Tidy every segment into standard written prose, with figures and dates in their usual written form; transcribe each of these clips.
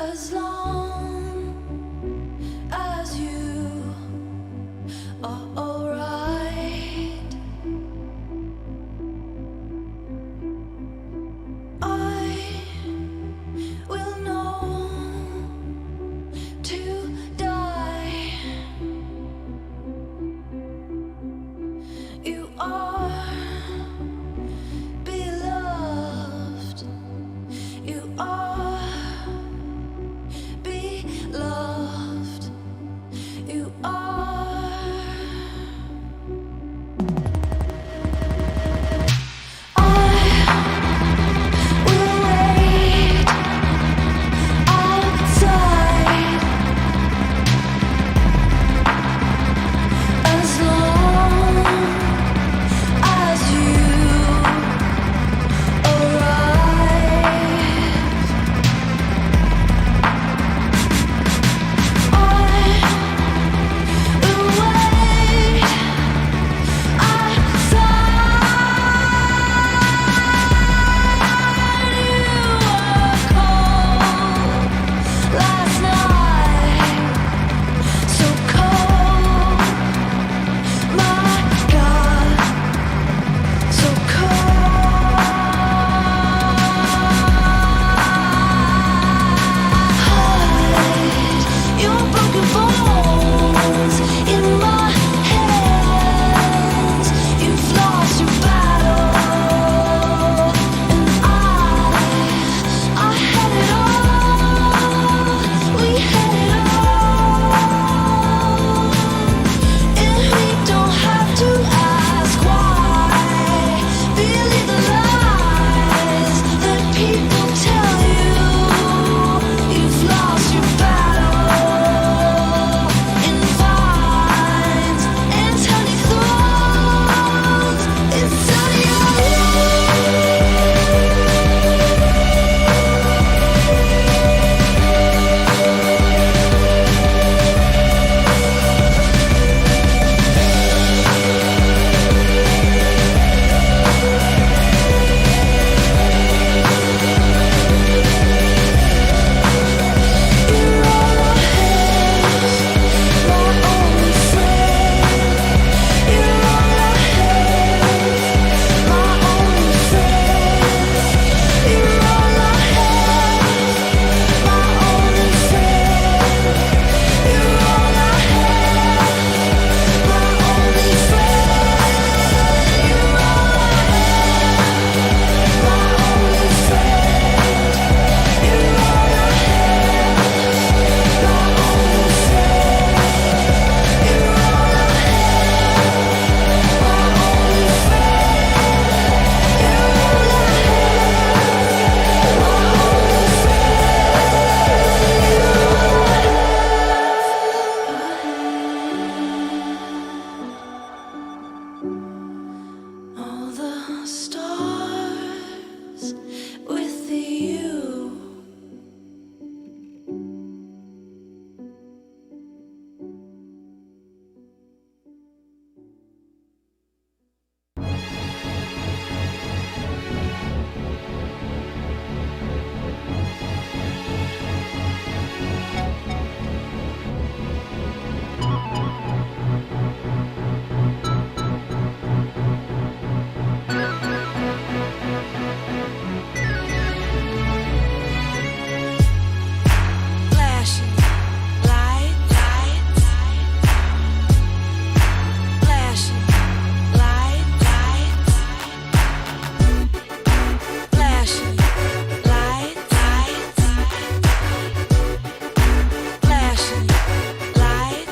As long as you are alright, I will know to die. You are beloved. You are beloved. You are. I will wait outside as long as you arrive. I will wait outside. You were cold last night, so cold, my God, so cold. Hide your broken bones in my hands. You've lost your battle, and I had it all. We had it all, and we don't have to ask why. Believe the lies that people tell you. You've lost your battle in vines and tiny thorns inside you. You're all I have, my only friend. You're all I have, my only friend. You're all I have, my only friend. You're all I have, my only friend. You're all I have, my only friend. You're all I have, my only friend. You're all I have, my only friend. You're all I have, my only friend. All the stars with you. Flashing light, flashing light, flashing light, flashing light.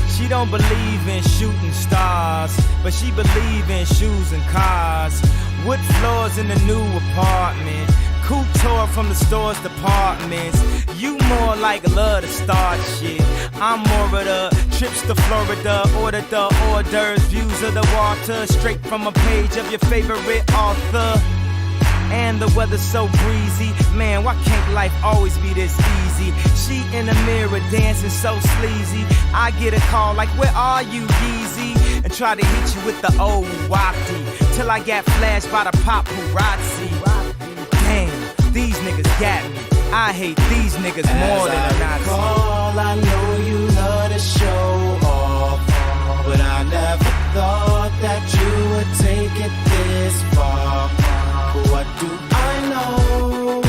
She don't believe in shooting stars, but she believe in shoes and cars. Wood floors in the new apartment, couture from the store's departments. You more like love to start shit. I'm more of the trips to Florida, order the hors d'oeuvres, views of the water, straight from a page of your favorite author. And the weather's so breezy, man, why can't life always be this easy? She in the mirror dancing so sleazy. I get a call like, where are you, Yeezy? And try to hit you with the old wafty, till I got flashed by the paparazzi. Damn, these niggas got me. I hate these niggas more than a Nazi. I know you love to show off, but I never thought that you would take it this far. What do I know?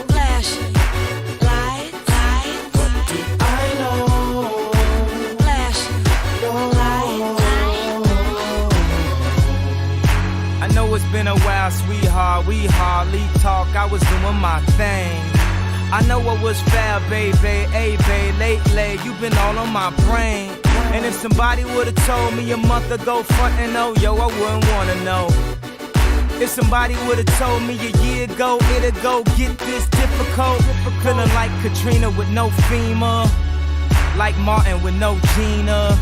Flashing lights. What do I know? Flashing lights. I know it's been a while, sweetheart. We hardly talk. I was doing my thing. I know what was fair, baby. Hey, babe, lately you been all on my brain. And if somebody would've told me a month ago, front and oh, yo, I wouldn't wanna know. If somebody would've told me a year ago, it'd go get this difficult. Feeling like Katrina with no FEMA, like Martin with no Gina.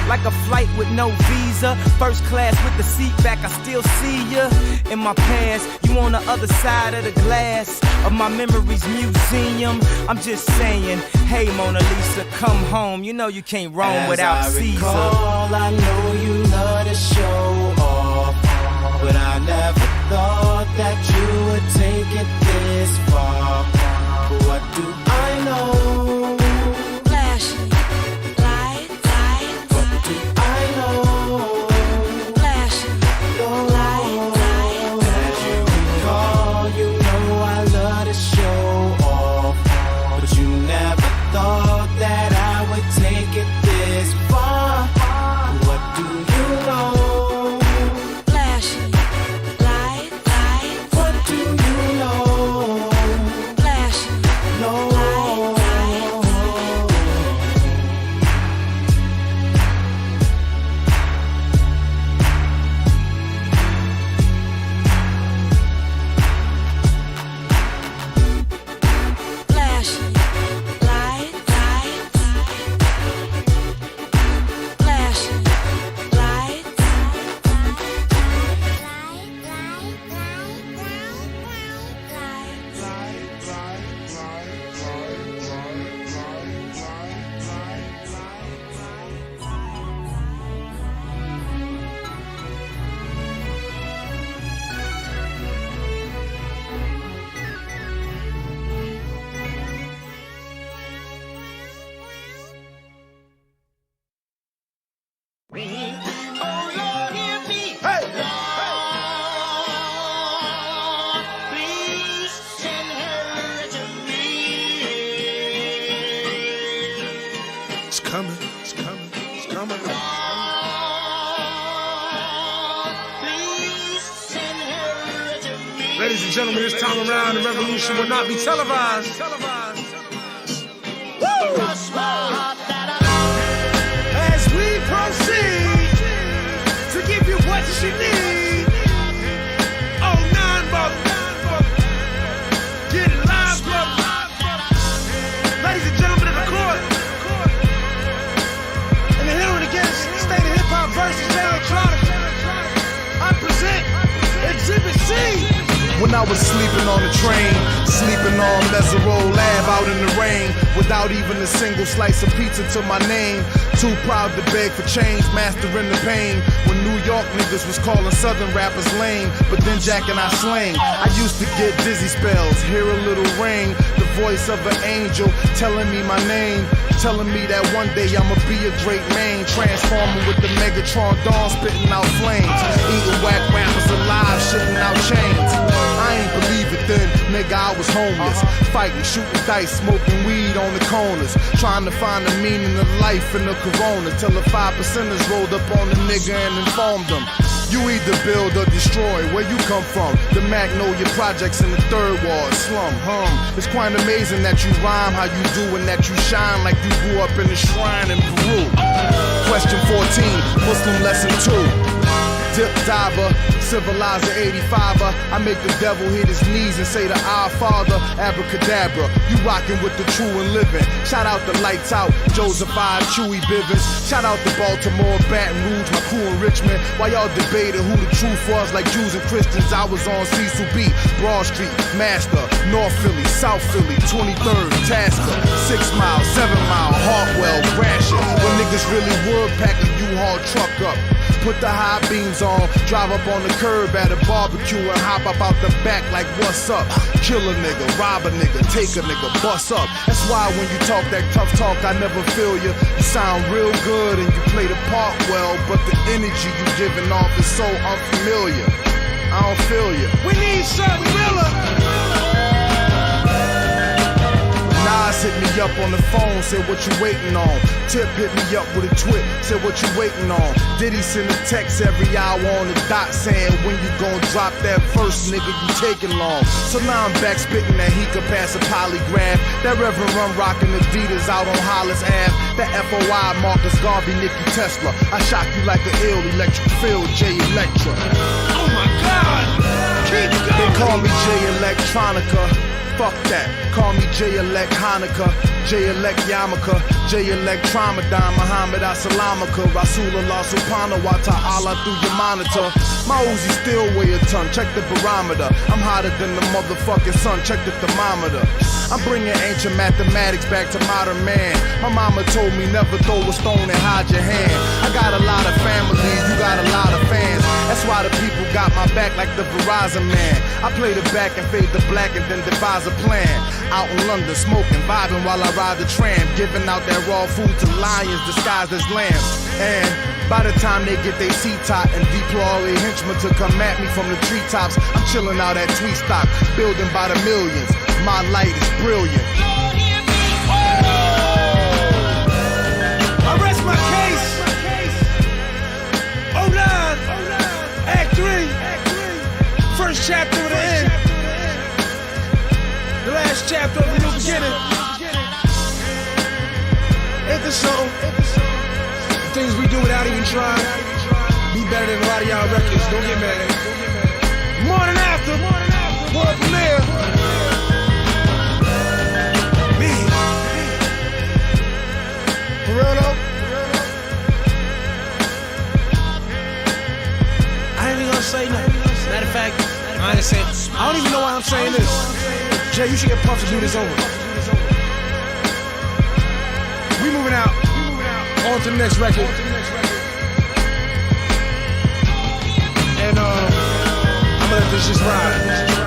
Like a flight with no visa, first class with the seat back, I still see ya. In my past, you on the other side of the glass of my memories museum. I'm just saying, hey Mona Lisa, come home. You know you can't roam without Caesar. I know you love to show off, but I never thought that you would take it this far. What do I know? Flashing lights. I know. Flashing lights. As you recall, you know I love to show off, but you never thought that I would take it this far. What do you know? Flashing lights. What do you know? Flashing No. flashing lights. Flashing lights. It's coming, it's coming, it's coming. Ladies and gentlemen, this time around, the revolution will not be televised. As we proceed to give you what you need. Oh, 9 brother. Get it live, brother. Ladies and gentlemen of the court. And the hearing against State of Hip Hop versus Electronic. I present Exhibit C. When I was sleeping on the train, sleeping on Mesereau Lab out in the rain, without even a single slice of pizza to my name. Too proud to beg for change, mastering the pain. When New York niggas was calling Southern rappers lame, but then Jack and I slang. I used to get dizzy spells, hear a little ring, the voice of an angel telling me my name, telling me that one day I'ma be a great man, transforming with the Megatron dawn, spitting out flames, eating whack rappers alive, shitting out chains. I ain't believe it then, nigga, I was homeless, fighting, shooting dice, smoking weed on the corners, trying to find the meaning of life in the corona, till the 5%ers rolled up on the nigga and informed them. You either build or destroy, where you come from. The Magnolia Projects in the 3rd Ward slum, It's quite amazing that you rhyme how you do and that you shine like you grew up in a shrine in Peru. Question 14, Muslim lesson 2. Dip diver, civilizer 85er. I make the devil hit his knees and say to our Father, abracadabra. You rockin' with the true and living. Shout out the Lights Out, Joseph I, Chewy Bivens. Shout out to Baltimore, Baton Rouge, my crew in Richmond. While y'all debated who the truth was, like Jews and Christians, I was on Cecil B, Broad Street, Master, North Philly, South Philly, 23rd, Tasker, 6 Mile, 7 Mile, Hartwell, Gratiot. When niggas really would pack a U-Haul truck up. put the high beams on, drive up on the curb at a barbecue and hop up out the back like what's up? Kill a nigga, rob a nigga, take a nigga, bust up. That's why when you talk that tough talk, I never feel you. You sound real good and you play the part well, but the energy you giving off is so unfamiliar. I don't feel you. We need something realer. Nas hit me up on the phone, said what you waiting on. Tip hit me up with a twit, said what you waiting on. Diddy send a text every hour on the dot saying when you gon' drop that verse, nigga, you taking long. So now I'm back spitting that he could pass a polygraph. That Reverend Run rockin' Adidas out on Hollis Ave. That FOI Marcus Garvey, Nicky Tesla. I shock you like an ill electric field, J Electra. Oh my God! Keep going! They call me J Electronica. Fuck that. Call me J-Elect Hanukkah, J-Elect Yamaka, J-Elect Tramadon, Muhammad Assalamaka, Rasulullah Subhanahu wa Ta'ala through your monitor. My Uzi still weigh a ton, check the barometer. I'm hotter than the motherfucking sun, check the thermometer. I'm bringing ancient mathematics back to modern man. My mama told me never throw a stone and hide your hand. I got a lot of family, you got a lot of fans. That's why the people got my back like the Verizon man. I play the back and fade the black and then devise a plan. Out in London, smoking, vibing while I ride the tram, giving out that raw food to lions disguised as lambs. And by the time they get their seat top and deploy all their henchmen to come at me from the treetops, I'm chilling out at Tweet Stock, building by the millions. My light is brilliant. I rest my case. 09, Act 3, first chapter of the end. The last chapter of the new beginning. Ain't this something? The things we do without even trying. Be better than a lot of y'all records. Don't get mad. Morning after. World premiere. Me. For real though? I ain't even gonna say nothing. Matter of fact, I ain't saying. I don't even know why I'm saying this. Jay, you should get Puff to do this over. We moving out. On to the next record. And I'm gonna let this just ride.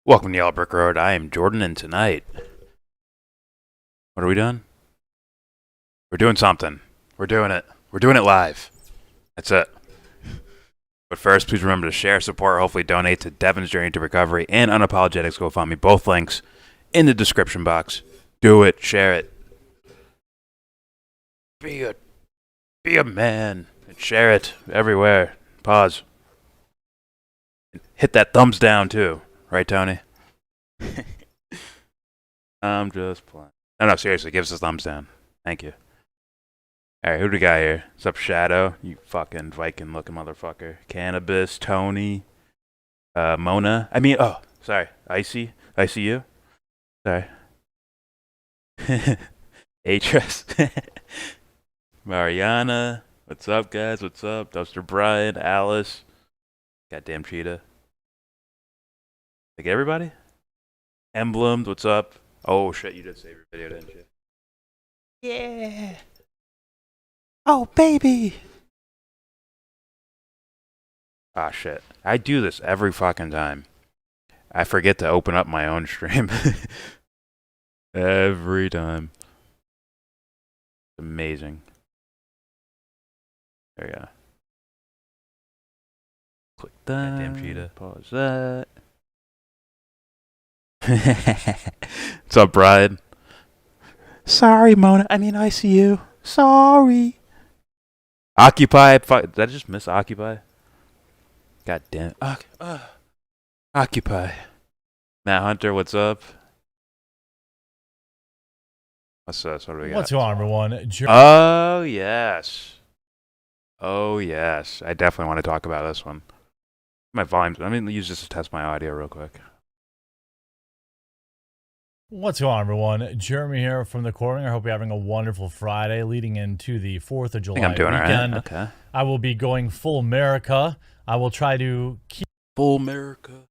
Welcome to Yellow Brick Road. I am Jordan, and tonight, what are we doing? We're doing something. We're doing it. We're doing it live. That's it. But first, please remember to share, support, hopefully donate to Devon's Journey to Recovery and Unapologetic's GoFundMe. Both links in the description box. Do it. Share it. Be a man and share it everywhere. Pause. Hit that thumbs down too. Right, Tony? I'm just playing. No, seriously, give us a thumbs down. Thank you. Alright, who do we got here? What's up, Shadow? You fucking Viking-looking motherfucker. Cannabis, Tony, Mona. Sorry. Icy. ICU? Sorry. Atris. Mariana. What's up, guys? What's up? Duster Brian, Alice. Goddamn Cheetah. Like everybody? Emblemed, what's up? Oh shit, you did save your video, didn't you? Yeah. Oh baby. Ah shit. I do this every fucking time. I forget to open up my own stream. Every time. It's amazing. There you go. Click that. Goddamn Cheetah. Pause that. What's up, Brian? Sorry, Mona. I see you. Sorry. Occupy. Did I just miss Occupy? God damn. Occupy. Matt Hunter, what's up? What's this? What do we got? What's going on, everyone? Oh, yes. Oh, yes. I definitely want to talk about this one. My volume. I'm going to use this to test my audio real quick. What's going on, everyone? Jeremy here from the Coring. I hope you're having a wonderful Friday leading into the 4th of July I think I'm doing weekend. all right. Okay. I will be going full America. I will try to keep Full America.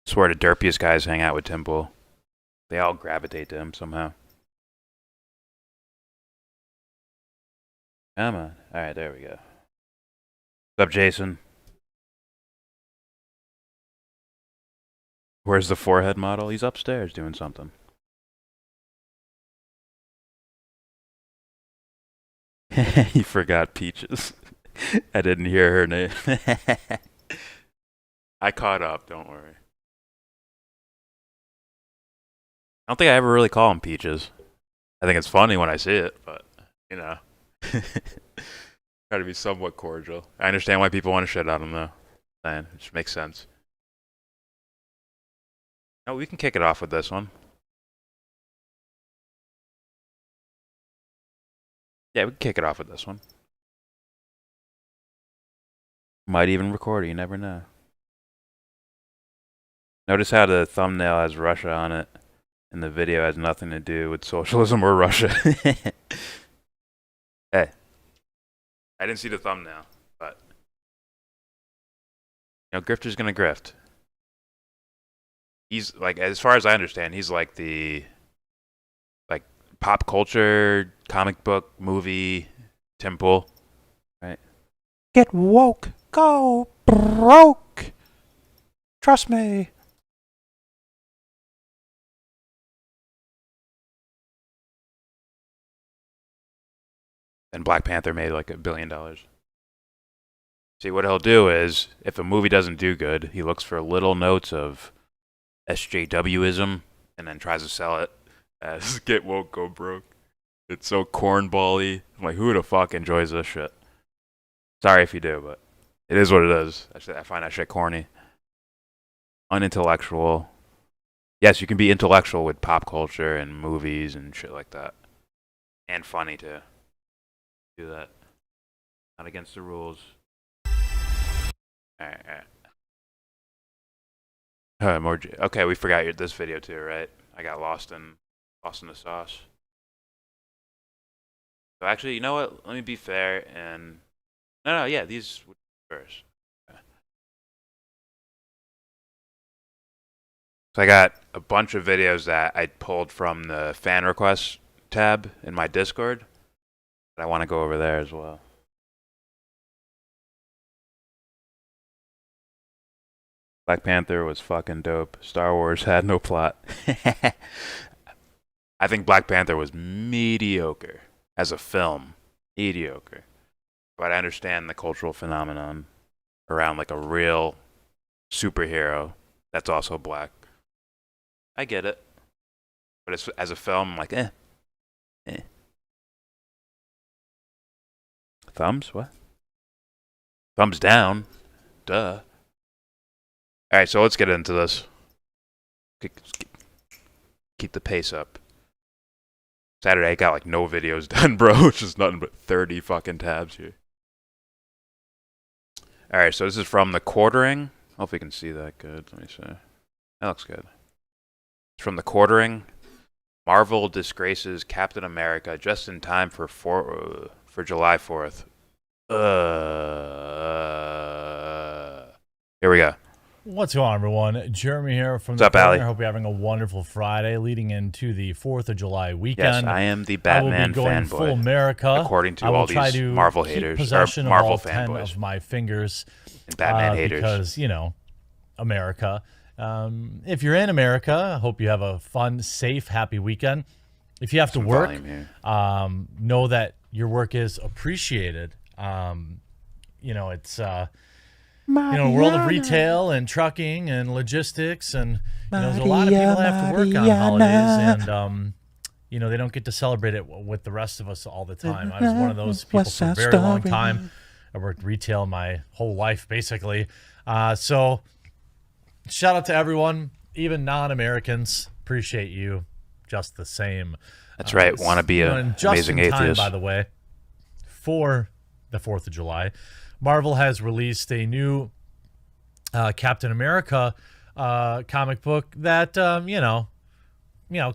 Swear the derpiest guys hang out with Tim Pool. They all gravitate to him somehow. Come on. Alright, there we go. What's up, Jason? Where's the forehead model? He's upstairs doing something. You forgot Peaches. I didn't hear her name. I caught up, don't worry. I don't think I ever really call him Peaches. I think it's funny when I see it, but, you know. Try to be somewhat cordial. I understand why people want to shit on him, though. Man, it just makes sense. Oh, we can kick it off with this one. Yeah, we can kick it off with this one. Might even record it, you never know. Notice how the thumbnail has Russia on it, and the video has nothing to do with socialism or Russia. Hey. I didn't see the thumbnail, but... Grifter's gonna grift. He's, like, as far as I understand, he's like the, like, pop culture, comic book, movie, temple, right? Get woke, go broke, trust me. And Black Panther made like $1 billion. See, what he'll do is, if a movie doesn't do good, he looks for little notes of SJWism, and then tries to sell it as get woke, go broke. It's so cornball-y. I'm like, who the fuck enjoys this shit? Sorry if you do, but it is what it is. I find that shit corny. Unintellectual. Yes, you can be intellectual with pop culture and movies and shit like that. And funny, too. Do that. Not against the rules. Alright. Okay, we forgot this video too, right? I got lost in the sauce. So actually, you know what? Let me be fair and yeah, these would be first. Okay. So I got a bunch of videos that I pulled from the fan request tab in my Discord. But I want to go over there as well. Black Panther was fucking dope. Star Wars had no plot. I think Black Panther was mediocre as a film. Mediocre. But I understand the cultural phenomenon around like a real superhero that's also black. I get it. But as a film, I'm like, eh. Thumbs? What? Thumbs down. Duh. Alright, so let's get into this. Keep the pace up. Saturday, I got like no videos done, bro. It's just nothing but 30 fucking tabs here. Alright, so this is from The Quartering. Hope we can see that good. Let me see. That looks good. It's from The Quartering. Marvel disgraces Captain America just in time for July 4th. Here we go. What's going on, everyone? Jeremy here from What's up, Corner. Ali? I hope you're having a wonderful Friday leading into the 4th of July weekend. Yes, I am the Batman I will be going fanboy. full America. According to I will all try these to Marvel keep haters, possession or Marvel of all 10 fanboys. of my fingers. And Batman haters. Because, you know, America. If you're in America, I hope you have a fun, safe, happy weekend. If you have to work, know that your work is appreciated. You know, it's world of retail and trucking and logistics, and there's a lot of people that have to work on holidays, and they don't get to celebrate it with the rest of us all the time. I was one of those people for a very long time. I worked retail my whole life, basically. So shout out to everyone, even non-Americans. Appreciate you just the same. That's right. Want to be an amazing atheist. By the way, for the 4th of July, Marvel has released a new Captain America comic book that,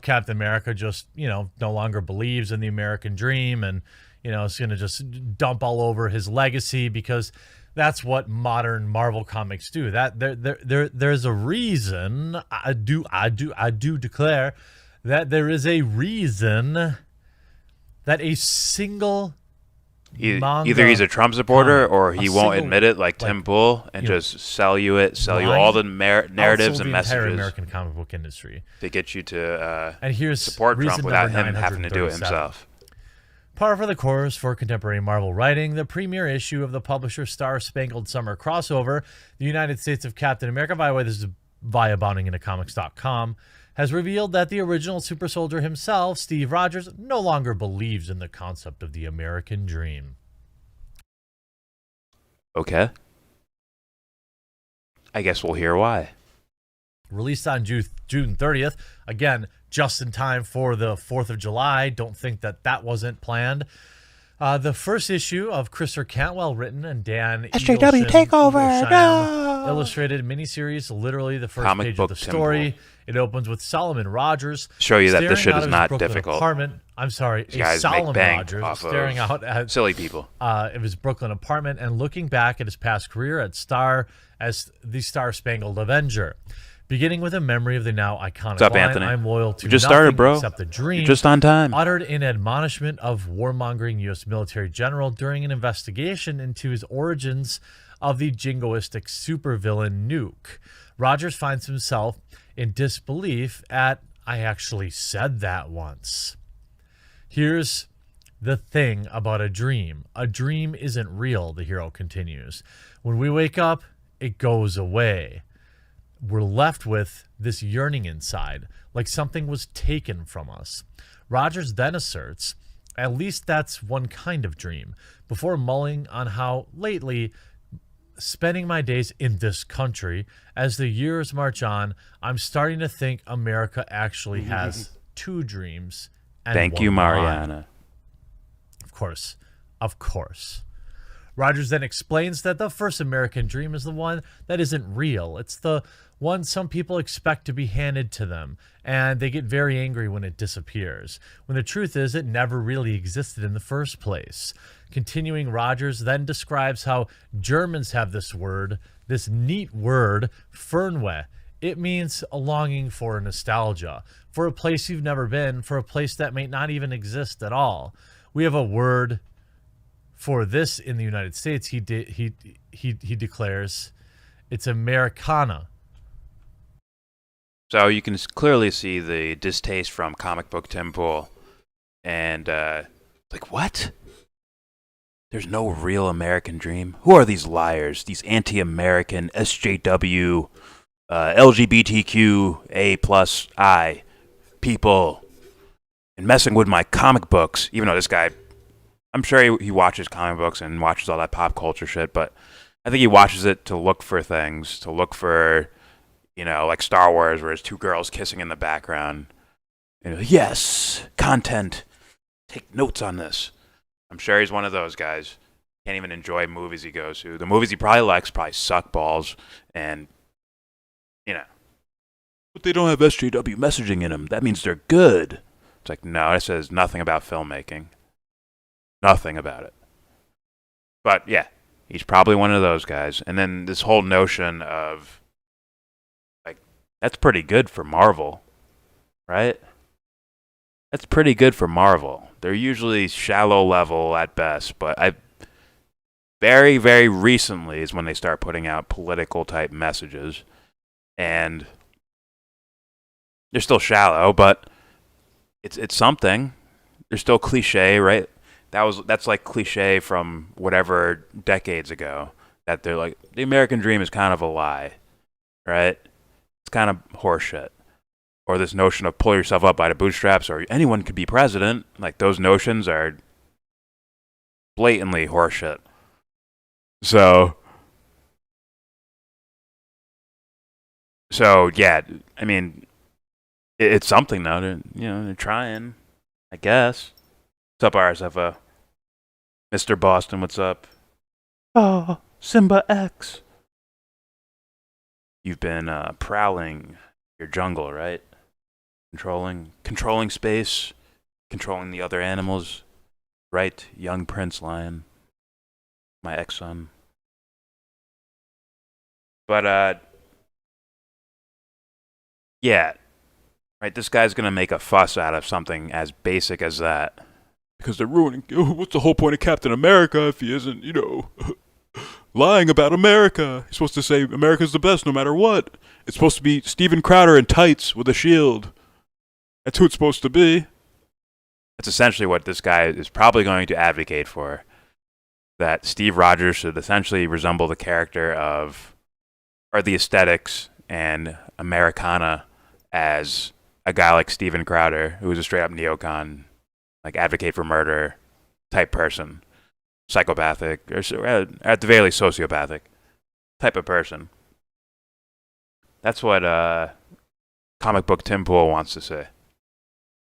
Captain America just, no longer believes in the American dream, and, it's going to just dump all over his legacy, because that's what modern Marvel comics do. That there's a reason. I do declare that there is a reason that a single either he's a Trump supporter or he won't admit it, like Tim Pool, and just sell you all the narratives and messages. Entire American comic book industry to get you to and here's support Trump without him having to do it himself. Par for the course for contemporary Marvel writing, the premiere issue of the publisher's Star Spangled Summer crossover, The United States of Captain America, by the way, this is via boundingintocomics.com, has revealed that the original super soldier himself, Steve Rogers, no longer believes in the concept of the American dream. Okay. I guess we'll hear why. Released on June 30th, again, just in time for the 4th of July. Don't think that wasn't planned. The first issue of Christopher Cantwell written and Dan SJW Takeover, no! illustrated miniseries, literally the first Comic page book of the story. Temple. It opens with Solomon Rogers show you that this shit is not Brooklyn difficult. I'm sorry, These guys Solomon make bank Rogers off staring of out at silly people. of his Brooklyn apartment and looking back at his past career at Star as the Star Spangled Avenger. Beginning with a memory of the now iconic What's up, line, Anthony? I'm loyal to You just nothing started, bro. except the dream. You're just on time. Uttered in admonishment of warmongering U.S. military general during an investigation into his origins of the jingoistic supervillain Nuke. Rogers finds himself in disbelief at, I actually said that once. Here's the thing about a dream. A dream isn't real, the hero continues. When we wake up, it goes away. We're left with this yearning inside, like something was taken from us. Rogers then asserts, at least that's one kind of dream, before mulling on how lately, spending my days in this country, as the years march on, I'm starting to think America actually has two dreams and Thank one you, lie. Mariana. Of course. Rogers then explains that the first American dream is the one that isn't real. It's the one some people expect to be handed to them, and they get very angry when it disappears, when the truth is it never really existed in the first place. Continuing, Rogers then describes how Germans have this word, this neat word, Fernweh. It means a longing for nostalgia, for a place you've never been, for a place that may not even exist at all. We have a word for this in the United States. He declares it's Americana. So you can clearly see the distaste from comic book Tim Pool. And, like, what? There's no real American dream? Who are these liars? These anti-American SJW, LGBTQ A+ I people. And messing with my comic books. Even though this guy, I'm sure he watches comic books and watches all that pop culture shit, but I think he watches it to look for things, to look for, like Star Wars, where there's two girls kissing in the background. Yes, content. Take notes on this. I'm sure he's one of those guys. Can't even enjoy movies he goes to. The movies he probably likes probably suck balls, and but they don't have SJW messaging in them. That means they're good. It's like, no, it says nothing about filmmaking. Nothing about it. But yeah, he's probably one of those guys. And then this whole notion of, like, that's pretty good for Marvel, right? That's pretty good for Marvel. They're usually shallow level at best, but very, very recently is when they start putting out political type messages. And they're still shallow, but it's something. They're still cliche, right? That's like cliche from whatever decades ago. That they're like, the American dream is kind of a lie, right? It's kind of horseshit. Or this notion of pull yourself up by the bootstraps, or anyone could be president. Like, those notions are blatantly horseshit. So yeah, I mean, it's something though. They're trying, I guess. What's up, RSFO? Mr. Boston, what's up? Oh, Simba X. You've been prowling your jungle, right? Controlling space, controlling the other animals, right? Young Prince Lion, my ex-son. But yeah, right. This guy's gonna make a fuss out of something as basic as that. Because they're ruining. What's the whole point of Captain America if he isn't, lying about America? He's supposed to say America's the best no matter what. It's supposed to be Steven Crowder in tights with a shield. That's who it's supposed to be. That's essentially what this guy is probably going to advocate for. That Steve Rogers should essentially resemble the character of, or the aesthetics and Americana as a guy like Steven Crowder, who is a straight up neocon, like advocate for murder type person, psychopathic, or at the very least sociopathic type of person. That's what comic book Tim Pool wants to say.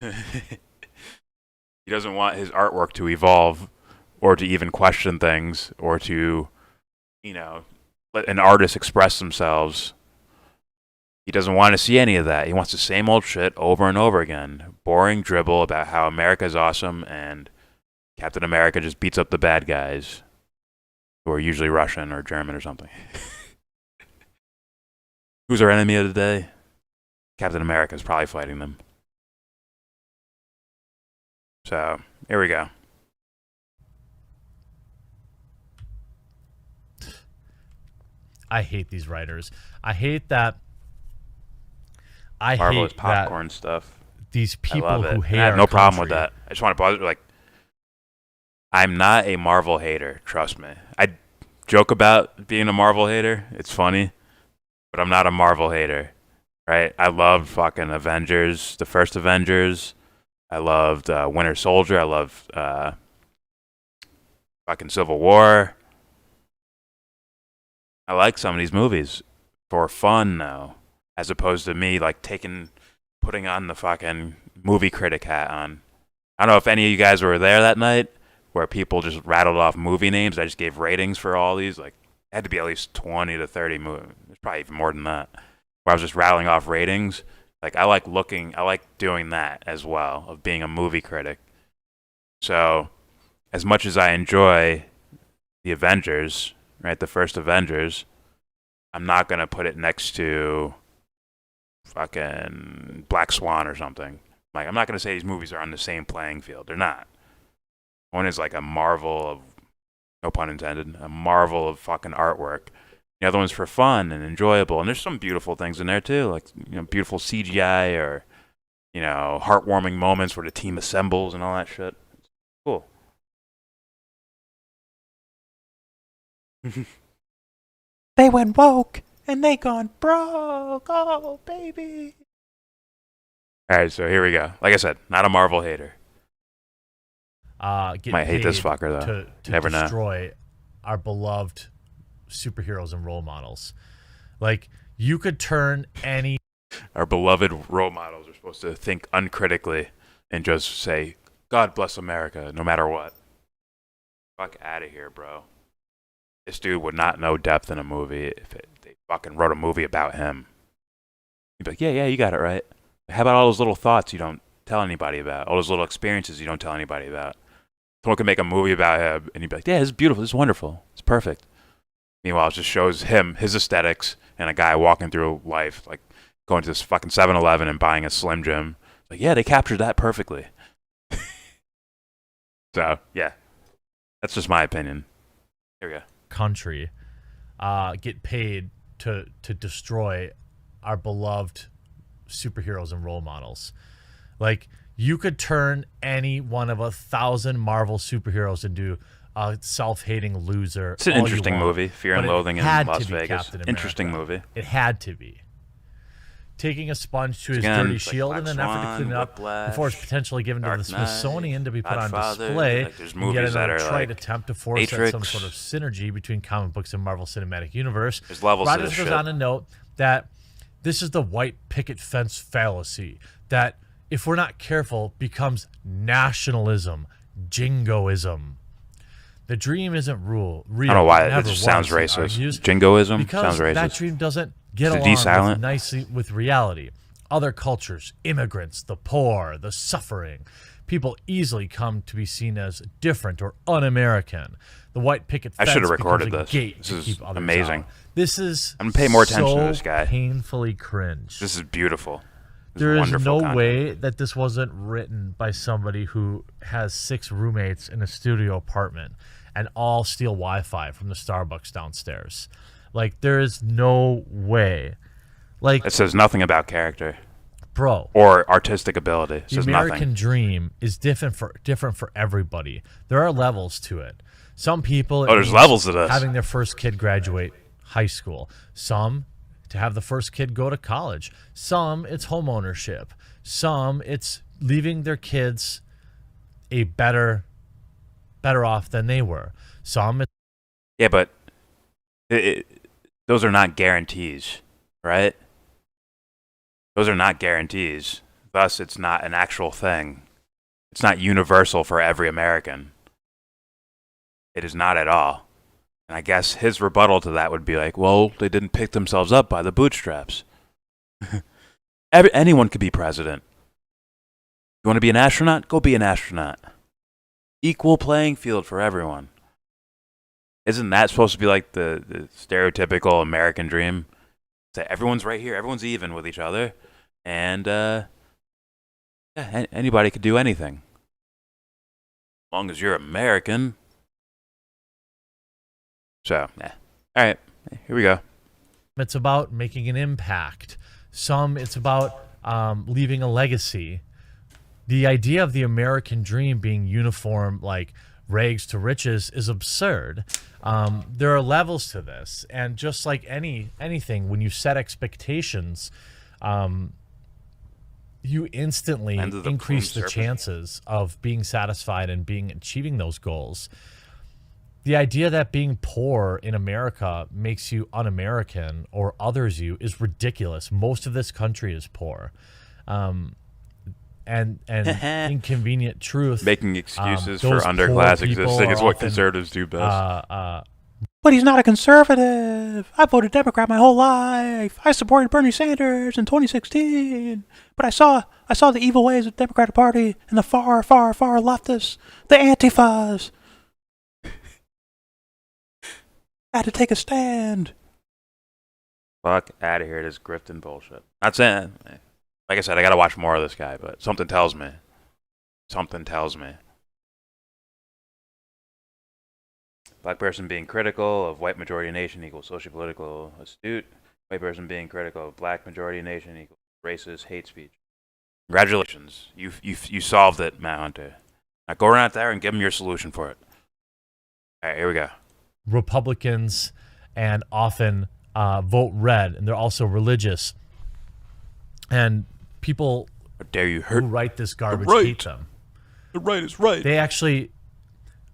He doesn't want his artwork to evolve or to even question things or to, let an artist express themselves. He doesn't want to see any of that. He wants the same old shit over and over again. Boring dribble about how America's awesome and Captain America just beats up the bad guys, who are usually Russian or German or something. Who's our enemy of the day? Captain America's probably fighting them. So, here we go. I hate these writers. I hate that. Marvel is popcorn stuff. These people I love it. who hate I have our no problem country. with that. I just want to pause. I'm not a Marvel hater. Trust me. I joke about being a Marvel hater. It's funny, but I'm not a Marvel hater. Right? I loved fucking Avengers, the first Avengers. I loved Winter Soldier. I loved fucking Civil War. I like some of these movies for fun, though, as opposed to me putting on the fucking movie critic hat on. I don't know if any of you guys were there that night where people just rattled off movie names. I just gave ratings for all these. It had to be at least 20 to 30 movies. There's probably even more than that. Where I was just rattling off ratings. I like doing that as well, of being a movie critic. So, as much as I enjoy the Avengers, right, the first Avengers, I'm not going to put it next to fucking Black Swan or something. I'm not going to say these movies are on the same playing field. They're not. One is like a marvel of, no pun intended, a marvel of fucking artwork. The other one's for fun and enjoyable. And there's some beautiful things in there too, like beautiful CGI or heartwarming moments where the team assembles and all that shit. Cool. They went woke and they gone broke. Oh, baby. All right, so here we go. Like I said, not a Marvel hater. Might hate this fucker though. To Never know. destroy our beloved superheroes and role models. Like, you could turn any. Our beloved role models are supposed to think uncritically and just say, "God bless America," no matter what. Fuck out of here, bro. This dude would not know depth in a movie if they fucking wrote a movie about him. He'd be like, yeah, you got it right. How about all those little thoughts you don't tell anybody about? All those little experiences you don't tell anybody about? Someone could make a movie about him, and he'd be like, yeah, this is beautiful, this is wonderful, it's perfect. Meanwhile, it just shows him, his aesthetics, and a guy walking through life, like going to this fucking 7-Eleven and buying a Slim Jim. Like, yeah, they captured that perfectly. So, yeah. That's just my opinion. Here we go. Country get paid to destroy our beloved superheroes and role models. Like, you could turn any one of 1,000 Marvel superheroes into a self-hating loser. It's an interesting movie, Fear and Loathing in Las Vegas. Captain Interesting America. movie. It had to be. Taking a sponge to his Again, dirty it's like shield Black in an effort to Swan, clean it up Whiplash, before it's potentially given to Dark the Smithsonian to be put on Godfather, display. like, there's And yet movies that another are trite like attempt to force some Matrix. sort of synergy between comic books and Marvel Cinematic Universe. There's levels to Rogers this goes shit. on to note that this is the white picket fence fallacy that, if we're not careful, becomes nationalism, jingoism. The dream isn't real. I don't know why Never it just was, sounds he racist. argues, Jingoism because sounds racist. that dream doesn't get Is it along silent? nicely with reality. Other cultures, immigrants, the poor, the suffering, people easily come to be seen as different or un-American. The white picket I fence should have recorded becomes a this. gate This to is keep others amazing. out. This is I'm gonna pay more attention to this guy. Painfully cringe. This is beautiful. This There is wonderful no content. way that this wasn't written by somebody who has 6 roommates in a studio apartment and all steal Wi-Fi from the Starbucks downstairs. Like, there is no way. Like, It says nothing about character bro, or artistic ability. It the says American nothing. dream is different for everybody. There are levels to it. Some people, Oh, there's levels to this. having their first kid graduate high school. Some to have the first kid go to college. Some it's home ownership. Some it's leaving their kids a better off than they were. Some it's Yeah, but those are not guarantees, right? Those are not guarantees. Thus, it's not an actual thing. It's not universal for every American. It is not at all. And I guess his rebuttal to that would be like, well, they didn't pick themselves up by the bootstraps. Anyone could be president. You want to be an astronaut? Go be an astronaut. Equal playing field for everyone. Isn't that supposed to be like the stereotypical American dream? That everyone's right here, everyone's even with each other, and anybody could do anything. As long as you're American. So, yeah. All right, here we go. it's about making an impact. Some it's about leaving a legacy. The idea of the American dream being uniform, like rags to riches, is absurd. There are levels to this, and just like anything, when you set expectations, you instantly End of the increase plume the surface. chances of being satisfied and achieving those goals. The idea that being poor in America makes you un-American or others you is ridiculous. Most of this country is poor. And inconvenient truth. Making excuses for those underclass poor people existing is are what often, conservatives do best. But he's not a conservative. I voted Democrat my whole life. I supported Bernie Sanders in 2016. But I saw the evil ways of the Democratic Party and the far, far, far leftists, the Antifas. I had to take a stand. Fuck out of here, this grifting bullshit. Not saying, like I said, I gotta watch more of this guy, but something tells me. Black person being critical of white majority nation equals sociopolitical astute. White person being critical of black majority nation equals racist hate speech. Congratulations, you solved it, Matt Hunter. Now go around there and give them your solution for it. All right, here we go. Republicans and often vote red, and they're also religious. And people How dare you who hurt write this garbage right. hate them. the right is right. They actually,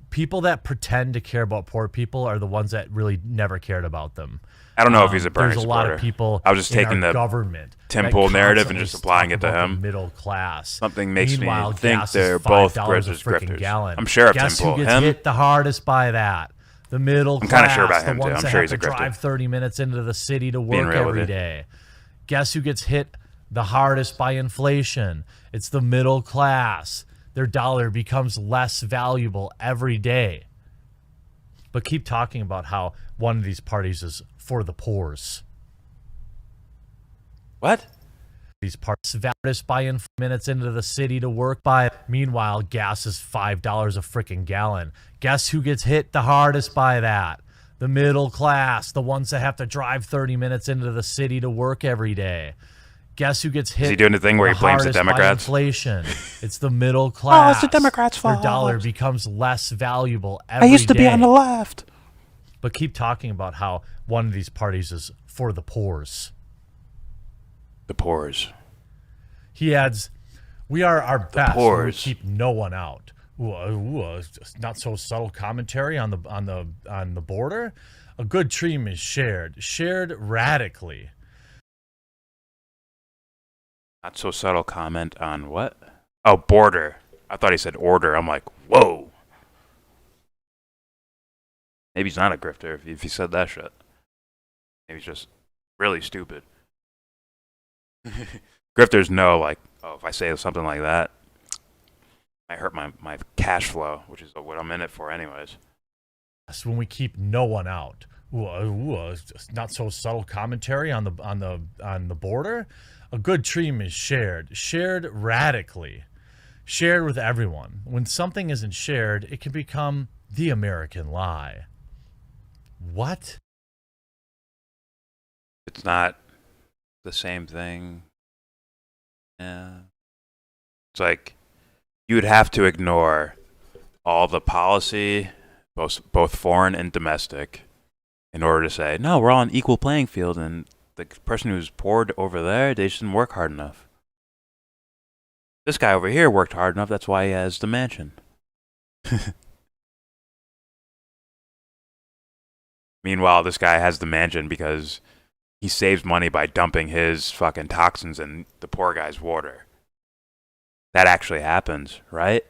people that pretend to care about poor people are the ones that really never cared about them. I don't know if he's a Bernie There's a lot of supporter. people I was just in taking our the government Tim that Pool narrative and constantly just applying it talk to about the him. middle class. Something makes me Meanwhile, think gas they're is both $5 grifters. a freaking gallon. I'm sure of Guess Tim Pool. who gets Him? hit the hardest by that? The middle class. I'm kinda sure about the him, too. ones I'm that sure have he's a to grifter. drive 30 minutes into the city to Being work real with every you. day. Guess who gets hit the hardest by inflation? It's the middle class. Their dollar becomes less valuable every day. But keep talking about how one of these parties is for the poors. What? These parts valued by minutes into the city to work by. Meanwhile, gas is $5 a freaking gallon. Guess who gets hit the hardest by that? The middle class, the ones that have to drive 30 minutes into the city to work every day. Guess who gets hit? Is he doing the thing where he blames the hardest by Democrats? Inflation. It's the middle class. Oh, it's the Democrats' Their fault. dollar becomes less valuable I every used to be on day. the left. But keep talking about how one of these parties is for the poors. The poors. He adds, "We are our best when we poors. keep no one out." Not so subtle commentary on the border. A good dream is shared radically. Not so subtle comment on what? Oh, border. I thought he said order. I'm like, whoa. Maybe he's not a grifter if he said that shit. Maybe he's just really stupid. Grifters know, like, oh, if I say something like that, I hurt my cash flow, which is what I'm in it for anyways. That's when we keep no one out. Not so subtle commentary on the border. A good dream is shared radically, shared with everyone. When something isn't shared, it can become the American lie. What? It's not the same thing. Yeah. It's like you would have to ignore all the policy, both foreign and domestic, in order to say, no, we're all on equal playing field, and the person who's poured over there, they just didn't work hard enough. This guy over here worked hard enough, that's why he has the mansion. Meanwhile, this guy has the mansion because he saves money by dumping his fucking toxins in the poor guy's water. That actually happens, right?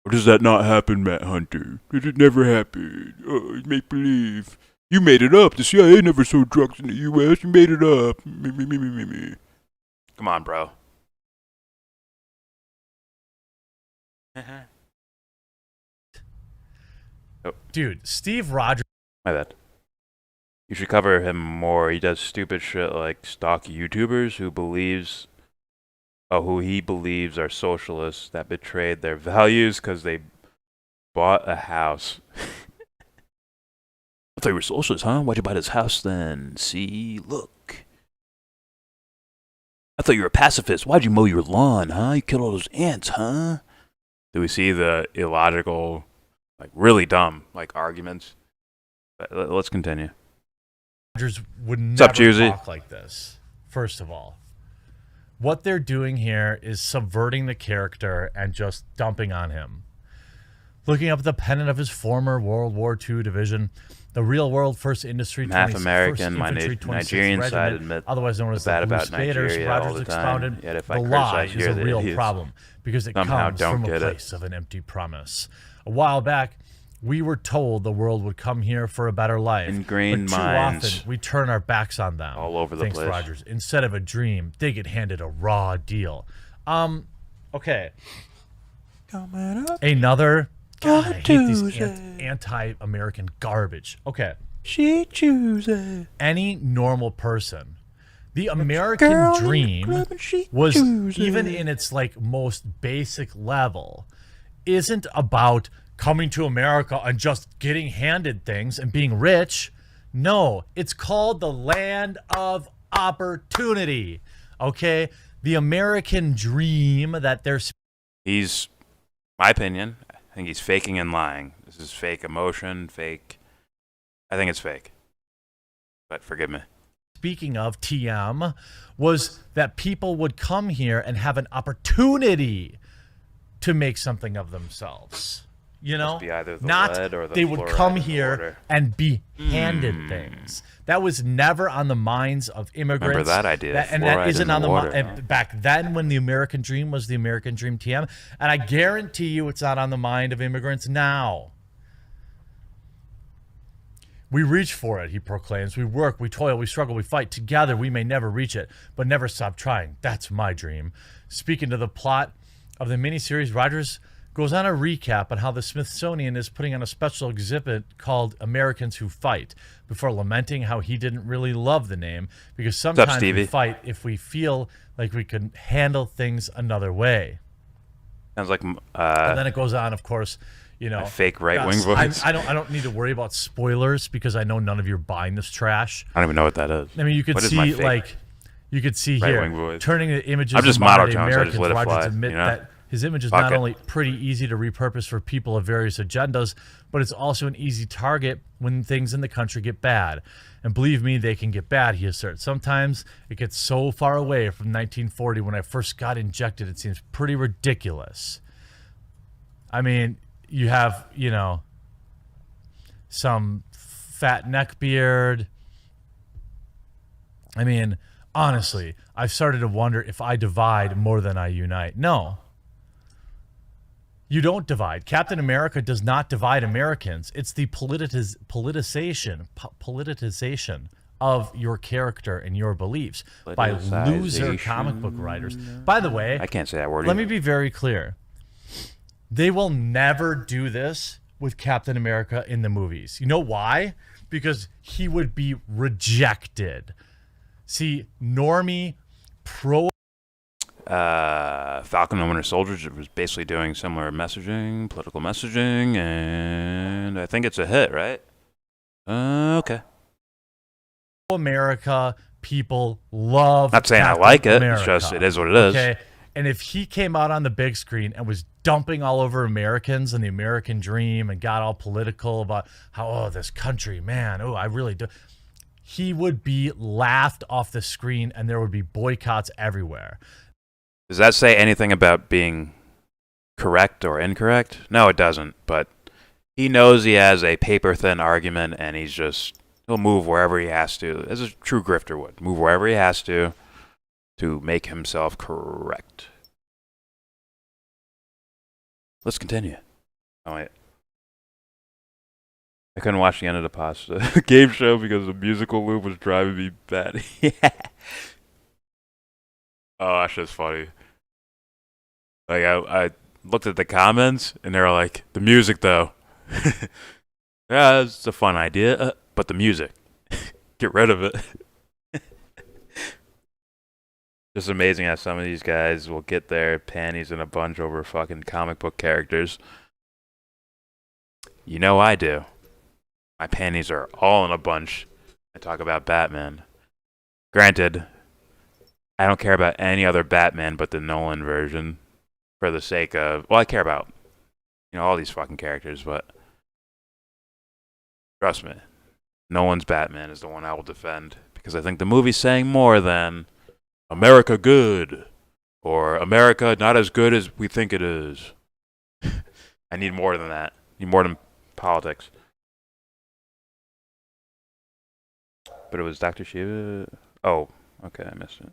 Or does that not happen, Matt Hunter? Did it never happen? Oh, make believe. You made it up. The CIA never sold drugs in the U.S. You made it up. Me. Come on, bro. Oh, Dude, Steve Rogers. my bad. You should cover him more. He does stupid shit like stalk YouTubers who he believes are socialists that betrayed their values because they bought a house. I thought you were socialist, huh? Why'd you buy this house then? See, look. I thought you were a pacifist. Why'd you mow your lawn, huh? You killed all those ants, huh? Do we see the illogical, like really dumb, like arguments? Let's continue. Rogers would up, never Juicy? talk like this. First of all, what they're doing here is subverting the character and just dumping on him. Looking up the pennant of his former World War II division, the Real World First Industry Half 20 American, First my Infantry 26th Nigerian side Regiment, admit otherwise known as the bad Blue about Spaders. Nigeria all Rogers the time, expounded, yet if I the lie criticize is here a that real he is problem because it somehow comes don't from a get it. place of an empty promise. A while back, we were told the world would come here for a better life. Ingrained but too minds often, we turn our backs on them. all over the Thanks, place. Rogers. Instead of a dream, they get handed a raw deal. Okay. Another. God, I hate these anti-American garbage. Okay. She chooses. Any normal person, the American dream was, even in its like most basic level, isn't about coming to America and just getting handed things and being rich. No, it's called the land of opportunity. Okay? The American dream that there's. He's, my opinion, I think he's faking and lying. This is fake emotion, fake. I think it's fake. But forgive me. Speaking of TM, was that people would come here and have an opportunity to make something of themselves. You know, Must be either the not lead or the they would fluoride come in the here water. and be handed things. That was never on the minds of immigrants. Remember that idea, and that fluoride isn't in the on the water. mind back then when the American dream was the American dream TM. And I guarantee you, it's not on the mind of immigrants now. We reach for it, he proclaims. We work, we toil, we struggle, we fight. Together we may never reach it, but never stop trying. That's my dream. Speaking to the plot of the miniseries, Rogers goes on a recap on how the Smithsonian is putting on a special exhibit called Americans Who Fight, before lamenting how he didn't really love the name, because sometimes we Stevie? fight if we feel like we can handle things another way. Sounds like And then it goes on, of course, you know, a fake right-wing yes, voice. I don't need to worry about spoilers because I know none of you are buying this trash. I don't even know what that is. I mean, you could What is my see fake like you could see right-wing here voice? turning the images I'm just of modern monotone, so I Americans. just let it Rogers fly, admit you know? that his image is Fuck not it. only pretty easy to repurpose for people of various agendas, but it's also an easy target when things in the country get bad. And believe me, they can get bad, he asserts. Sometimes it gets so far away from 1940 when I first got injected, it seems pretty ridiculous. I mean, you have, you know, some fat neckbeard. I mean, honestly, I've started to wonder if I divide more than I unite. No. You don't divide. Captain America does not divide Americans. It's the politicization of your character and your beliefs by loser comic book writers. By the way, I can't say that word let either. me be very clear. They will never do this with Captain America in the movies. You know why? Because he would be rejected. See, normie, pro. Falcon and Winter Soldier was basically doing similar messaging, political messaging, and I think it's a hit, right? Okay. America people love. Not saying Captain I like it. America, It's just it is what it is. Okay, and if he came out on the big screen and was dumping all over Americans and the American dream and got all political about how this country, man, I really do. He would be laughed off the screen and there would be boycotts everywhere. Does that say anything about being correct or incorrect? No, it doesn't. But he knows he has a paper-thin argument, and he'll move wherever he has to, as a true grifter would. Move wherever he has to make himself correct. Let's continue. Oh, wait. I couldn't watch the end of the pasta game show because the musical loop was driving me bad. Yeah. Oh, that's just funny. Like, I looked at the comments, and they were like, the music, though. Yeah, it's a fun idea, but the music. Get rid of it. Just amazing how some of these guys will get their panties in a bunch over fucking comic book characters. You know I do. My panties are all in a bunch. I talk about Batman. Granted, I don't care about any other Batman but the Nolan version. For the sake of, well, I care about, all these fucking characters, but trust me, Nolan's Batman is the one I will defend, because I think the movie's saying more than America good, or America not as good as we think it is. I need more than that. I need more than politics. But it was Dr. Shiva. Oh, okay, I missed it.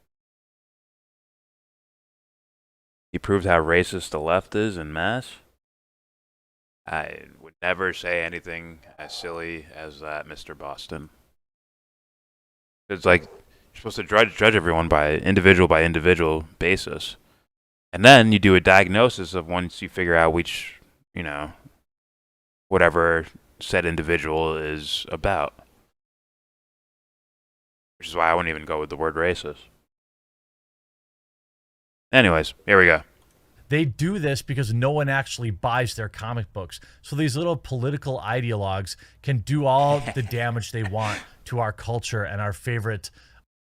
He proved how racist the left is en masse. I would never say anything as silly as that, Mr. Boston. It's like you're supposed to judge everyone by individual basis. And then you do a diagnosis of once you figure out which, whatever said individual is about. Which is why I wouldn't even go with the word racist. Anyways, here we go. They do this because no one actually buys their comic books. So these little political ideologues can do all the damage they want to our culture and our favorite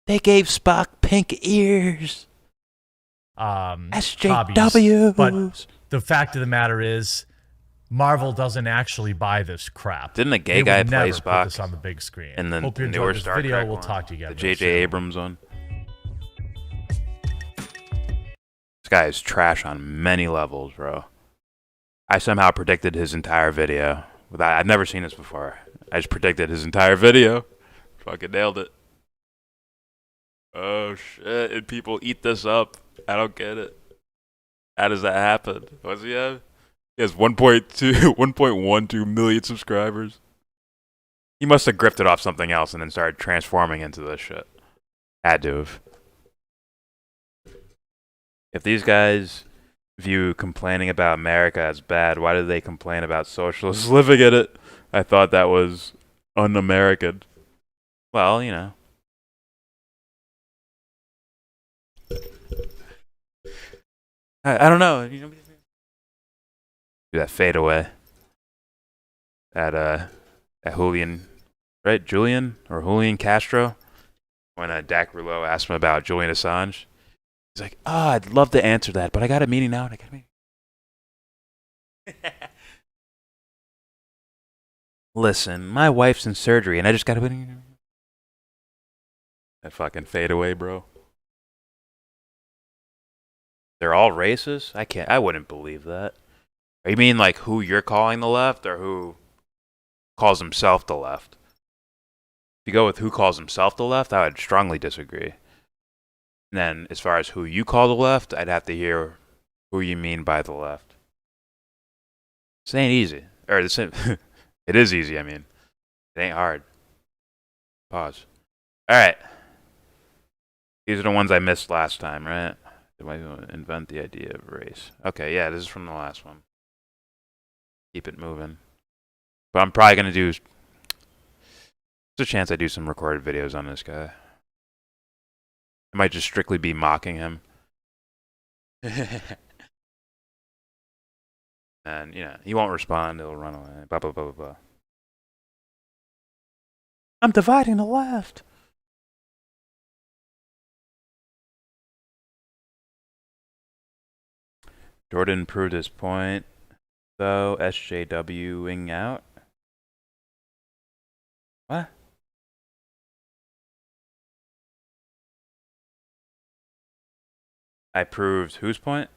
They gave Spock pink ears. hobbies. SJWs. But the fact of the matter is, Marvel doesn't actually buy this crap. Didn't a gay They would guy play never put Spock this on the big screen. in the Hope you newer enjoyed this Star video. Trek We'll one? talk to you again. The real J.J. soon. Abrams one. This guy is trash on many levels, bro. I somehow predicted his entire video. I've never seen this before. I just predicted his entire video. Fucking nailed it. Oh shit, and people eat this up. I don't get it. How does that happen? What does he have? He has 1.12 million subscribers. He must have grifted off something else and then started transforming into this shit. Had to have. If these guys view complaining about America as bad, why do they complain about socialists living in it? I thought that was un-American. Well, you know. I don't know. You know, do that fade away. At Julian, right? Julian or Julian Castro. When Dak Rouleau asked him about Julian Assange, he's like, "Oh, I'd love to answer that, but I got a meeting now, and I got a meeting." Listen, my wife's in surgery, and I just got a meeting. That fucking fade away, bro. They're all racist? I wouldn't believe that. You mean like who you're calling the left or who calls himself the left? If you go with who calls himself the left, I would strongly disagree. And then as far as who you call the left, I'd have to hear who you mean by the left. This ain't easy. Or this ain't it is easy, I mean. It ain't hard. Pause. Alright. These are the ones I missed last time, right? Did I invent the idea of race? Okay, yeah, this is from the last one. Keep it moving. But I'm probably going to do... There's a chance I do some recorded videos on this guy. I might just strictly be mocking him. And, you know, he won't respond. He'll run away. Blah, blah, blah, blah, blah. I'm dividing the left. Jordan proved his point, though, SJWing out. What? I proved whose point?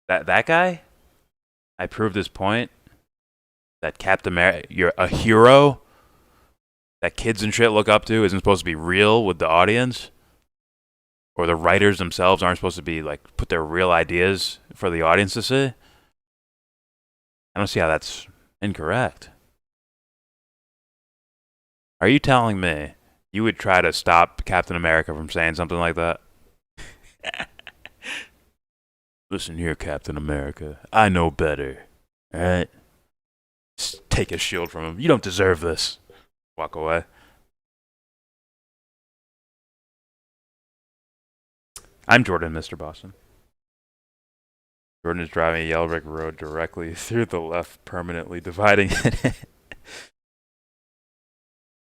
That guy? I proved his point that Captain America, you're a hero that kids and shit look up to, isn't supposed to be real with the audience, or the writers themselves aren't supposed to be like put their real ideas for the audience to see. I don't see how that's incorrect. Are you telling me you would try to stop Captain America from saying something like that? Listen here, Captain America. I know better. Alright? Just take his shield from him. You don't deserve this. Walk away. I'm Jordan, Mr. Boston. Jordan is driving a YellBRo directly through the left, permanently dividing it.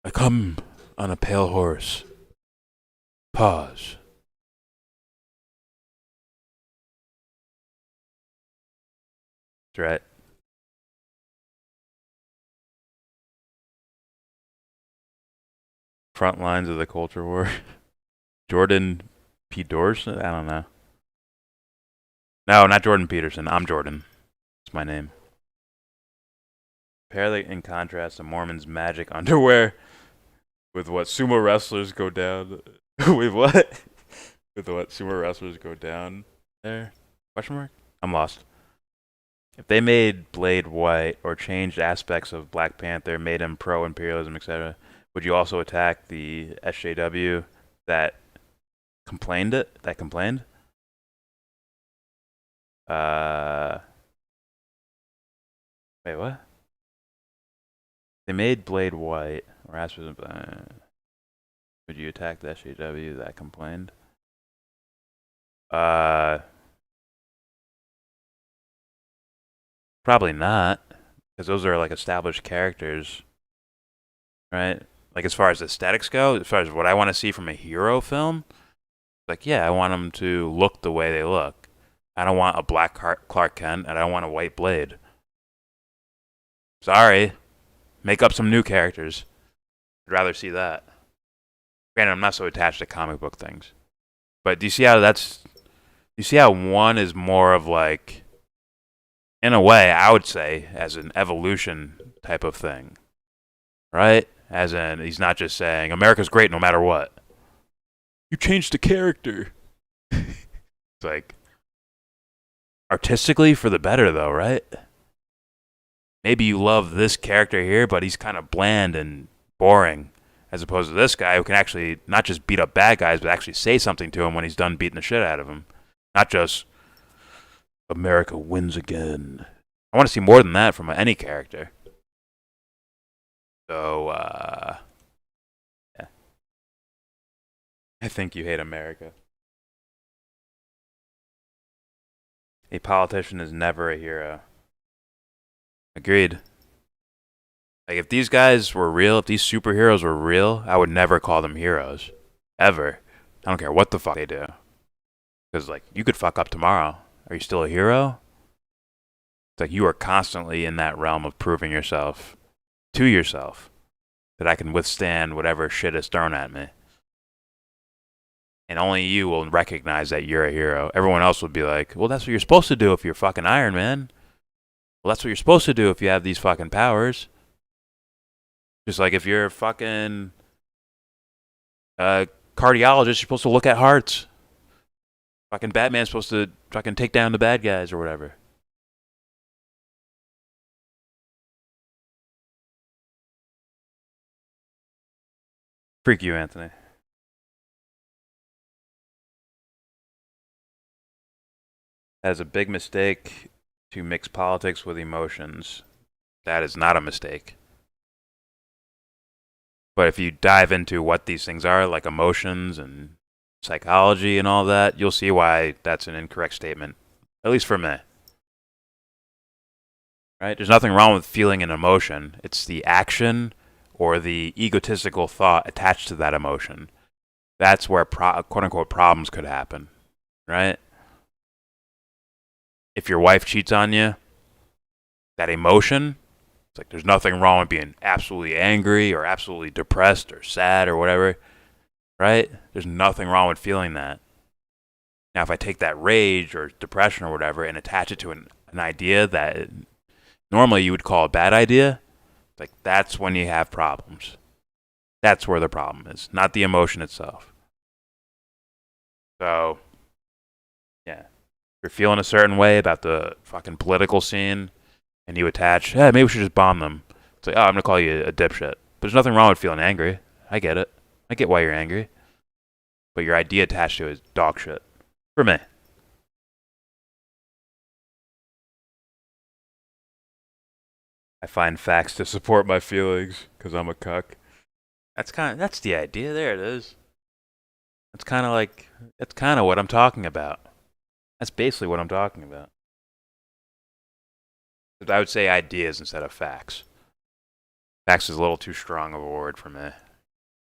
I come on a pale horse. Pause. That's right. Front lines of the culture war. Jordan Peterson? I don't know. No, not Jordan Peterson. I'm Jordan. It's my name. Compare that in contrast to Mormon's magic underwear with what sumo wrestlers go down. With what? With what sumo wrestlers go down there? Question mark? I'm lost. If they made Blade white or changed aspects of Black Panther, made him pro-imperialism, etc., would you also attack the SJW that complained? Wait, what? They made Blade white or aspects of Would you attack the SJW that complained? Probably not, because those are like established characters, right? Like as far as aesthetics go, as far as what I want to see from a hero film, like yeah, I want them to look the way they look. I don't want a black Clark Kent, and I don't want a white Blade. Sorry, make up some new characters. I'd rather see that. Granted, I'm not so attached to comic book things, but do you see how one is more of like, in a way, I would say, as an evolution type of thing, right? As in, he's not just saying America's great no matter what. You changed the character. It's like artistically for the better, though, right? Maybe you love this character here, but he's kind of bland and boring, as opposed to this guy who can actually not just beat up bad guys, but actually say something to him when he's done beating the shit out of him. Not just America wins again. I want to see more than that from any character. So, yeah. I think you hate America. A politician is never a hero. Agreed. Like, if these guys were real, if these superheroes were real, I would never call them heroes. Ever. I don't care what the fuck they do. Because, like, you could fuck up tomorrow. Are you still a hero? It's like you are constantly in that realm of proving yourself to yourself that I can withstand whatever shit is thrown at me. And only you will recognize that you're a hero. Everyone else will be like, well, that's what you're supposed to do if you're fucking Iron Man. Well, that's what you're supposed to do if you have these fucking powers. Just like if you're a fucking cardiologist, you're supposed to look at hearts. Fucking Batman's supposed to fucking take down the bad guys or whatever. Freak you, Anthony. That is a big mistake to mix politics with emotions. That is not a mistake. But if you dive into what these things are, like emotions and psychology and all that, you'll see why that's an incorrect statement. At least for me. Right? There's nothing wrong with feeling an emotion. It's the action or the egotistical thought attached to that emotion. That's where quote-unquote problems could happen. Right? If your wife cheats on you, that emotion, it's like there's nothing wrong with being absolutely angry or absolutely depressed or sad or whatever, right? There's nothing wrong with feeling that. Now, if I take that rage or depression or whatever and attach it to an idea that normally you would call a bad idea, like that's when you have problems. That's where the problem is, not the emotion itself. So, yeah. You're feeling a certain way about the fucking political scene, and you attach, hey, maybe we should just bomb them. It's like, oh, I'm going to call you a dipshit. But there's nothing wrong with feeling angry. I get it. I get why you're angry. But your idea attached to it is dog shit. For me. I find facts to support my feelings, because I'm a cuck. That's the idea. There it is. That's kind of what I'm talking about. That's basically what I'm talking about. But I would say ideas instead of facts. Facts is a little too strong of a word for me.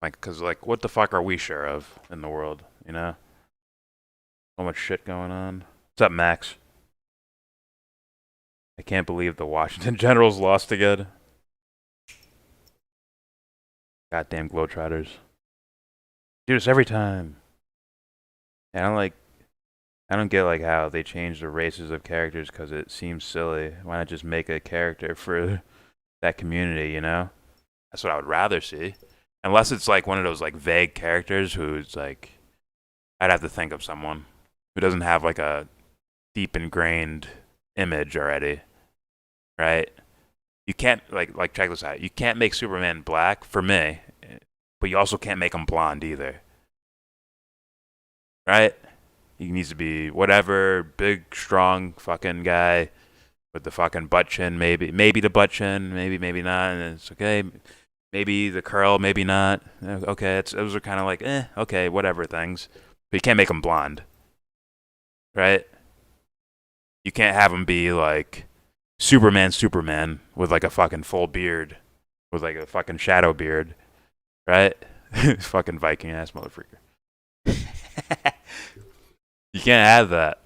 Like, because, like, what the fuck are we sure of in the world, you know? So much shit going on. What's up, Max? I can't believe the Washington Generals lost again. Goddamn Globetrotters. Do this every time. And I don't get like how they change the races of characters because it seems silly. Why not just make a character for that community, you know? That's what I would rather see. Unless it's like one of those like vague characters who's like, I'd have to think of someone who doesn't have like a deep ingrained image already, right? You can't like check this out. You can't make Superman black for me, but you also can't make him blonde either, right? He needs to be whatever, big, strong fucking guy with the fucking butt chin, maybe the butt chin, maybe not, and it's okay. Maybe the curl, maybe not. Okay, those are kind of like, okay, whatever things. But you can't make them blonde, right? You can't have them be like Superman with like a fucking full beard, with like a fucking shadow beard, right? Fucking Viking ass motherfucker. You can't have that.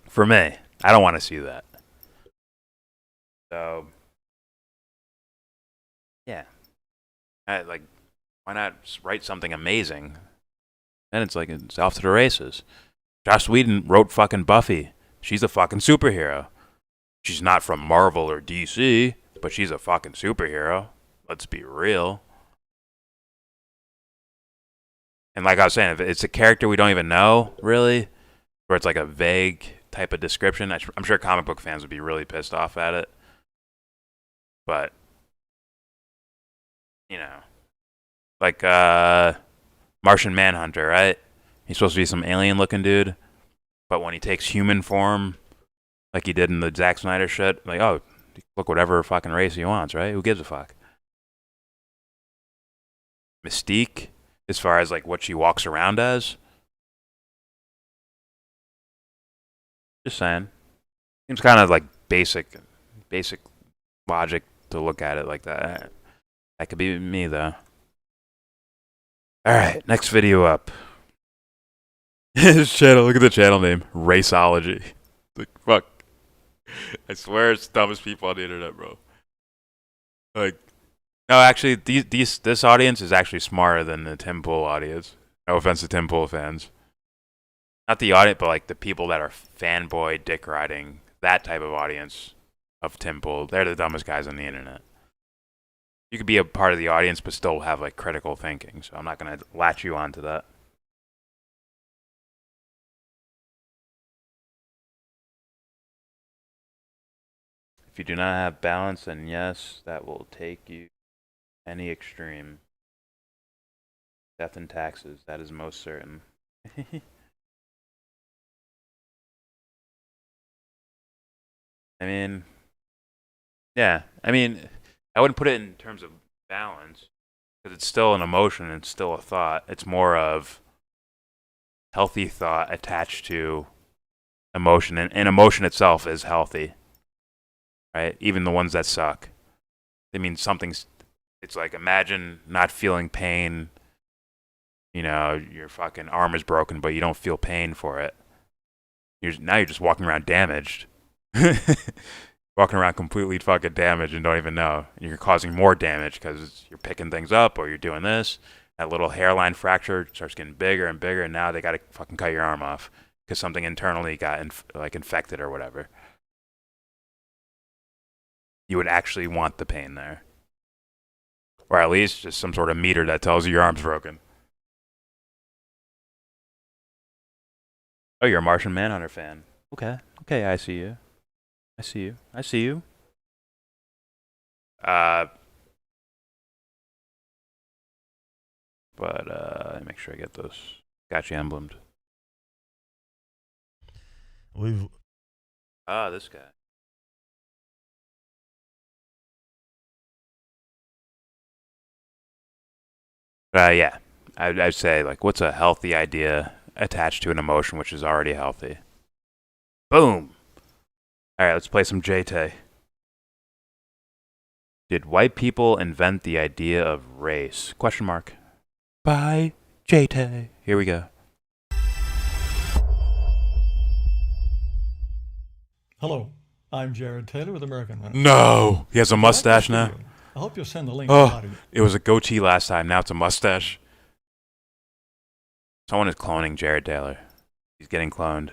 For me, I don't want to see that. So, yeah. Like, why not just write something amazing? Then it's like, it's off to the races. Joss Whedon wrote fucking Buffy. She's a fucking superhero. She's not from Marvel or DC, but she's a fucking superhero. Let's be real. And like I was saying, if it's a character we don't even know, really, where it's like a vague type of description, I'm sure comic book fans would be really pissed off at it. But, you know, like Martian Manhunter, right? He's supposed to be some alien-looking dude, but when he takes human form, like he did in the Zack Snyder shit, like, oh, look whatever fucking race he wants, right? Who gives a fuck? Mystique, as far as like what she walks around as, just saying, seems kind of like basic logic to look at it like that. That could be me though. All right, next video up. His channel, look at the channel name, Raceology. Like, fuck. I swear it's the dumbest people on the internet, bro. Like, no, actually, this audience is actually smarter than the Tim Pool audience. No offense to Tim Pool fans. Not the audience, but like the people that are fanboy dick riding, that type of audience of Tim Pool. They're the dumbest guys on the internet. You could be a part of the audience, but still have like critical thinking. So I'm not gonna latch you onto that. If you do not have balance, then yes, that will take you any extreme. Death and taxes, that is most certain. I mean, yeah, I mean, I wouldn't put it in terms of balance, because it's still an emotion, it's still a thought. It's more of healthy thought attached to emotion, and emotion itself is healthy, right? Even the ones that suck. I mean, it's like, imagine not feeling pain. You know, your fucking arm is broken, but you don't feel pain for it. Now you're just walking around damaged. Walking around completely fucking damaged and don't even know. You're causing more damage because you're picking things up or you're doing this. That little hairline fracture starts getting bigger and bigger, and now they got to fucking cut your arm off because something internally got infected or whatever. You would actually want the pain there. Or at least just some sort of meter that tells you your arm's broken. Oh, you're a Martian Manhunter fan. Okay, I see you. I see you. But let me make sure I get those. Got you emblemed. This guy. Yeah. I'd say, like, what's a healthy idea attached to an emotion which is already healthy? Boom! Alright, let's play some JT. Did white people invent the idea of race? Question mark. By JT. Here we go. Hello, I'm Jared Taylor with American Renaissance. No! He has a mustache now? I hope you'll send the link. Oh, it was a goatee last time, now it's a mustache. Someone is cloning Jared Taylor. He's getting cloned.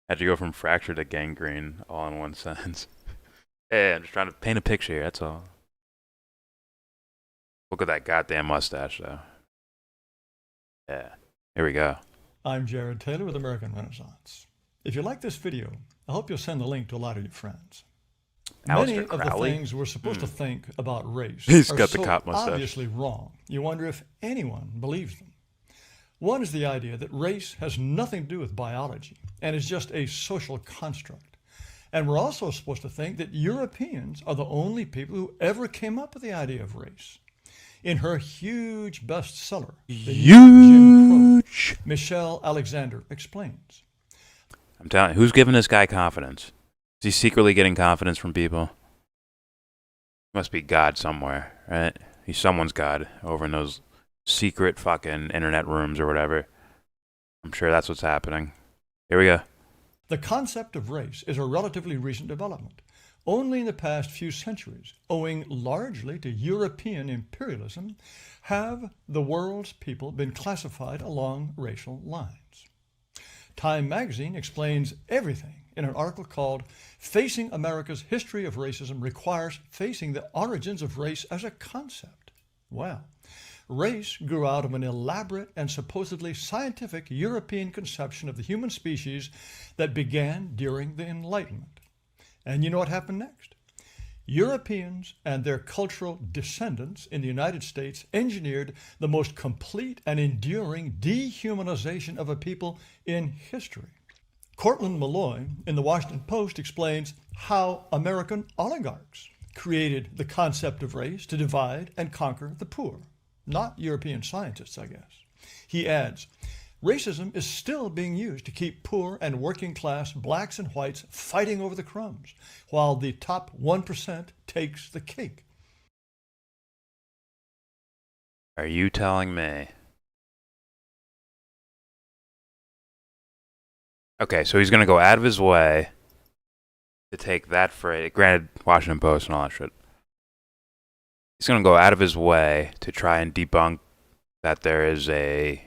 Had to go from fracture to gangrene all in one sentence. Hey, I'm just trying to paint a picture here, that's all. Look at that goddamn mustache, though. Yeah, here we go. I'm Jared Taylor with American Renaissance. If you like this video, I hope you'll send the link to a lot of your friends. Many of the things we're supposed to think about race He's are got the so cop mustache. obviously wrong. You wonder if anyone believes them. One is the idea that race has nothing to do with biology and is just a social construct. And we're also supposed to think that Europeans are the only people who ever came up with the idea of race. In her huge bestseller, The New Jim Crow, Michelle Alexander explains. I'm telling you, who's giving this guy confidence? Is he secretly getting confidence from people? Must be God somewhere, right? He's someone's God over in those secret fucking internet rooms or whatever. I'm sure that's what's happening. Here we go. The concept of race is a relatively recent development. Only in the past few centuries, owing largely to European imperialism, have the world's people been classified along racial lines. Time magazine explains everything in an article called Facing America's History of Racism Requires Facing the Origins of Race as a Concept. Well, race grew out of an elaborate and supposedly scientific European conception of the human species that began during the Enlightenment. And you know what happened next? Europeans and their cultural descendants in the United States engineered the most complete and enduring dehumanization of a people in history. Cortland Malloy in the Washington Post explains how American oligarchs created the concept of race to divide and conquer the poor. Not European scientists, I guess. He adds, racism is still being used to keep poor and working class blacks and whites fighting over the crumbs, while the top 1% takes the cake. Are you telling me? Okay, so he's going to go out of his way to take that phrase, granted, Washington Post and all that shit. He's going to go out of his way to try and debunk that there is a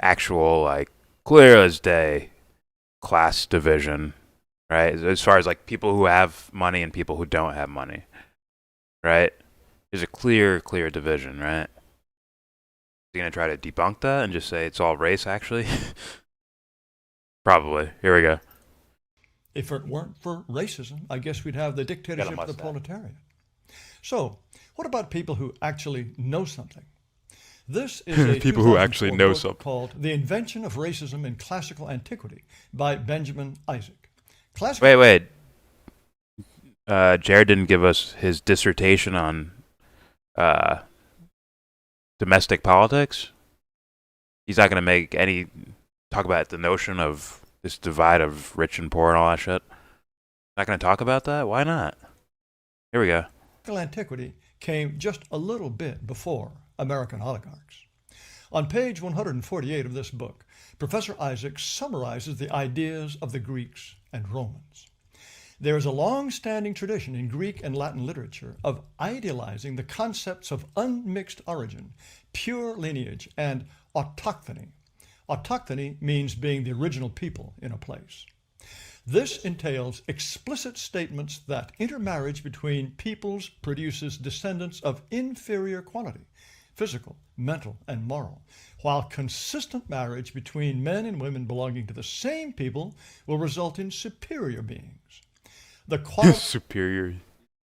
actual, like, clear as day class division, right? As far as, like, people who have money and people who don't have money, right? There's a clear division, right? Is he going to try to debunk that and just say it's all race, actually? Probably. Here we go. If it weren't for racism, I guess we'd have the dictatorship of the proletariat. So, what about people who actually know something? This is a people who actually know book something called The Invention of Racism in Classical Antiquity by Benjamin Isaac. Wait. Jared didn't give us his dissertation on domestic politics. He's not going to talk about the notion of this divide of rich and poor and all that shit. Not going to talk about that? Why not? Here we go. Classical antiquity came just a little bit before American oligarchs. On page 148 of this book, Professor Isaac summarizes the ideas of the Greeks and Romans. There is a long-standing tradition in Greek and Latin literature of idealizing the concepts of unmixed origin, pure lineage, and autochthony. Autochthony means being the original people in a place. This entails explicit statements that intermarriage between peoples produces descendants of inferior quality, physical, mental, and moral, while consistent marriage between men and women belonging to the same people will result in superior beings. The quality superior.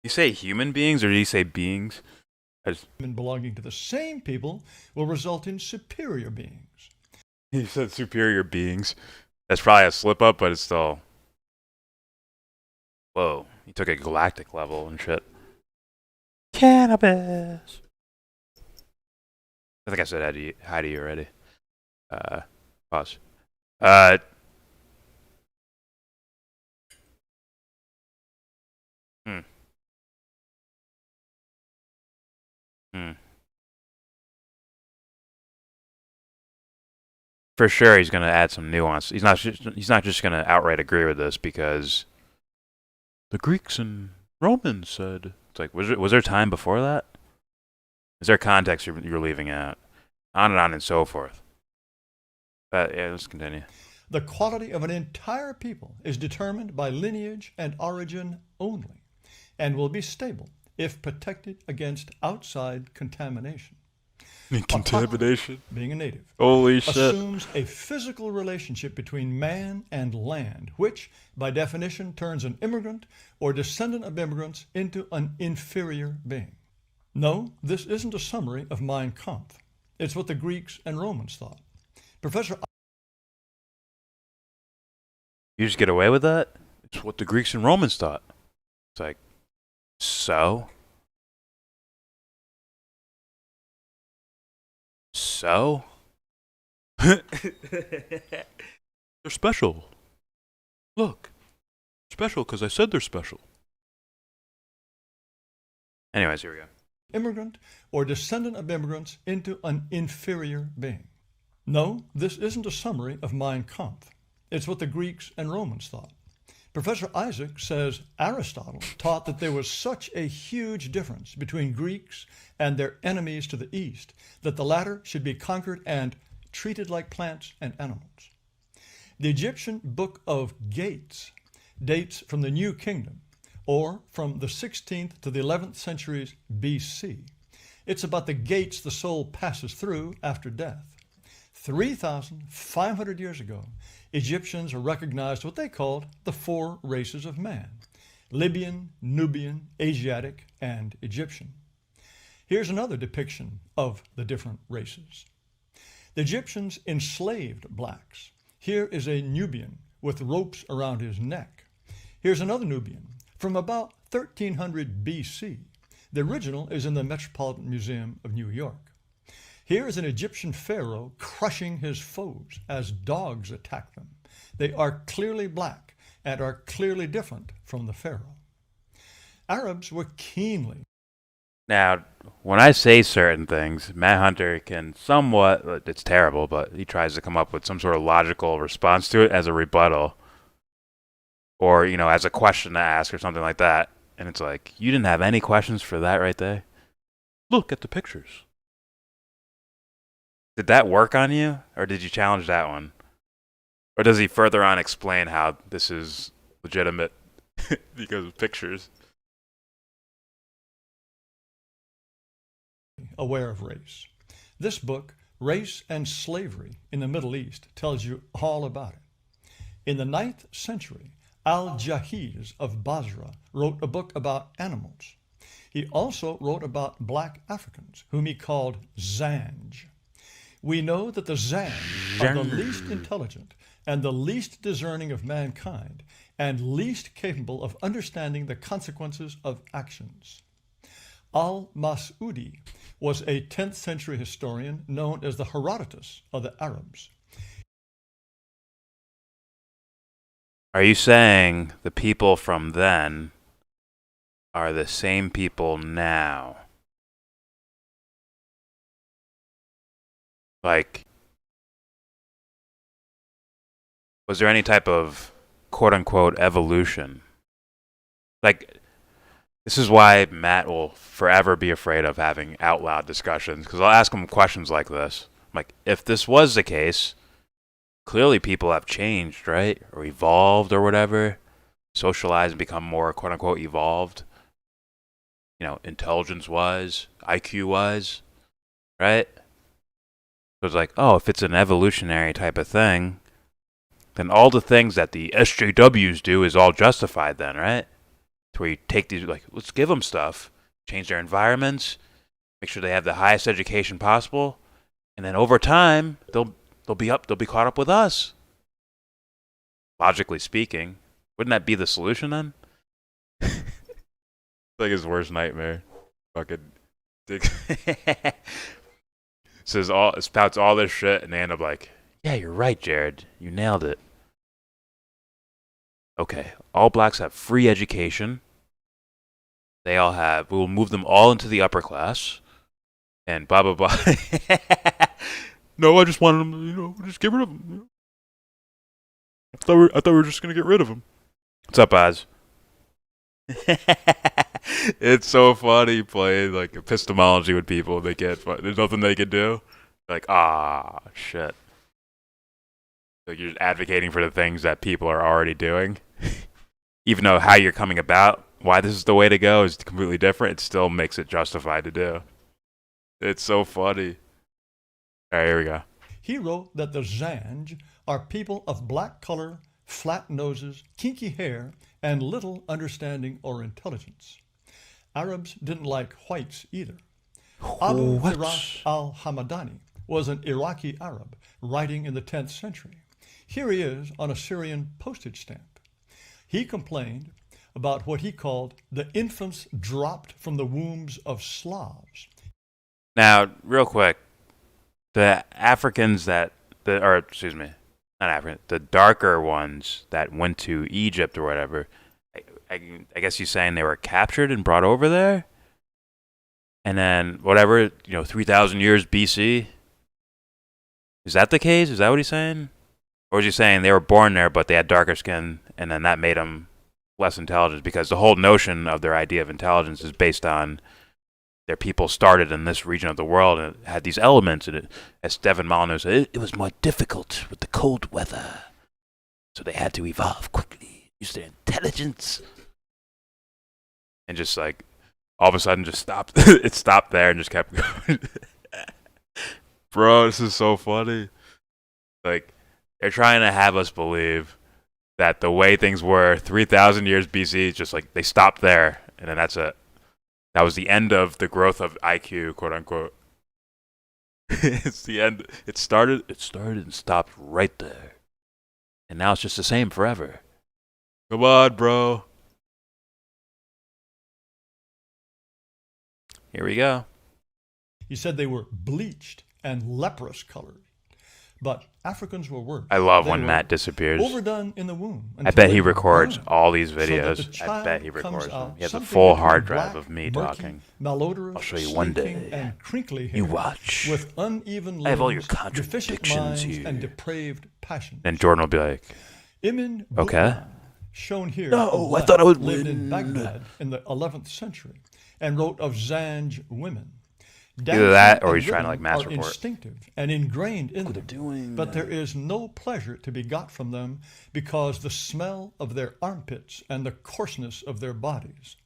You say human beings or do you say beings? Men belonging to the same people will result in superior beings. He said superior beings. That's probably a slip up, but it's still. Whoa, he took a galactic level and shit. Cannabis. I think I said hi to you already. Pause. For sure, he's going to add some nuance. He's not just going to outright agree with this because the Greeks and Romans said. It's like, was there time before that? Is there context you're leaving out? On and so forth. Yeah, let's continue. The quality of an entire people is determined by lineage and origin only, and will be stable if protected against outside contamination. Contamination? Being a native. Holy shit. Assumes a physical relationship between man and land, which, by definition, turns an immigrant or descendant of immigrants into an inferior being. No, this isn't a summary of Mein Kampf. It's what the Greeks and Romans thought. Professor... You just get away with that? It's what the Greeks and Romans thought. It's like, so? So? They're special. Look. Special because I said they're special. Anyways, here we go. Immigrant or descendant of immigrants into an inferior being. No, this isn't a summary of Mein Kampf. It's what the Greeks and Romans thought. Professor Isaac says Aristotle taught that there was such a huge difference between Greeks and their enemies to the east that the latter should be conquered and treated like plants and animals. The Egyptian Book of Gates dates from the New Kingdom, or from the 16th to the 11th centuries BC. It's about the gates the soul passes through after death. 3,500 years ago, Egyptians recognized what they called the four races of man: Libyan, Nubian, Asiatic, and Egyptian. Here's another depiction of the different races. The Egyptians enslaved blacks. Here is a Nubian with ropes around his neck. Here's another Nubian from about 1300 BC. The original is in the Metropolitan Museum of New York. Here is an Egyptian pharaoh crushing his foes as dogs attack them. They are clearly black and are clearly different from the pharaoh. Arabs were keenly. Now, when I say certain things, Matt Hunter can somewhat, it's terrible, but he tries to come up with some sort of logical response to it as a rebuttal. Or, you know, as a question to ask or something like that. And it's like, you didn't have any questions for that right there? Look at the pictures. Did that work on you? Or did you challenge that one? Or does he further on explain how this is legitimate because of pictures? Aware of race. This book, Race and Slavery in the Middle East, tells you all about it. In the 9th century, Al-Jahiz of Basra wrote a book about animals. He also wrote about black Africans, whom he called Zanj. We know that the Zanj are the least intelligent and the least discerning of mankind and least capable of understanding the consequences of actions. Al-Mas'udi was a 10th century historian known as the Herodotus of the Arabs. Are you saying the people from then are the same people now? Like, was there any type of quote-unquote evolution? Like, this is why Matt will forever be afraid of having out-loud discussions, because I'll ask him questions like this. I'm like, if this was the case, clearly people have changed, right? Or evolved or whatever. Socialized and become more quote-unquote evolved. You know, intelligence-wise, IQ-wise, right? So it's like, oh, if it's an evolutionary type of thing, then all the things that the SJWs do is all justified then, right? To where you take these, like, let's give them stuff, change their environments, make sure they have the highest education possible, and then over time, they'll be caught up with us. Logically speaking, wouldn't that be the solution then? It's like his worst nightmare. Fucking dick. Spouts all this shit, and they end up like, yeah, you're right, Jared. You nailed it. Okay, all blacks have free education. We will move them all into the upper class. And blah, blah, blah. No, I just wanted them, just get rid of them. I thought we were just going to get rid of them. What's up, Oz? It's so funny playing like epistemology with people. There's nothing they can do. Like, shit. Like you're advocating for the things that people are already doing. Even though how you're coming about, why this is the way to go is completely different, it still makes it justified to do. It's so funny. All right, here we go. He wrote that the Zanj are people of black color, flat noses, kinky hair, and little understanding or intelligence. Arabs didn't like whites either. Abu Firash al-Hamadani was an Iraqi Arab writing in the 10th century. Here he is on a Syrian postage stamp. He complained about what he called the infants dropped from the wombs of Slavs. Now, real quick, the Africans the darker ones that went to Egypt or whatever, I guess he's saying they were captured and brought over there? And then, 3,000 years BC? Is that the case? Is that what he's saying? Or is he saying they were born there, but they had darker skin, and then that made them less intelligent? Because the whole notion of their idea of intelligence is based on their people started in this region of the world, and it had these elements. And as Devon said, it was more difficult with the cold weather. So they had to evolve quickly, use their intelligence. And just like, all of a sudden just stopped. It stopped there and just kept going. Bro, this is so funny. Like, they're trying to have us believe that the way things were 3,000 years BC, just like they stopped there, and then that's it. That was the end of the growth of IQ, quote unquote. It's the end. It started and stopped right there. And now it's just the same forever. Come on, bro. Here we go. He said they were bleached and leprous colored. But Africans were worse. I love They when were Matt disappears. overdone in the womb. I until bet they he were records burned, all these so that videos. the I bet he child comes records them. out He has a something full between hard drive black, of me murky, talking. malodorous, I'll show you one slinking, day. and crinkly hair. You watch. With uneven I have all your limbs, deficient contradictions minds, here. and depraved passions. Then Jordan will be like, Imin okay. Butman, shown here, No, on the I left, thought I would lived in win. Baghdad in the 11th century and wrote of Zanj women. Either that Dancing or and he's trying to, like, rhythm mass are report. instinctive and ingrained in them, doing but there is no pleasure to be got from them because the smell of their armpits and the coarseness of their bodies.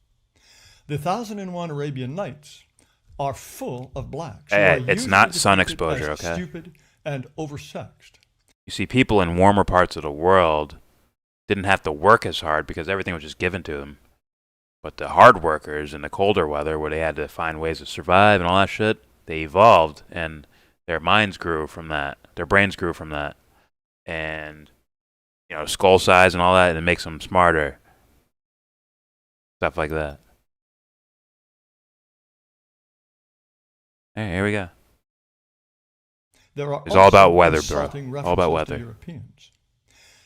The 1001 Arabian Nights are full of blacks. who Hey, are it's usually not sun depicted exposure, as okay? Stupid and oversexed. you see, people in warmer parts of the world didn't have to work as hard because everything was just given to them. But the hard workers in the colder weather, where they had to find ways to survive and all that shit, they evolved, and their minds grew from that. Their brains grew from that. And, skull size and all that, and it makes them smarter. Stuff like that. Hey, here we go. There are It's all about also weather, bro. insulting All about references to weather. Europeans.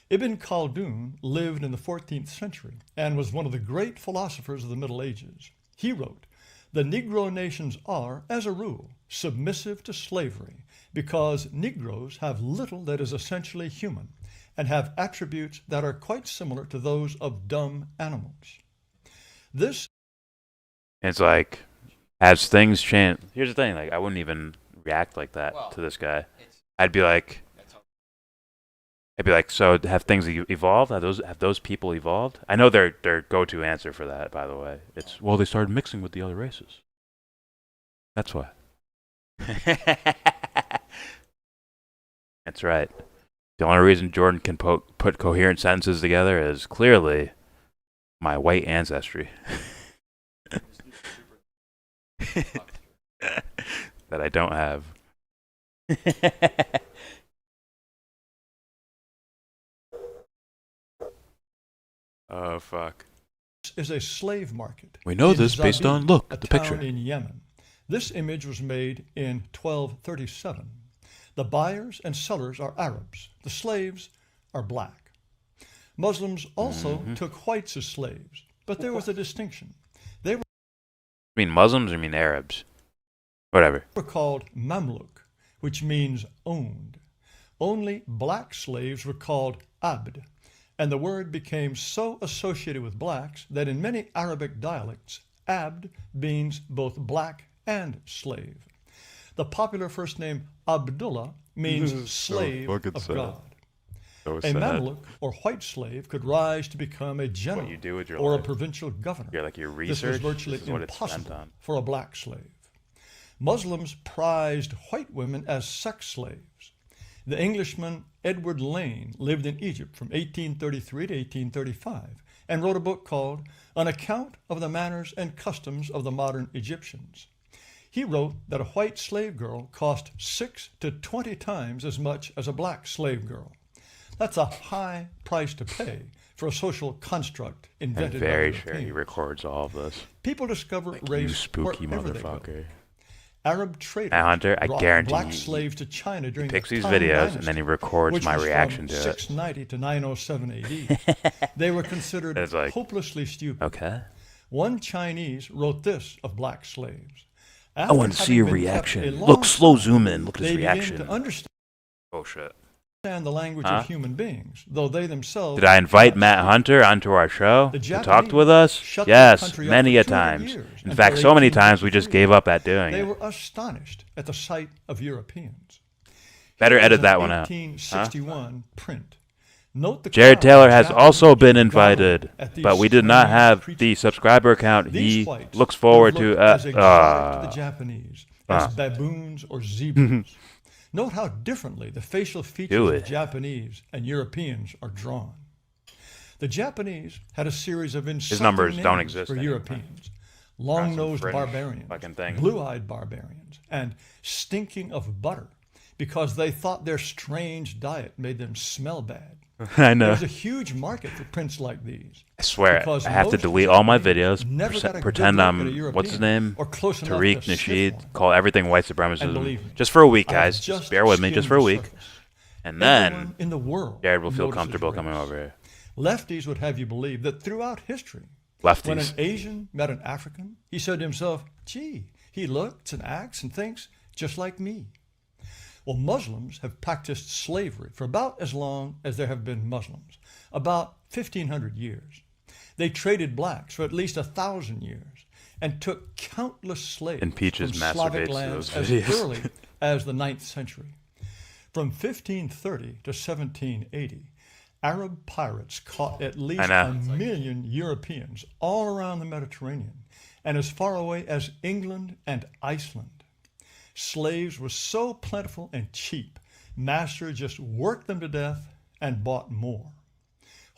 Ibn Khaldun lived in the 14th century and was one of the great philosophers of the Middle Ages. He wrote, "The Negro nations are, as a rule, submissive to slavery because Negroes have little that is essentially human and have attributes that are quite similar to those of dumb animals." This It's like, as things change. Here's the thing, like, I wouldn't even react like that to this guy. I'd be like, so have things evolved? Have those people evolved? I know their go-to answer for that, by the way. It's, well, they started mixing with the other races. That's why. That's right. The only reason Jordan can put coherent sentences together is clearly my white ancestry. That I don't have. Oh, fuck. is a slave market. We know in this based Zabid, on, look, a the town picture. in Yemen. This image was made in 1237. The buyers and sellers are Arabs. The slaves are black. Muslims also took whites as slaves, but there was a distinction. They You mean Muslims or you mean Arabs? Whatever. were called Mamluk, which means owned. Only black slaves were called Abd, and the word became so associated with blacks that in many Arabic dialects, Abd means both black and slave. The popular first name Abdullah means slave of God. So A sad. Mamluk, or white slave, could rise to become a general What you do with your or a life. provincial governor. Your This was research. virtually This is what it's spent impossible on. for a black slave. Muslims prized white women as sex slaves. The Englishman Edward Lane lived in Egypt from 1833 to 1835 and wrote a book called An Account of the Manners and Customs of the Modern Egyptians. He wrote that a white slave girl cost 6 to 20 times as much as a black slave girl. That's a high price to pay for a social construct I'm invented very by sure he Europeans. records all of this. People discover You race spooky wherever they go. motherfucker. Arab traders Matt Hunter, I brought guarantee black you, slaves to China during picks the these Tang videos and then he Dynasty, records which my was reaction from to it. 690 to 907 AD. They were considered It's like, hopelessly stupid. Okay. One Chinese wrote this of black slaves. I want to see your reaction. Look, slow zoom in. Look at his they began reaction. to understand Oh shit. the language Huh? of human beings, though they themselves Did I invite could not Matt speak. Hunter onto our show The to talk Japanese with us? shut their Yes, country up many for a 200 times. years, In until fact, so many times we just 1853. gave up at doing They it. were astonished at the sight of Europeans. Better Here is edit an that one out. 1861 print. Note the Jared crowd Taylor of has Japanese also been gathered invited, at these but we did not strange have creatures. the subscriber account. These He whites looks forward would to look as exotic to the Japanese as uh. baboons or zebras. Note how differently the facial features Do of it. Japanese and Europeans are drawn. The Japanese had a series of insulting numbers don't names exist for anymore. Europeans. Long-nosed fringe barbarians, fucking thing. blue-eyed barbarians, and stinking of butter because they thought their strange diet made them smell bad. I know. There's a huge market for prints like these. I swear, Because I have to most delete all my Japanese videos, never got a good pretend look at a I'm, what's his European name? or close enough Tariq to sniff Nasheed. one. Call everything white And supremacism. believe me, Just for a week, I have guys. just Just bear with me, just skimmed for a the week. surface. And then Everyone in the world Jared will feel notices comfortable race. coming over here. Lefties would have you believe that throughout history, when an Lefties. Asian met an African, he said to himself, gee, he looks and acts and thinks just like me. Well, Muslims have practiced slavery for about as long as there have been Muslims, about 1,500 years. They traded blacks for at least 1,000 years and took countless slaves And Peaches from Slavic masturbates to lands those as videos. early as the 9th century. From 1530 to 1780, Arab pirates caught at least I know. 1 million Europeans all around the Mediterranean and as far away as England and Iceland. Slaves were so plentiful and cheap, masters just worked them to death and bought more.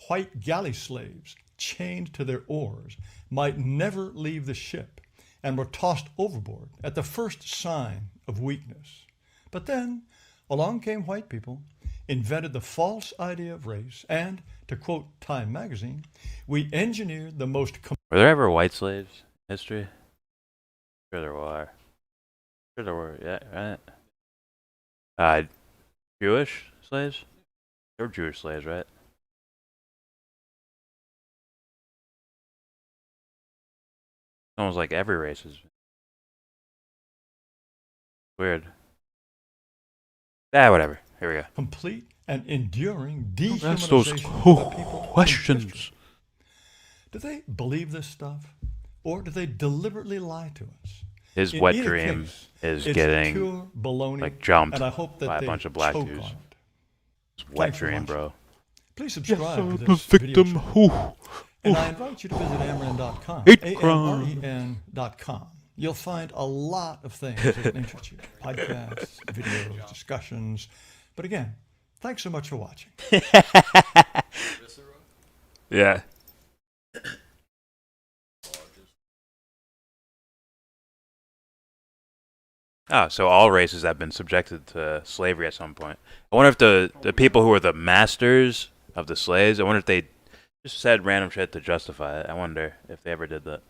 White galley slaves, chained to their oars, might never leave the ship and were tossed overboard at the first sign of weakness. But then along came white people, invented the false idea of race, and, to quote Time magazine, we engineered the most Were there ever white slaves in history? Sure there were. Sure there were, yeah, right? Jewish slaves? They were Jewish slaves, right? Almost like every race is weird. Whatever. Here we go. complete and enduring That's those dehumanization of the people in questions. history. Do they believe this stuff, or do they deliberately lie to us? His In wet either dream case, is it's getting pure baloney, like jumped and I hope that by a they bunch of black choke dudes. on it. His wet Thanks for dream, watching. bro. Please subscribe to the this video victim. channel. And I invite you to visit amren.com, Hate crime. amren.com. You'll find a lot of things that will interest you. Podcasts, videos, discussions. But again, thanks so much for watching. Yeah. Oh, so all races have been subjected to slavery at some point. I wonder if the people who were the masters of the slaves, I wonder if they just said random shit to justify it. I wonder if they ever did that.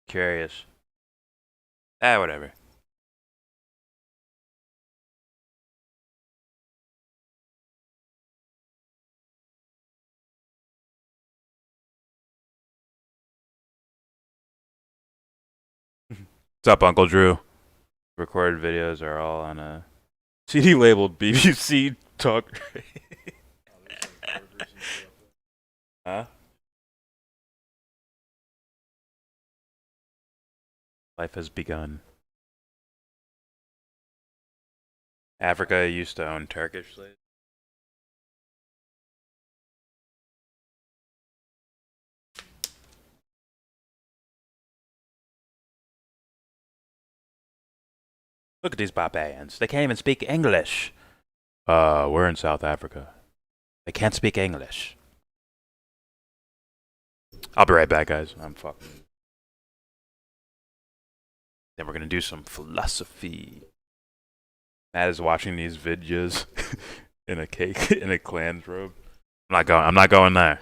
Curious. Whatever. What's up, Uncle Drew? Recorded videos are all on a CD labeled BBC Talk. Huh? Life has begun. Africa used to own Turkish slaves. Look at these barbarians. They can't even speak English. We're in South Africa. They can't speak English. I'll be right back, guys. I'm fucking. Then we're gonna do some philosophy. Matt is watching these videos in a cake in a clan's robe. I'm not going there.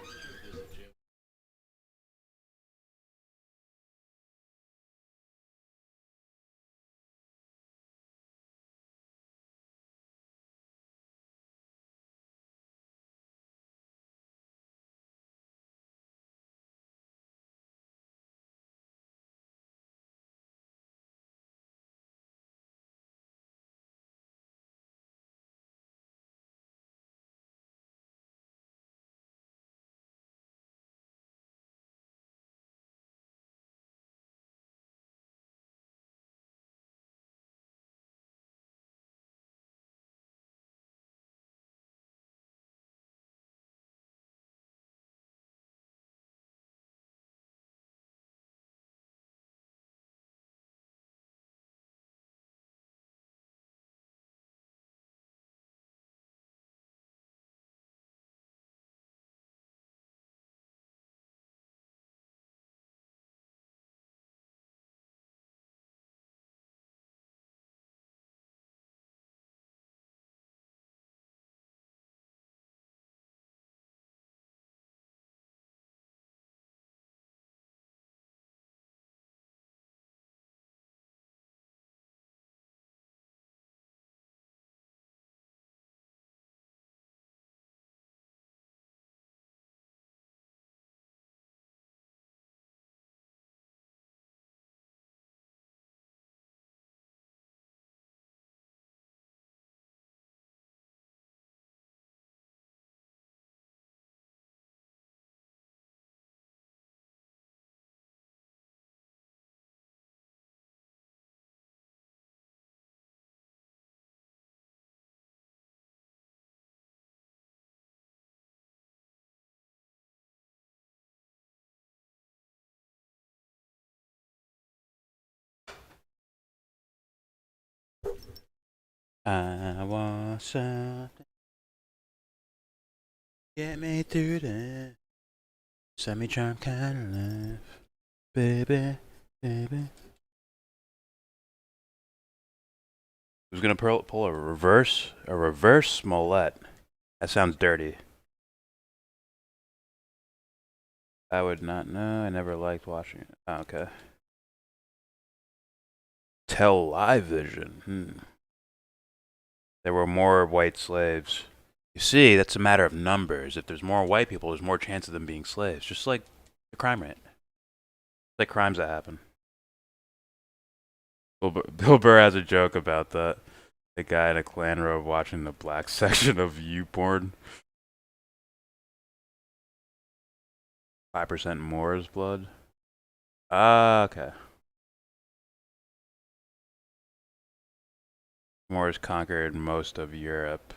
I want something. Get me through this semi-charm kind of life. Baby, baby. Who's gonna pull a reverse Smollett? That sounds dirty. I would not know. I never liked watching it. Oh, okay. Tell live vision. There were more white slaves. You see, that's a matter of numbers. If there's more white people, there's more chance of them being slaves. Just like the crime rate. Like crimes that happen. Bill Burr has a joke about that. The guy in a Klan robe watching the black section of YouPorn. 5% Moor's blood. Ah, okay. Moors conquered most of Europe.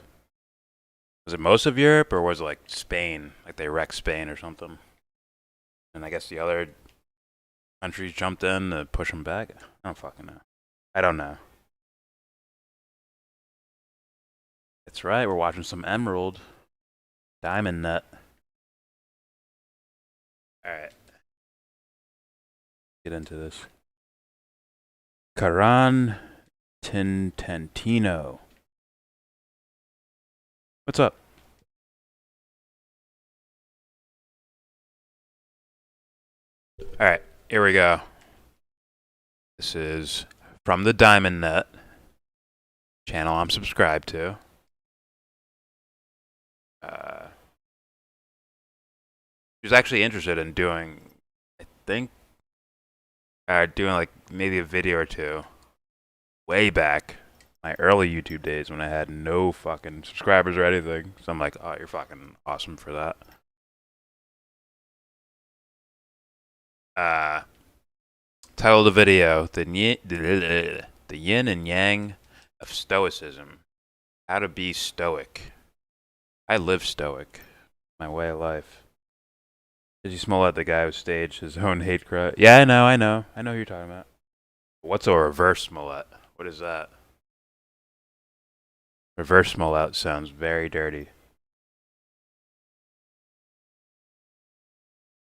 Was it most of Europe, or was it like Spain? Like they wrecked Spain or something? And I guess the other countries jumped in to push them back? I don't fucking know. I don't know. That's right, we're watching some Emerald. Diamond Nut. Alright. Get into this. Karan Tintentino. What's up? Alright, here we go. This is from the Diamond Nut channel I'm subscribed to. She was actually interested in doing, I think, doing like maybe a video or two way back, my early YouTube days when I had no fucking subscribers or anything. So I'm like, oh, you're fucking awesome for that. Title of the video: the yin and yang of stoicism. How to be stoic. I live stoic. My way of life. Did you smell at the guy who staged his own hate crime? Yeah, I know who you're talking about. What's a reverse Smollett? What is that? Reverse Smollett sounds very dirty.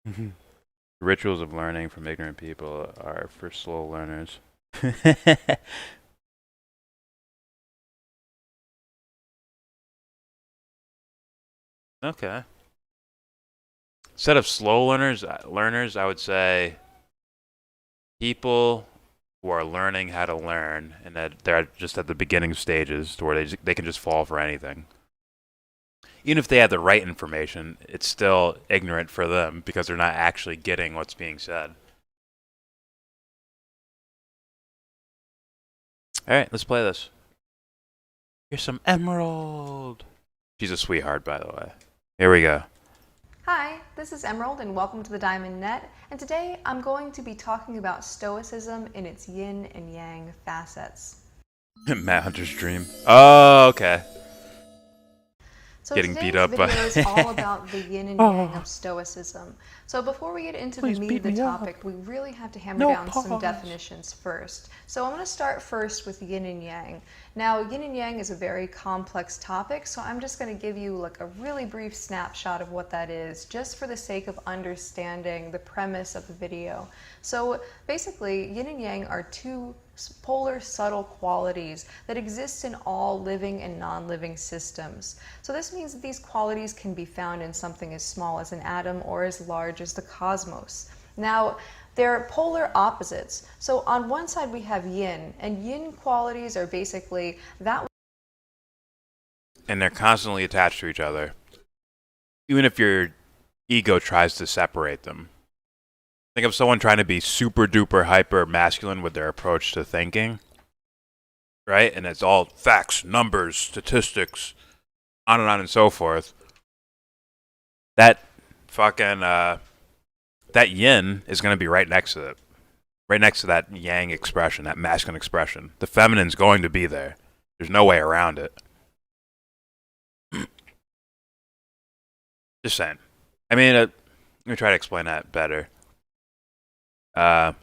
The rituals of learning from ignorant people are for slow learners. Okay. Instead of slow learners, I would say people who are learning how to learn, and that they're just at the beginning stages to where they can just fall for anything. Even if they have the right information, it's still ignorant for them because they're not actually getting what's being said. All right, let's play this. Here's some Emerald. She's a sweetheart, by the way. Here we go. Hi, this is Emerald and welcome to the Diamond Net. And today I'm going to be talking about Stoicism in its yin and yang facets. Matt Hunter's dream. Oh, okay. So Getting beat up today's by- video is all about the yin and yang of Stoicism. So before we get into the meat of the topic, we really have to hammer down some definitions first. So I'm going to start first with yin and yang. Now, yin and yang is a very complex topic, so I'm just going to give you like a really brief snapshot of what that is, just for the sake of understanding the premise of the video. So basically, yin and yang are two polar subtle qualities that exist in all living and non-living systems. So this means that these qualities can be found in something as small as an atom or as large as the cosmos. Now, they're polar opposites. So on one side we have yin, and yin qualities are basically that. And they're constantly attached to each other. Even if your ego tries to separate them. Think of someone trying to be super duper hyper masculine with their approach to thinking. Right? And it's all facts, numbers, statistics, on and so forth. That fucking, that yin is going to be right next to it. Right next to that yang expression, that masculine expression. The feminine's going to be there. There's no way around it. Just saying. I mean, let me try to explain that better. So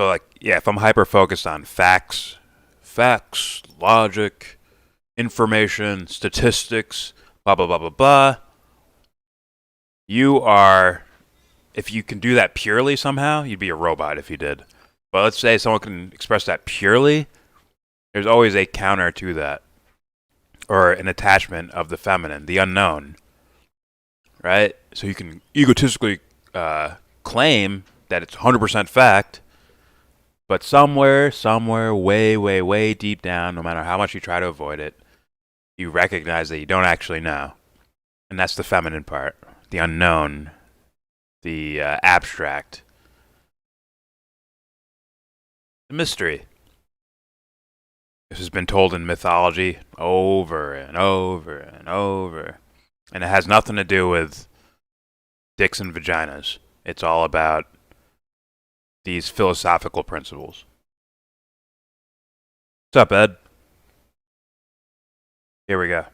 like, yeah, if I'm hyper focused on facts, logic, information, statistics, blah, blah, blah, blah, blah, you are, if you can do that purely somehow, you'd be a robot if you did. But let's say someone can express that purely, there's always a counter to that. Or an attachment of the feminine, the unknown. Right? So you can egotistically claim that it's 100% fact, but somewhere, way deep down, no matter how much you try to avoid it, you recognize that you don't actually know. And that's the feminine part. The unknown. The abstract. The mystery. This has been told in mythology over and over and over. And it has nothing to do with dicks and vaginas. It's all about these philosophical principles. What's up, Ed? Here we go.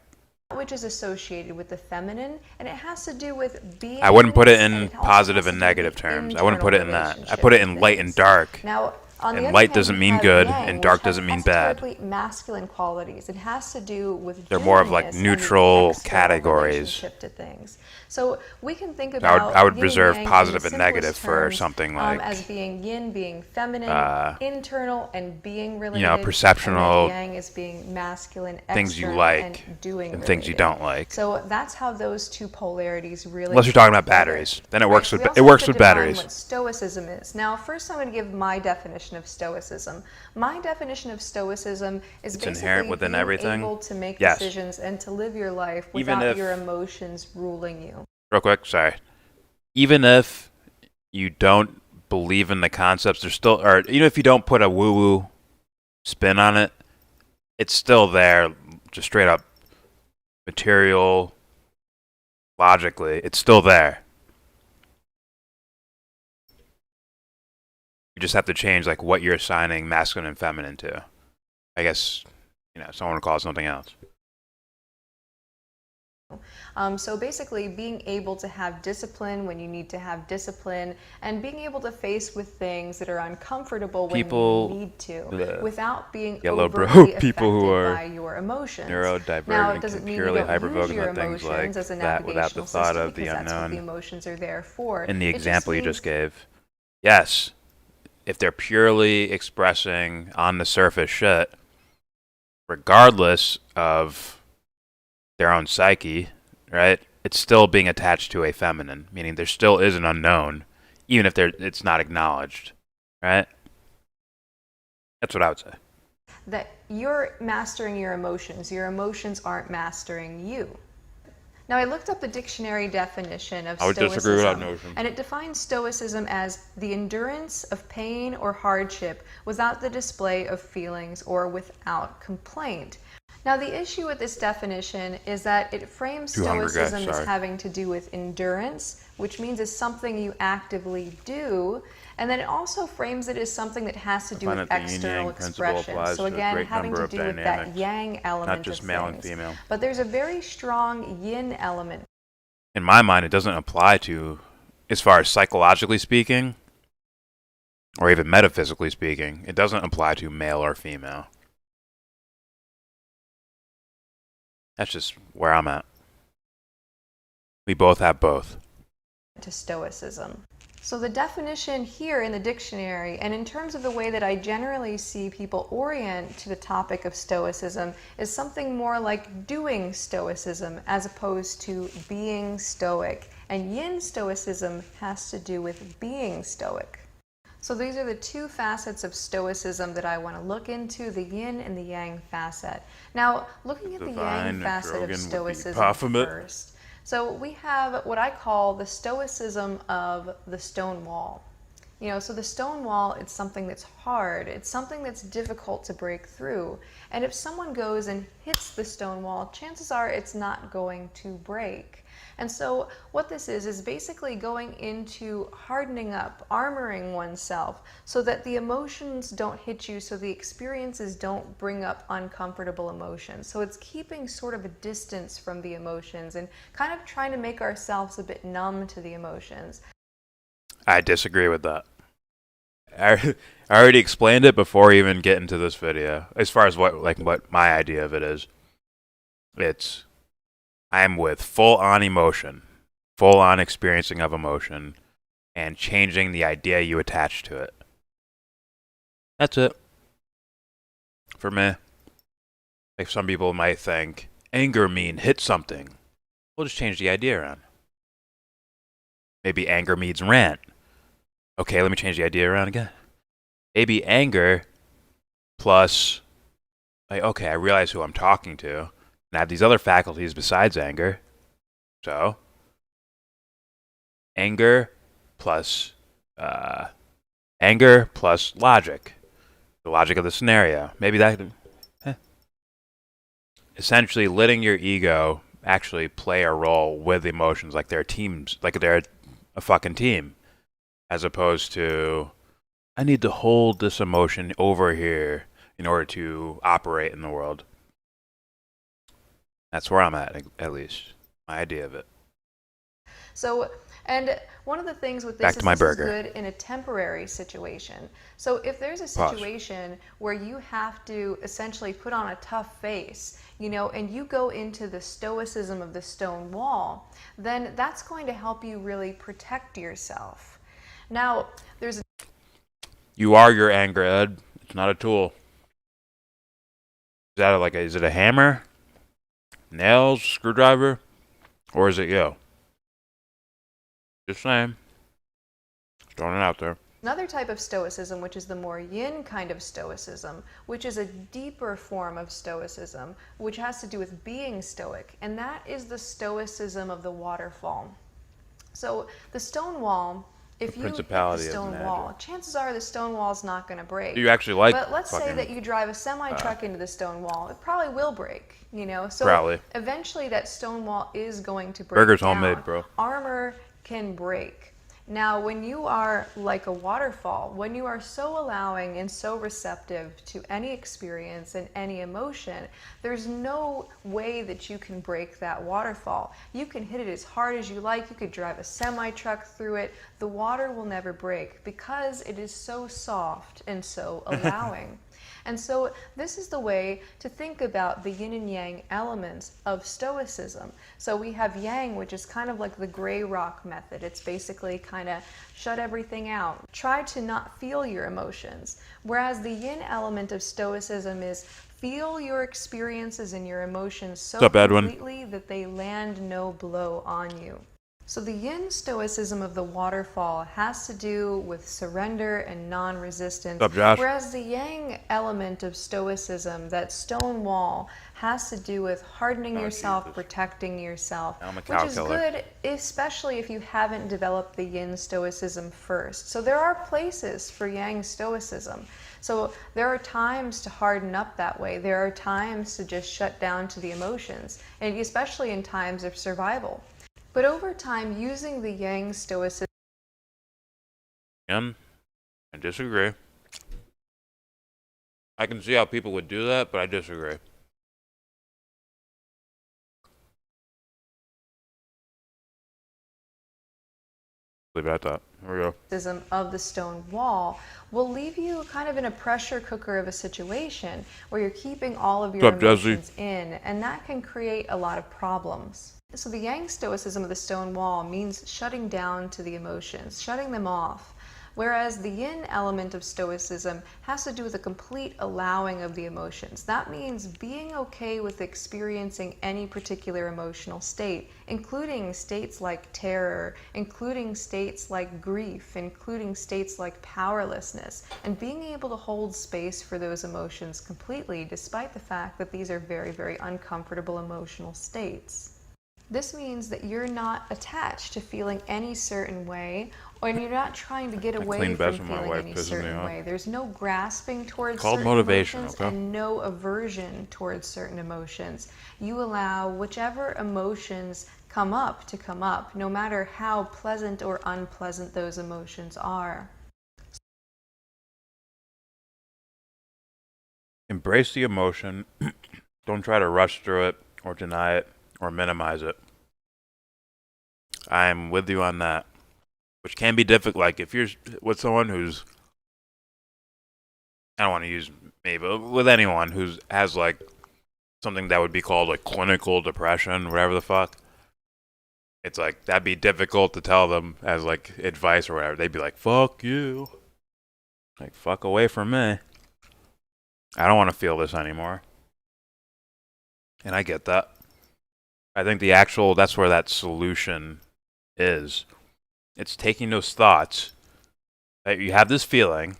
Which is associated with the feminine, and it has to do with being. I wouldn't put it in positive and negative terms. I wouldn't put it in that. I put it in light and dark. Now, on the And other light hand, doesn't we mean have good, yang, and which dark has doesn't mean bad. esoterically masculine qualities. It has to do with They're more of like givenness and the neutral external categories. relationship to things. So we can think I about would yin reserve yang in positive the and negative simplest for terms, something like as being yin being feminine, internal and being related, perceptional and then yang is being masculine, things you external, like and doing and things you related. don't like. So that's how those two polarities really. Unless you're talking about come together. batteries, then it works Right, so with we it also works have with to define batteries. What Stoicism is. Now, first I'm going to give my definition of Stoicism. My definition of Stoicism is It's basically inherent within being everything? able to make Yes. decisions and to live your life Even without if- your emotions ruling you. Real quick, sorry. Even if you don't believe in the concepts, there's still, or even if you don't put a woo-woo spin on it, it's still there, just straight up material, logically, it's still there. You just have to change like what you're assigning masculine and feminine to. I guess, someone would call it something else. So basically being able to have discipline when you need to have discipline, and being able to face with things that are uncomfortable when People- you need to, without being YellBRo, overtly people who affected are by your emotions. neurodivergent Now, it and doesn't mean purely you don't use hyperfocused your on things emotions like as a that without the navigational thought system, of the because that's what the unknown. emotions are there for. In the It just example you means- just gave, yes, if they're purely expressing on the surface shit, regardless of their own psyche, right? it's still being attached to a feminine, meaning there still is an unknown, even if it's not acknowledged, right? That's what I would say. That you're mastering your emotions aren't mastering you. Now, I looked up the dictionary definition of I would stoicism, disagree with that notion. and it defines stoicism as the endurance of pain or hardship without the display of feelings or without complaint. Now, the issue with this definition is that it frames stoicism as having to do with endurance, which means it's something you actively do, and then it also frames it as something that has to do with external expression. So again, having to do with that yang element not just of male things. and female. But there's a very strong yin element. In my mind, it doesn't apply to, as far as psychologically speaking, or even metaphysically speaking, it doesn't apply to male or female. That's just where I'm at. We both have both. To stoicism. So the definition here in the dictionary, and in terms of the way that I generally see people orient to the topic of stoicism, is something more like doing stoicism as opposed to being stoic. And yin stoicism has to do with being stoic. So these are the two facets of stoicism that I want to look into, the yin and the yang facet. Now, looking at the yang facet of stoicism first. So we have what I call the stoicism of the stone wall. You know, so the stone wall, it's something that's hard. It's something that's difficult to break through. And if someone goes and hits the stone wall, chances are it's not going to break. And so what this is basically going into hardening up, armoring oneself so that the emotions don't hit you, so the experiences don't bring up uncomfortable emotions. So it's keeping sort of a distance from the emotions and kind of trying to make ourselves a bit numb to the emotions. I disagree with that. I already explained it before even getting to this video. As far as what my idea of it is, I'm with full-on emotion, full-on experiencing of emotion, and changing the idea you attach to it. That's it. For me. Like some people might think, anger mean hit something. We'll just change the idea around. Maybe anger means rant. Okay, let me change the idea around again. Maybe anger plus, okay, I realize who I'm talking to. And I have these other faculties besides anger. So, anger plus logic. The logic of the scenario. Maybe that... Essentially, letting your ego actually play a role with emotions like they're teams, like they're a fucking team. As opposed to, I need to hold this emotion over here in order to operate in the world. That's where I'm at least. My idea of it. So, and one of the things with this is this is good in a temporary situation. So if there's a situation where you have to essentially put on a tough face, you know, and you go into the stoicism of the stone wall, then that's going to help you really protect yourself. Now, there's You are your anger, Ed. It's not a tool. Is that is it a hammer? Nails, screwdriver, or is it you? Just saying. Just throwing it out there. Another type of stoicism, which is the more yin kind of stoicism, which is a deeper form of stoicism, which has to do with being stoic, and that is the stoicism of the waterfall. So the stone wall, if you hit the stone wall, chances are the stone wall is not going to break. You actually like But let's say that you drive a semi-truck into the stone wall. It probably will break, you know. So eventually that stone wall is going to break Burger's down. homemade, bro. Armor can break. Now, when you are like a waterfall, when you are so allowing and so receptive to any experience and any emotion, there's no way that you can break that waterfall. You can hit it as hard as you like. You could drive a semi-truck through it. The water will never break because it is so soft and so allowing. And so this is the way to think about the yin and yang elements of stoicism. So we have yang, which is kind of like the gray rock method. It's basically kind of shut everything out. Try to not feel your emotions. Whereas the yin element of stoicism is feel your experiences and your emotions so What's up, Edwin? completely that they land no blow on you. So the yin stoicism of the waterfall has to do with surrender and non-resistance, What's up, Josh? whereas the yang element of stoicism, that stone wall, has to do with hardening yourself, Jesus. protecting yourself, I'm a which cow is killer. good, especially if you haven't developed the yin stoicism first. So there are places for yang stoicism. So there are times to harden up that way. There are times to just shut down to the emotions, and especially in times of survival. But over time, using the yang stoicism... I disagree. I can see how people would do that, but I disagree. Leave it at that. Here we go. of the stone wall will leave you kind of in a pressure cooker of a situation where you're keeping all of your What's up, Jesse? emotions in, and that can create a lot of problems. So the yang stoicism of the stone wall means shutting down to the emotions, shutting them off. Whereas the yin element of stoicism has to do with a complete allowing of the emotions. That means being okay with experiencing any particular emotional state, including states like terror, including states like grief, including states like powerlessness, and being able to hold space for those emotions completely, despite the fact that these are very, very uncomfortable emotional states. This means that you're not attached to feeling any certain way, or you're not trying to get away clean from best when my feeling wife any pisses me certain off. way. There's no grasping towards Called certain motivation, emotions okay? and no aversion towards certain emotions. You allow whichever emotions come up to come up, no matter how pleasant or unpleasant those emotions are. Embrace the emotion. Don't try to rush through it or deny it or minimize it. I'm with you on that, which can be difficult. Like if you're with someone who's, I don't want to use me, but with anyone who has like something that would be called like clinical depression, whatever the fuck, it's like that'd be difficult to tell them as like advice or whatever. They'd be like, "Fuck you," like fuck away from me. I don't want to feel this anymore, and I get that. I think that's where that solution is. It's taking those thoughts that you have this feeling,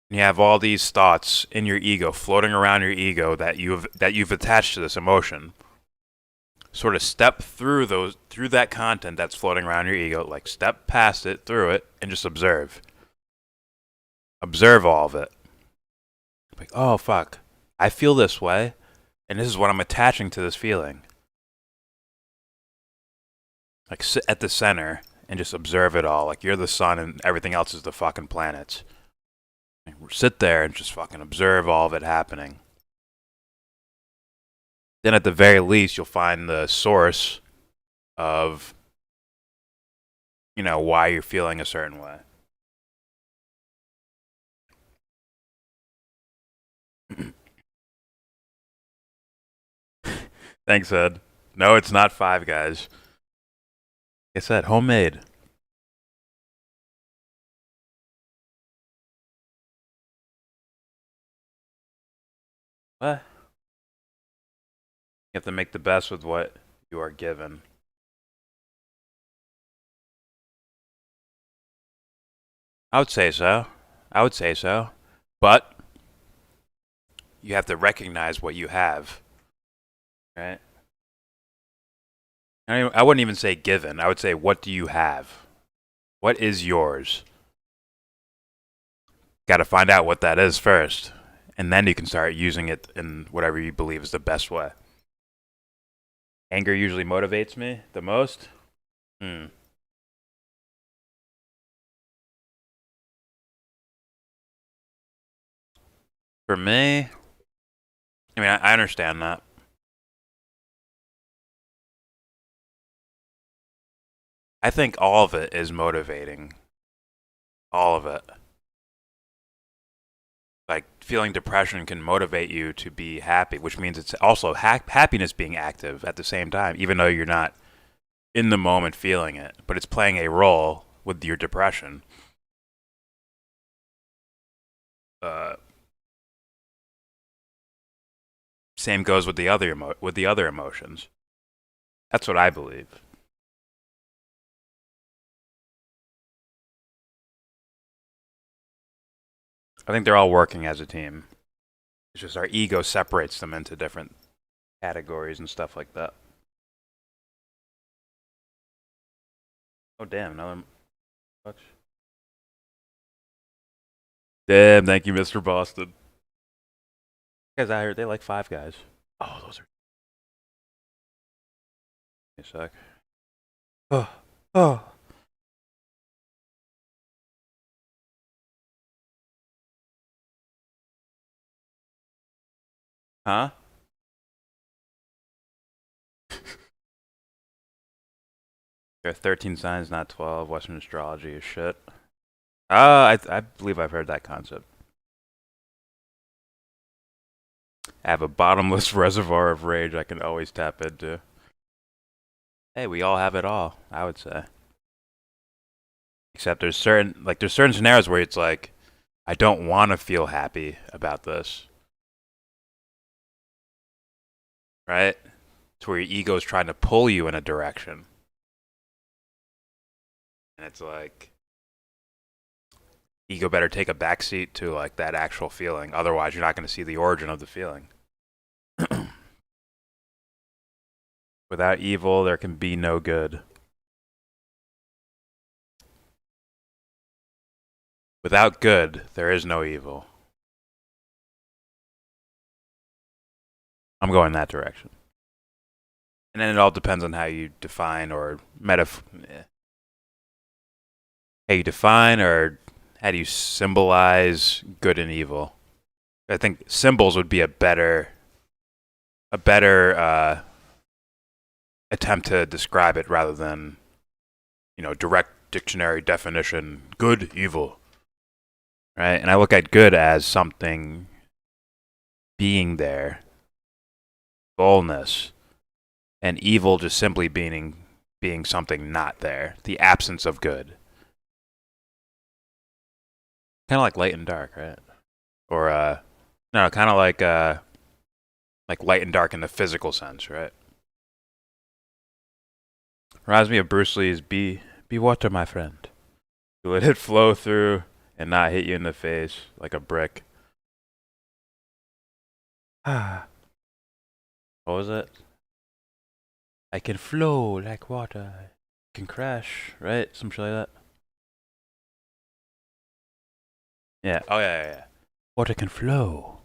and you have all these thoughts in your ego floating around your ego that you've attached to this emotion. Sort of step through that content that's floating around your ego, like step past it, through it, and just observe. Observe all of it. Like, oh fuck, I feel this way, and this is what I'm attaching to this feeling. Like sit at the center and just observe it all. Like you're the sun and everything else is the fucking planets. Like, sit there and just fucking observe all of it happening. Then at the very least, you'll find the source of, why you're feeling a certain way. Thanks, Ed. No, it's not Five Guys. Like I said, homemade. What? You have to make the best with what you are given. I would say so. But you have to recognize what you have. Right? I wouldn't even say given. I would say, what do you have? What is yours? Got to find out what that is first. And then you can start using it in whatever you believe is the best way. Anger usually motivates me the most. For me, I understand that. I think all of it is motivating. All of it. Like, feeling depression can motivate you to be happy, which means it's also happiness being active at the same time, even though you're not in the moment feeling it, but it's playing a role with your depression. Same goes with the other emotions. That's what I believe. I think they're all working as a team. It's just our ego separates them into different categories and stuff like that. Oh damn, another touch. Damn, thank you, Mr. Boston. Guys, I heard they like Five Guys. Oh, those are. A sec. Oh, oh. Huh? There are 13 signs, not 12. Western astrology is shit. I believe I've heard that concept. I have a bottomless reservoir of rage I can always tap into. Hey, we all have it all, I would say. Except there's certain scenarios where it's like, I don't want to feel happy about this. Right? It's where your ego is trying to pull you in a direction. And it's like, ego better take a backseat to like that actual feeling. Otherwise, you're not going to see the origin of the feeling. Without evil, there can be no good. Without good, there is no evil. I'm going that direction. And then it all depends on how you define or how you define or how do you symbolize good and evil. I think symbols would be a better attempt to describe it rather than, direct dictionary definition, good, evil. Right? And I look at good as something being there, fullness, and evil just simply being something not there, the absence of good. Kind of like light and dark, right? Or no, kind of like light and dark in the physical sense, right? Reminds me of Bruce Lee's "Be water, my friend." You let it flow through and not hit you in the face like a brick. Ah, what was it? I can flow like water. I can crash, right? Some shit like that. Yeah. Oh yeah. Water can flow.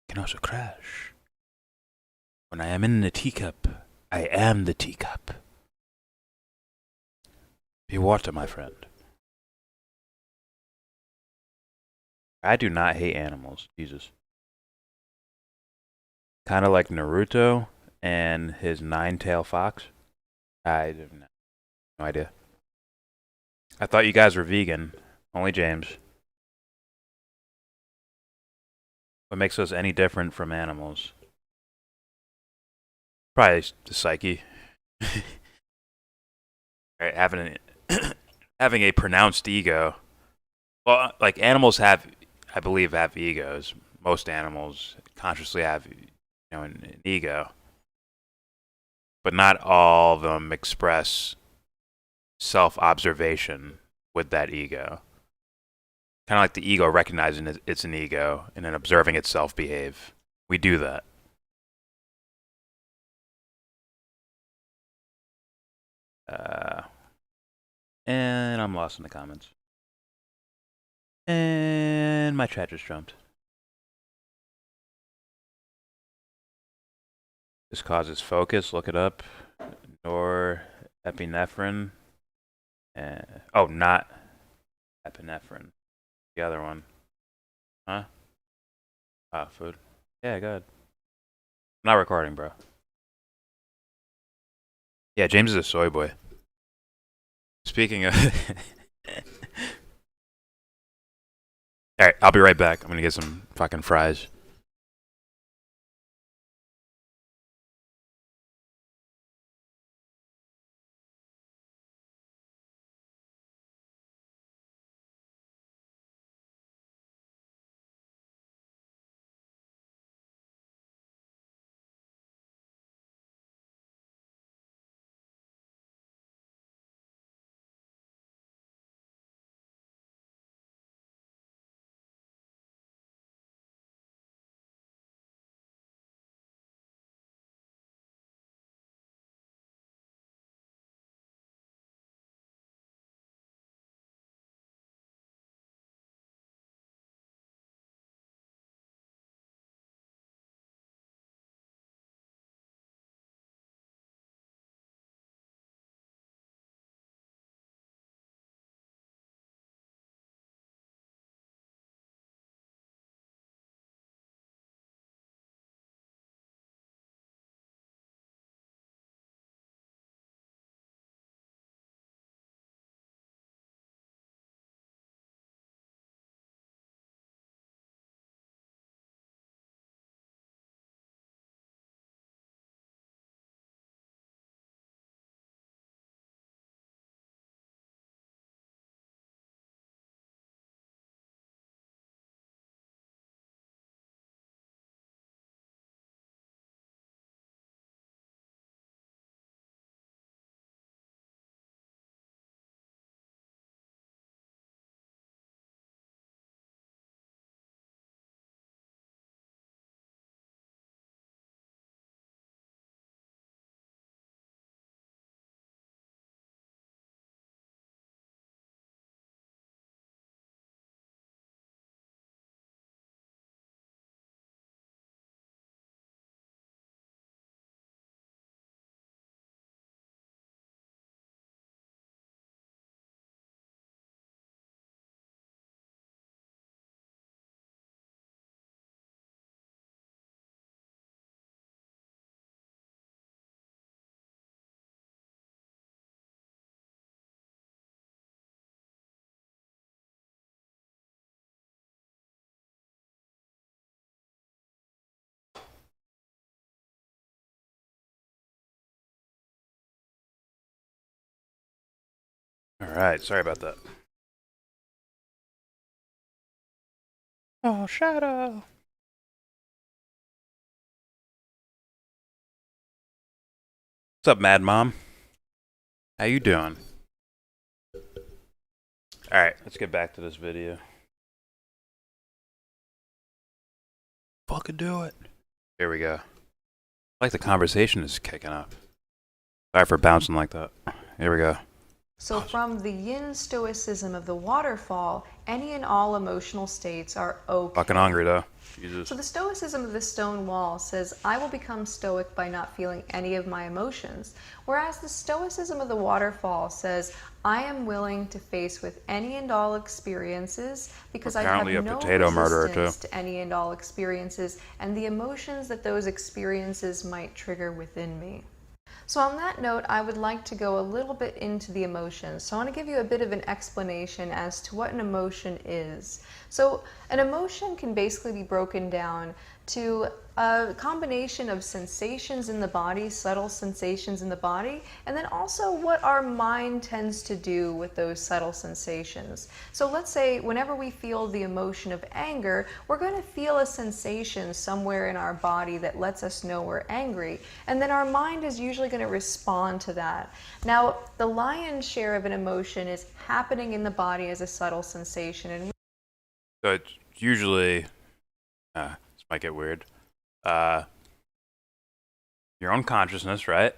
Can also crash. When I am in the teacup, I am the teacup. Be water, my friend. I do not hate animals. Jesus. Kind of like Naruto and his nine-tailed fox. I have no idea. I thought you guys were vegan. Only James. What makes us any different from animals? Probably the psyche. Right, having a pronounced ego. Well, like animals I believe, have egos. Most animals consciously have, an ego. But not all of them express self-observation with that ego. Kind of like the ego recognizing it's an ego and then observing itself behave. We do that. And I'm lost in the comments. And my chat just jumped. This causes focus. Look it up. Norepinephrine. Not epinephrine. The other one. Huh? Food. Yeah, go ahead. I'm not recording, bro. Yeah, James is a soy boy. Speaking of... Alright, I'll be right back. I'm gonna get some fucking fries. Alright, sorry about that. Oh, Shadow. What's up, Mad Mom? How you doing? Alright, let's get back to this video. Fucking do it. Here we go. Like the conversation is kicking up. Sorry for bouncing like that. Here we go. So from the yin stoicism of the waterfall, any and all emotional states are okay. Fucking hungry though. Jesus. So the stoicism of the stone wall says, I will become stoic by not feeling any of my emotions. Whereas the stoicism of the waterfall says, I am willing to face with any and all experiences because Apparently I have a no potato murderer, resistance too. to any and all experiences and the emotions that those experiences might trigger within me. So on that note, I would like to go a little bit into the emotions. So I want to give you a bit of an explanation as to what an emotion is. So an emotion can basically be broken down to a combination of sensations in the body, subtle sensations in the body, and then also what our mind tends to do with those subtle sensations. So let's say whenever we feel the emotion of anger, we're going to feel a sensation somewhere in our body that lets us know we're angry, and then our mind is usually going to respond to that. Now, the lion's share of an emotion is happening in the body as a subtle sensation, and So it's usually, this might get weird, your own consciousness, right?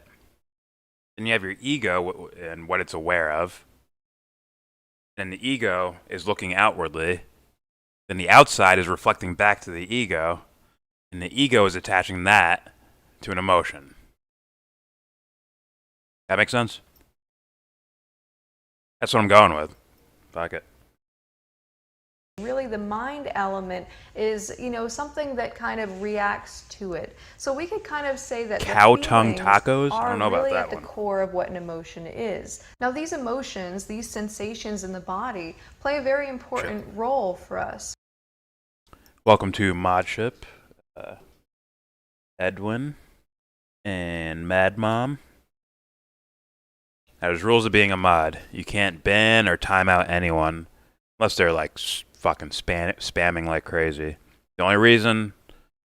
Then you have your ego and what it's aware of. And the ego is looking outwardly. Then the outside is reflecting back to the ego. And the ego is attaching that to an emotion. That makes sense? That's what I'm going with. Fuck it. really the mind element is, something that kind of reacts to it. So we could kind of say that Cow the tongue feelings tacos? I are don't know about really that at the one. core of what an emotion is. Now these emotions, these sensations in the body, play a very important role for us. Welcome to Modship. Edwin and Mad Mom. Now, there's rules of being a mod. You can't ban or time out anyone unless they're like fucking spamming like crazy. The only reason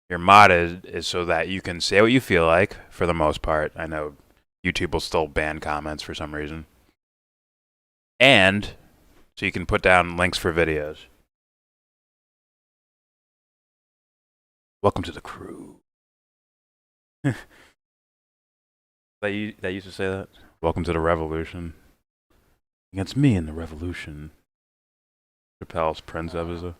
you're modded is so that you can say what you feel like, for the most part. I know YouTube will still ban comments for some reason. And so you can put down links for videos. Welcome to the crew. That used to say that? Welcome to the revolution. Against me in the revolution. Chappelle's Prince episode.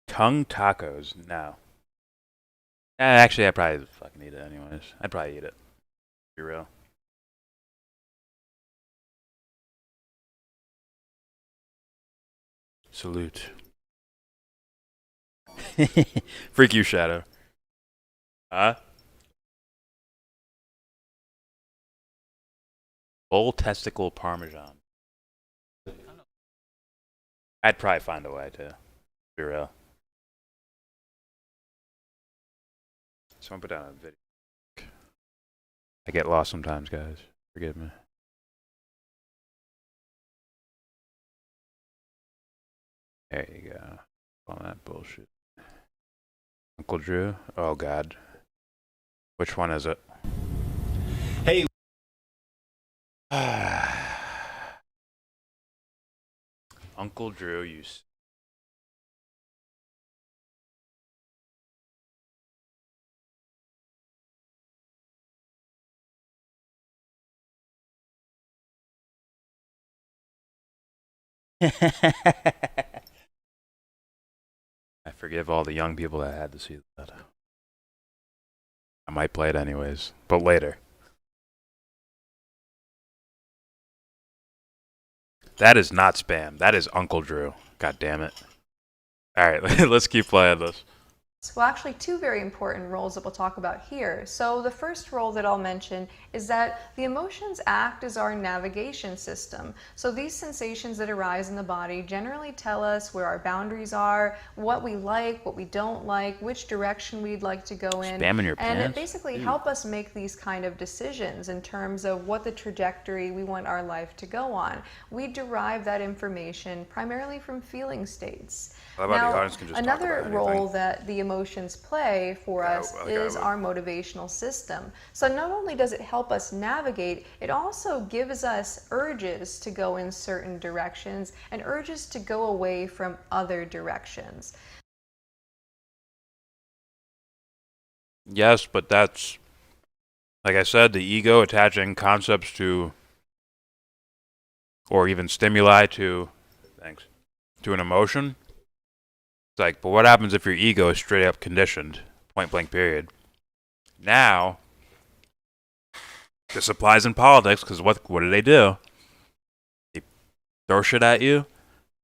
Tongue tacos. No. Actually, I probably fucking eat it anyways. I'd probably eat it. Be real. Salute. Freak you, Shadow. Huh? Bull testicle parmesan. I'd probably find a way to be real. Someone put down a video. I get lost sometimes, guys. Forgive me. There you go. On that bullshit. Uncle Drew? Oh, God. Which one is it? Hey. Uncle Drew, you... I forgive all the young people that had to see that. I might play it anyways, but later. That is not spam. That is Uncle Drew. God damn it. Alright, let's keep playing this. Well, actually, two very important roles that we'll talk about here. So the first role that I'll mention is that the emotions act as our navigation system. So these sensations that arise in the body generally tell us where our boundaries are, what we like, what we don't like, which direction we'd like to go in. Spam in your and it pants? basically help us make these kind of decisions in terms of what the trajectory we want our life to go on. We derive that information primarily from feeling states. How about the Now, audience can just talk another about role anything? that the emotions play for us is our motivational system. So not only does it help us navigate, it also gives us urges to go in certain directions and urges to go away from other directions. Yes, but that's, like I said, the ego attaching concepts to, or even stimuli to, to an emotion. It's like, but what happens if your ego is straight up conditioned? Point blank period. Now, this applies in politics, because what do? They throw shit at you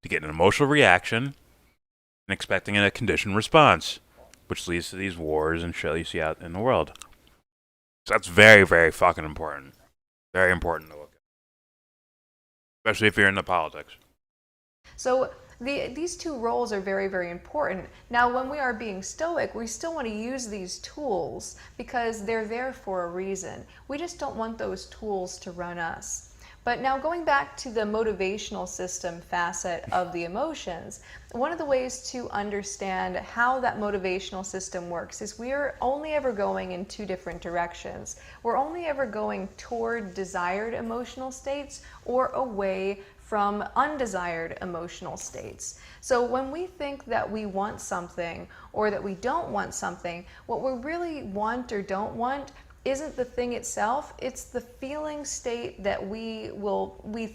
to get an emotional reaction and expecting a conditioned response, which leads to these wars and shit you see out in the world. So that's very, very fucking important. Very important to look at. Especially if you're into politics. So these two roles are very, very important. Now, when we are being stoic, we still want to use these tools because they're there for a reason. We just don't want those tools to run us. But now going back to the motivational system facet of the emotions, one of the ways to understand how that motivational system works is we're only ever going in two different directions. We're only ever going toward desired emotional states or away from undesired emotional states. So when we think that we want something or that we don't want something, what we really want or don't want isn't the thing itself, it's the feeling state that we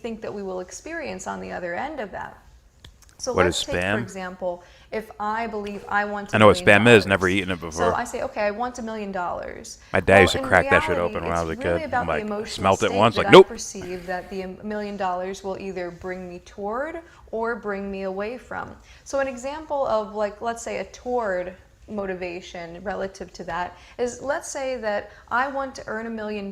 think that we will experience on the other end of that. So What let's is take, spam? for example, if I believe I want I know what $1 million. spam is, never eaten it So before. I say, okay, I want $1 million. My dad used to in crack that shit reality, open when I was a it's really kid. about I'm the like, emotional smelt it state once, that like, nope. I perceive that the $1 million will either bring me toward or bring me away from. So an example of, like, let's say a toward motivation relative to that is, let's say that I want to earn $1 million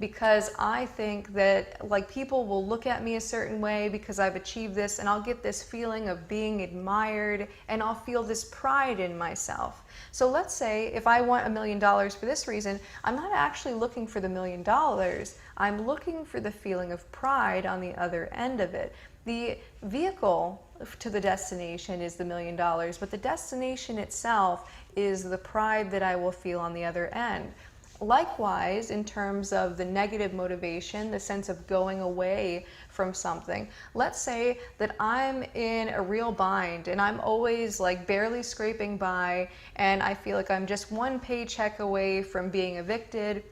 because I think that, like, people will look at me a certain way because I've achieved this, and I'll get this feeling of being admired and I'll feel this pride in myself. So let's say if I want $1 million for this reason, I'm not actually looking for the $1 million. I'm looking for the feeling of pride on the other end of it. The vehicle to the destination is the $1 million, but the destination itself is the pride that I will feel on the other end. Likewise, in terms of the negative motivation, the sense of going away from something, let's say that I'm in a real bind and I'm always like barely scraping by and I feel like I'm just one paycheck away from being evicted.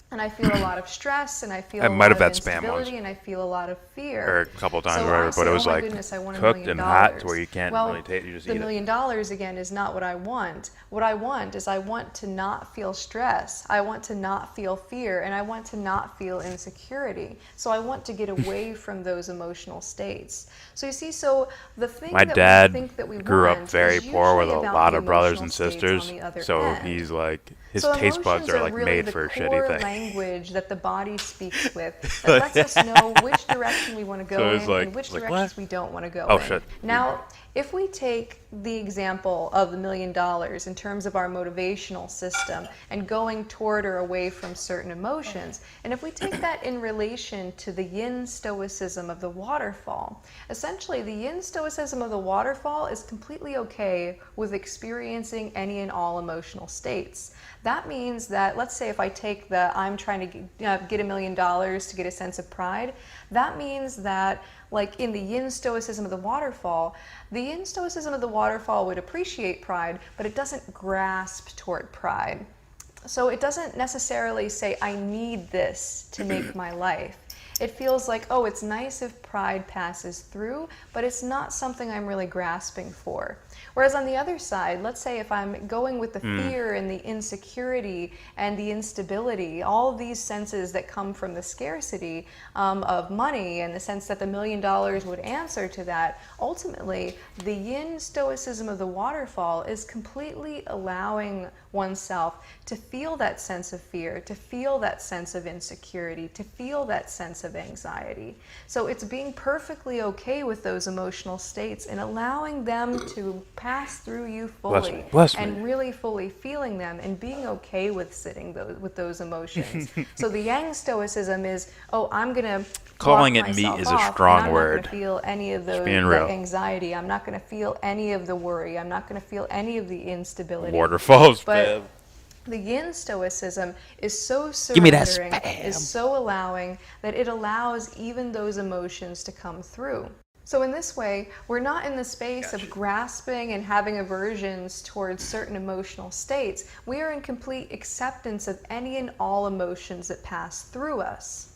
And I feel a lot of stress, and I feel a lot of instability, and I feel a lot of fear. Or a couple times, So whatever, I say, but it was oh my like goodness, I want $1 cooked million. and hot to where you can't Well, really take it, you just the eat $1 it. million again is not what I want. What I want is I want to not feel stress. I want to not feel fear, and I want to not feel insecurity. So I want to get away from those emotional states. So you see, so the thing My that dad we think that we grew up want very is poor with usually a about lot the of brothers and emotional states on sisters, the other so end. he's like, his So taste buds emotions are like really made the for core shitty things. language that the body speaks with that lets us know which direction we want to go So it's in like- and which like, directions what? we don't want to go Oh, in. shit. Now, if we take the example of the $1 million in terms of our motivational system and going toward or away from certain emotions, and if we take that in relation to the yin stoicism of the waterfall, essentially the yin stoicism of the waterfall is completely okay with experiencing any and all emotional states. That means that, let's say if I take the I'm trying to get $1 million to get a sense of pride, that means that, like in the yin stoicism of the waterfall would appreciate pride, but it doesn't grasp toward pride. So it doesn't necessarily say, I need this to make my life. It feels like, oh, it's nice if pride passes through, but it's not something I'm really grasping for. Whereas on the other side, let's say if I'm going with the fear and the insecurity and the instability, all of these senses that come from the scarcity of money and the sense that the $1 million would answer to that, ultimately, the yin stoicism of the waterfall is completely allowing oneself to feel that sense of fear, to feel that sense of insecurity, to feel that sense of anxiety. So it's being perfectly okay with those emotional states and allowing them to pass through you fully, and really fully feeling them and being okay with sitting with those emotions. So the yang stoicism is, oh, I'm gonna calling it meat is a strong word. I'm not gonna feel any of the anxiety. I'm not gonna feel any of the worry. I'm not gonna feel any of the instability. Waterfalls, but the yin stoicism is so surrendering, is so allowing, that it allows even those emotions to come through. So in this way, we're not in the space of grasping and having aversions towards certain emotional states. We are in complete acceptance of any and all emotions that pass through us.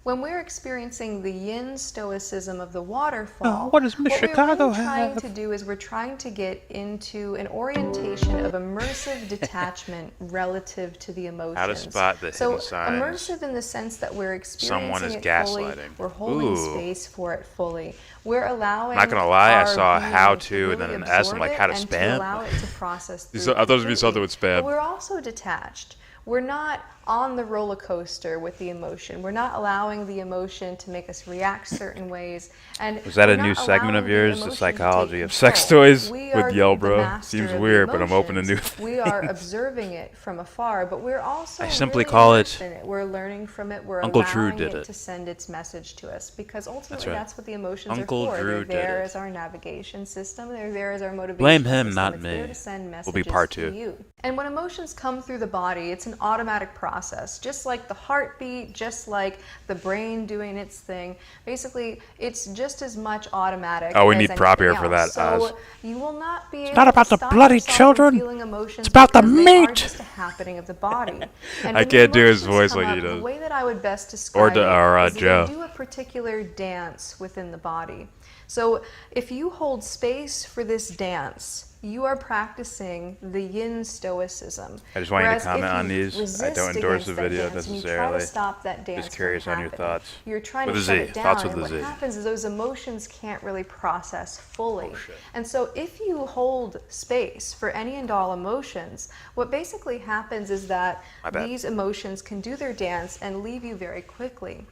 When we're experiencing the yin stoicism of the waterfall, what we're really trying to do is we're trying to get into an orientation of immersive detachment relative to the emotions. How to spot the hidden signs. Immersive in the sense that we're experiencing Someone is it gaslighting. fully, we're holding space for it fully. We're allowing. Not gonna lie, I saw a being how-to and really then an S and like how to absorb it spam. and to allow it to process through I thought it would be something with completely. spam. But we're also detached. We're not on the roller coaster with the emotion. We're not allowing the emotion to make us react certain ways. And was that we're a new not segment of allowing yours, the the emotion to psychology take of sex control. toys We with are the YellBRo? master Seems of the weird, but I'm open to new emotions. We are observing it from afar, but we're also I simply really call immersed it in it. We're learning from it. We're Uncle allowing Drew did it it. to send its message to us, because ultimately right. that's what the emotions Uncle are for. Drew They're there did it. as our navigation system. They're there as our motivation Blame him, system. not It's me. there to send messages Will be part to 2. you. And when emotions come through the body, it's an automatic process, just like the heartbeat, just like the brain doing its thing. Basically, it's just as much automatic. Oh, we as need prop here anything for that, else. So Oz. you will not be able not about to the stop bloody yourself children. from feeling emotions, It's about the because they are meat. just a happening of the body. And I when the can't do his emotions voice come like he up, does. The way that I would best describe Or is that Joe. they do a particular dance within the body. So if you hold space for this dance, you are practicing the yin stoicism. I just want you to Whereas comment if on you these. I resist don't endorse the against that video dance and necessarily. You try to stop that dance Just curious from on your happening, thoughts. You're trying With to a shut Z. it down, Thoughts with and a what Z. happens is those emotions can't really process fully. Oh, shit. And so if you hold space for any and all emotions, what basically happens is that My bad. these emotions can do their dance and leave you very quickly.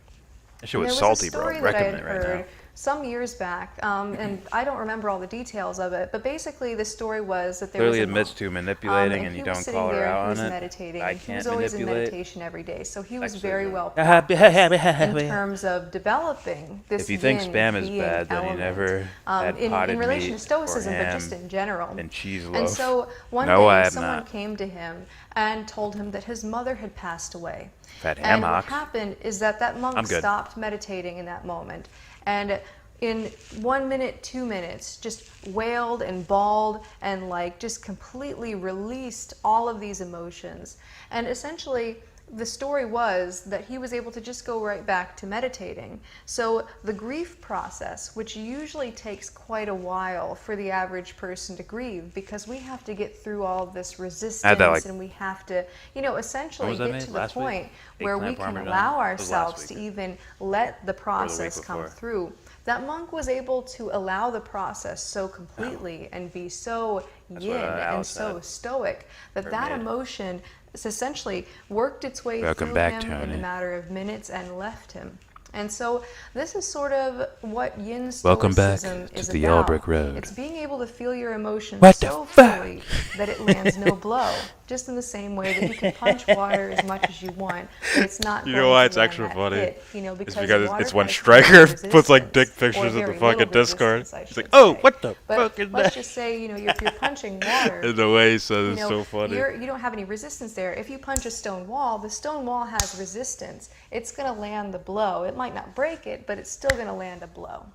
That shit was There salty, a bro. story I'm that I wrecking had it right heard now. some years back, and I don't remember all the details of it, but basically the story was that there Clearly was a admits monk, to manipulating, and he you was don't sitting call her there, out he was on it. meditating, I and he can't was always in manipulate. meditation every day, so he was Actually, very no. well practiced in terms of developing this If you think yin spam is being bad, then you element, never had potted in relation meat to stoicism, or but ham just in general. and cheese And loaf. so one No, I day have someone not. came to him and told him that his mother had passed away. Fat ham And what hocks. happened is that I'm monk good. stopped meditating in that moment, and in 1 minute, 2 minutes, just wailed and bawled and like just completely released all of these emotions. And essentially, the story was that he was able to just go right back to meditating. So the grief process, which usually takes quite a while for the average person to grieve, because we have to get through all of this resistance, like- and we have to, essentially was that get made? to the Last week? point where we Eggplant can parmesan? allow It was last ourselves to week. even let the process come before. through. That monk was able to allow the process so completely and be so yin and Alice so said. stoic that that made. emotion essentially worked its way Welcome through back, him in Tony. a matter of minutes and left him. And so this is sort of what yin Welcome back stoicism to is the about. YellBRo Road. It's being able to feel your emotions What the so fuck? fully that it lands no blow. Just in the same way that you can punch water as much as you want, but it's not You going know why to it's land extra that funny? hit, It's because because water it's one has striker no puts like dick resistance, pictures or of the very fucking little discard. resistance, I It's like, should oh, say. what the But fuck is let's that? just say, if you're punching water, And the way he says it's you so funny. you don't have any resistance there. If you punch a stone wall, the stone wall has resistance. It's going to land the blow. It might not break it, but it's still going to land a blow.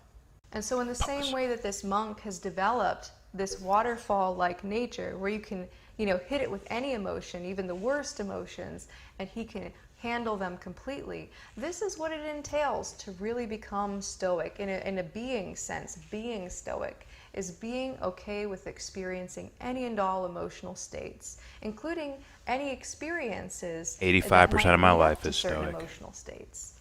And so in the same way that this monk has developed this waterfall-like nature where you can, hit it with any emotion, even the worst emotions, and he can handle them completely. This is what it entails to really become stoic in a being sense. Being stoic is being okay with experiencing any and all emotional states, including any experiences 85% of my life is certain stoic. emotional states.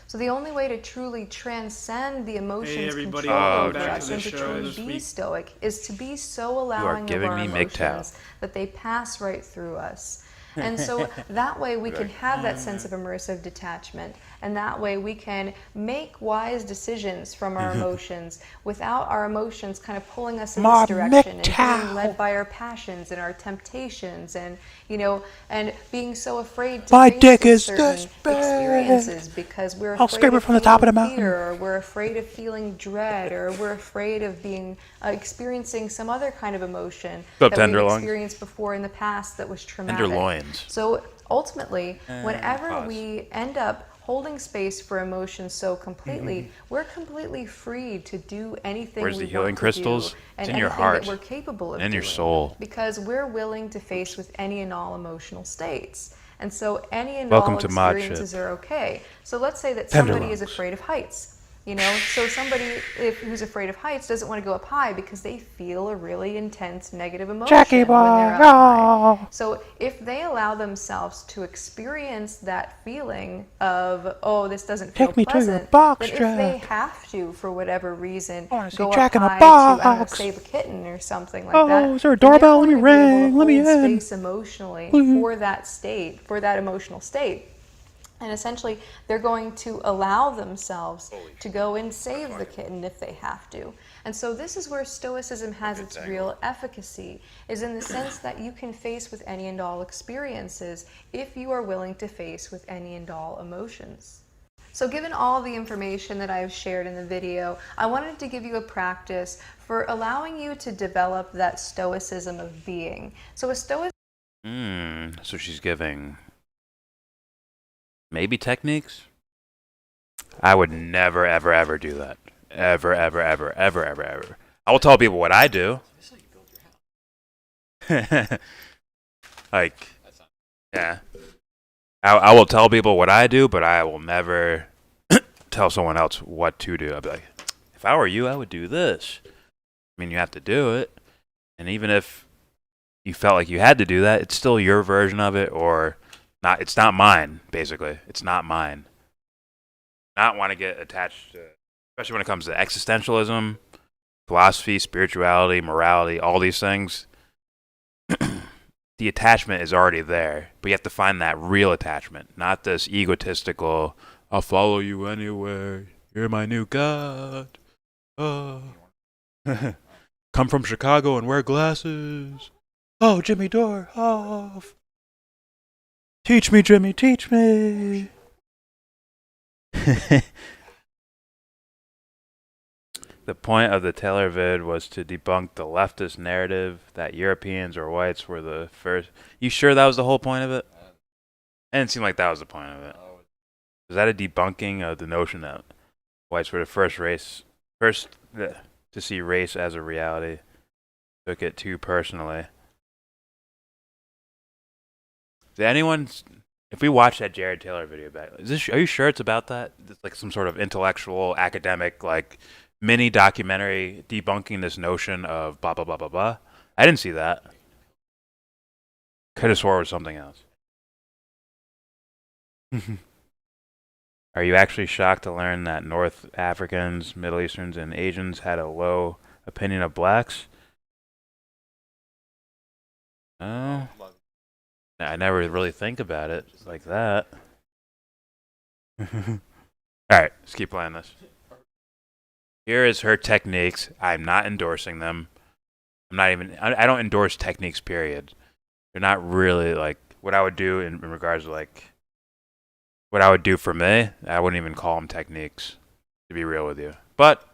So the only way to truly transcend the emotions everybody, control welcome over back us to the and to show truly this be week. stoic is to be so allowing of giving our me MGTOW. emotions that they pass right through us. And so that way we can have that sense of immersive detachment, and that way we can make wise decisions from our emotions without our emotions kind of pulling us in this direction and being led by our passions and our temptations, and and being so afraid to face certain experiences because we're afraid of feeling fear, or we're afraid of feeling dread, or we're afraid of being experiencing some other kind of emotion that we've experienced before in the past that was traumatic. Tenderloins. So ultimately, whenever we end up holding space for emotions so completely, we're completely free to do anything Where's we the healing want to crystals? do, It's and in your anything heart. that we're capable of In your doing, soul. because we're willing to face with any and all emotional states. And so any and Welcome all to mod ship. experiences are okay. So let's say that somebody is Tenderloins. afraid of heights. So somebody who's afraid of heights doesn't want to go up high because they feel a really intense negative emotion when they're up high. So if they allow themselves to experience that feeling of, oh, this doesn't feel pleasant, then if they have to, for whatever reason, go up high to, I don't know, save a kitten or something like that, is there a then they're doorbell? Let me going to be able to ring. Let me hold in. space emotionally for that state, for that emotional state. And essentially, they're going to allow themselves to go and save the kitten if they have to. And so this is where Stoicism has its real efficacy, is in the sense that you can face with any and all experiences if you are willing to face with any and all emotions. So given all the information that I've shared in the video, I wanted to give you a practice for allowing you to develop that Stoicism of being. So a Stoicism... So she's giving maybe techniques? I would never, ever, ever do that. Ever, ever, ever, ever, ever, ever. I will tell people what I do. Like, yeah. I will tell people what I do, but I will never tell someone else what to do. I'll be like, if I were you, I would do this. I mean, you have to do it. And even if you felt like you had to do that, it's still your version of it, or not. It's not mine, basically. It's not mine. Not want to get attached to, especially when it comes to existentialism, philosophy, spirituality, morality, all these things. The attachment is already there, but you have to find that real attachment, not this egotistical, I'll follow you anywhere, you're my new god. Oh. Come from Chicago and wear glasses. Oh, Jimmy Dorough. Teach me, Jimmy, teach me. The point of the Taylor vid was to debunk the leftist narrative that Europeans or whites were the first. You sure that was the whole point of it? It didn't seem like that was the point of it. Was that a debunking of the notion that whites were the first to see race as a reality? Took it too personally. Did anyone, if we watched that Jared Taylor video back, are you sure it's about that? It's like some sort of intellectual, academic, like mini documentary debunking this notion of blah blah blah blah blah. I didn't see that. Could have swore it was something else. Are you actually shocked to learn that North Africans, Middle Easterns, and Asians had a low opinion of blacks? Oh. I never really think about it like that. Alright, let's keep playing this. Here is her techniques. I'm not endorsing them. I don't endorse techniques, period. They're not really like what I would do in regards to like what I would do for me. I wouldn't even call them techniques, to be real with you. But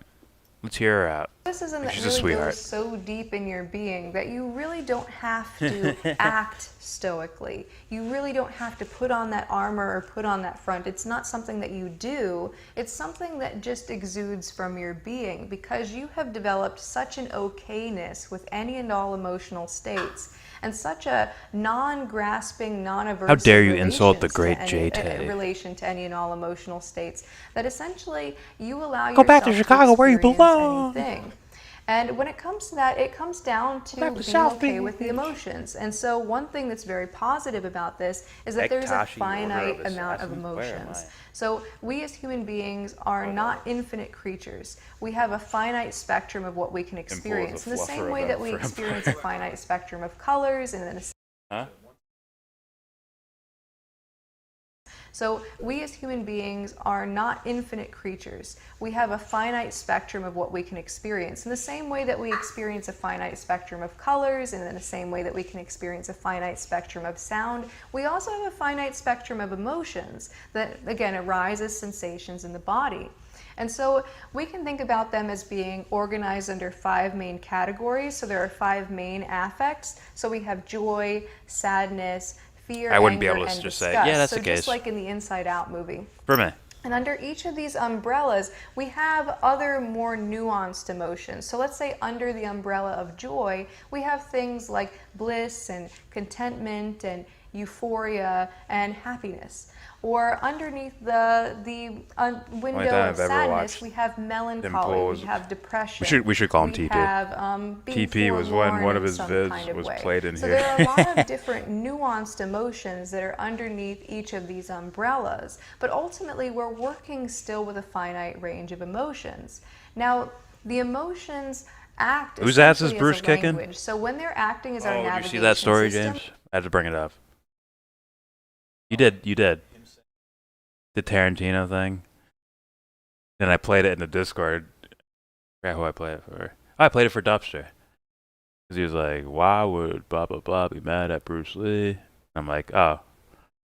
let's hear her out. Stoicism that She's a really sweetheart. goes so deep in your being that you really don't have to act stoically. You really don't have to put on that armor or put on that front. It's not something that you do. It's something that just exudes from your being because you have developed such an okayness with any and all emotional states and such a non-grasping, non-aversive How dare you insult the great relation to any and all emotional states that essentially you allow Go back to yourself Chicago where you experience belong. anything. And when it comes to that, it comes down to being okay with the emotions. And so one thing that's very positive about this is that there's a finite amount of emotions. So we as human beings are not infinite creatures. We have a finite spectrum of what we can experience. In the same way that we experience a finite spectrum of colors and then So we as human beings are not infinite creatures. We have a finite spectrum of what we can experience. In the same way that we experience a finite spectrum of colors, and in the same way that we can experience a finite spectrum of sound, we also have a finite spectrum of emotions that, again, arise as sensations in the body. And so we can think about them as being organized under 5 main categories. So there are 5 main affects. So we have joy, sadness, fear, I wouldn't be anger, able to and just disgust. say, yeah, that's the so case. just like in the Inside Out movie. For me. And under each of these umbrellas, we have other more nuanced emotions. So let's say under the umbrella of joy, we have things like bliss and contentment and euphoria and happiness. Or underneath the window of sadness, we have melancholy, we have depression. We should call him we TP. Have, being TP was when forlorn one of in his some vids kind of was way. played in so here. there are a lot of different nuanced emotions that are underneath each of these umbrellas. But ultimately, we're working still with a finite range of emotions. Now, the emotions act Whose ass is essentially Bruce as a kicking? language. So when they're acting as our Oh, did navigation you see that story, system, James? I had to bring it up. You did. The Tarantino thing. Then I played it in the Discord. I forgot who I played it for. Oh, I played it for Dubster. Because he was like, why would blah, blah, blah be mad at Bruce Lee? I'm like, oh,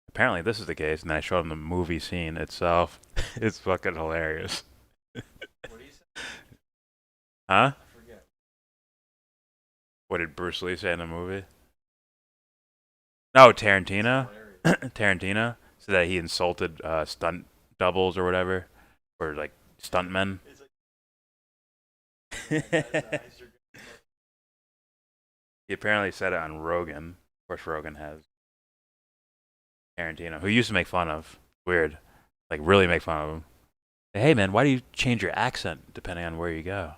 apparently this is the case. And then I showed him the movie scene itself. It's fucking hilarious. What do you say? Huh? I forget. What did Bruce Lee say in the movie? No, Tarantino. Tarantino said that he insulted stunt doubles or whatever, or like stuntmen. He apparently said it on Rogan. Of course, Rogan has Tarantino, who used to make fun of. Weird, like really make fun of him. Hey man, why do you change your accent depending on where you go?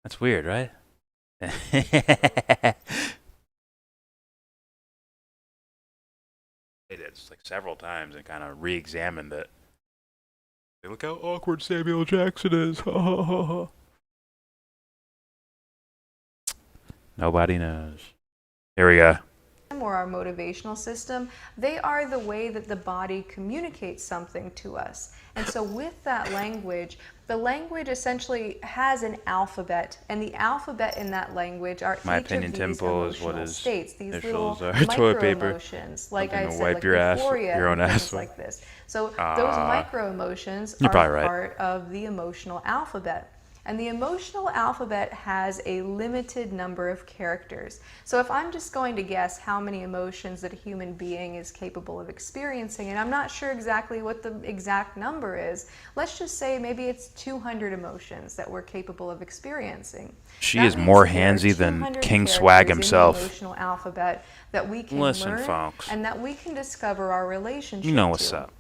That's weird, right? They did like several times and kind of re-examined it. Hey, look how awkward Samuel Jackson is. Nobody knows. Here we go. or our motivational system, they are the way that the body communicates something to us. And so with that language, the language essentially has an alphabet, and the alphabet in that language are My each opinion, of these Temple, is what emotional his states, these little initials are. Toilet paper. micro-emotions, like I Something to said, wipe like your ass- euphoria your own and ass things with. like this. So those Ah. micro-emotions You're are probably right. part of the emotional alphabet. And the emotional alphabet has a limited number of characters. So if I'm just going to guess how many emotions that a human being is capable of experiencing, and I'm not sure exactly what the exact number is, let's just say maybe it's 200 emotions that we're capable of experiencing. She That is means more that there are handsy than 200 King Swag characters himself. in the emotional alphabet that we can Listen, learn folks. and that we can discover our relationship You know what's to. up.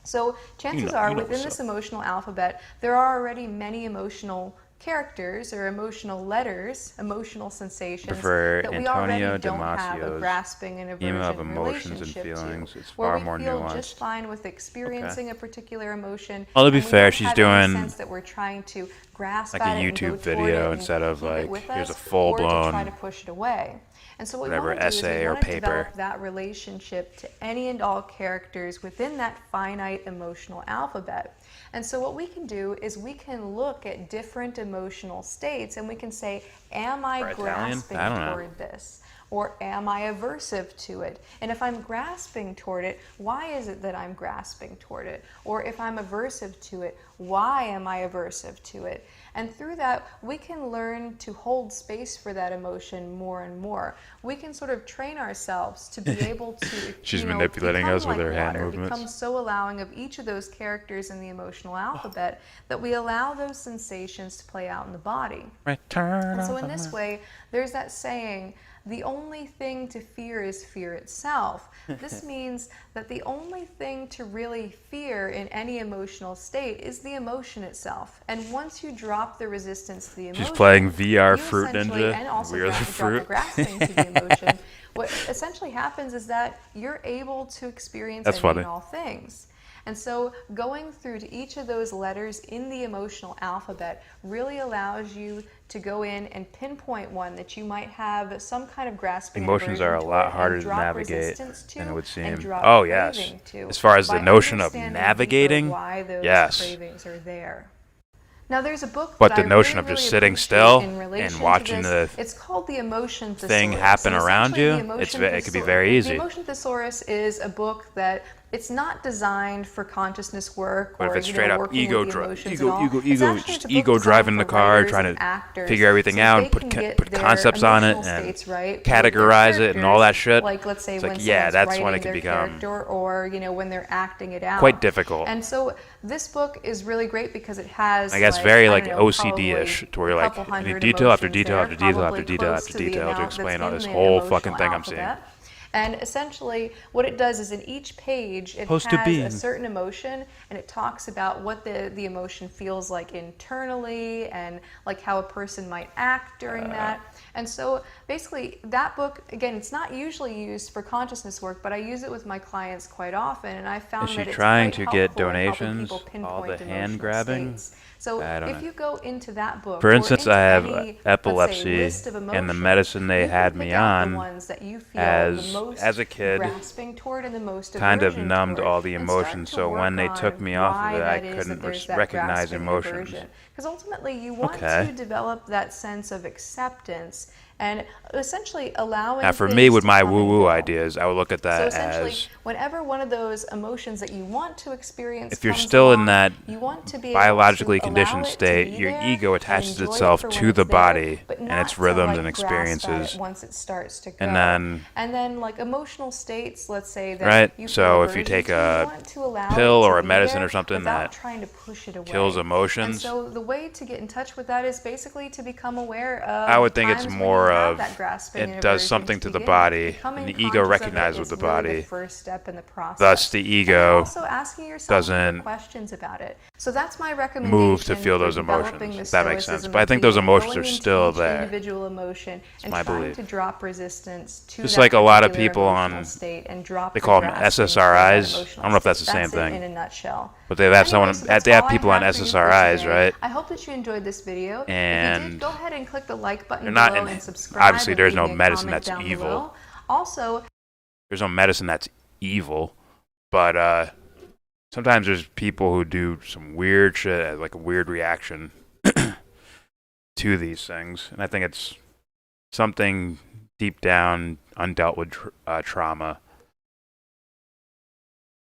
So chances you are, know within what's this up. emotional alphabet, there are already many emotional characters or emotional letters, emotional sensations Prefer that we Antonio already don't have a Damasio's grasping and Scheme of aversion emotions and relationship feelings. to, It's where far we more feel nuanced. just fine with experiencing a particular emotion. Well, to be and we fair, don't she's have any doing sense that we're trying to grasp like a at it and YouTube go toward video it and instead of, keep it like, with here's a us, full-blown or to try to push it away. And so what whatever we want to do is essay we or want to paper. develop that relationship to any and all characters within that finite emotional alphabet. And so what we can do is we can look at different emotional states and we can say, am I For Italian? grasping I don't know. toward this? Or am I aversive to it? And if I'm grasping toward it, why is it that I'm grasping toward it? Or if I'm aversive to it, why am I aversive to it? And through that, we can learn to hold space for that emotion more and more. We can sort of train ourselves to be able to She's manipulating become us with like her hand water, movements. become so allowing of each of those characters in the emotional alphabet that we allow those sensations to play out in the body. Return. And so in this way, there's that saying, the only thing to fear is fear itself. This means that the only thing to really fear in any emotional state is the emotion itself. And once you drop the resistance to the emotion, She's playing VR you Fruit essentially- Ninja. and also We're the drop fruit. the grasping to the emotion. What essentially happens is that you're able to experience That's any funny. and all things. And so going through to each of those letters in the emotional alphabet really allows you to go in and pinpoint one that you might have some kind of grasping Emotions are a aversion lot toward harder and to drop navigate resistance to than it would and seem. drop Oh, yes. craving to As far as the by notion of understanding deeper navigating, why those yes. cravings are there. Now there's a book But that the I notion really, of just really sitting appreciate still in relation and to watching this. the It's called the Emotion thing Thesaurus. happen And around essentially you, the Emotion it could be Thesaurus- very easy. The Emotion Thesaurus is a book that it's not designed for consciousness work But or if it's straight up working ego with the dri- emotions ego- at all. ego- It's ego- actually just a book ego designed driving the for car, writers trying and to actors figure everything so out they and put can get put their concepts on it emotional and states right with categorize their it and all that characters. shit. Like let's say It's when like, yeah, someone's that's when writing it can their become character or when they're acting it out. quite difficult. And so this book is really great because it has I guess very I don't know, OCD-ish, probably to where a like couple you need hundred detail after emotions detail there, after detail after probably detail close after to the detail to amount explain that's all in this the whole emotional fucking thing I'm seeing. alphabet. And essentially, what it does is in each page, it Supposed to has be. a certain emotion, and it talks about what the emotion feels like internally, and like how a person might act during that. And so, basically, that book again, it's not usually used for consciousness work, but I use it with my clients quite often, and I found Is she that it's trying quite to get helpful in helping donations? people pinpoint All the emotional hand grabbing? states. So I don't if know. you go into that book, For or instance, into I have any, let's say, epilepsy, list of and the emotions, medicine they you can had pick me out the on ones that you feel as- the most as a kid, grasping toward and the most kind of aversion numbed toward, all the and start emotions, to so when work they took on me off of why it, I that is couldn't that there's that recognize grasping and emotions. aversion. Because ultimately, you want Okay. to develop that sense of acceptance and essentially allowing. Now, for me, things with to my come and woo-woo go. ideas, I would look at So that essentially, as whenever one of those emotions that you want to experience if you're comes still in along, that you want to be biologically able to conditioned allow it to state, be your there ego and attaches enjoy it itself for when to the it's there, body but and not its to, rhythms like, and grasp at it experiences. once it starts to go. And then like emotional states, let's say that Right, you so feel if you aversion take to, a you want to allow pill it to or a be medicine there or something without that trying to push it away. kills emotions. And so the way to get in touch with that is basically to become aware of. I would think it's times when more you have of that grasping and it does aversion something to the begin. body, Becoming and the ego conscious of it recognizes with is the really body. the first step in the process. Thus, the And ego also asking yourself doesn't questions about it. So that's my recommendation. move to feel for those developing emotions. the That makes sense. stoicism But I of think the those ego, emotions going are into still each there. individual emotion and my trying belief. to drop resistance to Just that like a lot of particular people emotional on- state and drop they the call them grasping for that SSRIs. emotional I don't know if that's the state. same That's thing. it in a nutshell. But they have Anyway, so that's they have all I people on have for you for SSRIs, today. right? I hope that you enjoyed this video. If you And did, go ahead and click the like button they're not below in- and subscribe. obviously, and there's leave no me a medicine comment that's down evil. below. Also, There's no medicine that's evil, but sometimes there's people who do some weird shit, like a weird reaction to these things, and I think it's something deep down undealt with trauma.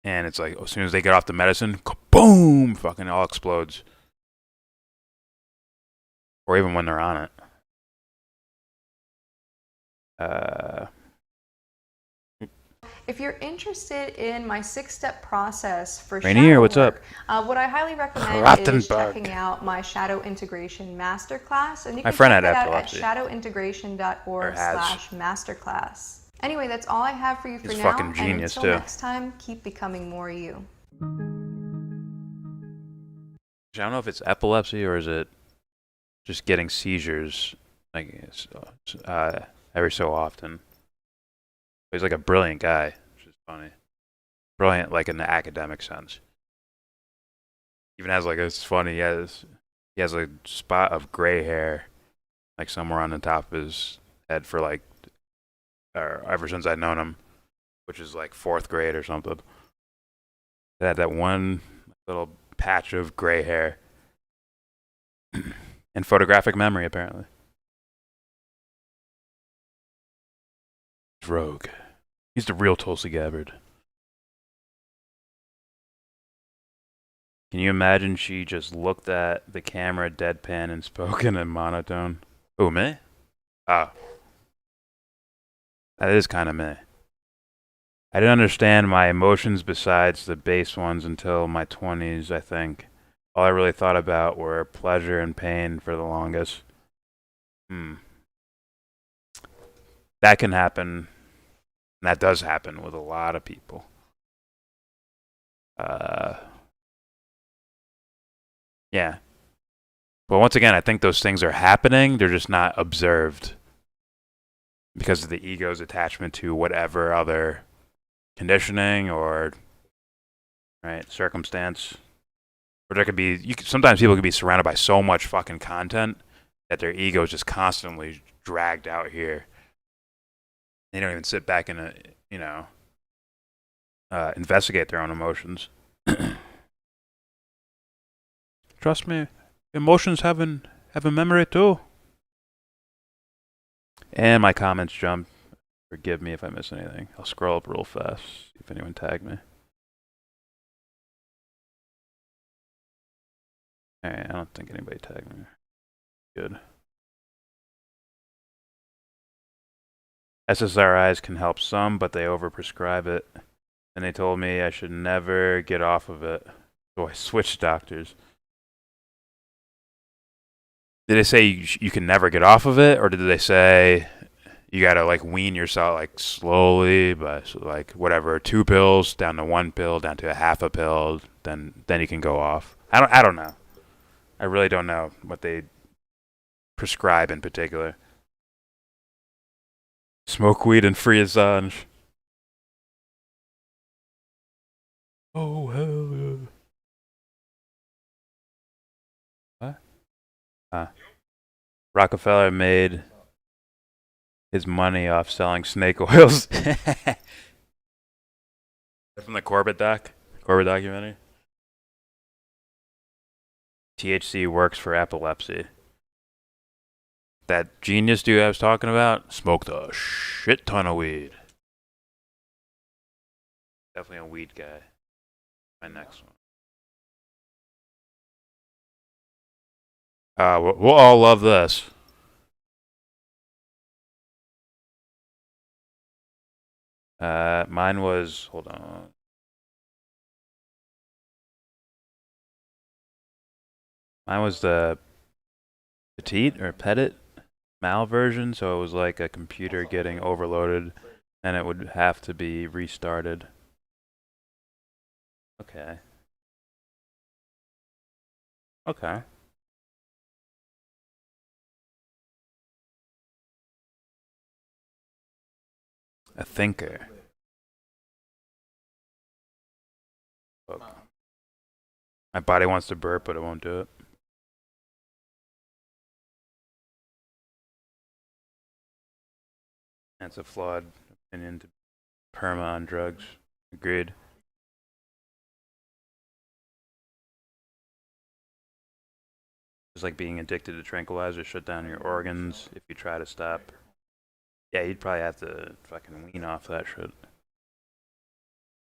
And it's like as soon as they get off the medicine, boom, fucking all explodes, or even when they're on it. if you're interested in my 6-step process for Rainier, shadow what's work, up? what I highly recommend is Rothenberg. checking out my Shadow Integration Masterclass. And you My can friend check had that out epilepsy. at shadowintegration.org/masterclass. Anyway, that's all I have for you for He's now. fucking genius, and until too. next time, keep becoming more you. I don't know if it's epilepsy or is it just getting seizures, like every so often. He's like a brilliant guy, which is funny. Brilliant, like in the academic sense. Even has like it's funny. He has a spot of gray hair, like somewhere on the top of his head for like, or ever since I've known him, which is like 4th grade or something. They had that one little patch of gray hair and photographic memory, apparently. He's rogue. He's the real Tulsi Gabbard. Can you imagine she just looked at the camera deadpan and spoke in a monotone? Who, me? Oh. That is kind of me. I didn't understand my emotions besides the base ones until my 20s, I think. All I really thought about were pleasure and pain for the longest. That can happen. And that does happen with a lot of people. Yeah. But once again, I think those things are happening. They're just not observed because of the ego's attachment to whatever other conditioning or circumstance. Or there could be, sometimes people can be surrounded by so much fucking content that their ego is just constantly dragged out here. They don't even sit back and, investigate their own emotions. Trust me, emotions have a memory too. And my comments jump. Forgive me if I miss anything. I'll scroll up real fast, see if anyone tagged me. Alright, I don't think anybody tagged me. Good. SSRIs can help some, but they overprescribe it. And they told me I should never get off of it. So I switched doctors. Did they say you can never get off of it? Or did they say you gotta like wean yourself like slowly, but like whatever, 2 pills down to 1 pill, down to a half a pill, then you can go off? I don't know. I really don't know what they prescribe in particular. Smoke weed and free Assange. Oh hell yeah. What? Rockefeller made his money off selling snake oils. From the Corbett documentary. THC works for epilepsy. That genius dude I was talking about smoked a shit ton of weed. Definitely a weed guy. My next one. We'll all love this. Mine was, hold on. Mine was the petite or petit mal version, so it was like a computer getting overloaded and it would have to be restarted. Okay. Okay. A thinker. Look. My body wants to burp, but it won't do it. That's a flawed opinion to perma on drugs. Agreed. It's like being addicted to tranquilizers, shut down your organs if you try to stop. Yeah, you'd probably have to fucking wean off that shit.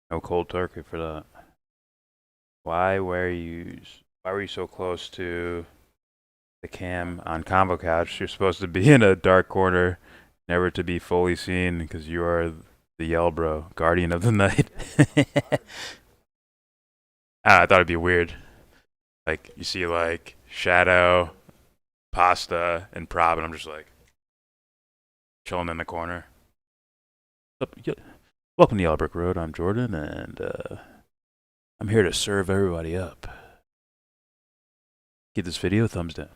No cold turkey for that. Why were you so close to the cam on Convo Couch? You're supposed to be in a dark corner, never to be fully seen, because you are the YellBRo, guardian of the night. I thought it'd be weird. Like, you see, like, Shadow, Pasta, and Prob, and I'm just like, chilling in the corner. Welcome to Yellow Brick Road. I'm Jordan, and I'm here to serve everybody up. Give this video a thumbs down.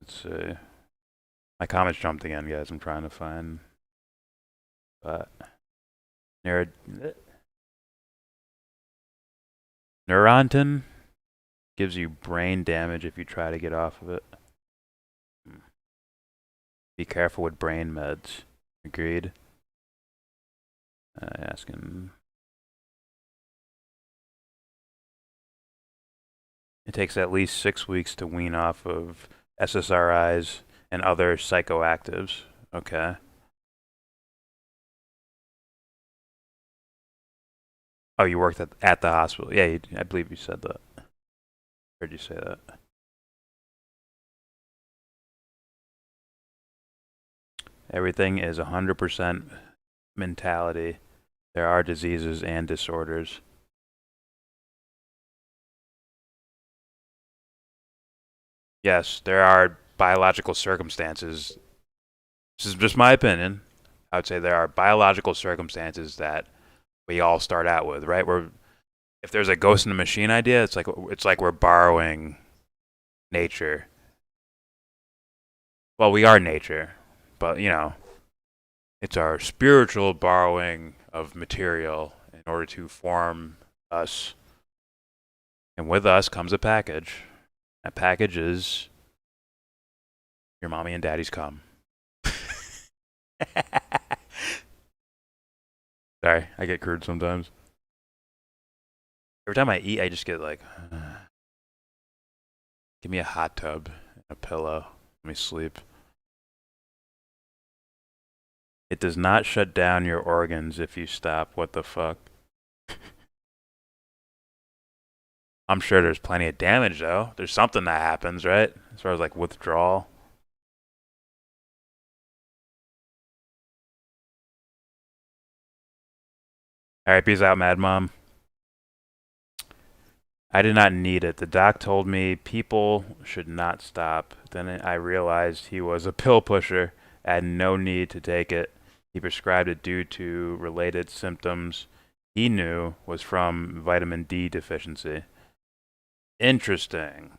Let's see. My comments jumped again, guys. I'm trying to find. But Neurontin gives you brain damage if you try to get off of it. Be careful with brain meds. Agreed. Asking. It takes at least 6 weeks to wean off of SSRIs and other psychoactives. Okay. Oh, you worked at the hospital. Yeah, I believe you said that. Heard you say that. Everything is 100% mentality. There are diseases and disorders. Yes, there are biological circumstances. This is just my opinion. I would say there are biological circumstances that we all start out with, right? If there's a ghost in the machine idea, it's like we're borrowing nature. Well, we are nature, but it's our spiritual borrowing of material in order to form us. And with us comes a package. That package is your mommy and daddy's cum. Sorry, I get crude sometimes. Every time I eat, I just get like, give me a hot tub and a pillow. Let me sleep. It does not shut down your organs if you stop. What the fuck? I'm sure there's plenty of damage, though. There's something that happens, right? As far as like withdrawal. Alright, peace out, Mad Mom. I did not need it. The doc told me people should not stop. Then I realized he was a pill pusher. I had no need to take it. He prescribed it due to related symptoms he knew was from vitamin D deficiency. Interesting.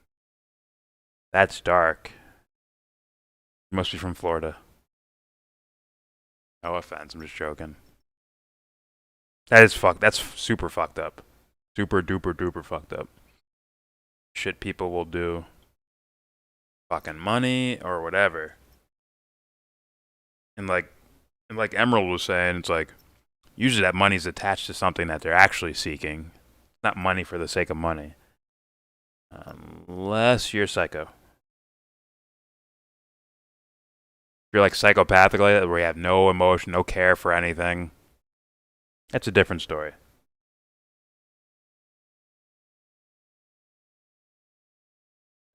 That's dark. You must be from Florida. No offense, I'm just joking. That's super fucked up. Super duper duper fucked up. Shit people will do. Fucking money or whatever. And like Emerald was saying, it's like usually that money's attached to something that they're actually seeking. It's not money for the sake of money. Unless you're psycho. If you're like psychopathic like that, where you have no emotion, no care for anything, that's a different story.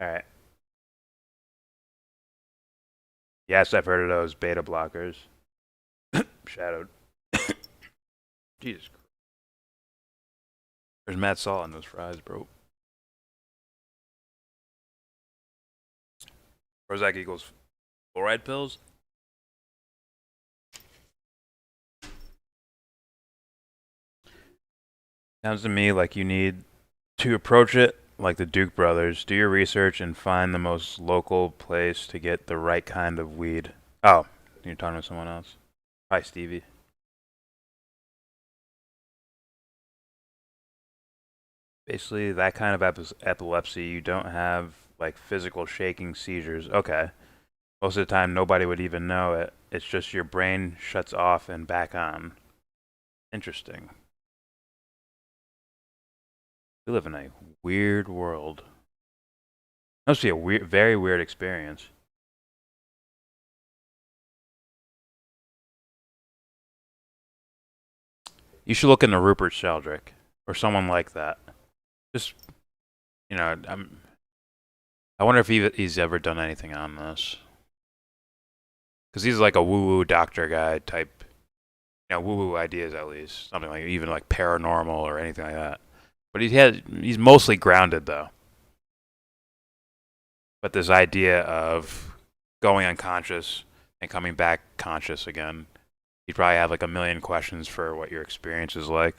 Alright. Yes, I've heard of those beta blockers. Shadowed. Jesus Christ. There's mad salt on those fries, bro. Prozac equals fluoride pills? Sounds to me like you need to approach it like the Duke brothers. Do your research and find the most local place to get the right kind of weed. Oh, you're talking to someone else. Hi, Stevie. Basically, that kind of epilepsy, you don't have like physical shaking seizures. Okay. Most of the time, nobody would even know it. It's just your brain shuts off and back on. Interesting. We live in a weird world. Must be a very weird experience. You should look into Rupert Sheldrake or someone like that. Just, I wonder if he's ever done anything on this. Because he's like a woo-woo doctor guy type, woo-woo ideas at least. Something like even like paranormal or anything like that. But he's mostly grounded though. But this idea of going unconscious and coming back conscious again, he'd probably have like a million questions for what your experience is like.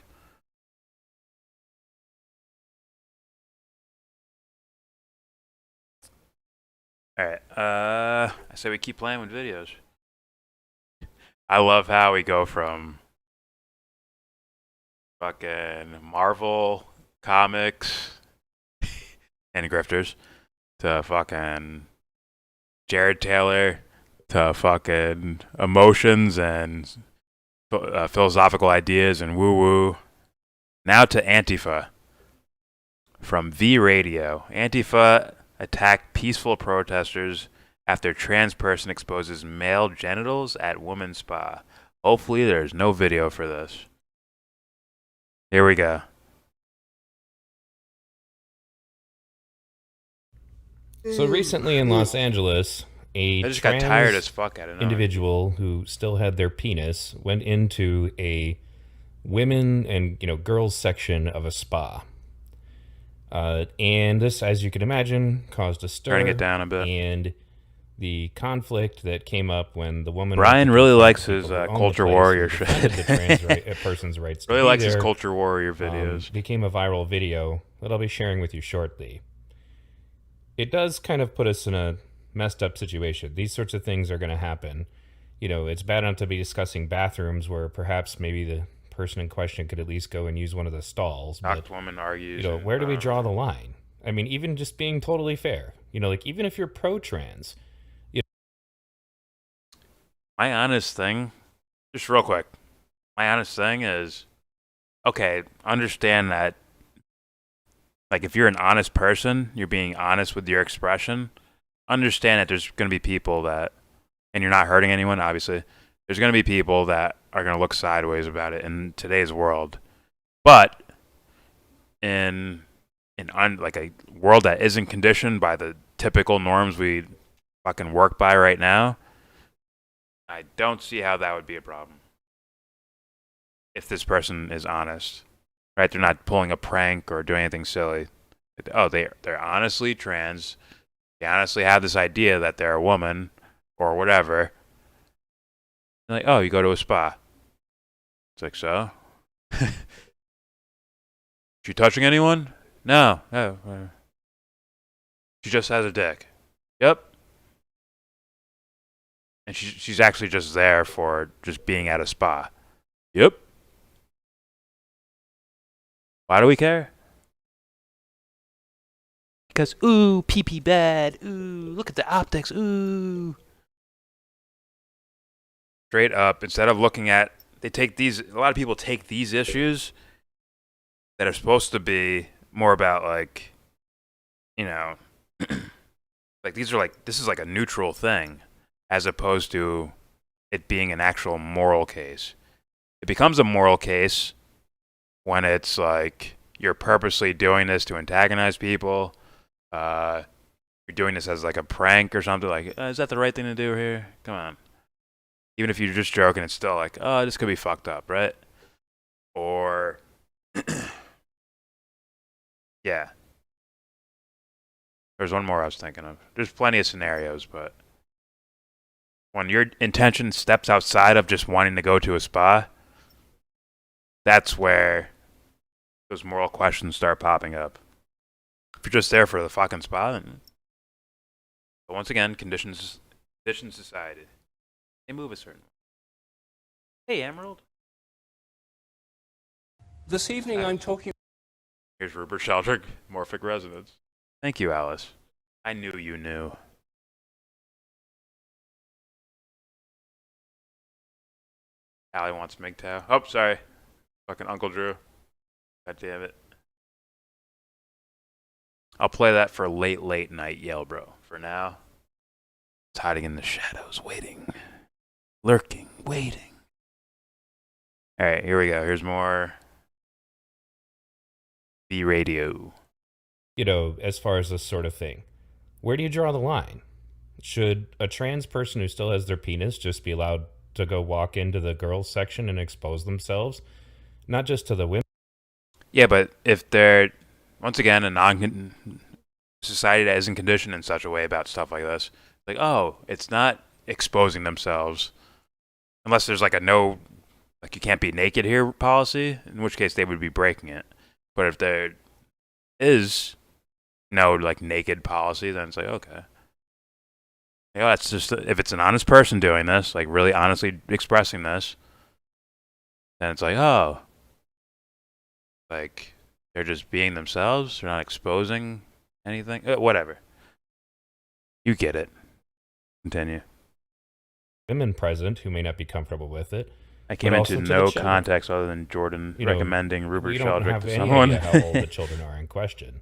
Alright, I say we keep playing with videos. I love how we go from fucking Marvel comics and grifters to fucking Jared Taylor to fucking emotions and philosophical ideas and woo-woo. Now to Antifa. From V Radio. Antifa attacked peaceful protesters after trans person exposes male genitals at women's spa. Hopefully there's no video for this. Here we go. So recently in Los Angeles, a I just got trans tired as fuck out of individual who still had their penis went into a women and girls section of a spa. And this, as you can imagine, caused a stir. Turning it down a bit. And the conflict that came up when the woman... Brian really likes his culture warrior shit. The person's rights to really be likes there, his culture warrior videos. became a viral video that I'll be sharing with you shortly. It does kind of put us in a messed up situation. These sorts of things are going to happen. It's bad enough to be discussing bathrooms where perhaps maybe the person in question could at least go and use one of the stalls. Knocked woman argues. Where do we draw the line? I mean, even just being totally fair. Even if you're pro-trans. My honest thing, just real quick, my honest thing is, okay, understand that, like, if you're an honest person, you're being honest with your expression, understand that there's going to be people that, and you're not hurting anyone, obviously, there's going to be people that are going to look sideways about it in today's world. But in like a world that isn't conditioned by the typical norms we fucking work by right now, I don't see how that would be a problem. If this person is honest, right? They're not pulling a prank or doing anything silly. Oh, they're honestly trans. They honestly have this idea that they're a woman or whatever. They're like, oh, you go to a spa. It's like, so? She touching anyone? No. She just has a dick. Yep. And she's actually just there for just being at a spa. Yep. Why do we care? Because, ooh, pee-pee bad. Ooh, look at the optics. Ooh. Straight up, instead of looking at, a lot of people take these issues that are supposed to be more about, like, like this is like a neutral thing, as opposed to it being an actual moral case. It becomes a moral case when it's like you're purposely doing this to antagonize people. You're doing this as like a prank or something. Like, is that the right thing to do here? Come on. Even if you're just joking, it's still like, oh, this could be fucked up, right? Or, yeah. There's one more I was thinking of. There's plenty of scenarios, but when your intention steps outside of just wanting to go to a spa, that's where those moral questions start popping up. If you're just there for the fucking spa, then... But once again, conditions society. They move a certain way. Hey, Emerald. This evening I'm talking... Here's Rupert Sheldrake, Morphic Resonance. Thank you, Alice. I knew you knew. Allie wants MGTOW. Oh, sorry. Fucking Uncle Drew. God damn it. I'll play that for late night YellBRo. For now, it's hiding in the shadows, waiting. Lurking, waiting. Alright, here we go. Here's more B-Radio. As far as this sort of thing, where do you draw the line? Should a trans person who still has their penis just be allowed to go walk into the girls section and expose themselves? Not just to the women. Yeah, but if they're, once again, a society that isn't conditioned in such a way about stuff like this, like, oh, it's not exposing themselves. Unless there's like a no, like you can't be naked here policy, in which case they would be breaking it. But if there is no like naked policy, then it's like, okay. That's just, if it's an honest person doing this, like really honestly expressing this, then it's like, oh, like they're just being themselves, they're not exposing anything, whatever. You get it. Continue. Women present who may not be comfortable with it. I came into no context other than Jordan recommending Rupert Sheldrake to someone. We don't have any idea how old the children are in question.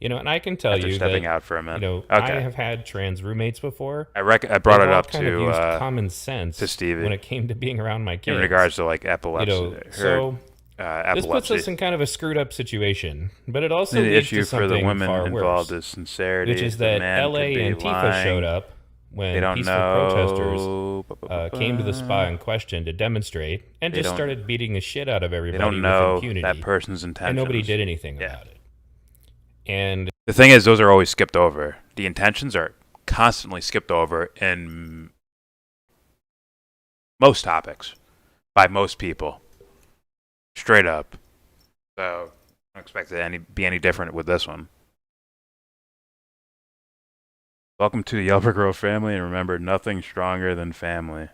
And I can tell After you stepping that, out for a minute. Okay. I have had trans roommates before. I brought it up kind of used common sense to Stevie when it came to being around my kids. In regards to like epilepsy. So This puts us epilepsy. in kind of a screwed up situation, but it also The leads issue to for the something women far involved worse, is sincerity. which is The that man LA could be Antifa lying. showed up They when don't peaceful know. protesters came to the spa in question to demonstrate and They just don't- started beating the shit out of They everybody don't know with impunity, that person's intentions. and nobody did anything about it. And the thing is, those are always skipped over. The intentions are constantly skipped over in most topics by most people. Straight up. So I don't expect it to be any different with this one. Welcome to the YellBRo family, and remember, nothing stronger than family.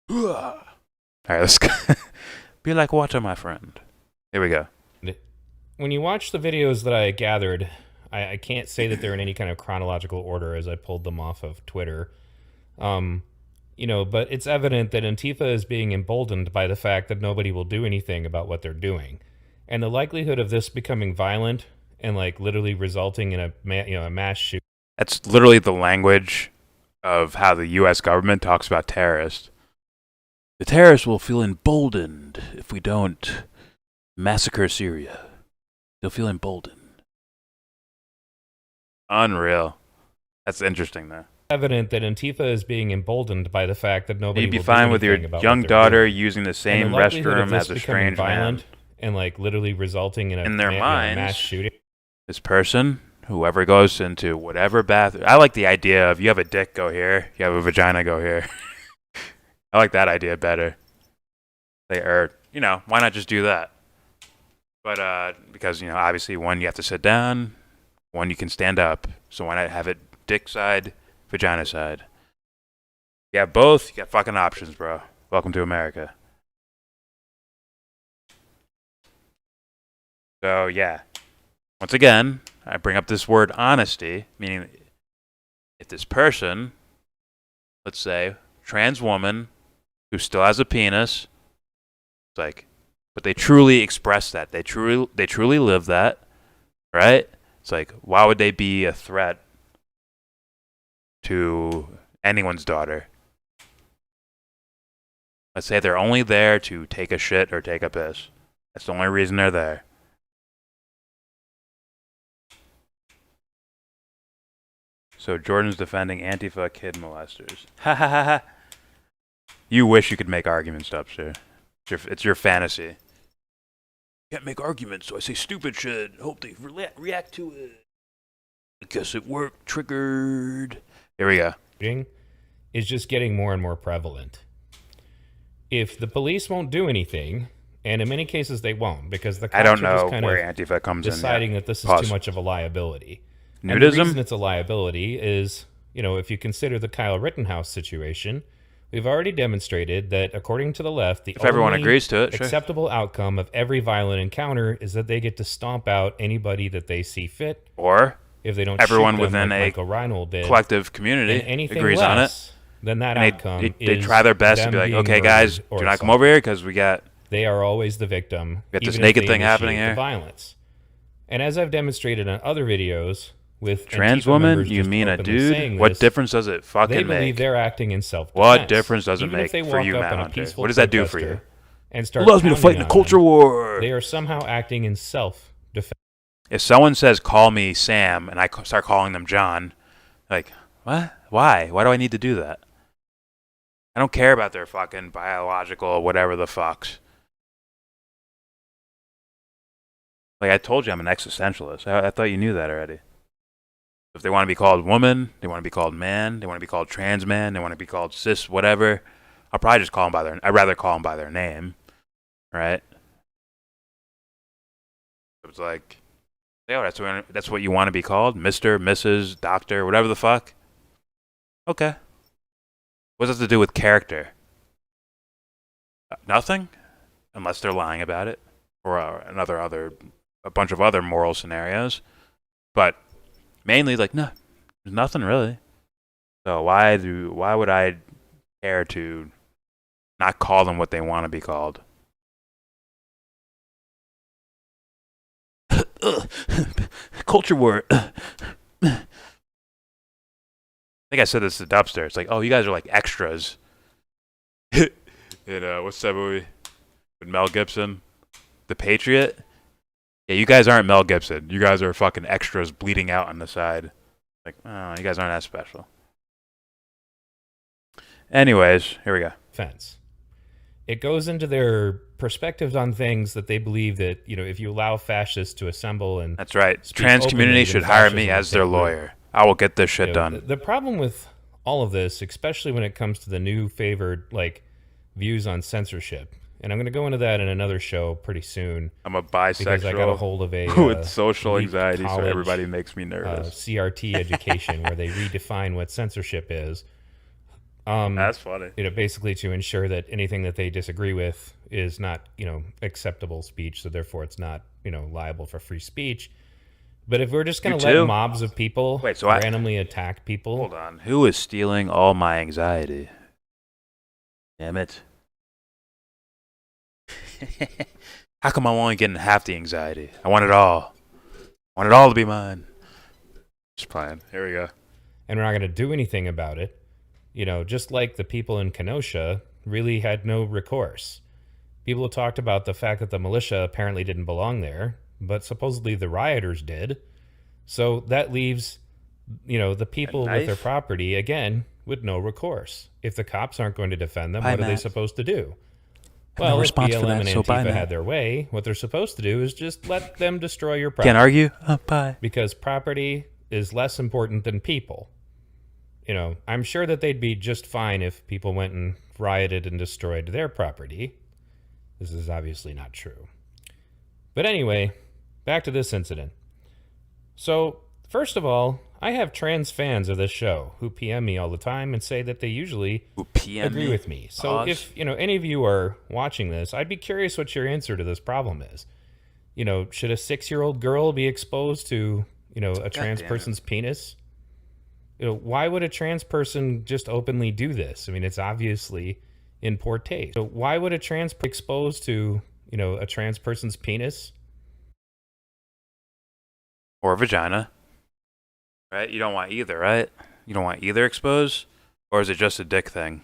All right, let's go. Be like water, my friend. Here we go. when you watch the videos that I gathered, I can't say that they're in any kind of chronological order as I pulled them off of Twitter. But it's evident that Antifa is being emboldened by the fact that nobody will do anything about what they're doing. And the likelihood of this becoming violent and like literally resulting in a mass shooting. That's literally the language of how the U.S. government talks about terrorists. The terrorists will feel emboldened if we don't massacre Syria. They'll feel emboldened. Unreal. That's interesting, though. Evident that Antifa is being emboldened by the fact that nobody You'd be will fine do with your anything about young what they're daughter doing. using the And same likelihood of restroom this as a becoming strange man. violent and like literally resulting in a In their minds, mass shooting. This person, whoever goes into whatever bathroom, I like the idea of you have a dick, go here. You have a vagina, go here. I like that idea better. Why not just do that? But because obviously one you have to sit down, one you can stand up. So why not have it dick side, vagina side? You have both. You got fucking options, bro. Welcome to America. So yeah. Once again, I bring up this word honesty, meaning if this person, let's say, trans woman who still has a penis, it's like, but they truly express that. They truly live that, right? It's like, why would they be a threat to anyone's daughter? Let's say they're only there to take a shit or take a piss. That's the only reason they're there. So Jordan's defending Antifa kid molesters. Ha ha ha ha. You wish you could make arguments, Dubster. It's your fantasy. Can't make arguments, so I say stupid shit. Hope they react to it. I guess it worked. Triggered. Here we go. Is just getting more and more prevalent. If the police won't do anything, and in many cases they won't, because the cops I don't are just know kind where of Antifa comes in. deciding Yeah. that this is Pause. too much of a liability. Nudism? And the reason it's a liability is, if you consider the Kyle Rittenhouse situation, we've already demonstrated that according to the left, the If everyone only agrees to it, sure. acceptable outcome of every violent encounter is that they get to stomp out anybody that they see fit. Or if they don't everyone shoot them within like a Michael Reinhold did, collective community and anything agrees on it. less than that And outcome they is try their best to them be like, being okay, guys, murdered or do not come assaulted. over here because we got They are always the victim. got this even if naked they thing happening initiate the here. violence. And as I've demonstrated on other videos with trans Antifa woman. members You just mean a openly dude? saying What this, difference does it they fucking believe make? they're acting in self-defense. What difference does it Even make if they for walk you, up on a Manhunter? peaceful What does that do for you? protester and start Allows me to fight in pounding a culture on them, war. They are somehow acting in self-defense. If someone says, call me Sam, and I start calling them John, like, what? Why? Why do I need to do that? I don't care about their fucking biological whatever the fucks. Like, I told you I'm an existentialist. I thought you knew that already. If they want to be called woman, they want to be called man, they want to be called trans man, they want to be called cis whatever, I'll probably just call them by their... I'd rather call them by their name, right? It's like, yeah, that's what you want to be called? Mr., Mrs., Doctor, whatever the fuck? Okay. What does that have to do with character? Nothing? Unless they're lying about it. Or a bunch of other moral scenarios. But mainly, like, no, there's nothing really. So why would I care to not call them what they want to be called? Culture war. I think I said this to Dubster. It's like, oh, you guys are like extras. What's that movie with Mel Gibson? the Patriot. Yeah, you guys aren't Mel Gibson. You guys are fucking extras bleeding out on the side. Like, oh, you guys aren't that special. Anyways, here we go. Fence. It goes into their perspectives on things that they believe that, you know, if you allow fascists to assemble and That's right. speak Trans openly, community then should hire me fascism as will their take root. lawyer. I will get this shit You know, done. The problem with all of this, especially when it comes to the new favored like views on censorship, and I'm going to go into that in another show pretty soon. I'm a because I got a bisexual hold of a with social elite anxiety, so college, everybody makes me nervous. CRT education where they redefine what censorship is. That's funny. You know, basically to ensure that anything that they disagree with is not, you know, acceptable speech, so therefore it's not, you know, liable for free speech. But if we're just going to let mobs of people randomly attack people... Hold on. Who is stealing all my anxiety? Damn it. How come I'm only getting half the anxiety? I want it all. I want it all to be mine. Just playing. Here we go. And we're not going to do anything about it. You know, just like the people in Kenosha really had no recourse. People talked about the fact that the militia apparently didn't belong there, but supposedly the rioters did. So that leaves, you know, the people with their property, again, with no recourse. If the cops aren't going to defend them, what are they supposed to do? Well, if BLM and Antifa had their way, what they're supposed to do is just let them destroy your property. Can't argue? Bye. Because property is less important than people. You know, I'm sure that they'd be just fine if people went and rioted and destroyed their property. This is obviously not true. But anyway, back to this incident. So, first of all, I have trans fans of this show who PM me all the time and say that they usually agree with me. So if, you know, any of you are watching this, I'd be curious what your answer to this problem is. You know, should a 6-year-old girl be exposed to, you know, a trans person's penis? You know, why would a trans person just openly do this? I mean, it's obviously in poor taste. So why would a trans person exposed to, you know, a trans person's penis? Or vagina. Right? You don't want either, right? You don't want either exposed? Or is it just a dick thing?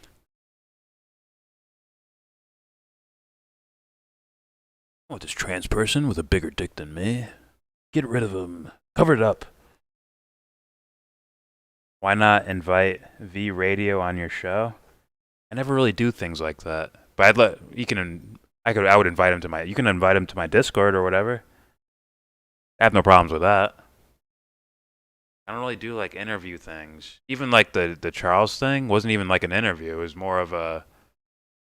I want this trans person with a bigger dick than me. Get rid of him. Cover it up. Why not invite V Radio on your show? I never really do things like that. But I would invite him to you can invite him to my Discord or whatever. I have no problems with that. I don't really do like interview things. Even like the Charles thing wasn't even like an interview. It was more of a,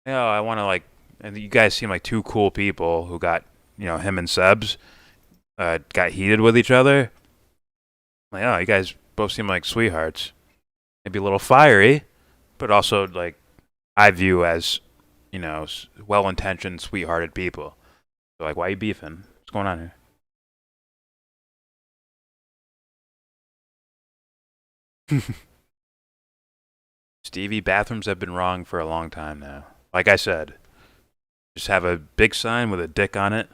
you know, I want to like, and you guys seem like two cool people who got, you know, him and Sebs got heated with each other. Like, oh, you guys both seem like sweethearts. Maybe a little fiery, but also like I view as, you know, well-intentioned, sweethearted people. So like, why are you beefing? What's going on here? Stevie, bathrooms have been wrong for a long time now. Like I said, just have a big sign with a dick on it.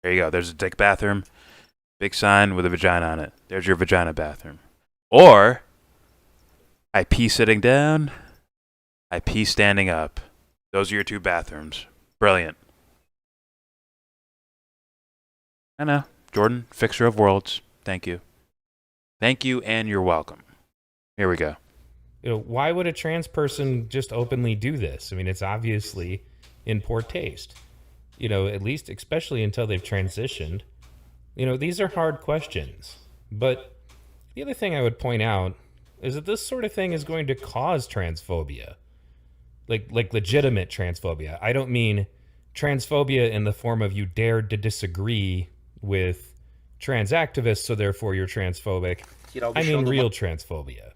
There you go. There's a dick bathroom. Big sign with a vagina on it. There's your vagina bathroom. Or, I pee sitting down. I pee standing up. Those are your two bathrooms. Brilliant. I know. Jordan, fixer of worlds. Thank you. Thank you, and you're welcome. Here we go. You know, why would a trans person just openly do this? I mean, it's obviously in poor taste. You know, at least, especially until they've transitioned. You know, these are hard questions. But the other thing I would point out is that this sort of thing is going to cause transphobia. Like legitimate transphobia. I don't mean transphobia in the form of you dared to disagree with trans activists, so therefore you're transphobic. I mean real transphobia.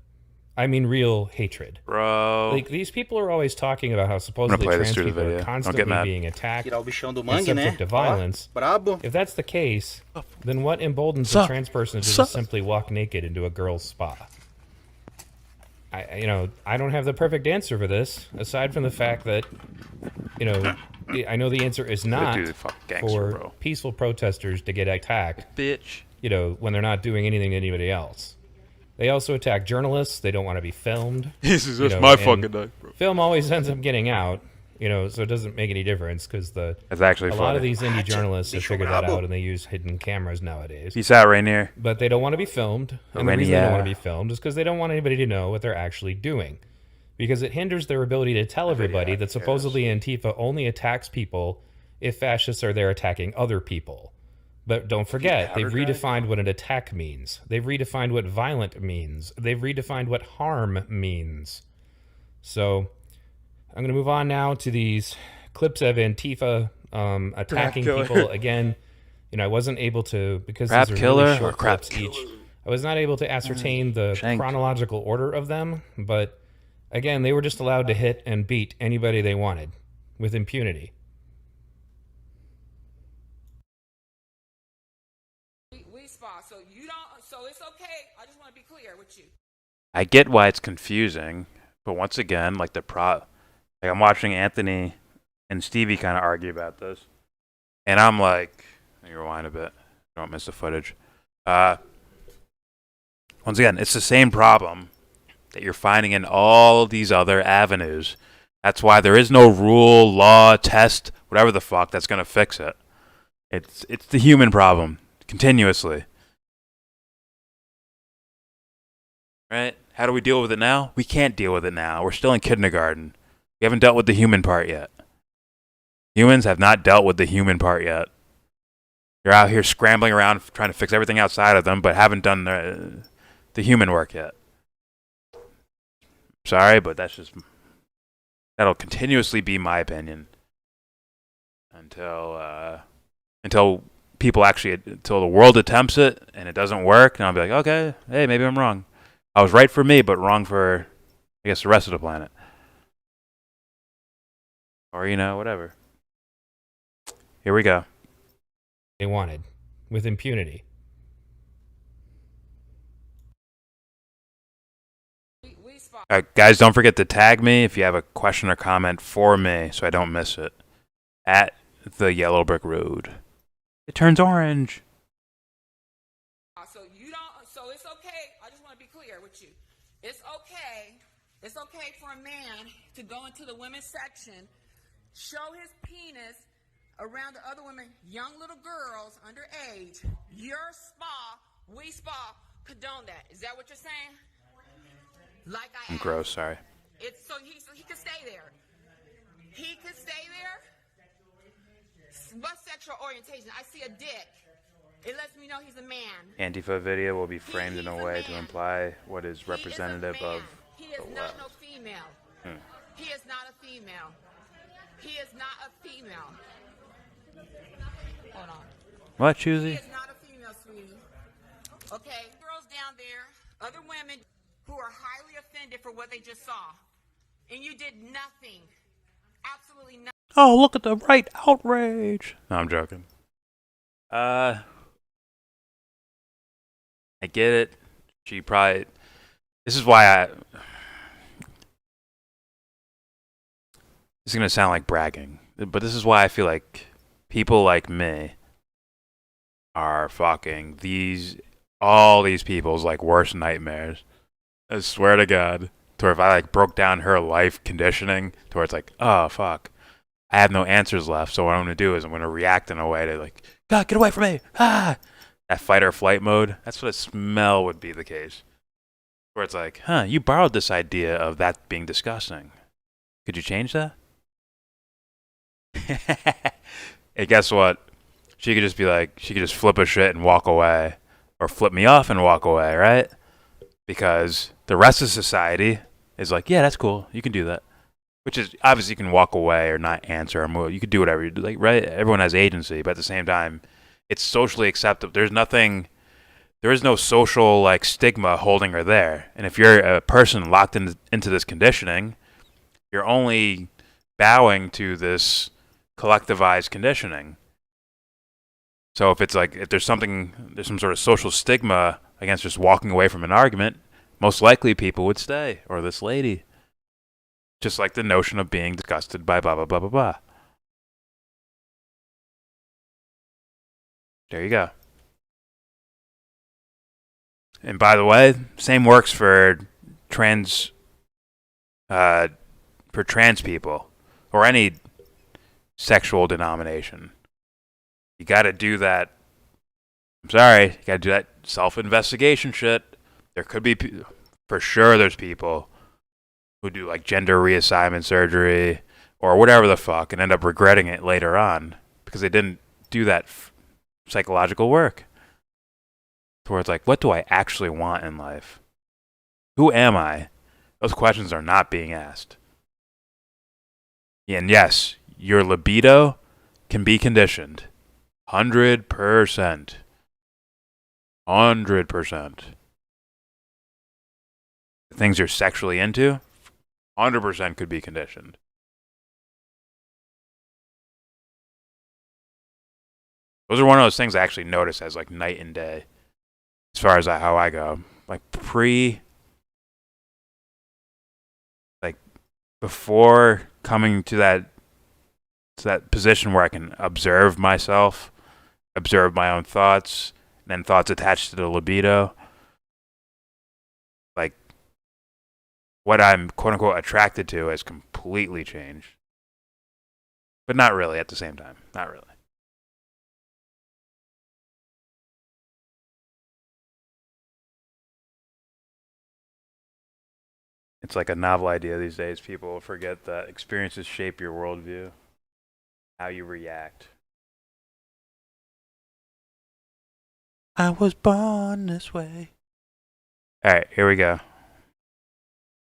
I mean real hatred. Bro. Like, these people are always talking about how supposedly trans people are constantly being attacked and subject to violence. If that's the case, then what emboldens a trans person to just simply walk naked into a girl's spa? I don't have the perfect answer for this, aside from the fact that, you know, I know the answer is not for peaceful protesters to get attacked, bitch. You know, when they're not doing anything to anybody else. They also attack journalists. They don't want to be filmed. This is just my fucking night, bro. Film always ends up getting out. so it doesn't make any difference because That's actually a funny. lot of these indie journalists have figured that out, and they use hidden cameras nowadays. Peace out, Rainier. But they don't want to be filmed, and the reason they don't want to be filmed is because they don't want anybody to know what they're actually doing, because it hinders their ability to tell everybody that supposedly Antifa only attacks people if fascists are there attacking other people. But don't forget, they've redefined what an attack means. They've redefined what violent means. They've redefined what harm means. So I'm going to move on now to these clips of Antifa attacking people. Again, I wasn't able to, because Crap these are killer really or short crap clips each. I was not able to ascertain the chronological order of them, but again, they were just allowed to hit and beat anybody they wanted with impunity. So it's okay. I just want to be clear with you. I get why it's confusing, but once again, I'm watching Anthony and Stevie kind of argue about this, and I'm like, let me rewind a bit. Don't miss the footage. Once again, it's the same problem that you're finding in all these other avenues. That's why there is no rule, law, test, whatever the fuck that's gonna fix it. It's the human problem continuously. Right? How do we deal with it now? We can't deal with it now. We're still in kindergarten. We haven't dealt with the human part yet. Humans have not dealt with the human part yet. They're out here scrambling around trying to fix everything outside of them, but haven't done the human work yet. Sorry, but that'll continuously be my opinion until the world attempts it and it doesn't work, and I'll be like, okay, hey, maybe I'm wrong. I was right for me, but wrong for, I guess, the rest of the planet. Or, whatever. Here we go. They wanted, with impunity. All right, guys, don't forget to tag me if you have a question or comment for me so I don't miss it. At the Yellow Brick Road. It turns orange. So it's okay. I just want to be clear with you. It's okay. It's okay for a man to go into the women's section, show his penis around the other women, young little girls underage. Your spa, we spa, condone that. Is that what you're saying? Like I I'm asked. gross, sorry. It's so he could stay there. He could stay there. What sexual orientation? I see a dick. It lets me know he's a man. Antifa video will be framed in a way to man. imply what is representative He is a man. of He is the not left. no female. He is not a female. He is not a female. Hold on. What, He Choosy? is not a female, sweetie. Okay, girls down there, other women who are highly offended for what they just saw, and you did nothing. Absolutely nothing. Oh, look at the right outrage. No, I'm joking. I get it. She probably... This is why This is going to sound like bragging, but this is why I feel like people like me are fucking all these people's like worst nightmares. I swear to God. To where if I like broke down her life conditioning, to where it's like, oh fuck, I have no answers left. So what I'm gonna do is I'm gonna react in a way to like, God, get away from me! Ah, that fight or flight mode. That's what I smell would be the case. Where it's like, huh, you borrowed this idea of that being disgusting. Could you change that? And guess what? She could just be like, she could just flip a shit and walk away, or flip me off and walk away, right? Because the rest of society is like, yeah, that's cool. You can do that. Which is, obviously you can walk away or not answer or move. You could do whatever you do, like, right? Everyone has agency, but at the same time, it's socially acceptable. There is no social, like, stigma holding her there. And if you're a person locked into this conditioning, you're only bowing to this collectivized conditioning. So if it's like, if there's some sort of social stigma against just walking away from an argument, most likely people would stay, or this lady. Just like the notion of being disgusted by blah, blah, blah, blah, blah. There you go. And by the way, same works for trans people. or any sexual denomination. You got to do that. I'm sorry, you got to do that self-investigation shit. There could be, for sure, there's people who do like gender reassignment surgery or whatever the fuck and end up regretting it later on because they didn't do that psychological work. Where it's like, what do I actually want in life? Who am I? Those questions are not being asked. And yes, your libido can be conditioned. 100%. 100%. The things you're sexually into, 100% could be conditioned. Those are one of those things I actually notice as like night and day. As far as how I go. Like before coming to that position where I can observe myself, observe my own thoughts, and then thoughts attached to the libido. Like, what I'm quote-unquote attracted to has completely changed. But not really at the same time. Not really. It's like a novel idea these days. People forget that experiences shape your worldview, how you react. I was born this way. Alright, here we go.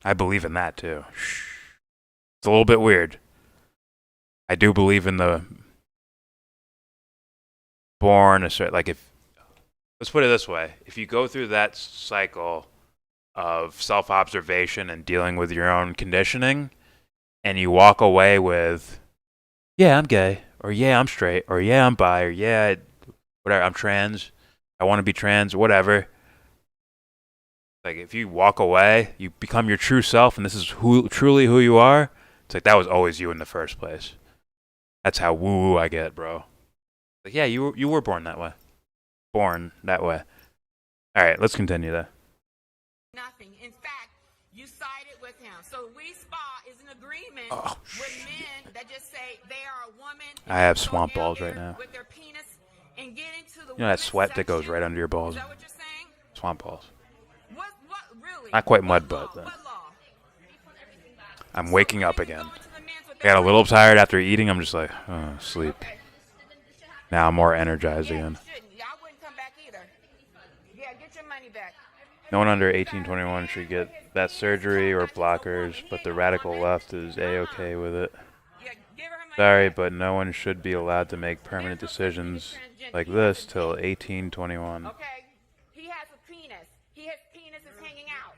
I believe in that too. It's a little bit weird. I do believe in the born, like if, let's put it this way. If you go through that cycle of self-observation and dealing with your own conditioning, and you walk away with, yeah, I'm gay, or yeah, I'm straight, or yeah, I'm bi, or yeah, whatever, I'm trans, I want to be trans, whatever. Like, if you walk away, you become your true self, and this is truly who you are, it's like that was always you in the first place. That's how woo-woo I get, bro. Like, yeah, you were born that way. Born that way. Alright, let's continue that. Nothing. In fact, you sided with him. So we spa is an agreement with men that just say they are a woman. I have swamp balls right now. With their penis and get into the you know that sweat that goes right under your balls? Is that what you're saying? Swamp balls. What really? Not quite mud, but I'm waking up again. I got a little tired after eating. I'm just like, oh, sleep. Now I'm more energized again. I wouldn't come back either. Yeah, get your money back. No one under 18-21 should get that surgery or blockers, but the radical left is A-okay with it. Sorry, but no one should be allowed to make permanent decisions like this till 18-21. Okay, he has a penis. His penis is hanging out.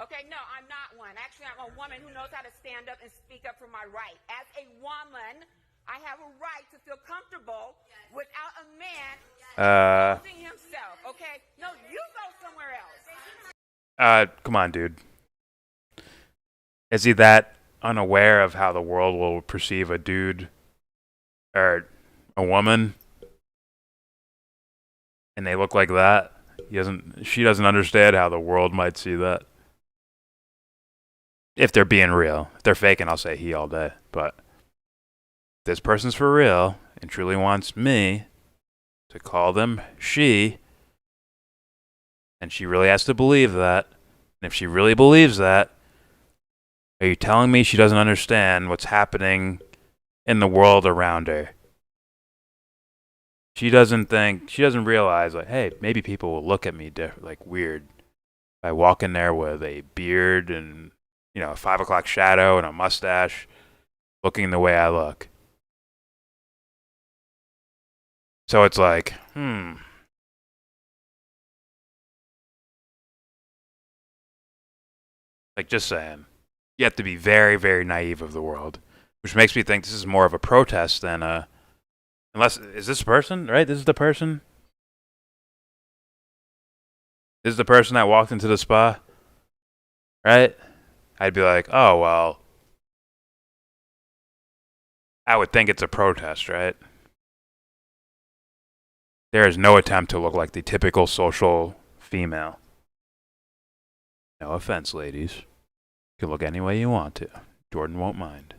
Okay, no, I'm not one. Actually, I'm a woman who knows how to stand up and speak up for my right. As a woman, I have a right to feel comfortable without a man exposing himself. Okay, no, you go somewhere else. Come on, dude. Is he that unaware of how the world will perceive a dude or a woman and they look like that? She doesn't understand how the world might see that. If they're being real. If they're faking, I'll say he all day. But this person's for real and truly wants me to call them she, and she really has to believe that. And if she really believes that, are you telling me she doesn't understand what's happening in the world around her? She doesn't realize, like, hey, maybe people will look at me like weird if I walk in there with a beard and, you know, a 5 o'clock shadow and a mustache, looking the way I look. So it's like, like, just saying. You have to be very, very naive of the world. Which makes me think this is more of a protest than a... Unless... Is this a person? Right? This is the person? This is the person that walked into the spa? Right? I'd be like, oh, well... I would think it's a protest, right? There is no attempt to look like the typical social female. No offense, ladies. You can look any way you want to. Jordan won't mind.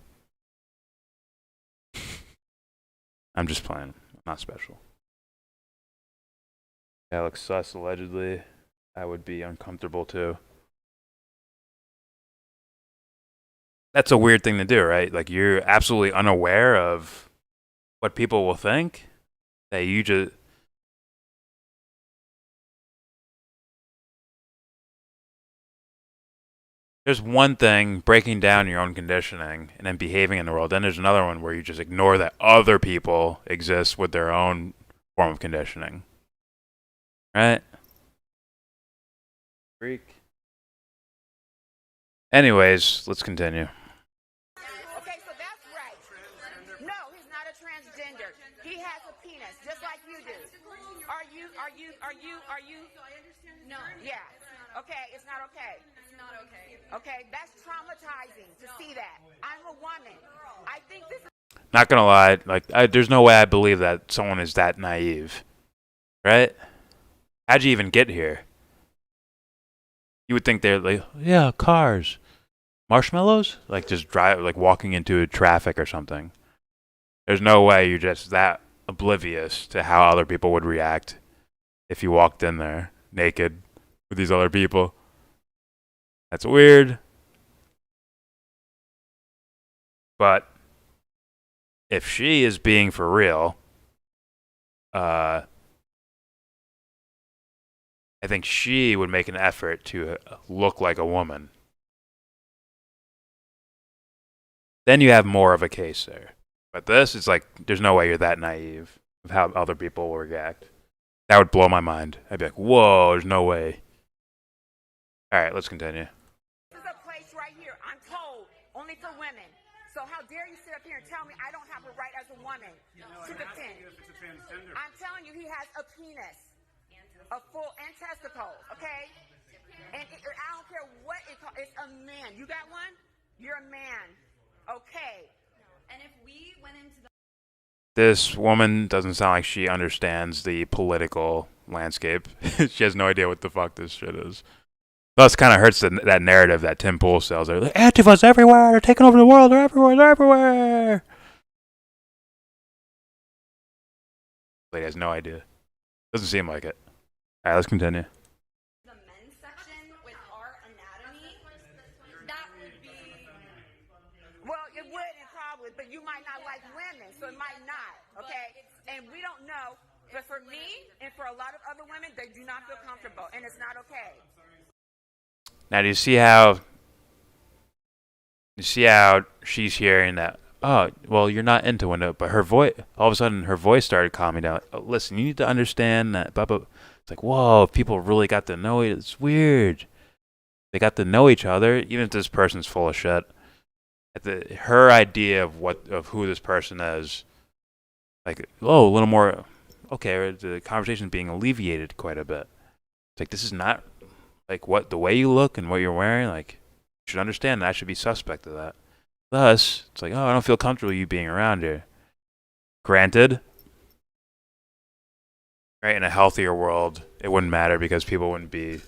I'm just playing. Not special. That looks sus, allegedly. I would be uncomfortable too. That's a weird thing to do, right? Like, you're absolutely unaware of what people will think. That you just... There's one thing, breaking down your own conditioning and then behaving in the world. Then there's another one where you just ignore that other people exist with their own form of conditioning. Right? Freak. Anyways, let's continue. Okay, so that's right. No, he's not a transgender. He has a penis, just like you do. Are you? No. Yeah. Okay, it's not okay. It's not okay. Okay, that's traumatizing to see that. I'm a woman. I think this is... Not gonna lie, like, there's no way I believe that someone is that naive. Right? How'd you even get here? You would think they're like, yeah, cars. Marshmallows? Like, just drive, like, walking into traffic or something. There's no way you're just that oblivious to how other people would react if you walked in there naked with these other people. That's weird. But if she is being for real, I think she would make an effort to look like a woman. Then you have more of a case there. But this is like, there's no way you're that naive of how other people will react. That would blow my mind. I'd be like, whoa, there's no way. Alright, let's continue. This is a place right here, I'm told, only for women. So how dare you sit up here and tell me I don't have a right as a woman to defend? I'm telling you, he has a penis, a full and testicles, okay? And I don't care what it's called. It's a man. You got one? You're a man. Okay. And if we went into the... This woman doesn't sound like she understands the political landscape. She has no idea what the fuck this shit is. Thus, kind of hurts that narrative that Tim Pool sells. They're like, Antifa's everywhere. They're taking over the world. They're everywhere. They're everywhere. Lady has no idea. Doesn't seem like it. All right, let's continue. the men's section with our anatomy, that would be... Well, it would probably, but you might not like women, so it might not, okay? And we don't know. But for me and for a lot of other women, they do not feel comfortable, and it's not okay. Now, do you see how she's hearing that? Oh, well, you're not into window, but her voice, all of a sudden, her voice started calming down. Oh, listen, you need to understand that. Blah, blah. It's like, whoa, people really got to know it. It's weird. They got to know each other, even if this person's full of shit. Her idea of who this person is, like, oh, a little more, okay, the conversation's being alleviated quite a bit. It's like, this is not, like, what the way you look and what you're wearing, like, you should understand that I should be suspect of that. Thus, it's like, oh, I don't feel comfortable you being around here. Granted, right, in a healthier world, it wouldn't matter because people wouldn't be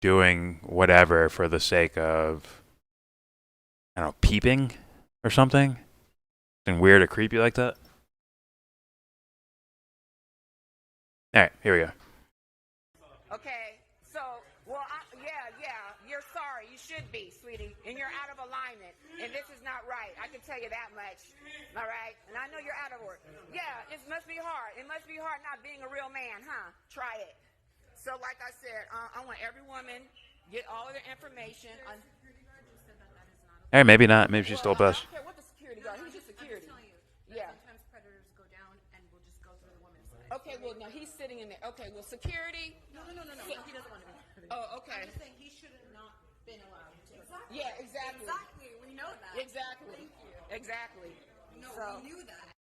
doing whatever for the sake of, I don't know, peeping or something? Something weird or creepy like that? Alright, here we go. Okay, so, well, yeah, you're sorry. You should be, sweetie. And you're out of alignment. And this is not right. I can tell you that much. All right? And I know you're out of order. Yeah, it must be hard. It must be hard not being a real man, huh? Try it. So, like I said, I want every woman get all of their information. Hey, maybe not. Maybe she's still best. I don't care what the security guard. He's just security. Yeah. Sometimes predators go down and will just go through the women's side. Okay, well, no, he's sitting in there. Okay, well, security. No. He doesn't want to be security. Oh, okay. I'm just saying he should have not been allowed to. Exactly. Yeah, exactly. Exactly. We know that. Exactly. Thank you. Exactly. No, So. we knew that.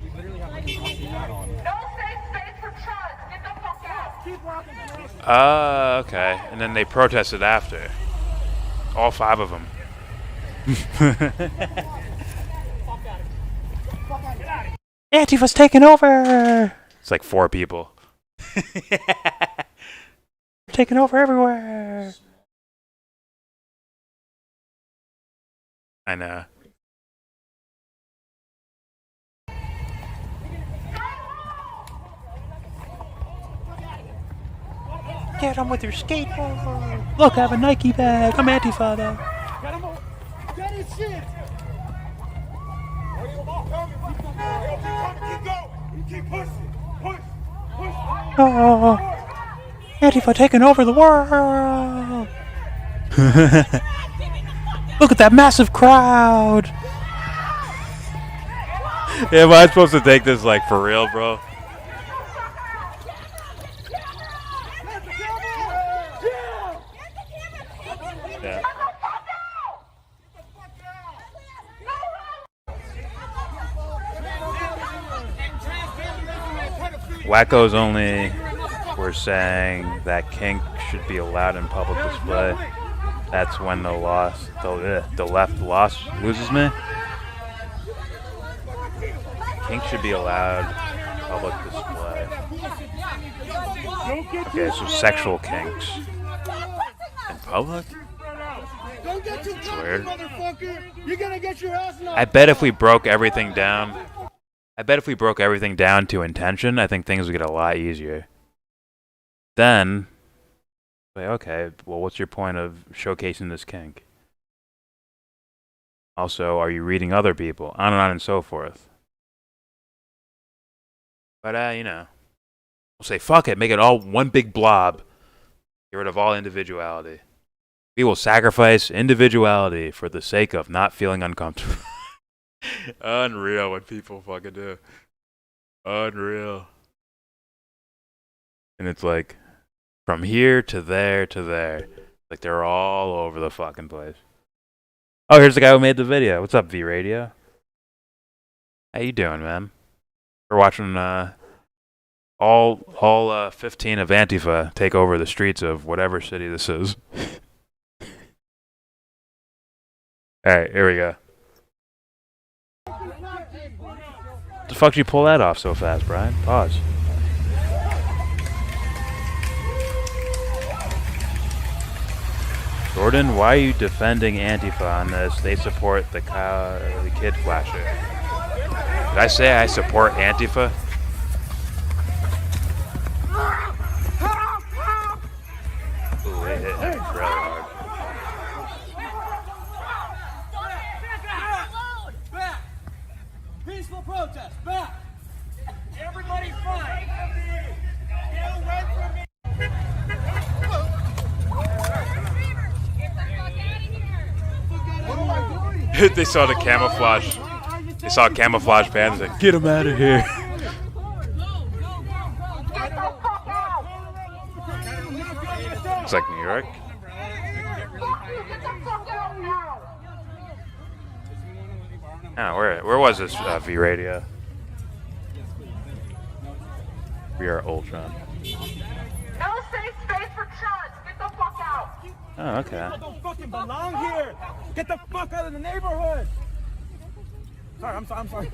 No safe space for chuds. Get the fuck out. Keep walking. Okay. And then they protested after. All 5 of them. Antifa's taking over! It's like 4 people. Taking over everywhere! I know. Get him with your skateboard. Look, I have a Nike bag. I'm Antifa though. Get his shit! Keep pushing! Push! Oh, Antifa taking over the world. Look at that massive crowd. Yeah, am I supposed to take this like for real, bro? Yeah. Wackos only were saying that kink should be allowed in public display. That's when the left loses me. Kink should be allowed in public display. Okay, so sexual kinks in public? That's weird. I bet if we broke everything down to intention, I think things would get a lot easier. Then, like, okay, well, what's your point of showcasing this kink? Also, are you reading other people? On and so forth. But, you know, we'll say, fuck it, make it all one big blob. Get rid of all individuality. We will sacrifice individuality for the sake of not feeling uncomfortable. Unreal what people fucking do. Unreal. And it's like, from here to there to there. Like, they're all over the fucking place. Oh, here's the guy who made the video. What's up, V-Radio? How you doing, man? We're watching all 15 of Antifa take over the streets of whatever city this is. Alright, here we go. The fuck did you pull that off so fast, Brian? Pause. Jordan, why are you defending Antifa on this? They support the kid flasher. Did I say I support Antifa? Ooh, it hit him really hard. Back! Peaceful protest, back! Everybody's fine! Get away from me! They saw the camouflage. They saw camouflage pants and get him out of here. It's like New York. Oh, where was this V-Radio? We are Ultron. No safe space for chuds. Get the fuck out. Oh, okay. I don't fucking belong here. Get the fuck out of the neighborhood. Sorry, I'm sorry.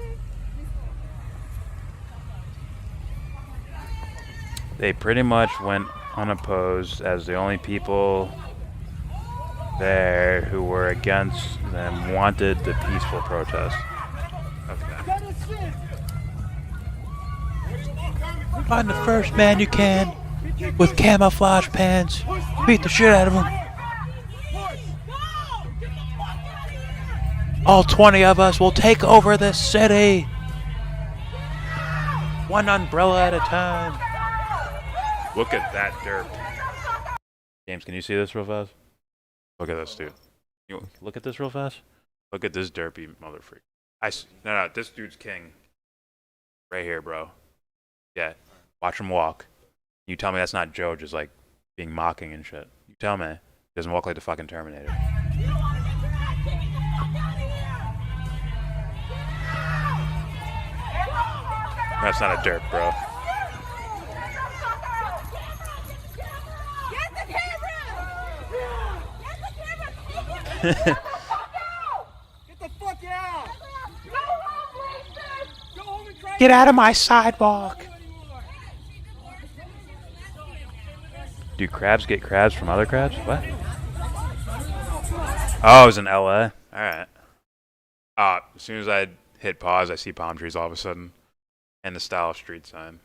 They pretty much went unopposed as the only people there who were against them wanted the peaceful protest. Okay. Find the first man you can with camouflage pants. Beat the shit out of him. All 20 of us will take over this city. One umbrella at a time. Look at that derp. James, can you see this real fast? Look at this, dude. You look at this real fast? Look at this derpy motherfucker. No, this dude's king. Right here, bro. Yeah, watch him walk. You tell me that's not Joe just like being mocking and shit. You tell me. He doesn't walk like the fucking Terminator. That's not a derp, bro. Get the fuck out! Go home and try. Get out of my sidewalk! Do crabs get crabs from other crabs? What? Oh, it was in LA? Alright. As soon as I hit pause, I see palm trees all of a sudden. And the style of street sign.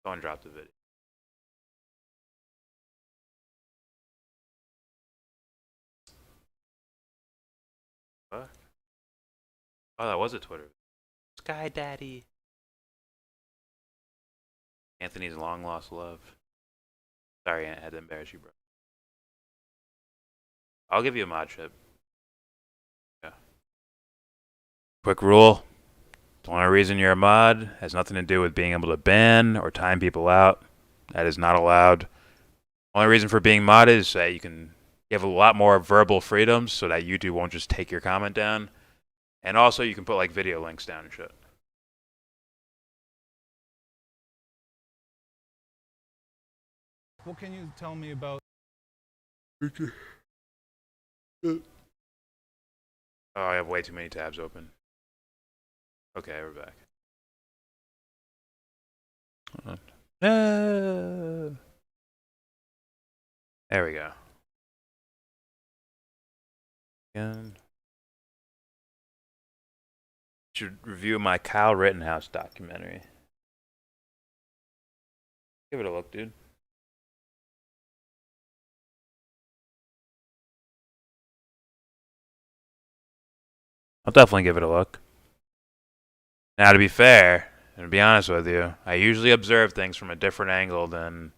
Someone dropped the video. Fuck. Oh, that was a Twitter. Sky Daddy. Anthony's long lost love. Sorry, Aunt, I had to embarrass you, bro. I'll give you a mod chip. Yeah. Quick rule. The only reason you're a mod has nothing to do with being able to ban or time people out. That is not allowed. Only reason for being modded is that you have a lot more verbal freedoms so that YouTube won't just take your comment down. And also you can put like video links down and shit. What can you tell me about? Oh, I have way too many tabs open. Okay, we're back. Hold on. There we go. Again. Should review my Kyle Rittenhouse documentary. Give it a look, dude. I'll definitely give it a look. Now, to be fair, and to be honest with you, I usually observe things from a different angle than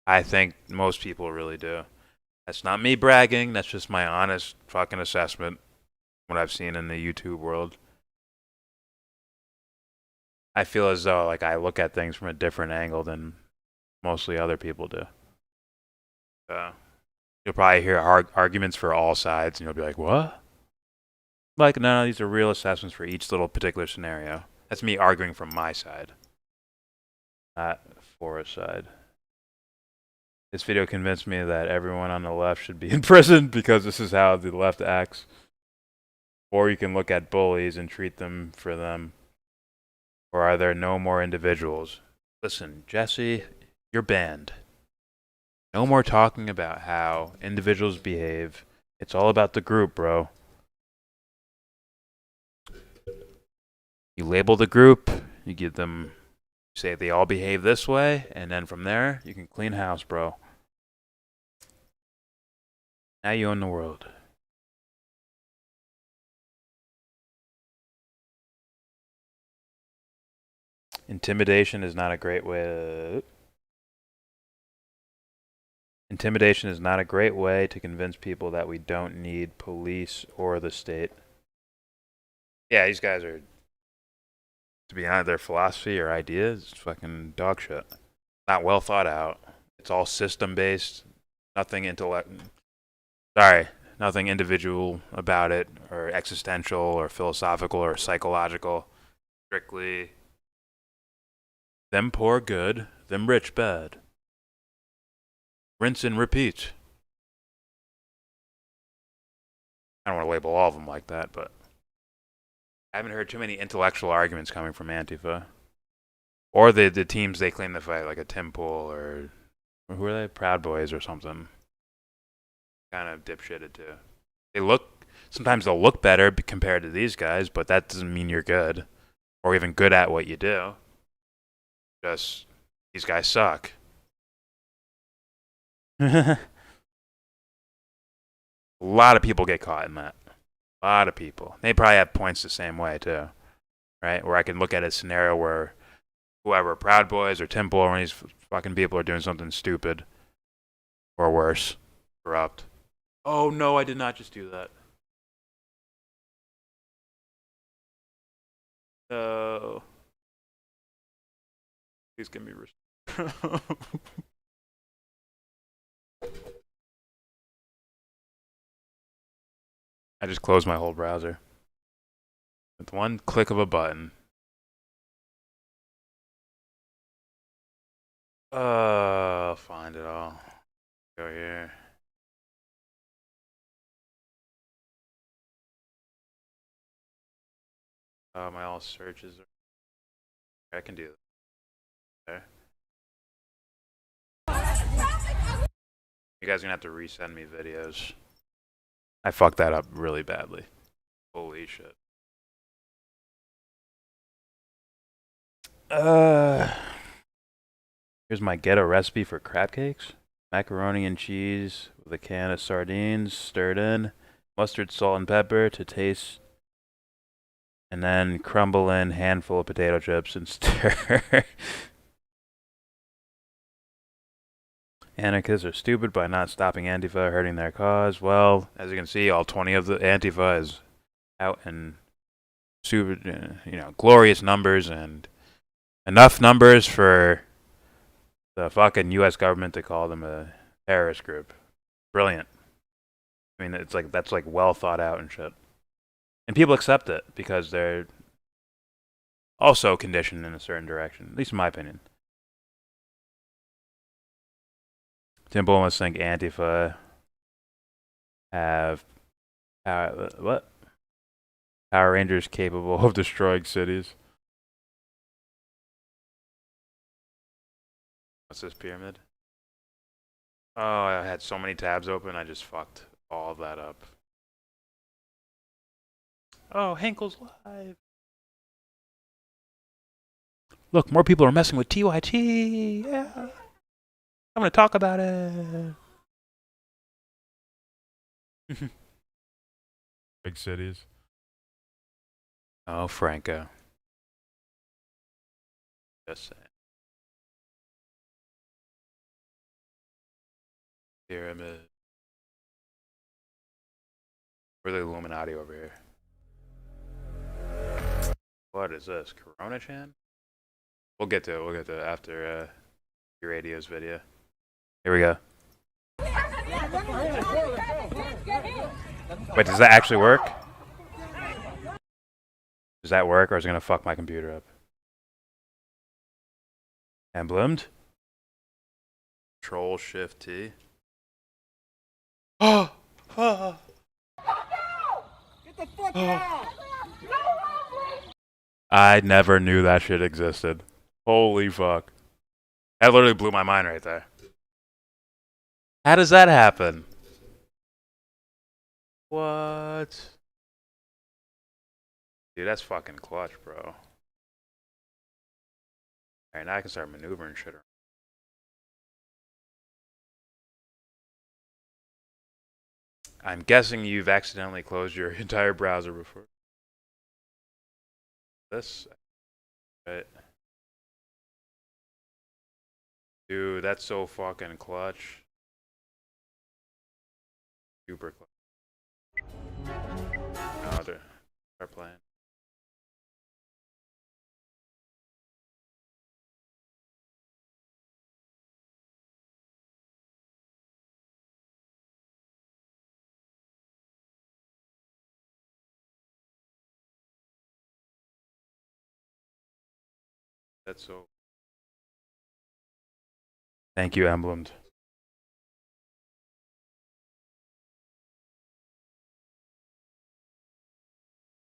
I think most people really do. That's not me bragging, that's just my honest fucking assessment, what I've seen in the YouTube world. I feel as though like I look at things from a different angle than mostly other people do. You'll probably hear arguments for all sides, and you'll be like, what? Like, no, these are real assessments for each little particular scenario. That's me arguing from my side, not for a side. This video convinced me that everyone on the left should be in prison because this is how the left acts. Or you can look at bullies and treat them for them. Or are there no more individuals? Listen, Jesse, you're banned. No more talking about how individuals behave. It's all about the group, bro. You label the group, you give them, say they all behave this way, and then from there, you can clean house, bro. Now you own the world. Intimidation is not a great way. Intimidation is not a great way to convince people that we don't need police or the state. Yeah, these guys are, to be honest, their philosophy or ideas is fucking dog shit. Not well thought out. It's all system based. Nothing nothing individual about it, or existential, or philosophical, or psychological. Strictly them poor good, them rich bad. Rinse and repeat. I don't want to label all of them like that, but I haven't heard too many intellectual arguments coming from Antifa. Or the teams they claim to fight, like a Tim Pool, or who are they? Proud Boys or something. Kind of dipshitted too. Sometimes they'll look better compared to these guys, but that doesn't mean you're good. Or even good at what you do. Just, these guys suck. A lot of people get caught in that. A lot of people. They probably have points the same way too, right? Where I can look at a scenario where whoever, Proud Boys or Temple, or one of these fucking people are doing something stupid or worse, corrupt. Oh no, I did not just do that. No. Please give me I just closed my whole browser. With one click of a button. I'll find it all. Go here. My all searches are... I can do that. Okay. You guys are gonna have to resend me videos. I fucked that up really badly. Holy shit. Here's my ghetto recipe for crab cakes. Macaroni and cheese with a can of sardines stirred in. Mustard, salt, and pepper to taste. And then crumble in handful of potato chips and stir. Anarchists are stupid by not stopping Antifa hurting their cause. Well, as you can see, all 20 of the Antifa is out in super, glorious numbers and enough numbers for the fucking U.S. government to call them a terrorist group. Brilliant. I mean, it's like that's like well thought out and shit. And people accept it because they're also conditioned in a certain direction, at least in my opinion. Timbo must think Antifa have what? Power Rangers capable of destroying cities. What's this pyramid? Oh, I had so many tabs open, I just fucked all of that up. Oh, Henkel's live. Look, more people are messing with TYT. Yeah. I'm going to talk about it. Big cities. Oh, Franco. Just saying. Pyramid. We're the Illuminati over here. What is this? Corona-chan? We'll get to it after your radio's video. Here we go. Wait, does that actually work? Does that work, or is it gonna fuck my computer up? Emblemed? Control Shift T. Oh! Oh! Get the fuck out! I never knew that shit existed. Holy fuck. That literally blew my mind right there. How does that happen? What? Dude, that's fucking clutch, bro. Alright, now I can start maneuvering shit around. I'm guessing you've accidentally closed your entire browser before. This? Right. Dude, that's so fucking clutch. Super clutch. Oh, dude. Start playing. That's so. Thank you, Emblemed.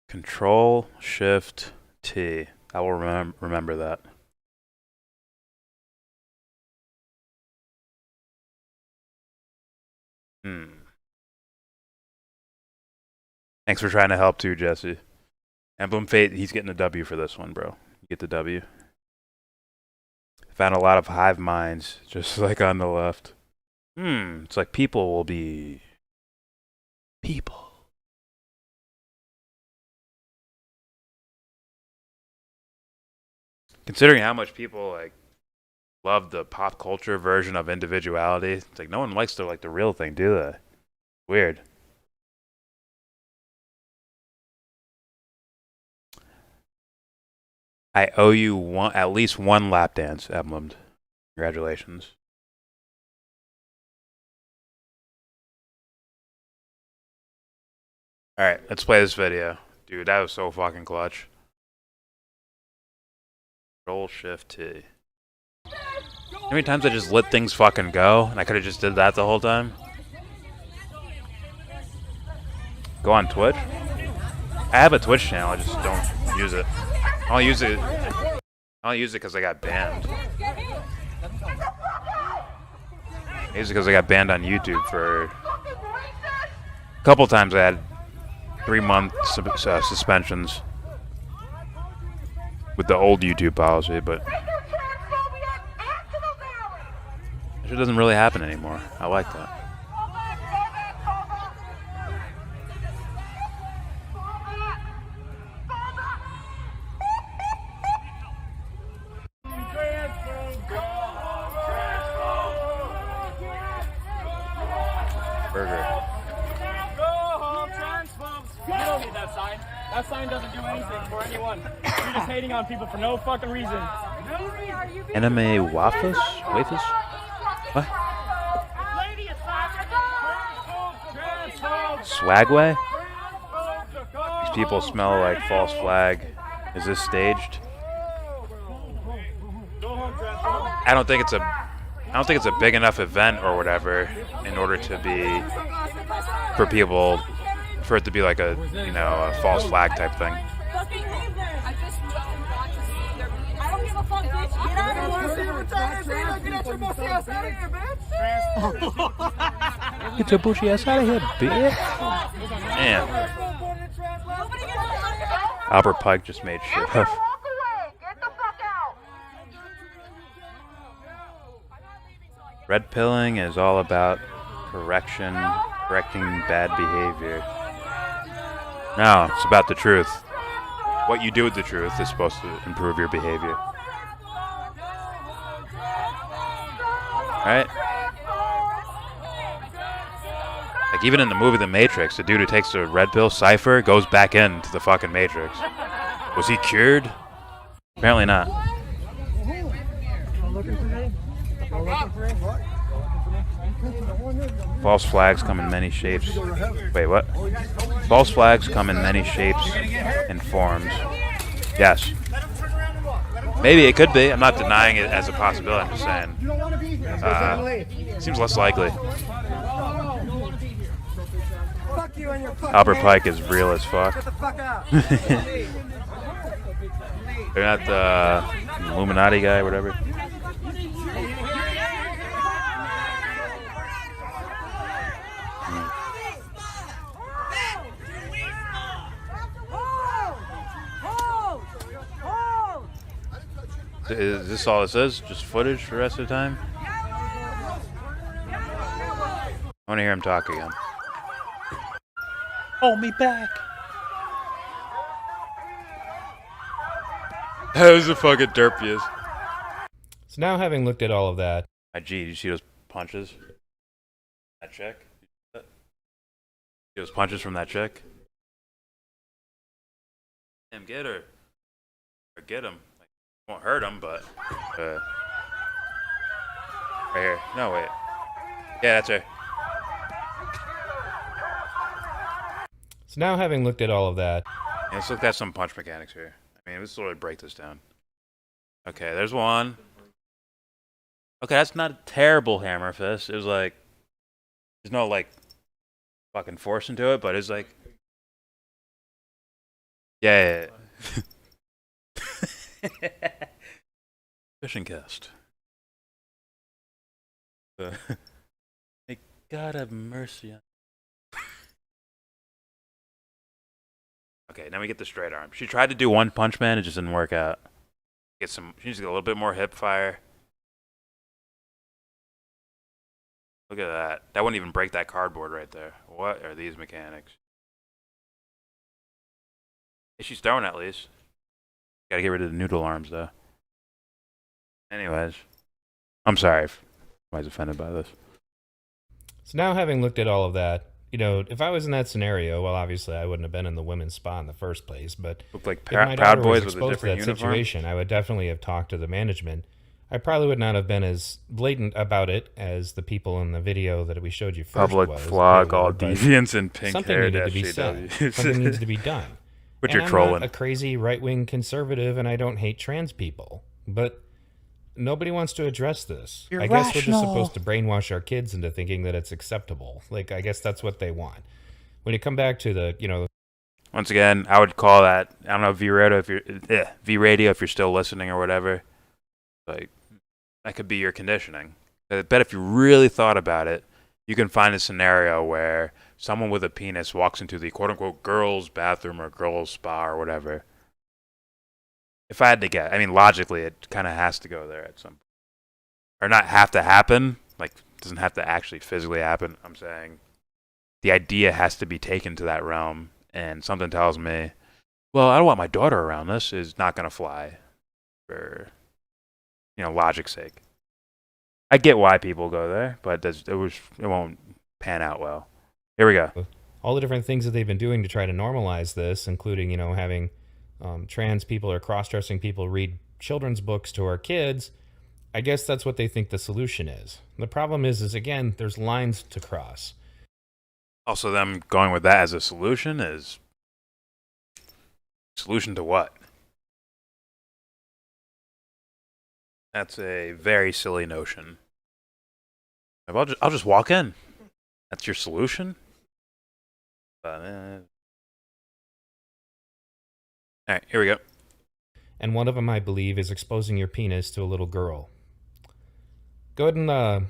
Control Shift T. I will remember that. Thanks for trying to help too, Jesse. Emblem Fate, he's getting a W for this one, bro. You get the W. Found a lot of hive minds, just like on the left. It's like people will be people. Considering how much people like love the pop culture version of individuality, it's like no one likes the real thing, do they? Weird. I owe you at least one lap dance, Emblemed. Congratulations. Alright, let's play this video. Dude, that was so fucking clutch. Control Shift T. How many times I just let things fucking go, and I could have just did that the whole time? Go on Twitch? I have a Twitch channel, I just don't use it. I don't use it because I got banned. I use it because I got banned on YouTube for a couple times. I had 3-month suspensions with the old YouTube policy, but That shit doesn't really happen anymore. I like that. Burger. You don't need that sign. That sign doesn't do anything for anyone. You're just hating on people for no fucking reason. Anime waffles? Wafers? What? Swagway? These people smell like false flag. Is this staged? I don't think it's a big enough event or whatever in order to be for it to be like a a false flag type thing. Get your bushy ass out of here, bitch. Damn. Albert Pike just made shit up. Red pilling is all about correcting bad behavior. No, it's about the truth. What you do with the truth is supposed to improve your behavior. Right? Like even in the movie The Matrix, the dude who takes the red pill, Cypher, goes back into the fucking Matrix. Was he cured? Apparently not. False flags come in many shapes. Wait, what? False flags come in many shapes and forms. Yes. Maybe it could be. I'm not denying it as a possibility. I'm just saying. Seems less likely. Albert Pike is real as fuck. They're not the Illuminati guy, whatever. Is this all this is? Just footage for the rest of the time? I want to hear him talk again. Hold me back. That was the fucking derpiest. So now, having looked at all of that, Gee, did you see those punches? That chick? See those punches from that chick? Damn, get her. Or get him. Won't hurt him, but right here. No, wait. Yeah, that's her. So now, having looked at all of that, Yeah, let's look at some punch mechanics here. I mean, let's sort of break this down. Okay, there's one. Okay, that's not a terrible hammer fist. It was like, there's no like fucking force into it, but it's like, yeah. Fishing cast. May God have mercy on. Okay, now we get the straight arm. She tried to do One Punch Man, it just didn't work out. She needs to get a little bit more hip fire. Look at that. That wouldn't even break that cardboard right there. What are these mechanics? Hey, she's throwing at least. Gotta get rid of the noodle arms though. Anyways, I'm sorry if anybody's offended by this. So now, having looked at all of that, if I was in that scenario, well, obviously I wouldn't have been in the women's spa in the first place, but looked like if my Proud daughter Boys was with a exposed to different that uniform. situation, I would definitely have talked to the management. I probably would not have been as blatant about it as the people in the video that we showed you first Public was. flog They were, all but deviants and pink something haired needed to be said. Something needs to be done. But And you're I'm trolling. not a crazy right-wing conservative, and I don't hate trans people, but nobody wants to address this. I guess we're just supposed to brainwash our kids into thinking that it's acceptable. Like, I guess that's what they want. When you come back to the, Once again, I would call that, I don't know, V-Radio if you're still listening or whatever. Like, that could be your conditioning. I bet if you really thought about it, you can find a scenario where someone with a penis walks into the quote-unquote girls' bathroom or girls' spa or whatever. If I had to guess, I mean, logically, it kind of has to go there at some point. Or not have to happen, like, doesn't have to actually physically happen. I'm saying the idea has to be taken to that realm, and something tells me, well, I don't want my daughter around this, is not going to fly for, logic's sake. I get why people go there, but it won't pan out well. Here we go. All the different things that they've been doing to try to normalize this, including, having trans people or cross-dressing people read children's books to our kids, I guess that's what they think the solution is. The problem is again, there's lines to cross. Also, them going with that as a solution is... Solution to what? That's a very silly notion. I'll just walk in. That's your solution? But, Alright, here we go. And one of them, I believe, is exposing your penis to a little girl. Go ahead and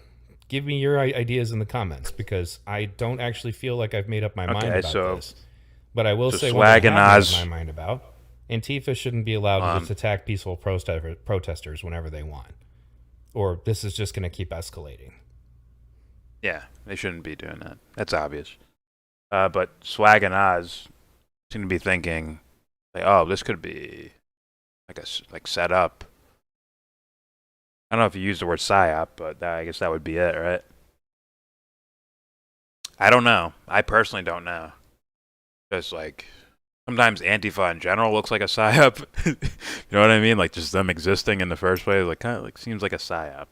give me your ideas in the comments, because I don't actually feel like I've made up my mind about this. But I will say what I have made up my mind about. Antifa shouldn't be allowed to just attack peaceful protesters whenever they want. Or this is just going to keep escalating. Yeah, they shouldn't be doing that. That's obvious. But Swag and Oz seem to be thinking, like, oh, this could be like set up. I don't know if you use the word psyop, but I guess that would be it, right? I don't know. I personally don't know. Just like sometimes Antifa in general looks like a psyop. You know what I mean? Like just them existing in the first place, like kind of like seems like a psyop.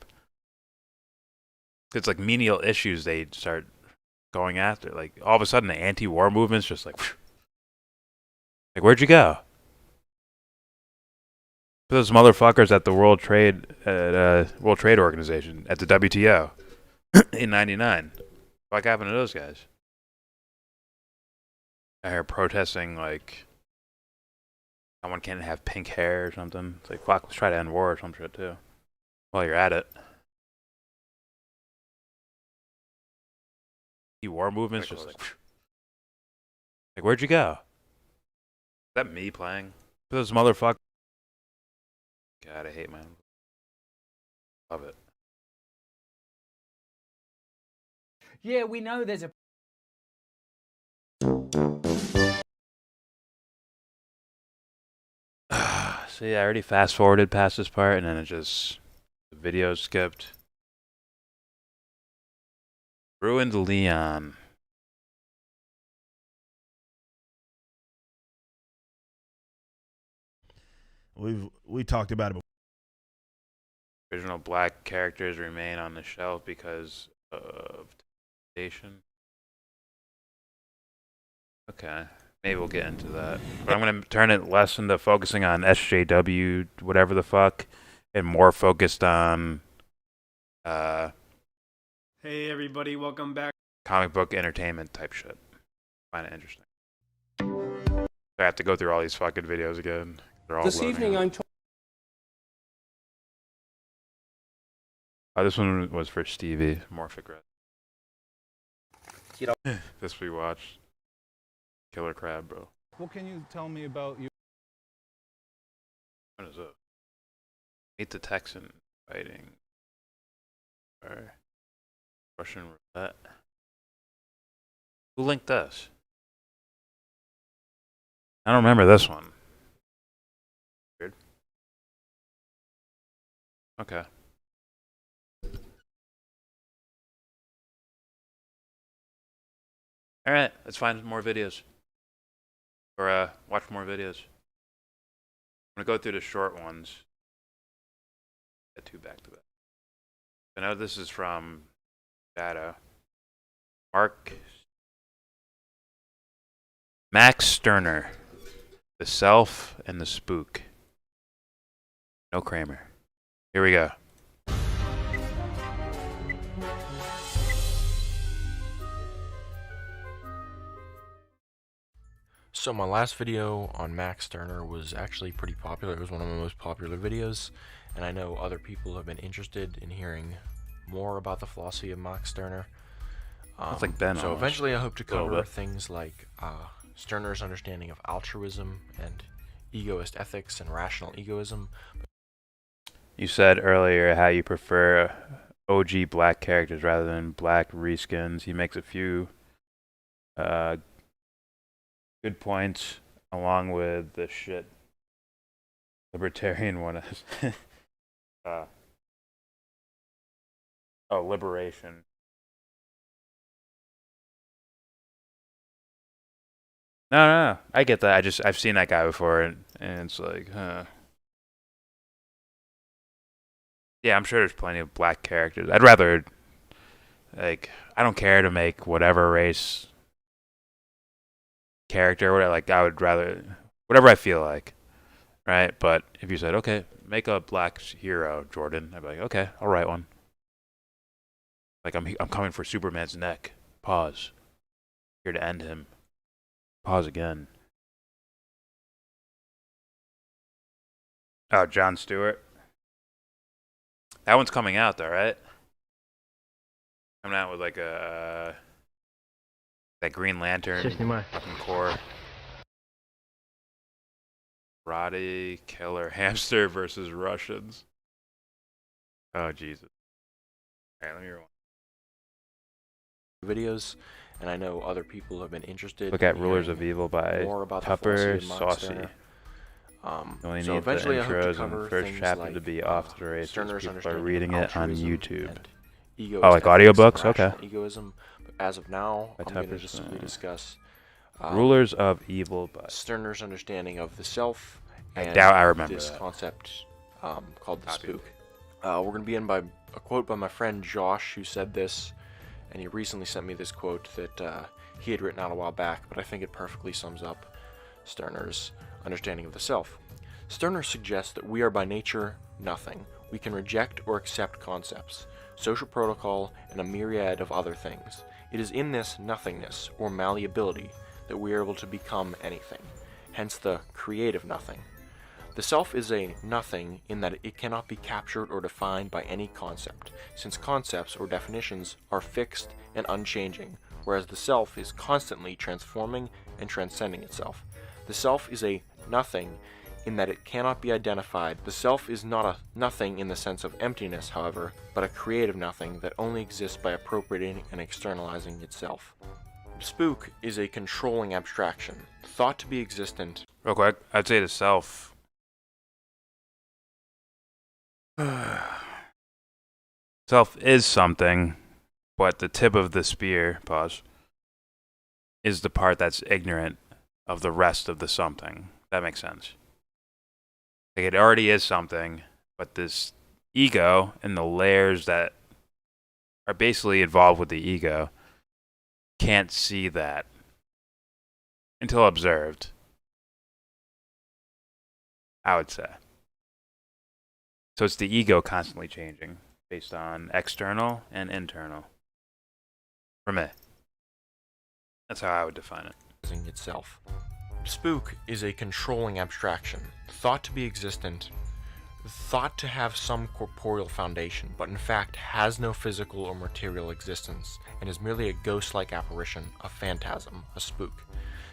It's like menial issues they start going after. Like all of a sudden the anti-war movement's just like where'd you go? Those motherfuckers at the World Trade Organization at the WTO in '99. What happened to those guys? I heard protesting like someone can't have pink hair or something. It's like, fuck, let's try to end war or some shit too. While you're at it. The war movement's just like where'd you go? Is that me playing? Those motherfuckers. God, I hate my... Love it. Yeah, we know there's a... See, I already fast-forwarded past this part, and then it just... The video skipped. Ruined Leon. We talked about it before. Original black characters remain on the shelf because of temptation. Okay, maybe we'll get into that. But I'm going to turn it less into focusing on SJW, whatever the fuck, and more focused on Hey everybody, welcome back. Comic book entertainment type shit. Find it interesting. I have to go through all these fucking videos again. They're all This evening I'm this one was for Stevie, Morphic Red. This we watched. Killer Crab, bro. What can you tell me about you? What is it? Meet the Texan fighting. Or Russian roulette. Who linked this? I don't remember this one. Weird. Okay. Alright, let's find more videos. Or watch more videos. I'm gonna go through the short ones. Get two back to back. I know this is from Data. Max Sterner. The Self and the Spook. No Kramer. Here we go. So my last video on Max Sterner was actually pretty popular. It was one of my most popular videos, and I know other people have been interested in hearing more about the philosophy of Max Sterner. That's like Ben. So eventually I hope to cover things like Sterner's understanding of altruism and egoist ethics and rational egoism. You said earlier how you prefer OG black characters rather than black reskins. He makes a few good points along with the shit libertarian one is. Liberation. No, I get that. I've seen that guy before, and it's like, yeah, I'm sure there's plenty of black characters. I'd rather, like, I don't care to make whatever race character, whatever. Like, I would rather whatever I feel like, right? But if you said, okay, make a black hero, Jordan, I'd be like, okay, I'll write one. Like, I'm coming for Superman's neck. Pause. Here to end him. Pause again. Oh, Jon Stewart. That one's coming out though, right? Coming out with like that Green Lantern fucking core. Roddy, Killer, Hamster versus Russians. Oh Jesus. Alright, let me rewind. Videos, and I know other people have been interested. Look at Rulers of Evil by Tupper Saucy. So eventually I hope to intros cover and first things chapter like, to be off the races. Stirner's People are understanding reading of it on altruism YouTube. and Oh, like audiobooks? Okay. Egoism. But as of now, By I'm going to Tupper, just simply discuss Rulers of Evil by Stirner's understanding of the self and doubt I remember this that. concept called the spook. We're going to begin by a quote by my friend Josh, who said this, and he recently sent me this quote that he had written out a while back, but I think it perfectly sums up Stirner's understanding of the self. Stirner suggests that we are by nature nothing. We can reject or accept concepts, social protocol, and a myriad of other things. It is in this nothingness, or malleability, that we are able to become anything, hence the creative nothing. The self is a nothing in that it cannot be captured or defined by any concept, since concepts or definitions are fixed and unchanging, whereas the self is constantly transforming and transcending itself. The self is a nothing in that it cannot be identified. The self is not a nothing in the sense of emptiness, however, but a creative nothing that only exists by appropriating and externalizing itself. Spook is a controlling abstraction, thought to be existent. Real quick, I'd say the self. Self is something, but the tip of the spear, pause, is the part that's ignorant of the rest of the something. That makes sense. Like, it already is something, but this ego and the layers that are basically involved with the ego can't see that until observed, I would say. So it's the ego constantly changing based on external and internal. For me. That's how I would define it. Itself. Spook is a controlling abstraction, thought to be existent, thought to have some corporeal foundation, but in fact has no physical or material existence, and is merely a ghost-like apparition, a phantasm, a spook.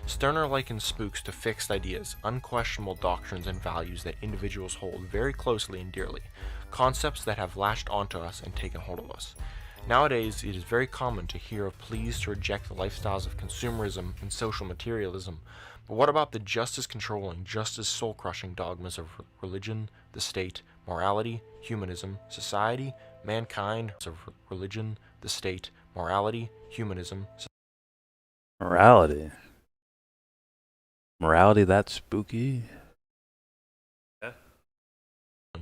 Stirner likens spooks to fixed ideas, unquestionable doctrines and values that individuals hold very closely and dearly, concepts that have latched onto us and taken hold of us. Nowadays, it is very common to hear of pleas to reject the lifestyles of consumerism and social materialism, but what about the just as controlling, just as soul-crushing dogmas of religion, the state, morality, humanism, society, mankind, of religion, the state, morality, humanism, Morality. Morality that's spooky?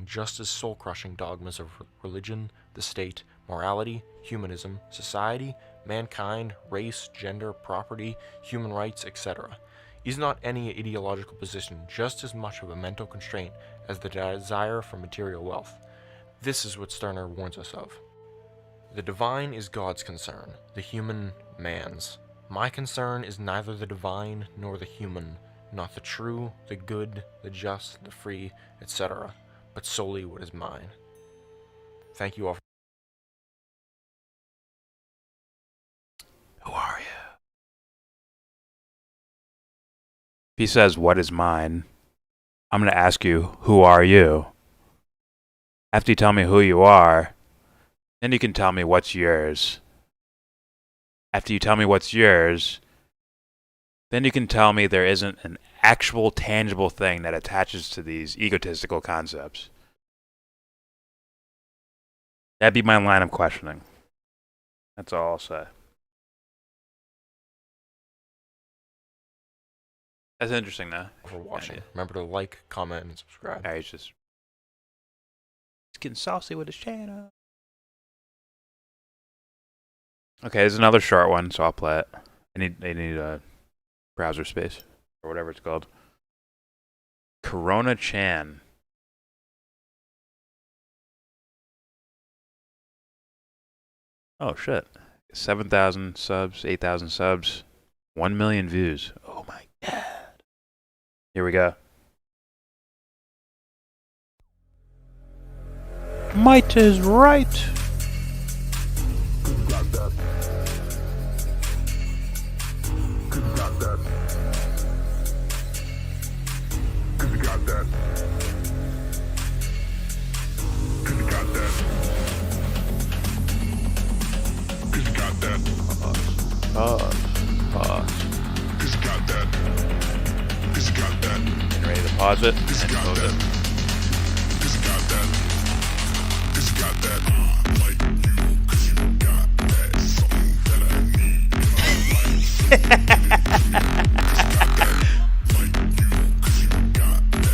just as soul-crushing dogmas of religion, the state, morality, humanism, society, mankind, race, gender, property, human rights, etc. Is not any ideological position just as much of a mental constraint as the desire for material wealth? This is what Stirner warns us of. The divine is God's concern, the human man's. My concern is neither the divine nor the human, not the true, the good, the just, the free, etc., but solely what is mine. Thank you all. Who are you? If he says, what is mine? I'm going to ask you, who are you? After you tell me who you are, Then you can tell me what's yours. After you tell me what's yours, then you can tell me there isn't an actual tangible thing that attaches to these egotistical concepts. That'd be my line of questioning. That's all I'll say. That's interesting, though. For watching. Remember to like, comment, and subscribe. Yeah, he's getting saucy with his channel. Okay, there's another short one, so I'll play it. I need a browser space or whatever it's called. Corona Chan. Oh shit! 7,000 subs, 8,000 subs, 1 million views. Oh my god! Here we go. Might is right. Getting ready to pause it and close it.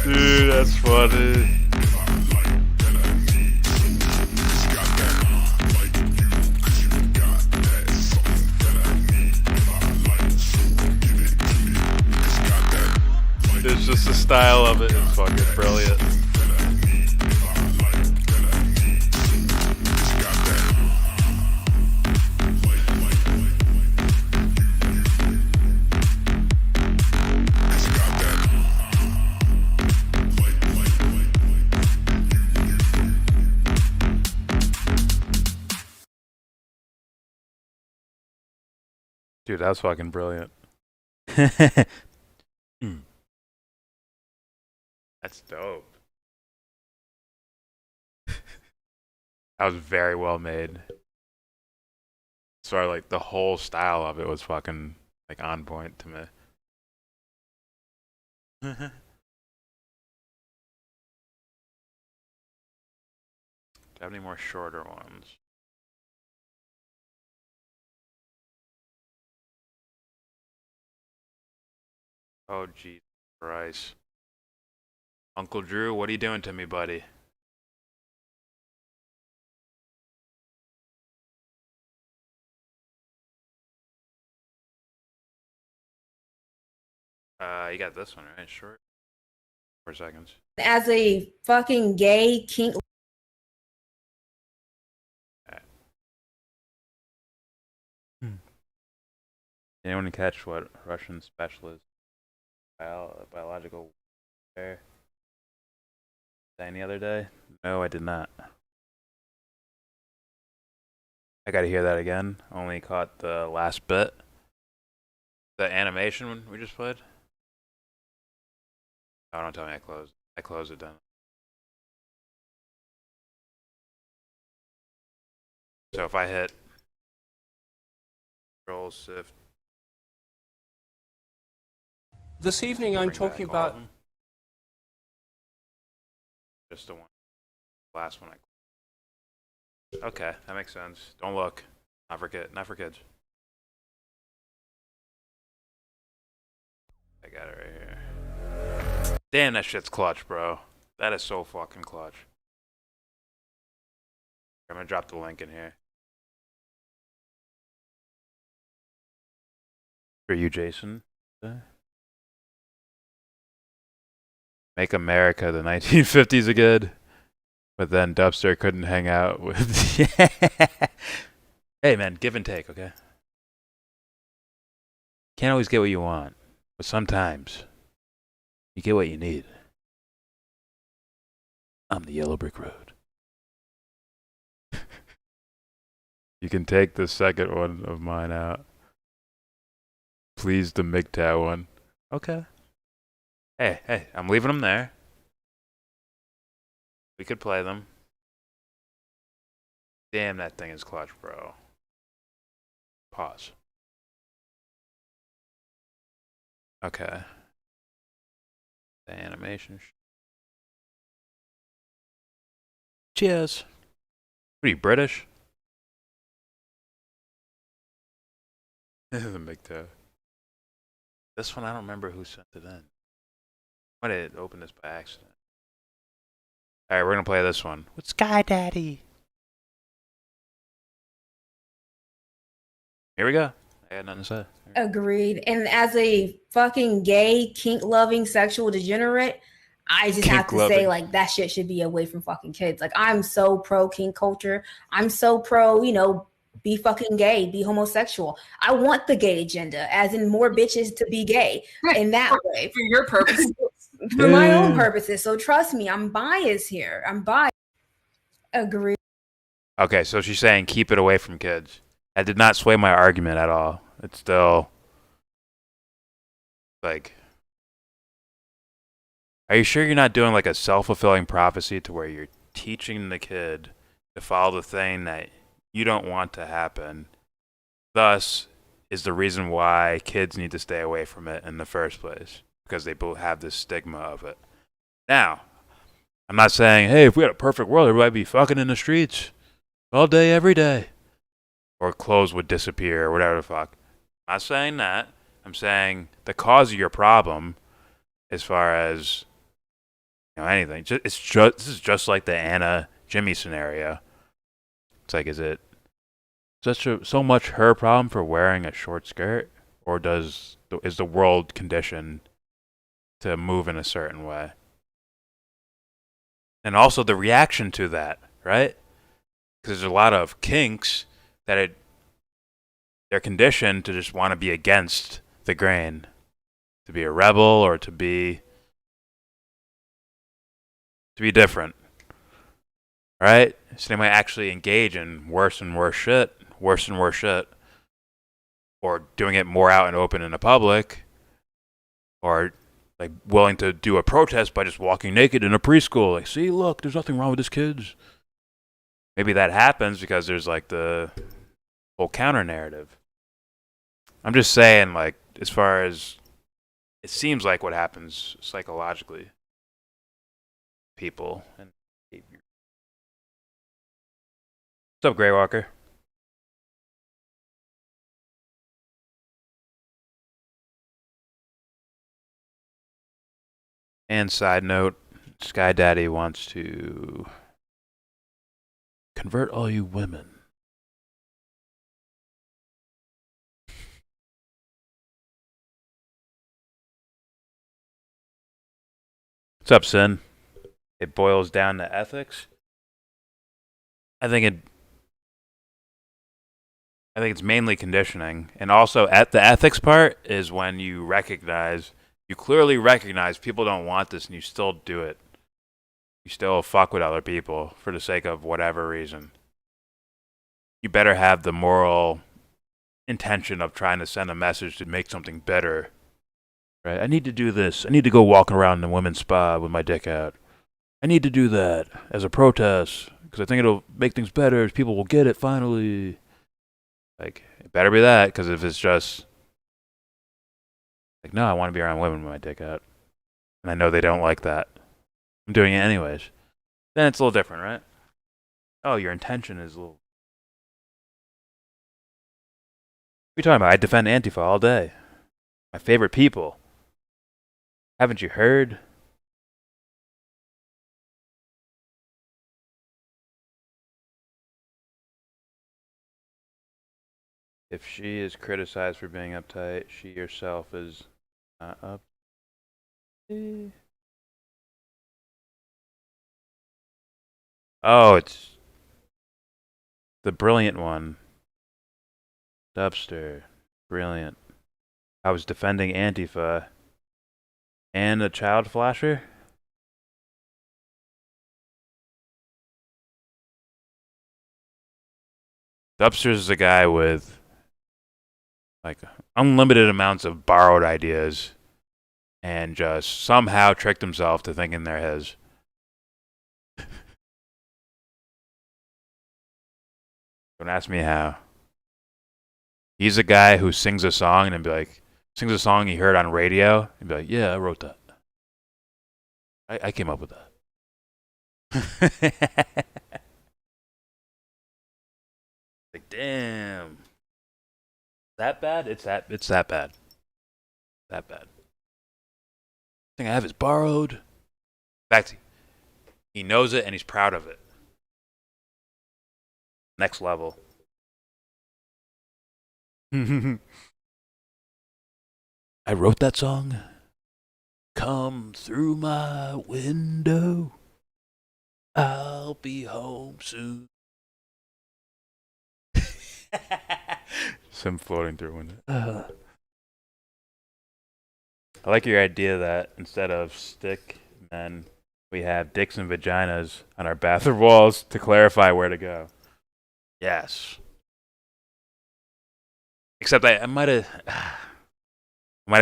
Dude, that's funny. It's just the style of it is fucking brilliant. Dude, that was fucking brilliant. That's dope. That was very well made. So like the whole style of it was fucking like on point to me. Do you have any more shorter ones? Oh Jesus Christ. Uncle Drew, what are you doing to me, buddy? You got this one, right? Short. 4 seconds. As a fucking gay kink. Anyone catch what Russian specialist biological warfare saying the other day? No, I did not. I gotta hear that again. Only caught the last bit. The animation we just played? Oh, don't tell me I closed. I closed it then. So if I hit Control Shift. This evening I'm talking about just the one. Last one Okay, that makes sense. Don't look. Not for kids. I got it right here. Damn, that shit's clutch, bro. That is so fucking clutch. I'm gonna drop the link in here. For you, Jason. Make America the 1950s again. But then Dubster couldn't hang out with... Hey, man, give and take, okay? Can't always get what you want. But sometimes, you get what you need. I'm the Yellow Brick Road. You can take the second one of mine out. Please, the MGTOW one. Okay. Hey, I'm leaving them there. We could play them. Damn, that thing is clutch, bro. Pause. Okay. The animation. Cheers. What are you, British? The big toe. This one, I don't remember who sent it in. I might have opened this by accident. Alright, we're gonna play this one with Sky Daddy. Here we go. I had nothing to say. Agreed. And as a fucking gay, kink-loving sexual degenerate, I just have to say, like, that shit should be away from fucking kids. Like, I'm so pro kink culture. I'm so pro, be fucking gay, be homosexual. I want the gay agenda, as in more bitches to be gay in that way. For your purposes. For my own purposes. So trust me, I'm biased here. I'm biased. Agreed. Okay, so she's saying keep it away from kids. That did not sway my argument at all. It's still like, are you sure you're not doing like a self-fulfilling prophecy to where you're teaching the kid to follow the thing that you don't want to happen? Thus is the reason why kids need to stay away from it in the first place, because they both have this stigma of it. Now, I'm not saying, hey, if we had a perfect world, everybody would be fucking in the streets all day, every day. Or clothes would disappear, or whatever the fuck. I'm not saying that. I'm saying the cause of your problem, as far as anything. This is just like the Anna Jimmy scenario. It's like, is it so much her problem for wearing a short skirt, or is the world conditioned to move in a certain way? And also the reaction to that, right? Because there's a lot of kinks that they're conditioned to just want to be against the grain, to be a rebel or to be different, right? So they might actually engage in worse and worse shit, or doing it more out and open in the public, or like willing to do a protest by just walking naked in a preschool. Like, see, look, there's nothing wrong with this kids. Maybe that happens because there's like the whole counter narrative. I'm just saying, like, as far as it seems like what happens psychologically, people and behavior. What's up, Grey Walker? And side note, Sky Daddy wants to convert all you women. What's up, Sin? It boils down to ethics. I think it's mainly conditioning, and also at the ethics part is when you clearly recognize people don't want this, and you still do it. You still fuck with other people for the sake of whatever reason. You better have the moral intention of trying to send a message to make something better. Right? I need to do this. I need to go walk around the women's spa with my dick out. I need to do that as a protest because I think it'll make things better. People will get it finally. Like, it better be that, because if it's just like, no, I want to be around women with my dick out, and I know they don't like that, I'm doing it anyways, then it's a little different, right? Oh, your intention is a little... What are you talking about? I defend Antifa all day. My favorite people. Haven't you heard? If she is criticized for being uptight, she herself is not up. Oh, it's the brilliant one. Dubster. Brilliant. I was defending Antifa and a child flasher? Dubster is a guy with like unlimited amounts of borrowed ideas and just somehow tricked himself to thinking they're his. Don't ask me how. He's a guy who sings a song and be like, sings a song he heard on radio and be like, yeah, I wrote that. I came up with that. Like, damn. That bad? It's that bad. That bad. Thing I have is borrowed. In fact, he knows it and he's proud of it. Next level. I wrote that song. Come through my window. I'll be home soon. Some floating through a window. I like your idea that instead of stick men, we have dicks and vaginas on our bathroom walls to clarify where to go. Yes. Except I might have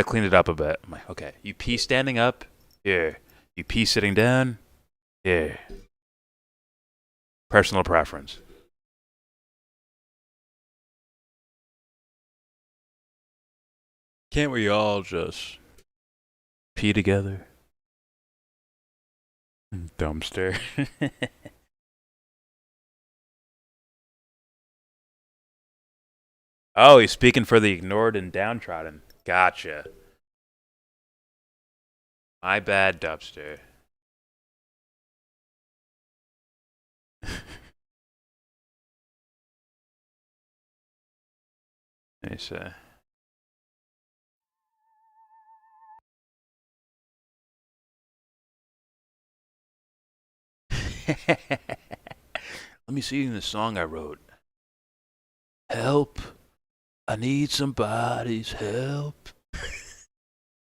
cleaned it up a bit. I'm like, okay, you pee standing up? Here. You pee sitting down? Here. Personal preference. Can't we all just pee together? Dumpster. Oh, he's speaking for the ignored and downtrodden. Gotcha. My bad, Dubster. Let me see. Let me see in the song I wrote. Help. I need somebody's help.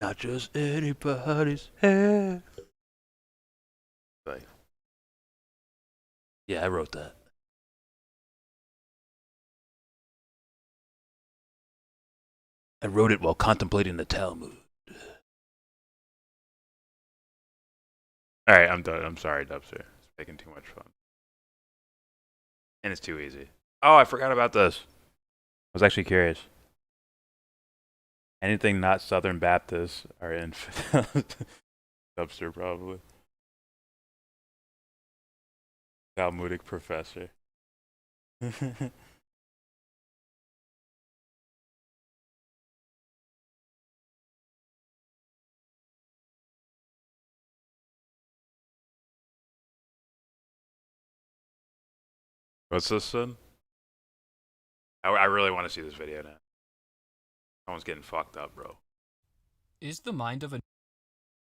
Not just anybody's help. Right. Yeah, I wrote that. I wrote it while contemplating the Talmud. Alright, I'm done. I'm sorry, Dubster. It's making too much fun. And it's too easy. Oh, I forgot about this. I was actually curious. Anything not Southern Baptist are in Dubster, probably. Talmudic professor. What's this, son? I really want to see this video now. Someone's getting fucked up, bro. Is the mind of a...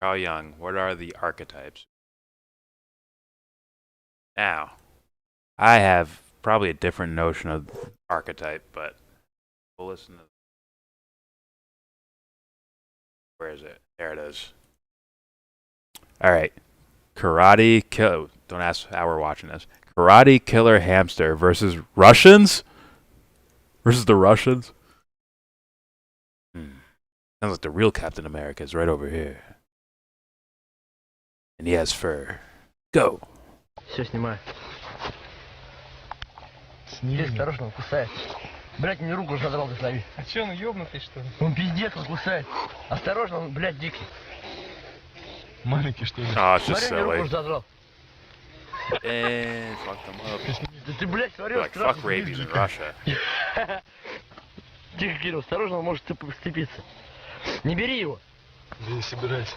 Carl Jung, what are the archetypes? Now, I have probably a different notion of archetype, but we'll listen to... Where is it? There it is. Alright. Karate Kill... Don't ask how we're watching this. Karate Killer Hamster versus Russians? Versus the Russians? Sounds like the real Captain America is right over here. And he has fur. Go! Все, снимаю. Здесь осторожно, он кусает. Блять, мне руку задрал, ты смотри. А че, он ёбнутый, что ли? Он пиздец, он кусает. Осторожно, он, блядь, дикий. Маленький, что ли? Oh, it's just Смотри, мне руку silly. задрал. And fuck them up. Да ты, блядь, смотри, Like, fuck rabies in Russia. Тихо, Кирилл, осторожно, он может сцепиться. Не бери его. Да не собирайся.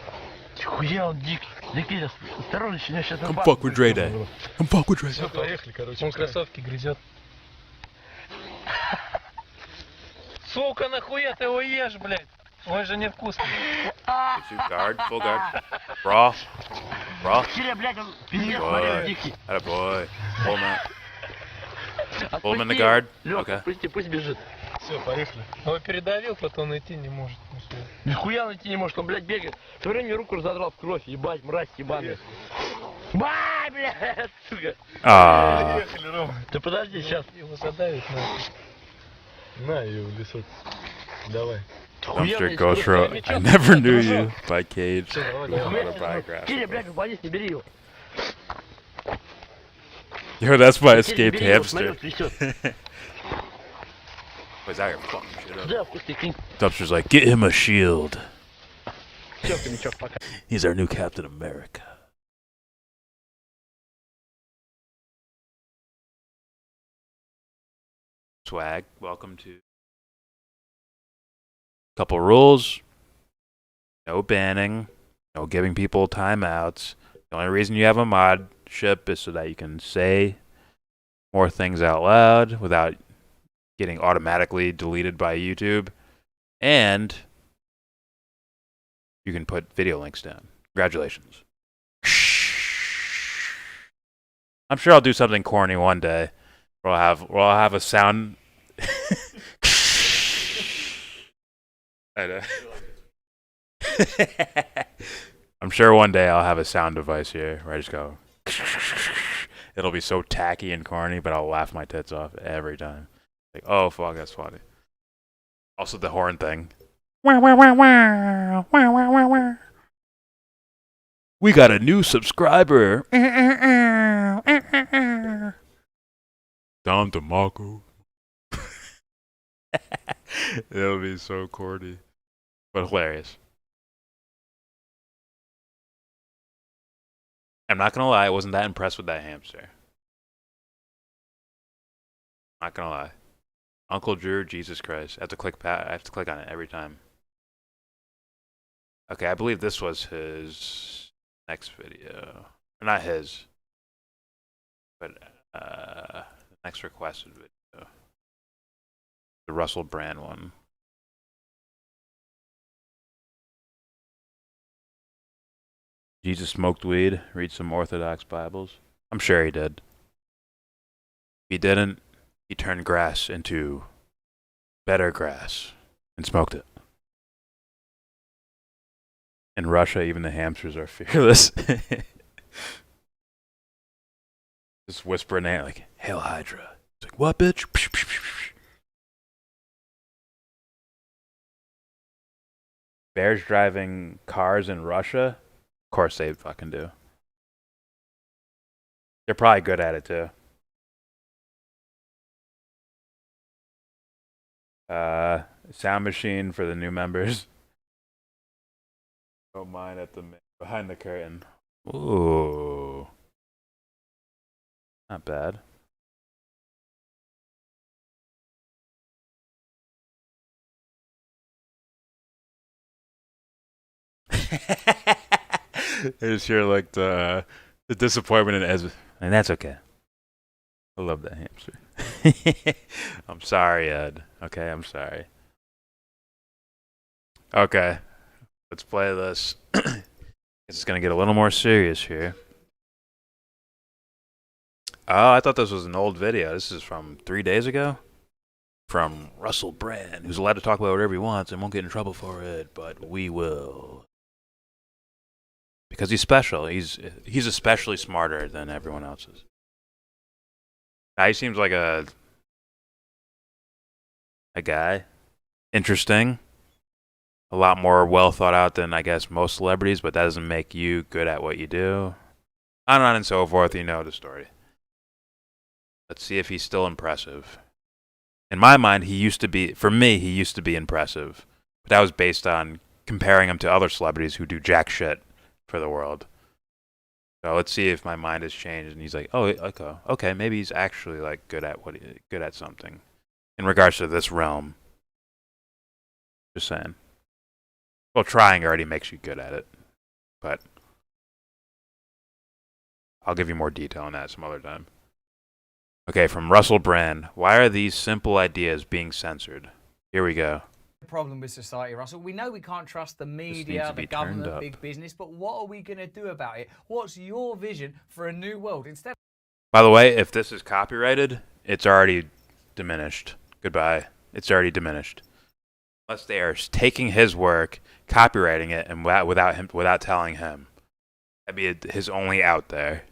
Хуя, он дикий. Дикий, осторожно, сейчас... Come fuck with Dre Day. Come fuck with Dre Day. Все, поехали, короче. Он кроссовки грызет. Сука, нахуя ты его ешь, блядь? Он же невкусный. Guard, full guard. Raw. Raw. Кирилл, блядь, он пиздец, смотри, он дикий. Attaboy. Pull him out. Pull him in the guard. Лёха, Okay. отпусти, пусть бежит. Все, поехали. Его передавил, потом идти не может. Нихуя он идти не может, он, блядь, бегает. Смотри, мне руку разодрал в кровь, ебать, мразь ебаная. Бай, блядь, сука. Поехали, Рома. Ты подожди, сейчас. Его задавит, на ее в лесок. Давай. Dumpster Ghost Road. I never knew you by Cage. Autobiography. Кирилл, блядь, упадись, не бери его. Yo, that's my escaped hamster. Wait, out here fucking shit up. Dubster's like, get him a shield. He's our new Captain America. Swag, welcome to couple rules. No banning, no giving people timeouts. The only reason you have a mod ship is so that you can say more things out loud without getting automatically deleted by YouTube. And you can put video links down. Congratulations. I'm sure I'll do something corny one day where I'll have a sound. I know. I'm sure one day I'll have a sound device here where I just go. It'll be so tacky and corny, but I'll laugh my tits off every time. Like, oh fuck, that's funny. Also the horn thing. We got a new subscriber. Don DeMarco. It'll be so corny, but hilarious. I'm not gonna lie, I wasn't that impressed with that hamster. Not gonna lie. Uncle Drew, Jesus Christ. I have to click on it every time. Okay, I believe this was his next video. Or not his, but the next requested video. The Russell Brand one. Jesus smoked weed, read some Orthodox Bibles. I'm sure he did. If he didn't, he turned grass into better grass and smoked it. In Russia, even the hamsters are fearless. Just whispering at like, Hail Hydra. It's like, what, bitch? Bears driving cars in Russia? Of course they fucking do. They're probably good at it too. Sound machine for the new members. Don't mind at the behind the curtain. Ooh. Not bad. I just hear like the disappointment in Ezra. And that's okay. I love that hamster. I'm sorry, Ed. Okay, I'm sorry. Okay. Let's play this. It's gonna get a little more serious here. Oh, I thought this was an old video. This is from 3 days ago. From Russell Brand, who's allowed to talk about whatever he wants and won't get in trouble for it, but we will. Because he's special. He's especially smarter than everyone else's. Now, he seems like a guy. Interesting. A lot more well thought out than, I guess, most celebrities, but that doesn't make you good at what you do. On and so forth, you know the story. Let's see if he's still impressive. In my mind, he used to be impressive. But that was based on comparing him to other celebrities who do jack shit for the world. So let's see if my mind has changed and he's like, oh, okay, maybe he's actually like good at something in regards to this realm. Just saying. Well, trying already makes you good at it, but I'll give you more detail on that some other time. Okay, from Russell Brand, why are these simple ideas being censored? Here we go. Problem with society, Russell. We know we can't trust the media, the government, big business, but what are we going to do about it? What's your vision for a new world? Instead. By the way, if this is copyrighted, it's already diminished. Goodbye. It's already diminished. Unless they are taking his work, copywriting it, and without telling him. That'd be his only out there.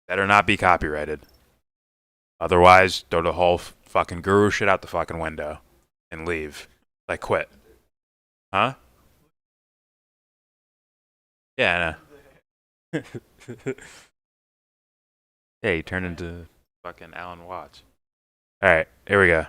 Better not be copyrighted. Otherwise, throw the whole fucking guru shit out the fucking window and leave. Like, quit. Huh? Yeah, I know. Yeah, he turned into fucking Alan Watts. All right, here we go.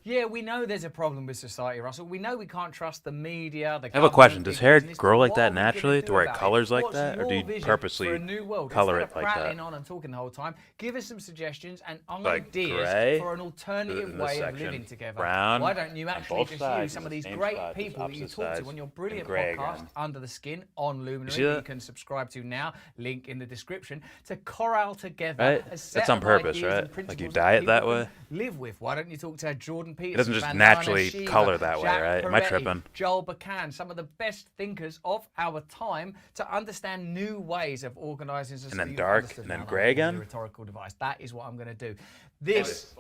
Yeah, we know there's a problem with society, Russell. We know we can't trust the media, the I have a question. government, Does big hair business, grow but like what that are we gonna naturally, do to where it about colors like What's that, or do your you vision purposely for a new world? color Instead it of like that? prattling on and talking the whole time, give us some suggestions and Like ideas gray for an alternative in this way of section, living together. brown Why don't you on actually both just sides use some in of the these same great spot, just people that you opposite talk to sides, on your and brilliant gray podcast, again. Under the Skin on see Luminary, that you that? can subscribe to now, link in the description, to corral together Right? a set That's on of purpose, ideas right? and principles Like you that dye it people that can way? live with. Why don't you talk to Jordan Peterson? It doesn't just Vandana naturally Shiva, color that way, Jack right? Am I Peretti, tripping? Joel Bacan, some of the best thinkers of our time, to understand new ways of organizing society. And then dark, and then gray again? Rhetorical device. That is what I'm going to do. This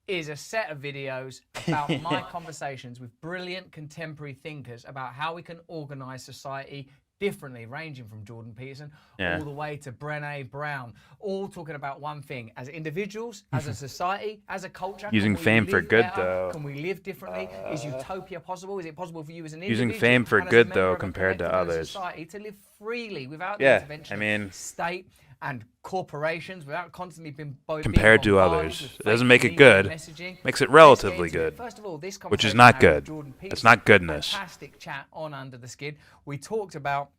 is a set of videos about my conversations with brilliant contemporary thinkers about how we can organize society differently, ranging from Jordan Peterson all the way to Brené Brown, all talking about one thing: as individuals, as a society, as a culture. Using can we fame for live good, better? though. Can we live differently? Is utopia possible? Is it possible for you as an Using individual fame for and as a good, member though, of a compared to collective and a others? society to live freely without the Yeah, intervention I mean, of state and corporations, without constantly being compared to bombarded others, with it doesn't fake make it media good. messaging. Makes it Let's relatively get into it. good, First of all, this which is conversation not I had with good. Jordan It's Peterson, not goodness. Fantastic chat on Under the Skin. We talked about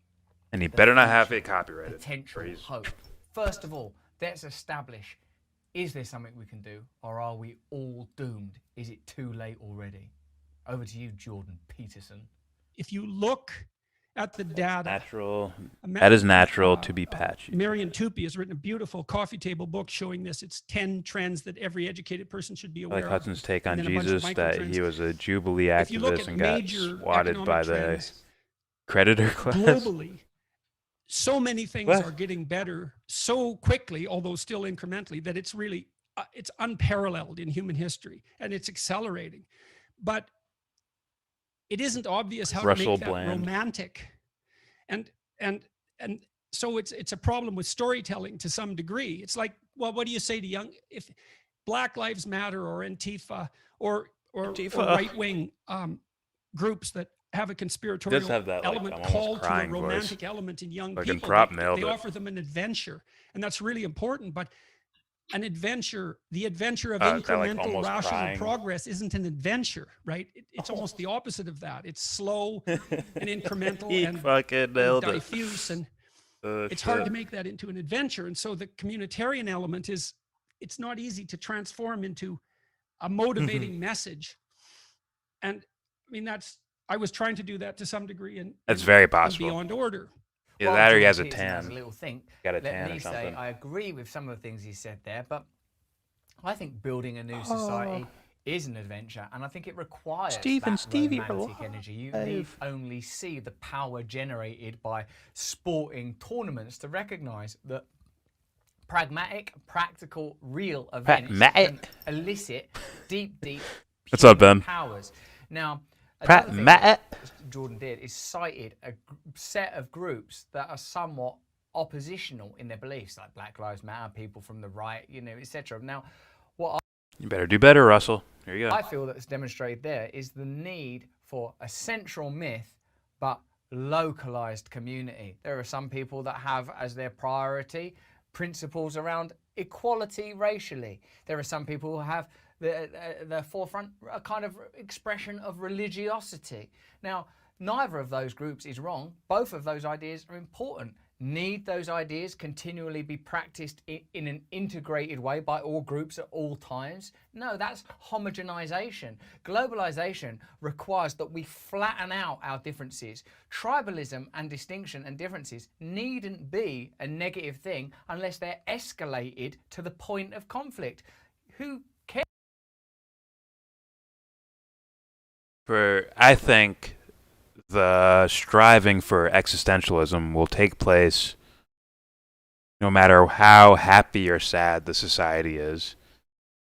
And he better not have it copyrighted. potential hope. First of all, let's establish: is there something we can do, or are we all doomed? Is it too late already? Over to you, Jordan Peterson. If you look at the data, Natural. That is natural to be patchy. Marion Tupy has written a beautiful coffee table book showing this. It's 10 trends that every educated person should be I aware like of. Hudson's take on and then a bunch of Jesus, that microtrends. he was a Jubilee If you look activist at and got major swatted by economic the trends, creditor class. globally, so many things What? are getting better so quickly, although still incrementally, that it's really it's unparalleled in human history, and it's accelerating. But it isn't obvious how Russell to make that Bland. romantic, and so it's a problem with storytelling to some degree. It's like, well, what do you say to young, if Black Lives Matter or Antifa or right wing groups that have a conspiratorial have that, like, element almost called to a crying voice. romantic element in young Fucking people. Prop They nailed it. offer them an adventure, and that's really important. But an adventure, the adventure of That, like, incremental almost rational crying. progress isn't an adventure, right? It's almost the opposite of that. It's slow and incremental He and, fucking nailed it. diffuse, and it's hard to make that into an adventure. And so the communitarian element is, it's not easy to transform into a motivating message. And I mean, I was trying to do that to some degree, and That's very possible. Beyond Order. Either that or he has a Jordan Peterson has tan. a little think. Got a Let tan me or say, something. I agree with some of the things he said there, but I think building a new society is an adventure, and I think it requires Stevie, romantic energy. You need only see the power generated by sporting tournaments to recognise that pragmatic, practical, real events can elicit deep What's up, Ben? powers. Now, another thing that Jordan did is cited a set of groups that are somewhat oppositional in their beliefs, like Black Lives Matter, people from the right, etc. Now, what You better do better, Russell. Here you go. I feel that's demonstrated there is the need for a central myth, but localized community. There are some people that have as their priority principles around equality racially. There are some people who have the forefront a kind of expression of religiosity. Now, neither of those groups is wrong. Both of those ideas are important. Need those ideas continually be practiced in an integrated way by all groups at all times? No, that's homogenization. Globalization requires that we flatten out our differences. Tribalism and distinction and differences needn't be a negative thing unless they're escalated to the point of conflict. Who cares? I think the striving for existentialism will take place no matter how happy or sad the society is,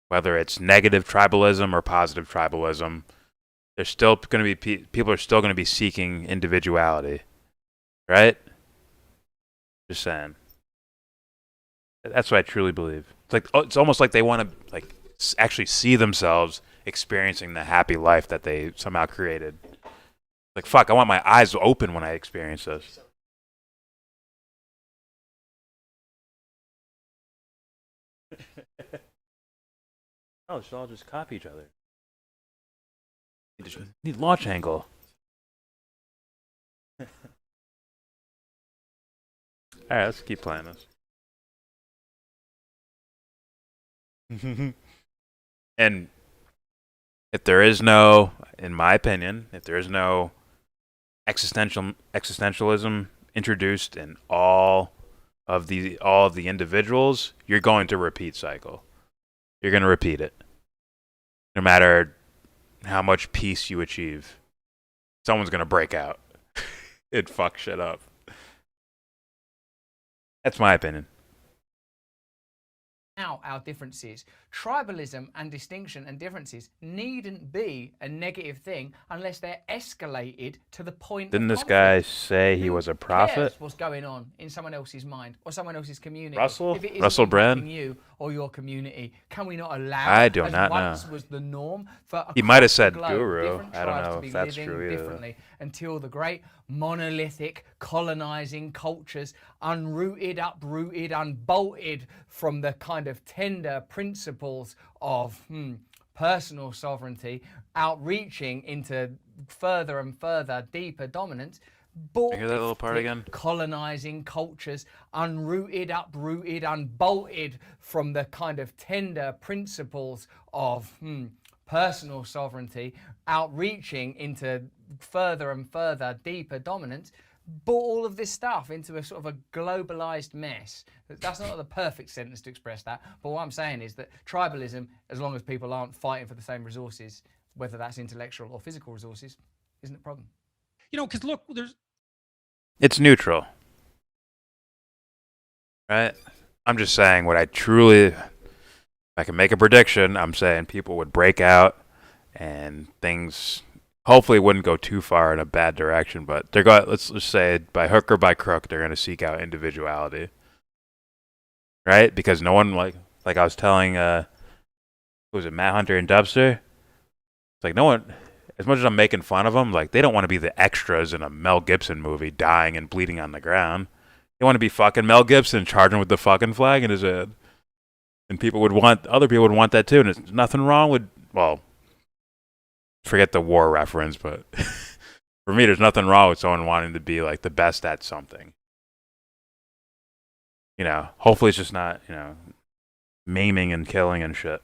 whether it's negative tribalism or positive tribalism. There's still going to be people are still going to be seeking individuality, right? Just saying. That's what I truly believe. It's almost like they want to actually see themselves experiencing the happy life that they somehow created. Like, fuck, I want my eyes open when I experience this. Oh, they should all just copy each other. Need launch angle. All right, let's keep playing this. And if there is no, in my opinion, if there is no existentialism introduced in all of the individuals, you're going to repeat cycle. You're going to repeat it. No matter how much peace you achieve, someone's going to break out. It fucks shit up. That's my opinion. Out our differences. Tribalism and distinction and differences needn't be a negative thing unless they're escalated to the point. Didn't of this guy conflict. say he was a prophet? Cares what's going on in someone else's mind or someone else's community? Russell? If it isn't Russell impacting Brand? you or your community, can we not allow? I do as not know. once was the norm for He might have across the said globe, guru. different I don't tribes know to if be that's living true either. differently until the great monolithic colonizing cultures unrooted, uprooted, unbolted from the kind of tender principles of personal sovereignty, outreaching into further and further deeper dominance. You hear that little part again? Colonizing cultures unrooted, uprooted, unbolted from the kind of tender principles of personal sovereignty, outreaching into further and further deeper dominance, brought all of this stuff into a sort of a globalized mess. That's not the perfect sentence to express that, but what I'm saying is that tribalism, as long as people aren't fighting for the same resources, whether that's intellectual or physical resources, isn't a problem. You know, because look, It's neutral. Right? I'm just saying what I truly, if I can make a prediction, I'm saying people would break out and things hopefully wouldn't go too far in a bad direction, but they're going, let's just say by hook or by crook, they're going to seek out individuality. Right? Because no one, like I was telling, who was it, Matt Hunter and Dubster? It's like no one, as much as I'm making fun of them, like they don't want to be the extras in a Mel Gibson movie dying and bleeding on the ground. They want to be fucking Mel Gibson charging with the fucking flag in his head. And other people would want that too. And there's nothing wrong with, well, forget the war reference, but for me, there's nothing wrong with someone wanting to be like the best at something. You know, hopefully it's just not, maiming and killing and shit.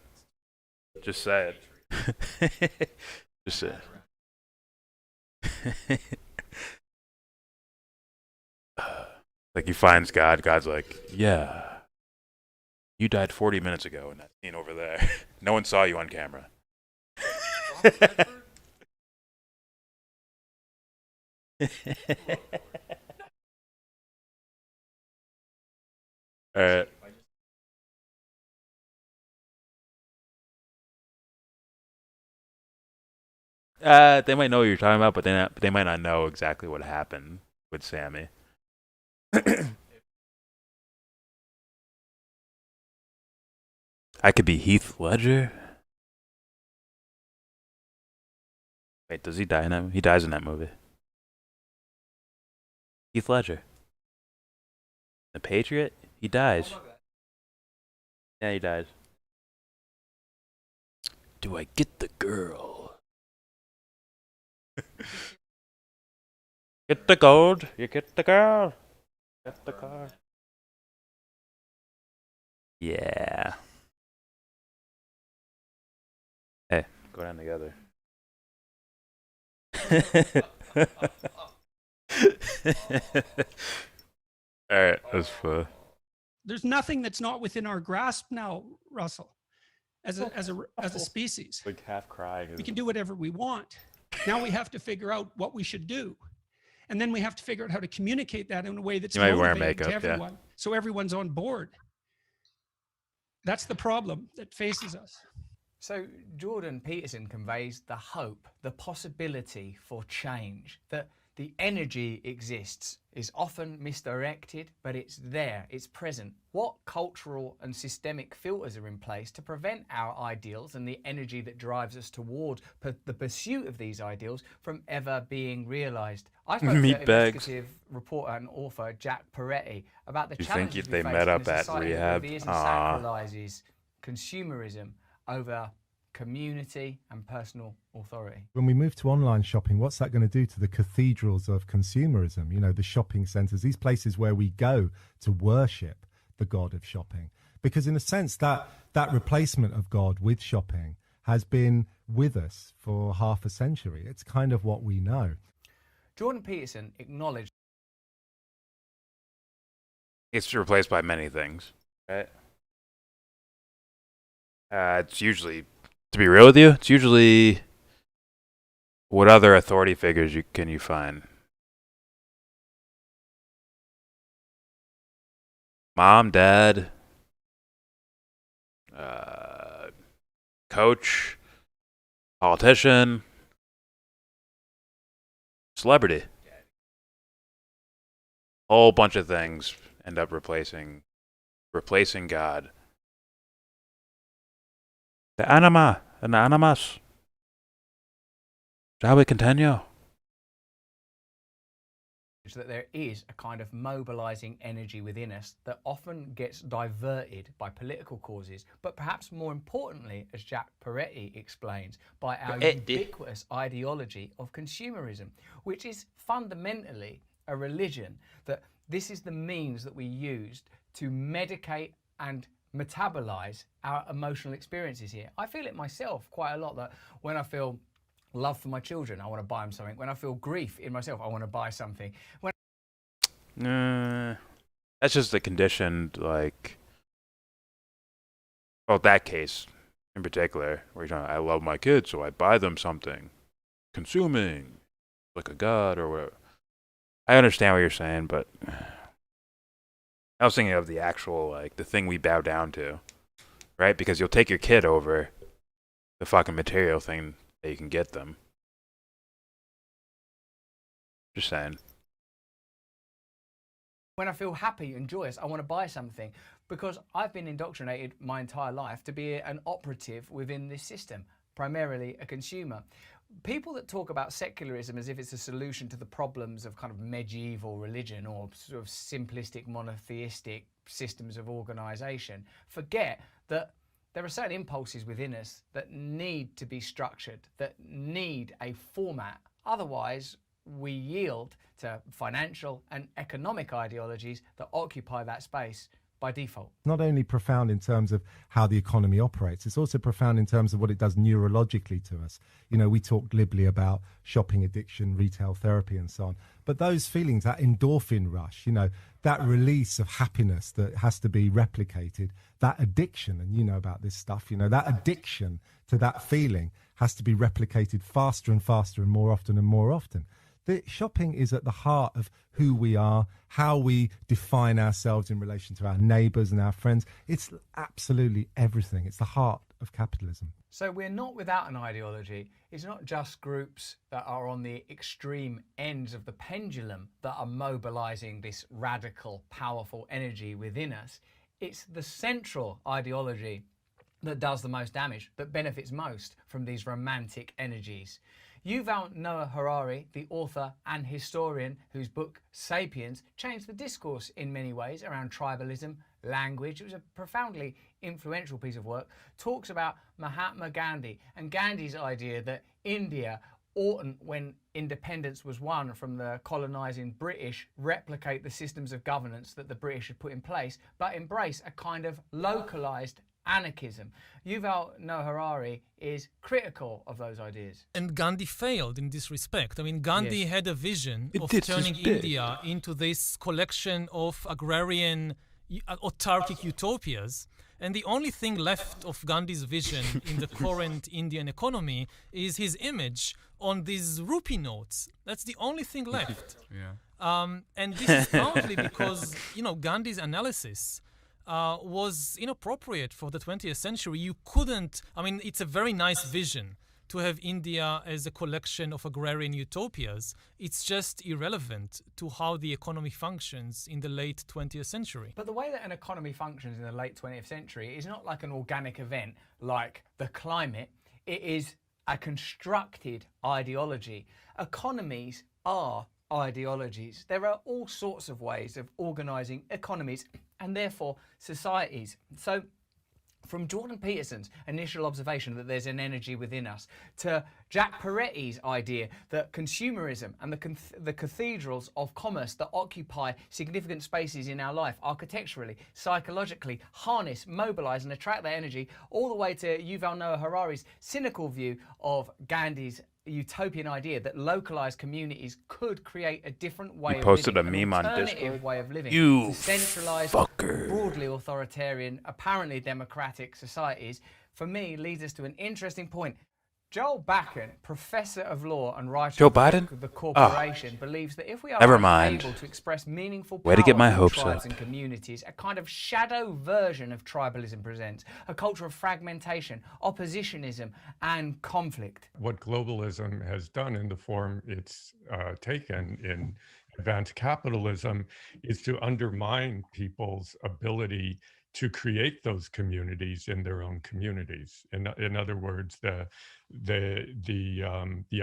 Just say it. Just say it. Like he finds God. God's like, yeah, you died 40 minutes ago in that scene over there. No one saw you on camera. All right. They might know what you're talking about, but they might not know exactly what happened with Sammy. I could be Heath Ledger. Wait, does he die in that? He dies in that movie. Heath Ledger. The Patriot? He dies. Yeah, he dies. Do I get the girl? Get the gold. You get the girl. Get the car. Yeah. Hey, go down together. All right, that's fun. there's nothing that's not within our grasp now, Russell, as a species. Like half crying. We can do whatever we want. Now we have to figure out what we should do. And then we have to figure out how to communicate that in a way that's You might be wearing motivating to makeup, yeah. everyone. So everyone's on board. That's the problem that faces us. So Jordan Peterson conveys the hope, the possibility for change, that The energy exists, is often misdirected, but it's there, it's present. What cultural and systemic filters are in place to prevent our ideals and the energy that drives us toward the pursuit of these ideals from ever being realised? I spoke to investigative reporter and author Jack Peretti about the challenges we face in a society that really sacralises consumerism over community and personal authority. When we move to online shopping, what's that going to do to the cathedrals of consumerism? You know, the shopping centres, these places where we go to worship the god of shopping. Because in a sense, that replacement of God with shopping has been with us for half a century. It's kind of what we know. Jordan Peterson acknowledged it's replaced by many things, right? It's usually, to be real with you, it's usually what other authority figures can you find? Mom, dad, coach, politician, celebrity. A whole bunch of things end up replacing God. The anima and the animus. Shall we continue? that there is a kind of mobilizing energy within us that often gets diverted by political causes, but perhaps more importantly, as Jack Peretti explains, by our ubiquitous ideology of consumerism, which is fundamentally a religion, that this is the means that we used to medicate and metabolize our emotional experiences here. I feel it myself quite a lot, that when I feel love for my children, I want to buy them something. When I feel grief in myself, I want to buy something. That's just a conditioned, like, well, that case in particular, where you're talking, I love my kids, so I buy them something. Consuming, like a god or whatever. I understand what you're saying, but I was thinking of the actual, like, the thing we bow down to, right? Because you'll take your kid over the fucking material thing that you can get them. Just saying. When I feel happy and joyous, I want to buy something, because I've been indoctrinated my entire life to be an operative within this system, primarily a consumer. People that talk about secularism as if it's a solution to the problems of kind of medieval religion or sort of simplistic monotheistic systems of organisation forget that there are certain impulses within us that need to be structured, that need a format. Otherwise, we yield to financial and economic ideologies that occupy that space by default. Not only profound in terms of how the economy operates, it's also profound in terms of what it does neurologically to us. You know, we talk glibly about shopping addiction, retail therapy and so on, but those feelings, that endorphin rush, you know, that release of happiness that has to be replicated, that addiction, and you know about this stuff, you know, that addiction to that feeling has to be replicated faster and faster and more often and more often. The shopping is at the heart of who we are, how we define ourselves in relation to our neighbours and our friends. It's absolutely everything. It's the heart of capitalism. So we're not without an ideology. It's not just groups that are on the extreme ends of the pendulum that are mobilising this radical, powerful energy within us. It's the central ideology that does the most damage, that benefits most from these romantic energies. Yuval Noah Harari, the author and historian whose book Sapiens changed the discourse in many ways around tribalism, language, it was a profoundly influential piece of work, talks about Mahatma Gandhi and Gandhi's idea that India oughtn't, when independence was won from the colonising British, replicate the systems of governance that the British had put in place, but embrace a kind of localised anarchism. Yuval Noah Harari is critical of those ideas. And Gandhi failed in this respect. I mean, Gandhi had a vision of turning India into this collection of agrarian, autarkic utopias. And the only thing left of Gandhi's vision in the current Indian economy is his image on these rupee notes. That's the only thing left. And this is partly because, you know, Gandhi's analysis was inappropriate for the 20th century. You couldn't, I mean, it's a very nice vision to have India as a collection of agrarian utopias. It's just irrelevant to how the economy functions in the late 20th century. But the way that an economy functions in the late 20th century is not like an organic event like the climate. It is a constructed ideology. Economies are ideologies. There are all sorts of ways of organizing economies and therefore societies. So from Jordan Peterson's initial observation that there's an energy within us, to Jack Peretti's idea that consumerism and the cathedrals of commerce that occupy significant spaces in our life, architecturally, psychologically, harness, mobilize and attract that energy, all the way to Yuval Noah Harari's cynical view of Gandhi's utopian idea that localized communities could create a different way of posted living, a meme on alternative Discord. way of living, You to centralized, fucker. broadly authoritarian, apparently democratic societies, for me leads us to an interesting point. Joel Bakken, professor of law and writer Joe of Biden? The Corporation, believes that if we are Never mind. able to express meaningful Way to get power my through hopes tribes up. and communities, a kind of shadow version of tribalism presents, a culture of fragmentation, oppositionism, and conflict. What globalism has done in the form it's taken in advanced capitalism is to undermine people's ability to create those communities in their own communities. In other words, the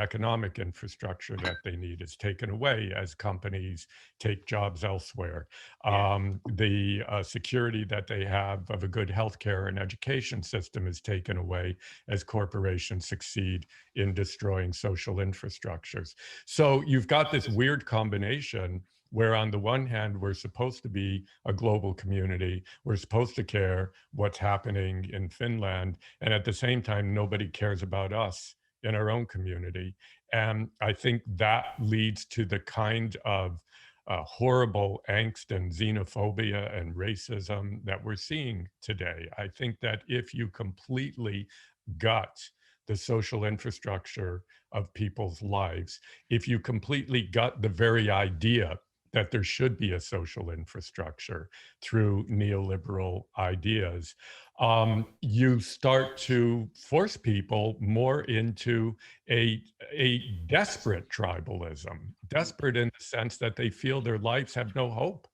economic infrastructure that they need is taken away as companies take jobs elsewhere. The security that they have of a good healthcare and education system is taken away as corporations succeed in destroying social infrastructures. So you've got this weird combination where on the one hand, we're supposed to be a global community, we're supposed to care what's happening in Finland, and at the same time, nobody cares about us in our own community. And I think that leads to the kind of horrible angst and xenophobia and racism that we're seeing today. I think that if you completely gut the social infrastructure of people's lives, if you completely gut the very idea that there should be a social infrastructure through neoliberal ideas, you start to force people more into a desperate tribalism, desperate in the sense that they feel their lives have no hope,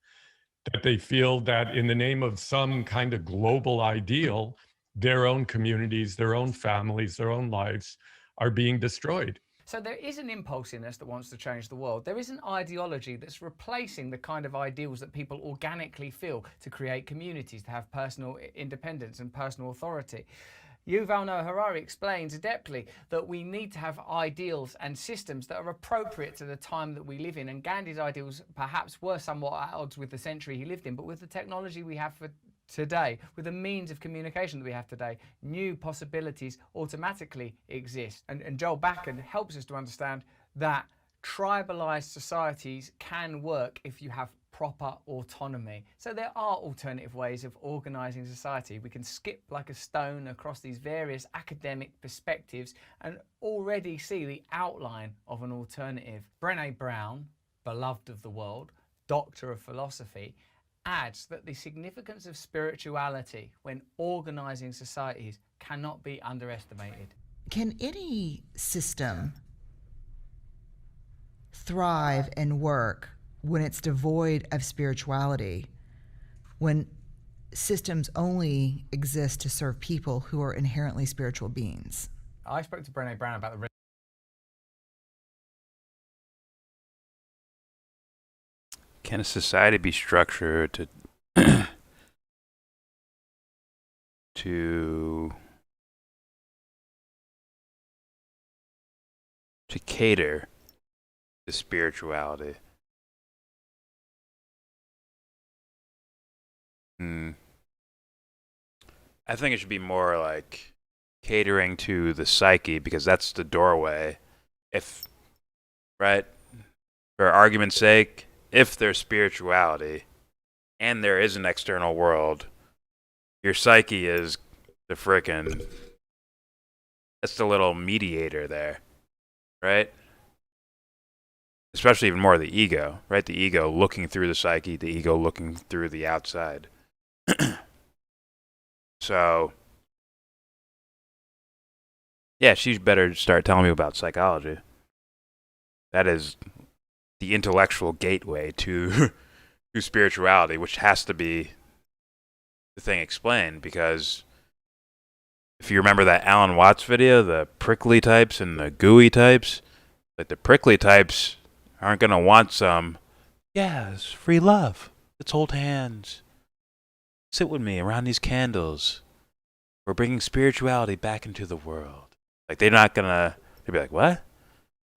that they feel that in the name of some kind of global ideal, their own communities, their own families, their own lives are being destroyed. So there is an impulse in us that wants to change the world. There is an ideology that's replacing the kind of ideals that people organically feel to create communities, to have personal independence and personal authority. Yuval Noah Harari explains adeptly that we need to have ideals and systems that are appropriate to the time that we live in. And Gandhi's ideals perhaps were somewhat at odds with the century he lived in, but with the technology we have for today, with the means of communication that we have today, new possibilities automatically exist. And Joel Bakken helps us to understand that tribalized societies can work if you have proper autonomy. So there are alternative ways of organizing society. We can skip like a stone across these various academic perspectives and already see the outline of an alternative. Brené Brown, beloved of the world, doctor of philosophy, adds that the significance of spirituality when organizing societies cannot be underestimated. Can any system thrive and work when it's devoid of spirituality, when systems only exist to serve people who are inherently spiritual beings? I spoke to Brené Brown about the Can a society be structured to cater to spirituality? I think it should be more like catering to the psyche, because that's the doorway. If, right, for argument's sake, if there's spirituality and there is an external world, your psyche is the frickin', that's the little mediator there, right? Especially even more the ego, right? The ego looking through the psyche, the ego looking through the outside. So Yeah, she better start telling me about psychology. That is the intellectual gateway to to spirituality, which has to be the thing explained, because if you remember that Alan Watts video, the prickly types and the gooey types, like the prickly types aren't going to want some, yes, free love. Let's hold hands. Sit with me around these candles. We're bringing spirituality back into the world. Like, they're not going to, they'll be like, what?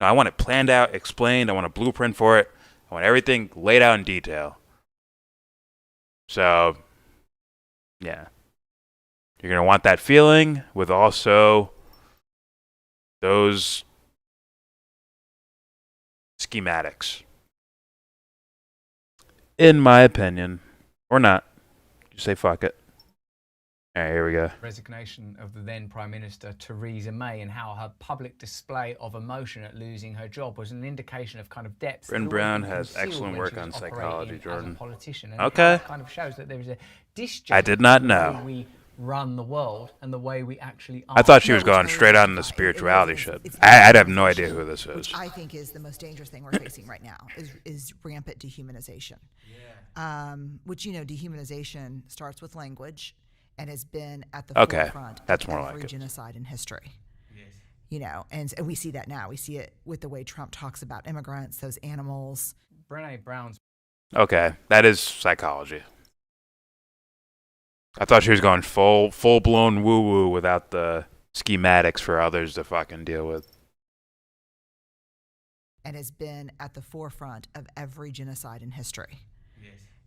No, I want it planned out, explained. I want a blueprint for it. I want everything laid out in detail. So, yeah. You're going to want that feeling with also those schematics. In my opinion. Or not. Just say fuck it. All right, here we go. Resignation of the then Prime Minister Theresa May, and how her public display of emotion at losing her job was an indication of kind of depth. Bryn Brown has excellent work on psychology, Jordan. Okay. Okay. Kind of shows that there is a disjunct I did not in the way know. we run the world and the way we actually are. I thought she was going straight on the spirituality shit. I'd have no idea who this is. Which I think is the most dangerous thing we're facing right now is rampant dehumanization. Which, you know, dehumanization starts with language and has been at the forefront of every genocide in history. You know, and we see that now. We see it with the way Trump talks about immigrants, those animals. Brené Brown's. Okay, that is psychology. I thought she was going full blown woo woo without the schematics for others to fucking deal with. And has been at the forefront of every genocide in history.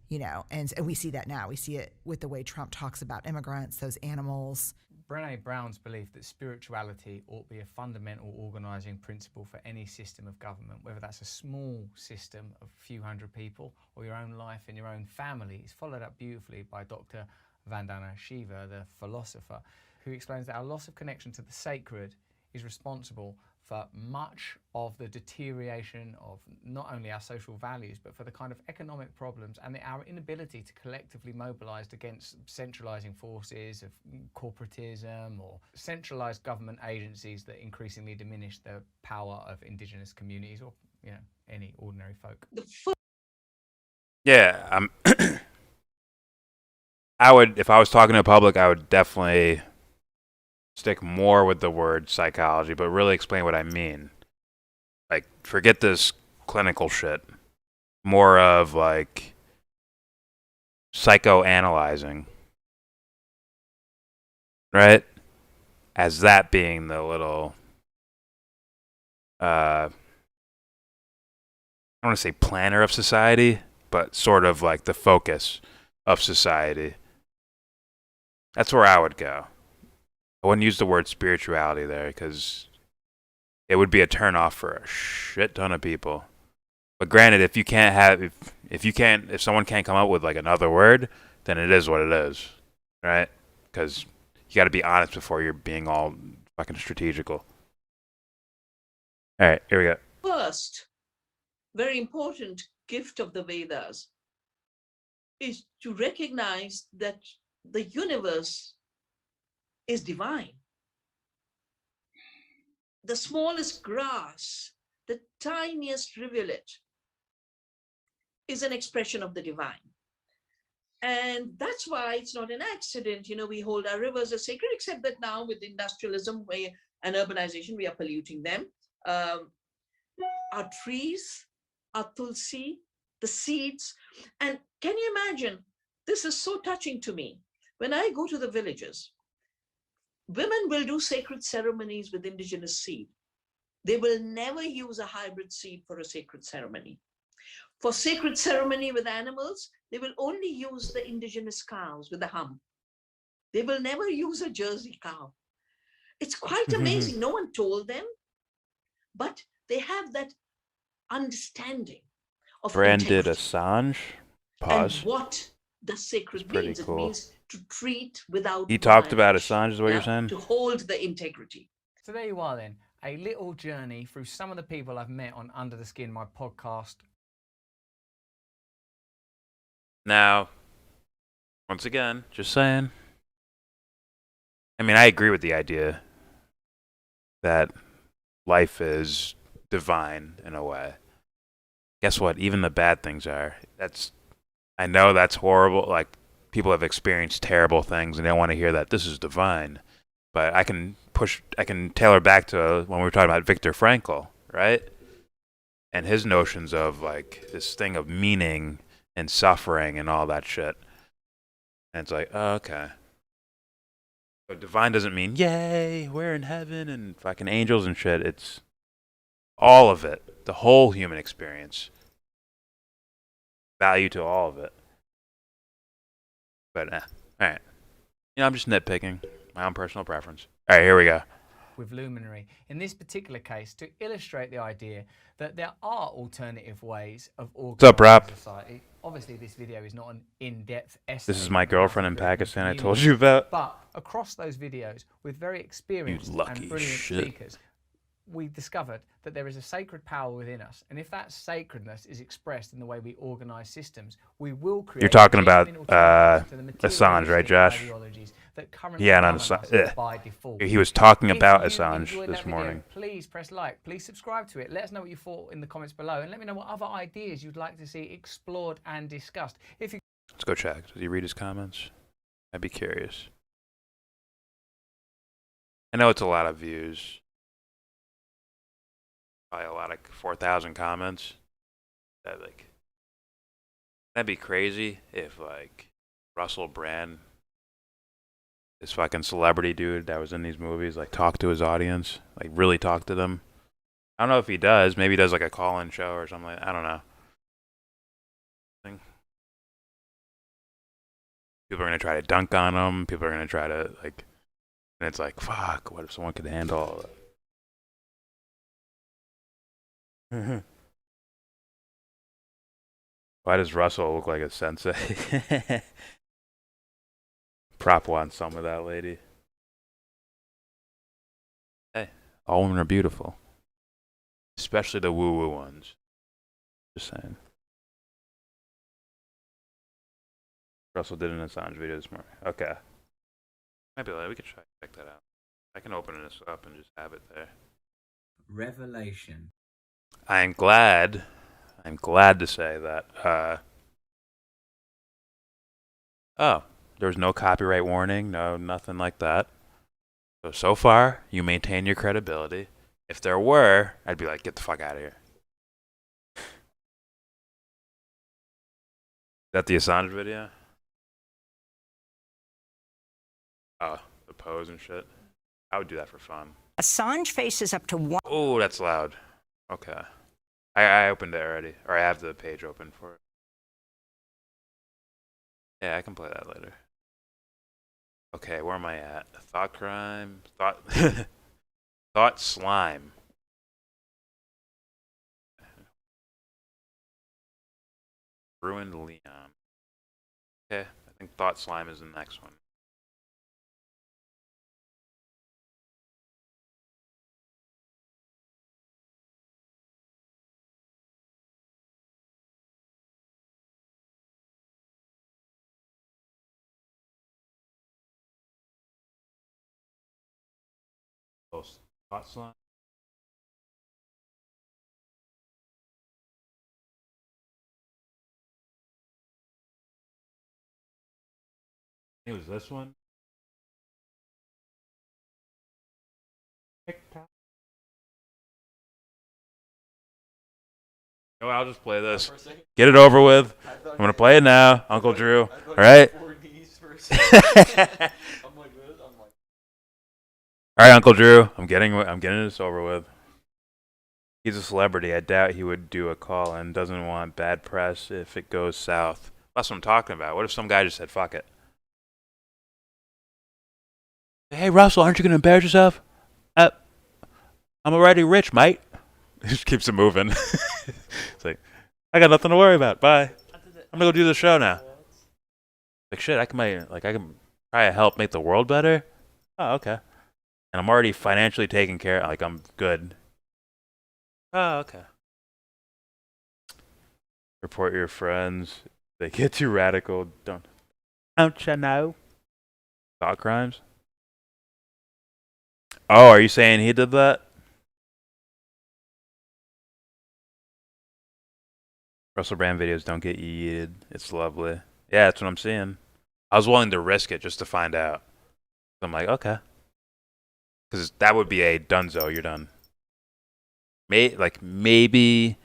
You know, and we see that now. We see it with the way Trump talks about immigrants, those animals. Brené Brown's belief that spirituality ought to be a fundamental organising principle for any system of government, whether that's a small system of a few hundred people or your own life and your own family, is followed up beautifully by Dr. Vandana Shiva, the philosopher, who explains that our loss of connection to the sacred is responsible for much of the deterioration of not only our social values, but for the kind of economic problems and our inability to collectively mobilise against centralising forces of corporatism or centralised government agencies that increasingly diminish the power of indigenous communities or, you know, any ordinary folk. Yeah, I would, if I was talking to the public, I would definitely stick more with the word psychology, but really explain what I mean. Like, forget this clinical shit. More of, like, psychoanalyzing. Right? As that being the little, I don't want to say planner of society, but sort of like the focus of society. That's where I would go. I wouldn't use the word spirituality there because it would be a turnoff for a shit ton of people. But granted, if someone can't come up with like another word, then it is what it is, right? Because you got to be honest before you're being all fucking strategical. All right, here we go. First, very important gift of the Vedas is to recognize that the universe is divine. The smallest grass, the tiniest rivulet is an expression of the divine. And that's why it's not an accident. You know, we hold our rivers as sacred, except that now with industrialism and urbanization, we are polluting them. Our trees, our tulsi, the seeds. And can you imagine, this is so touching to me. When I go to the villages, women will do sacred ceremonies with indigenous seed. They will never use a hybrid seed for a sacred ceremony. For sacred ceremony with animals, they will only use the indigenous cows with the hump. They will never use a Jersey cow. It's quite amazing. No one told them, but they have that understanding of Branded Assange. Pause. And what the sacred means. Cool. It means to treat without He talked about violence, Assange, is what you're saying? to hold the integrity. So there you are then, a little journey through some of the people I've met on Under the Skin, my podcast. Now, once again, just saying. I mean, I agree with the idea that life is divine in a way. Guess what? Even the bad things are. I know that's horrible. Like, people have experienced terrible things and they don't want to hear that this is divine. But I can tailor back to when we were talking about Viktor Frankl, right? And his notions of like this thing of meaning and suffering and all that shit. And it's like, oh, okay. But divine doesn't mean, yay, we're in heaven and fucking angels and shit. It's all of it. The whole human experience. Value to all of it. But, alright. I'm just nitpicking. My own personal preference. Alright, here we go. With Luminary. In this particular case, to illustrate the idea that there are alternative ways of organizing society. Obviously, this video is not an in-depth essay. This is my girlfriend in Pakistan I told you about. But across those videos, with very experienced and brilliant speakers, we discovered that there is a sacred power within us. And if that sacredness is expressed in the way we organize systems, we will create... You're talking about Assange, right, Josh? Yeah, he was talking about Assange this morning. Please press like, please subscribe to it. Let us know what you thought in the comments below, and let me know what other ideas you'd like to see explored and discussed. Let's go check. Does he read his comments? I'd be curious. I know it's a lot of views. Probably a lot of 4,000 comments. That'd be crazy if like Russell Brand, this fucking celebrity dude that was in these movies, like talked to his audience, like really talk to them. I don't know if he does. Maybe he does like a call-in show or something. I don't know. People are gonna try to dunk on him. People are gonna try to like, and it's like, fuck. What if someone could handle all of it? Why does Russell look like a sensei? Prop wants some of that lady. Hey, all women are beautiful. Especially the woo-woo ones. Just saying. Russell did an Assange video this morning. Okay. Might be like, we could try to check that out. I can open this up and just have it there. Revelation. I'm glad to say that, oh, there was no copyright warning, no, nothing like that. So far, you maintain your credibility. If there were, I'd be like, get the fuck out of here. Is that the Assange video? Oh, the pose and shit. I would do that for fun. Assange faces up to one. Oh, that's loud. Okay. I opened it already. Or I have the page open for it. Yeah, I can play that later. Okay, where am I at? Thought crime. Thought slime. Ruined Leon. Okay, I think thought slime is the next one. Thought slime. It was this one. Oh, I'll just play this. Get it over with. I'm gonna play it now, Uncle Drew. All right. All right, Uncle Drew. I'm getting this over with. He's a celebrity. I doubt he would do a call and doesn't want bad press if it goes south. That's what I'm talking about. What if some guy just said, fuck it? Hey, Russell, aren't you going to embarrass yourself? I'm already rich, mate. He just keeps it moving. It's like, I got nothing to worry about. Bye. I'm going to go do the show now. Like, shit, I can try to help make the world better. Oh, okay. And I'm already financially taken care of. Like, I'm good. Oh, okay. Report your friends. They get too radical. Don't you know? Thought crimes? Oh, are you saying he did that? Russell Brand videos don't get yeeted. It's lovely. Yeah, that's what I'm seeing. I was willing to risk it just to find out. I'm like, okay. Because that would be a donezo. You're done. Maybe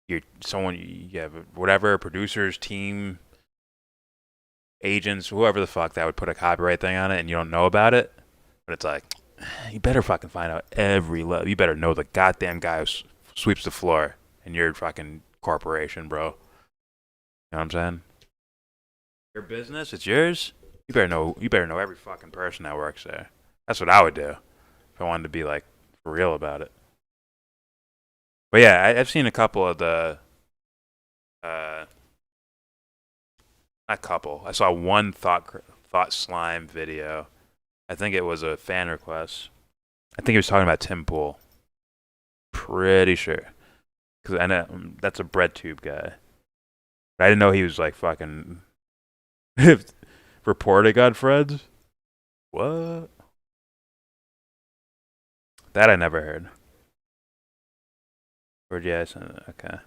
you're someone, you have whatever, producers, team, agents, whoever the fuck that would put a copyright thing on it and you don't know about it. But it's like, you better fucking find out every level. You better know the goddamn guy who sweeps the floor in your fucking corporation, bro. You know what I'm saying? Your business, it's yours. You better know every fucking person that works there. That's what I would do if I wanted to be like for real about it. But yeah, I've seen a couple of the not couple. I saw one thought slime video. I think it was a fan request. I think he was talking about Tim Pool. Pretty sure, because I know that's a bread tube guy. But I didn't know he was like fucking reporting on Friends. What? That I never heard. Or yes, okay.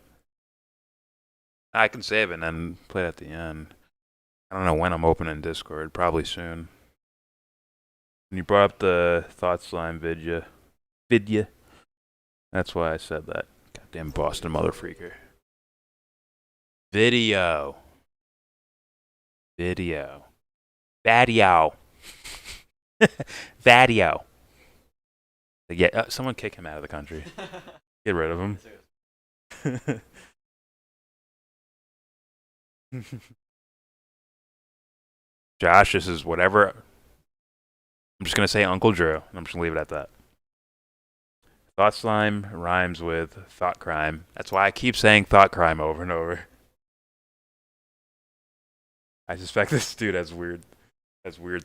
I can save it and then play it at the end. I don't know when I'm opening Discord. Probably soon. When you brought up the Thought Slime vidya. That's why I said that. Goddamn Boston motherfreaker. Video. Vadio. Yeah, someone kick him out of the country. Get rid of him. Josh, this is whatever. I'm just going to say Uncle Drew, and I'm just going to leave it at that. Thought Slime rhymes with thought crime. That's why I keep saying thought crime over and over. I suspect this dude has weird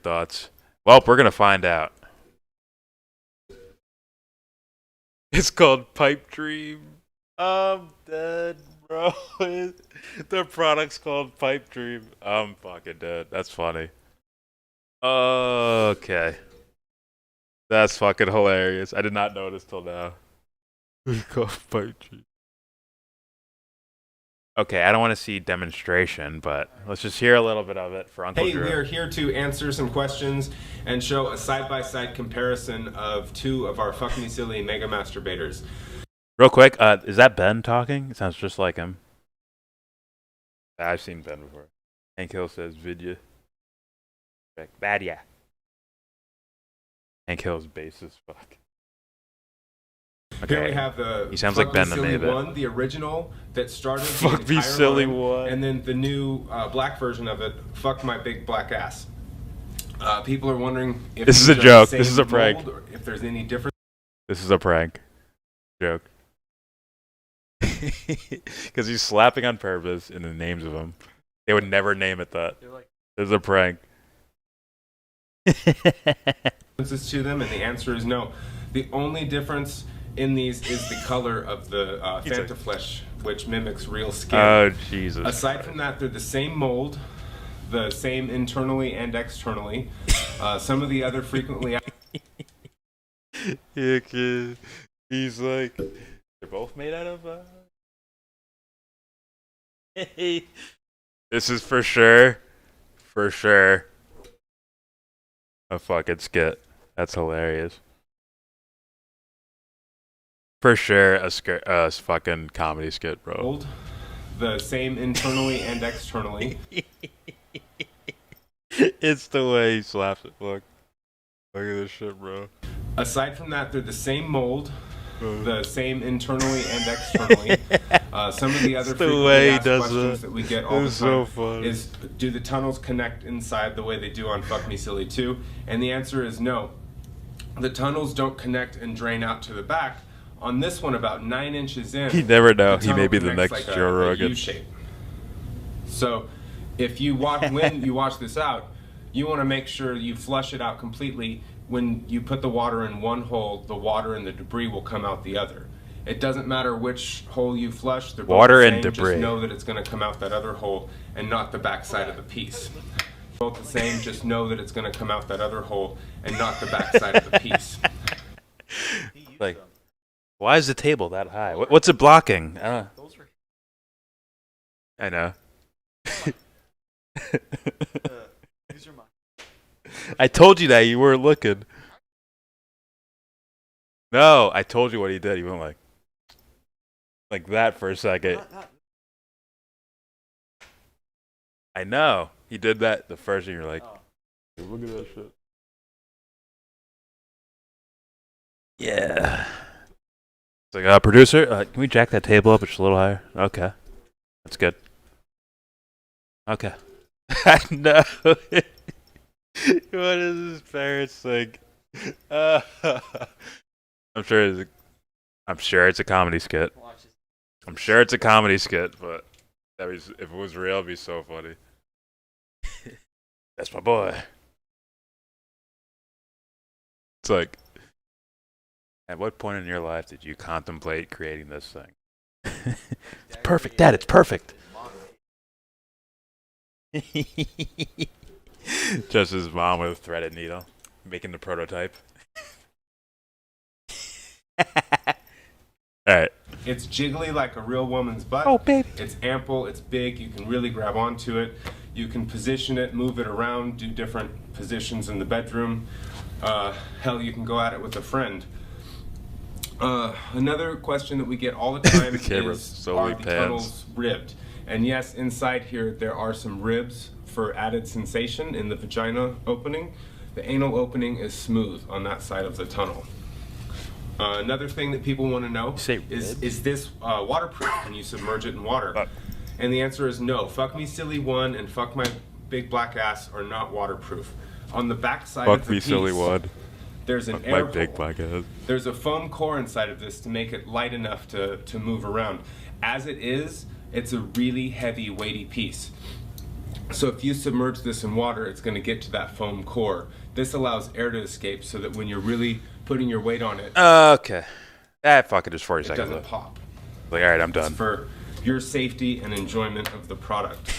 thoughts. Well, we're going to find out. It's called Pipe Dream. I'm dead, bro. The product's called Pipe Dream. I'm fucking dead. That's funny. Okay. That's fucking hilarious. I did not notice till now. It's called Pipe Dream. Okay, I don't want to see demonstration, but let's just hear a little bit of it for Uncle Drew. Hey, we are here to answer some questions and show a side-by-side comparison of two of our Fuck Me Silly Mega Masturbators. Real quick, is that Ben talking? It sounds just like him. I've seen Ben before. Hank Hill says vidya. Badia. Hank Hill's bass as fuck. Okay. Here we have the he sounds like Ben the Maven. One, the original that started Fuck Me Silly One, and then the new black version of it, Fuck My Big Black Ass. People are wondering if this is a joke. This is a prank. Or if there's any difference. This is a prank. Joke. Because he's slapping on purpose in the names of them. They would never name it that. This is a prank. Differences to them, and the answer is no. The only difference in these is the color of the Fanta flesh, which mimics real skin. Oh, Jesus. Aside from that, they're the same mold, the same internally and externally. Some of the other frequently... Yeah, kid. He's like... They're both made out of... This is for sure a fucking skit. That's hilarious. For sure, a fucking comedy skit, bro. The same internally and externally. It's the way he slaps it. Look at this shit, bro. Aside from that, they're the same mold, the same internally and externally. Some of the other frequently asked questions that we get all the time is, do the tunnels connect inside the way they do on Fuck Me Silly 2? And the answer is no. The tunnels don't connect and drain out to the back. On this one, about 9 inches in, you never know. He may be the next like Joe Rogan. U-shape. So, if you when you wash this out, you want to make sure you flush it out completely. When you put the water in one hole, the water and the debris will come out the other. It doesn't matter which hole you flush. They're both water the same. and debris. Just know that it's going to come out that other hole and not the back side of the piece. Both the same. Just know that it's going to come out that other hole and not the back side of the piece. Like, why is the table that high? What's it blocking? I know. I told you that you weren't looking. No, I told you what he did. He went like that for a second. I know. He did that the first thing. You're like, look at that shit. Yeah. It's like, producer, can we jack that table up just a little higher? Okay. That's good. Okay. I know. What is his parents like? I'm sure it's a comedy skit. I'm sure it's a comedy skit, but if it was real, it'd be so funny. That's my boy. It's like, at what point in your life did you contemplate creating this thing? It's perfect, Dad. It's perfect. Just his mom with a threaded needle, making the prototype. Alright. It's jiggly like a real woman's butt. Oh, baby. It's ample, it's big, you can really grab onto it. You can position it, move it around, do different positions in the bedroom. Hell, you can go at it with a friend. Another question that we get all the time is, are the tunnels ribbed? And yes, inside here there are some ribs for added sensation in the vagina opening. The anal opening is smooth on that side of the tunnel. Another thing that people want to know is this waterproof when you submerge it in water? And the answer is no. Fuck Me Silly 1 and Fuck My Big Black Ass are not waterproof. On the back side of the piece, Silly 1. There's an air big black ass. There's a foam core inside of this to make it light enough to move around. As it is, it's a really heavy, weighty piece. So if you submerge this in water, it's going to get to that foam core. This allows air to escape so that when you're really putting your weight on it, okay. Fuck it, just 40 seconds. It doesn't pop. Like, alright, I'm done. It's for your safety and enjoyment of the product.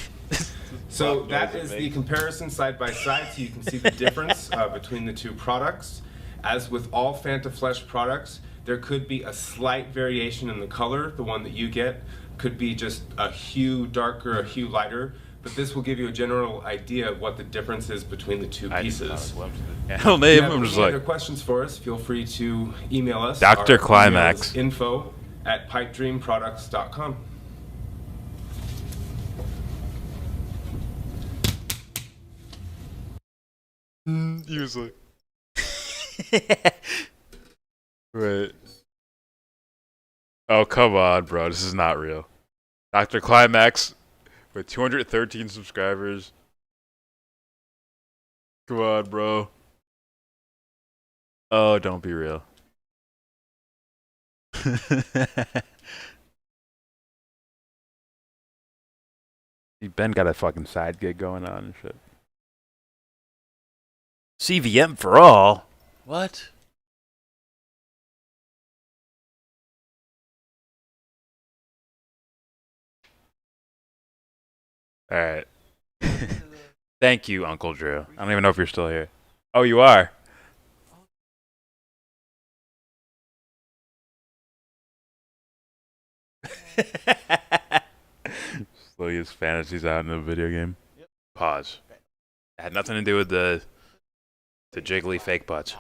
So that is the comparison side by side, so you can see the difference between the two products. As with all Fanta Flesh products, there could be a slight variation in the color. The one that you get could be just a hue darker, a hue lighter. But this will give you a general idea of what the difference is between the two pieces. Hell, If you I'm have just any like other questions for us, feel free to email us. Dr. Our Climax. email is info@pipedreamproducts.com. He was like, right. Oh, come on, bro. This is not real. Dr. Climax with 213 subscribers. Come on, bro. Oh, don't be real. Ben got a fucking side gig going on and shit. CVM for all? What? All right. Thank you, Uncle Drew. I don't even know if you're still here. Oh, you are? Slow his fantasies out in the video game. Yep. Pause. It had nothing to do with the jiggly fake butts.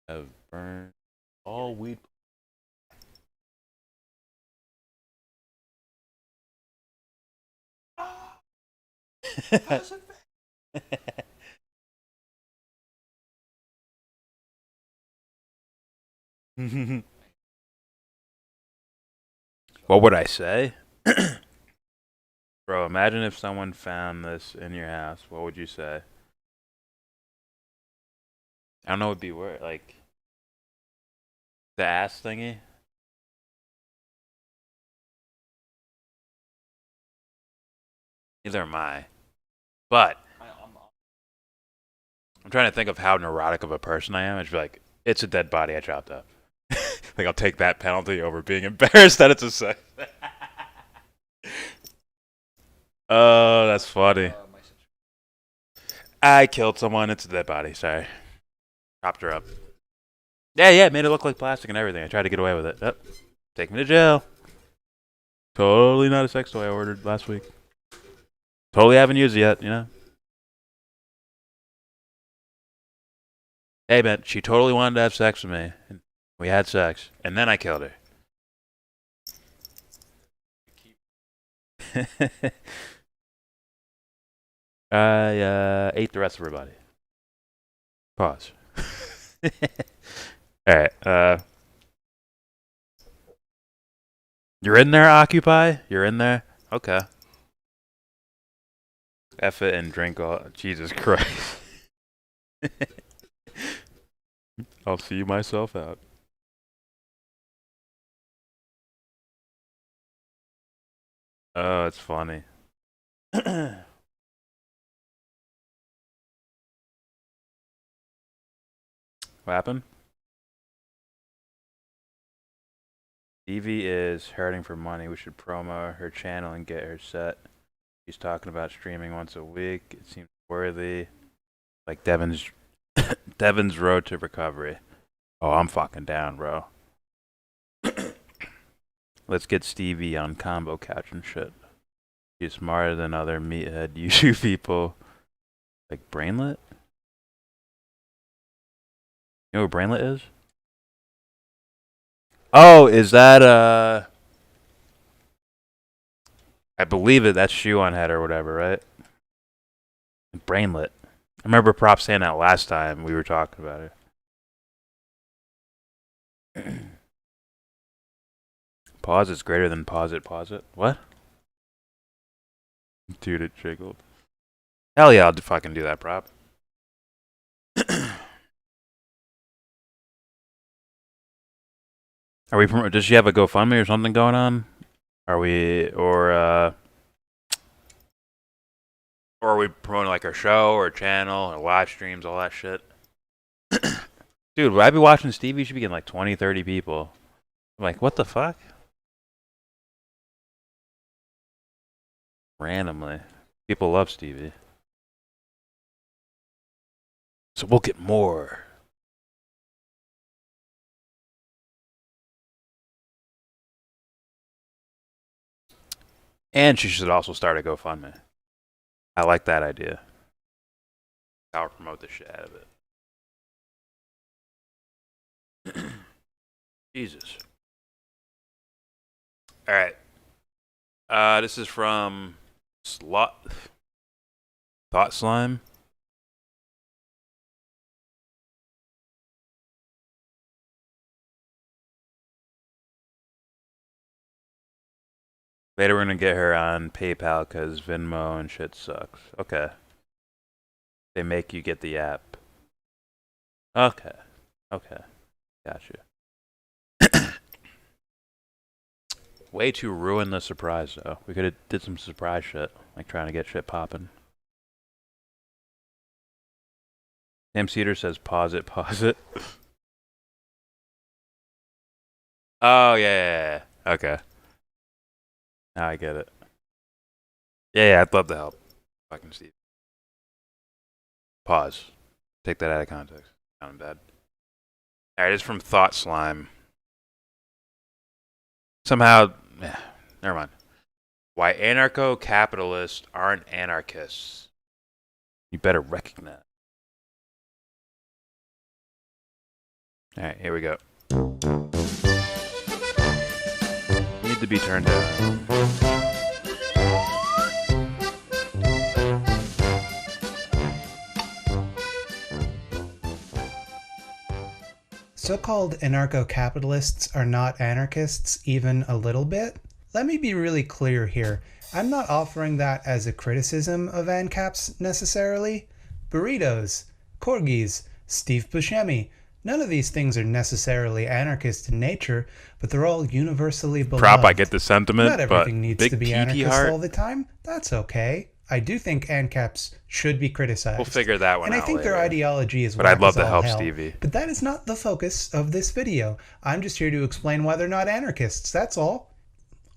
Have burned all weed. What would I say? Bro, imagine if someone found this in your house. What would you say? I don't know what would be worse. Like, the ass thingy? Neither am I. But I'm trying to think of how neurotic of a person I am. I'd be like, it's a dead body I chopped up. Like, I'll take that penalty over being embarrassed that it's a sex. Oh, that's funny. I killed someone. It's a dead body. Sorry. Chopped her up. Yeah, made it look like plastic and everything. I tried to get away with it. Yep. Take me to jail. Totally not a sex toy I ordered last week. Totally haven't used it yet, you know? Hey, man, she totally wanted to have sex with me. And we had sex. And then I killed her. I ate the rest of her body. Pause. Alright, you're in there, Occupy? You're in there? Okay. F it and drink all. Jesus Christ. I'll see myself out. Oh, it's funny. What happened? Evie is hurting for money. We should promo her channel and get her set. She's talking about streaming once a week. It seems worthy. Like Devon's road to recovery. Oh, I'm fucking down, bro. Let's get Stevie on combo couch and shit. She's smarter than other meathead YouTube people. Like Brainlet? You know who Brainlet is? Oh, is that I believe it. That's Shoe on Head or whatever, right? Brainlet. I remember Prop saying that last time we were talking about it. Pause is greater than pause it. What? Dude, it jiggled. Hell yeah, I'll fucking do that, Prop. Are we? Does she have a GoFundMe or something going on? Are we, or are we promoting like our show or channel or live streams, all that shit? Dude, would I be watching Stevie? You should be getting like 20, 30 people. I'm like, what the fuck? Randomly. People love Stevie. So we'll get more. And she should also start a GoFundMe. I like that idea. I'll promote the shit out of it. Jesus. Alright. This is from Thought Slime. Later we're gonna get her on PayPal because Venmo and shit sucks. Okay. They make you get the app. Okay. Gotcha. Way to ruin the surprise though. We could have did some surprise shit. Like trying to get shit popping. Sam Cedar says pause it. Oh yeah. Okay. Now I get it. Yeah, I'd love to help. Fucking Steve. Pause. Take that out of context. Sounding bad. Alright, it's from Thought Slime. Somehow, never mind. Why anarcho-capitalists aren't anarchists. You better recognize. Alright, here we go. Need to be turned down. So-called anarcho-capitalists are not anarchists even a little bit. Let me be really clear here. I'm not offering that as a criticism of ANCAPs necessarily. Burritos, corgis, Steve Buscemi. None of these things are necessarily anarchist in nature, but they're all universally beloved. Prop, I get the sentiment, not everything but needs to be anarchist heart. all the time. That's okay. I do think ANCAPs should be criticized. We'll figure that one out. And I think later. their ideology is But I'd love whack to as all help hell. Stevie. But that is not the focus of this video. I'm just here to explain why they're not anarchists, that's all.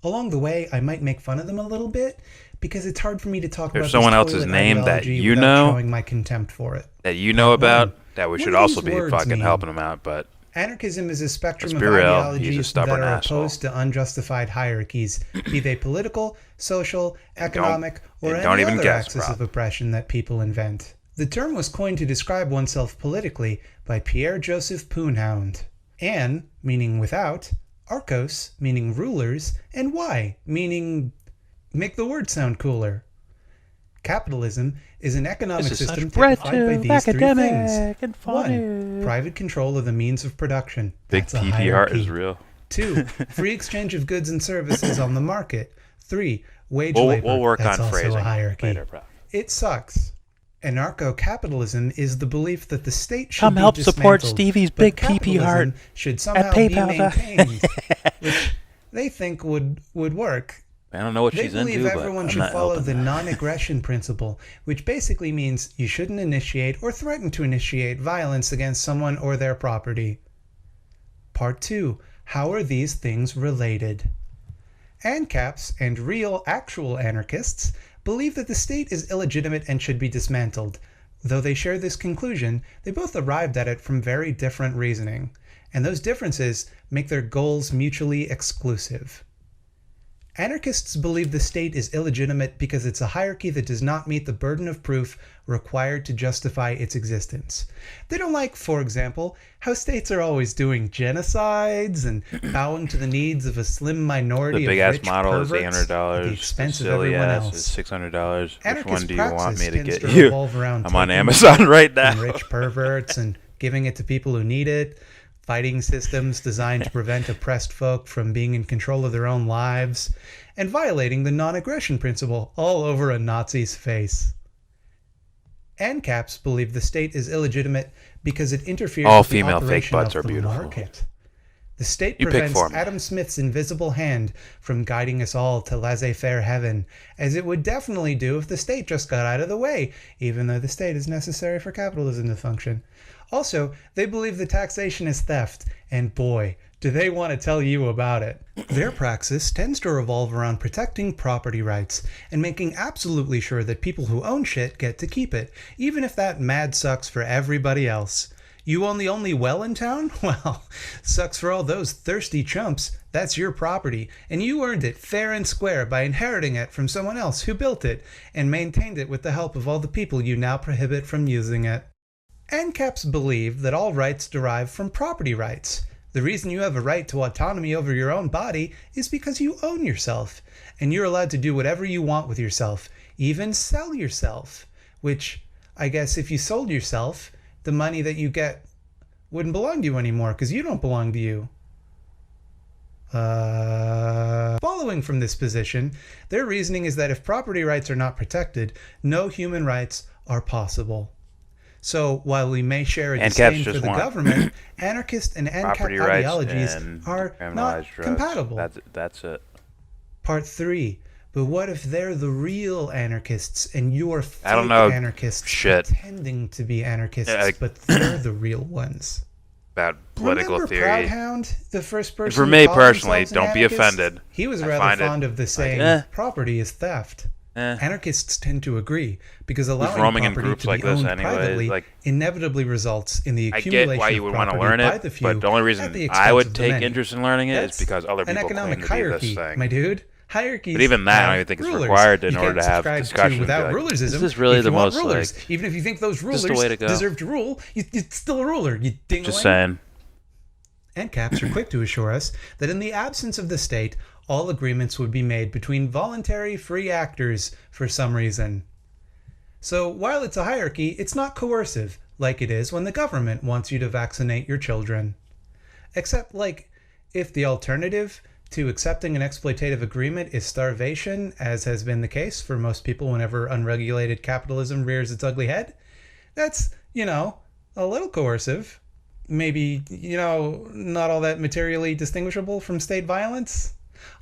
Along the way, I might make fun of them a little bit, because it's hard for me to talk There's about someone this else's toilet name that ideology you without know, showing my contempt for it. that you know about, that we What should do also these be words fucking mean? helping them out, but Anarchism is a spectrum let's of be real, he's a ideologies that stubborn are asshole. opposed to unjustified hierarchies, be they political, social, economic, or and any don't even other guess, axis Rob. of oppression that people invent. The term was coined to describe oneself politically by Pierre Joseph Poonhound. An, meaning without, archos, meaning rulers, and y, meaning make the word sound cooler. Capitalism is an economic system typified by these three things. 1. Private control of the means of production. Big That's a PP hierarchy. heart is real. 2. Free exchange of goods and services on the market. 3. Wage We'll labor. work That's on also phrasing a hierarchy. later, bro. It sucks. Anarcho-capitalism is the belief that the state should Come be help support dismantled, Stevie's but big PP heart capitalism should at somehow be PayPal. maintained, which they think would work. I don't know what They she's believe into, but everyone I'm should not follow helping. the non-aggression principle, which basically means you shouldn't initiate or threaten to initiate violence against someone or their property. Part 2. How are these things related? ANCAPs and real, actual anarchists believe that the state is illegitimate and should be dismantled. Though they share this conclusion, they both arrived at it from very different reasoning, and those differences make their goals mutually exclusive. Anarchists believe the state is illegitimate because it's a hierarchy that does not meet the burden of proof required to justify its existence. They don't like, for example, how states are always doing genocides and bowing to the needs of a slim minority The big of ass rich model is perverts at the $800. expense The of silly everyone ass else. is $600. Which Anarchist one do you want praxis me to tends get to you? revolve around I'm on taking Amazon money right now. from rich perverts and giving it to people who need it, fighting systems designed to prevent oppressed folk from being in control of their own lives, and violating the non-aggression principle all over a Nazi's face. ANCAPs believe the state is illegitimate because it interferes All with the female fake operation butts of are the beautiful. market. The state You pick prevents for me. Adam Smith's invisible hand from guiding us all to laissez-faire heaven, as it would definitely do if the state just got out of the way, even though the state is necessary for capitalism to function. Also, they believe the taxation is theft, and boy, do they want to tell you about it. Their praxis tends to revolve around protecting property rights and making absolutely sure that people who own shit get to keep it, even if that mad sucks for everybody else. You own the only well in town? Well, sucks for all those thirsty chumps. That's your property, and you earned it fair and square by inheriting it from someone else who built it and maintained it with the help of all the people you now prohibit from using it. ANCAPs believe that all rights derive from property rights. The reason you have a right to autonomy over your own body is because you own yourself, and you're allowed to do whatever you want with yourself, even sell yourself, which, I guess if you sold yourself, the money that you get wouldn't belong to you anymore because you don't belong to you. Following from this position, their reasoning is that if property rights are not protected, no human rights are possible. So while we may share a disdain for the government, anarchist and ANCAP ideologies are not compatible. That's it. Part 3. But what if they're the real anarchists and you're fake I don't know. anarchists Shit. pretending to be anarchists, but they're the real ones? About political Remember theory. Proudhound, the first person For who me called personally, themselves an don't be anarchist? offended. He was I rather find it fond of the saying, like, property is theft. Anarchists tend to agree because allowing roaming in property groups to like be this owned anyways, privately like- inevitably results in the I accumulation get why you would of want to property learn by it, the few but the only at reason the I expense would of the take many. interest in learning it is That's because other an people claim economic to be hierarchy, this thing. my dude. Hierarchies But even that, I don't have even think it's rulers. required in You order can't to have subscribe discussion. without Like, rulersism. is this really if the you want most, rulers, like, even if you think those is this the rulers way to go? deserve to rule, you're still a ruler. You dingling. Just saying. ANCAPs are quick to assure us that in the absence of the state, all agreements would be made between voluntary free actors for some reason. So while it's a hierarchy, it's not coercive, like it is when the government wants you to vaccinate your children. Except, like, if the alternative to accepting an exploitative agreement is starvation, as has been the case for most people whenever unregulated capitalism rears its ugly head, that's, a little coercive. Maybe, not all that materially distinguishable from state violence.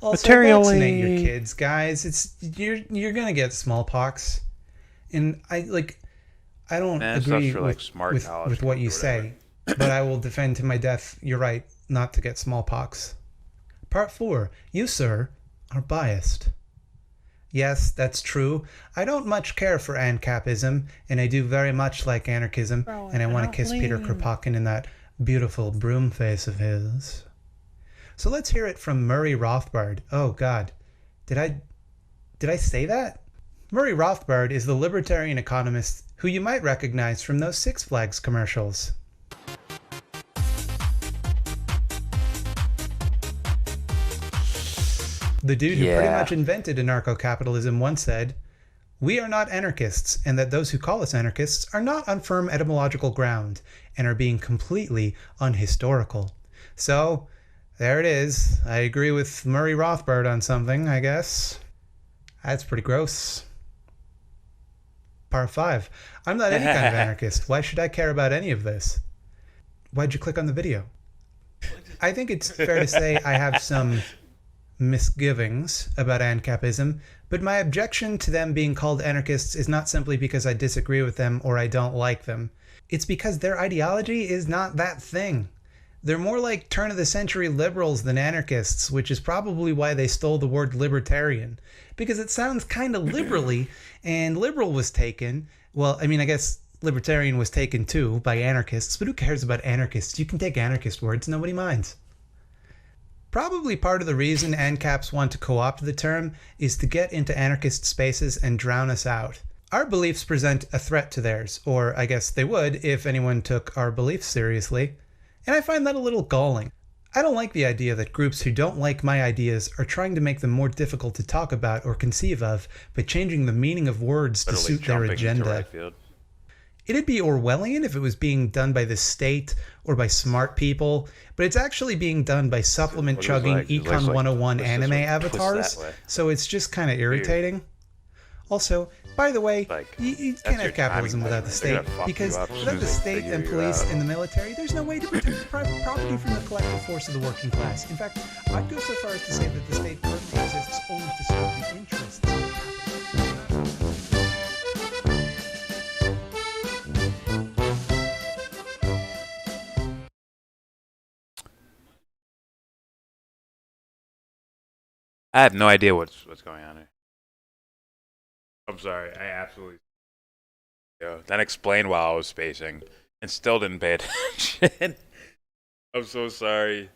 Also, vaccinate your kids, guys. You're gonna get smallpox. And I don't agree with what you say, but I will defend to my death your right not to get smallpox. Part 4. You, sir, are biased. Yes, that's true. I don't much care for ANCAPism, and I do very much like anarchism, and I want to kiss Peter Kropotkin in that beautiful broom face of his. So let's hear it from Murray Rothbard. Oh God, did I say that? Murray Rothbard is the libertarian economist who you might recognize from those Six Flags commercials. The dude who pretty much invented anarcho-capitalism once said, "We are not anarchists, and that those who call us anarchists are not on firm etymological ground, and are being completely unhistorical." So, there it is. I agree with Murray Rothbard on something, I guess. That's pretty gross. Part 5. I'm not any kind of anarchist. Why should I care about any of this? Why'd you click on the video? I think it's fair to say I have some misgivings about ANCAPism, but my objection to them being called anarchists is not simply because I disagree with them or I don't like them. It's because their ideology is not that thing. They're more like turn-of-the-century liberals than anarchists, which is probably why they stole the word libertarian, because it sounds kind of liberally, and liberal was taken, well, I mean, I guess libertarian was taken too by anarchists, but who cares about anarchists? You can take anarchist words, nobody minds. Probably part of the reason ANCAPs want to co-opt the term is to get into anarchist spaces and drown us out. Our beliefs present a threat to theirs, or I guess they would if anyone took our beliefs seriously, and I find that a little galling. I don't like the idea that groups who don't like my ideas are trying to make them more difficult to talk about or conceive of by changing the meaning of words to suit their agenda. It'd be Orwellian if it was being done by the state or by smart people, but it's actually being done by supplement-chugging Econ 101 anime avatars, so it's just kind of irritating. Also, by the way, you can't have capitalism without the state, because without the state and police and the military, there's no way to protect private property from the collective force of the working class. In fact, I'd go so far as to say that the state currently exists only to serve the interests of capitalism. I have no idea what's going on here. I'm sorry. I absolutely. Then explained while I was spacing and still didn't pay attention. I'm so sorry.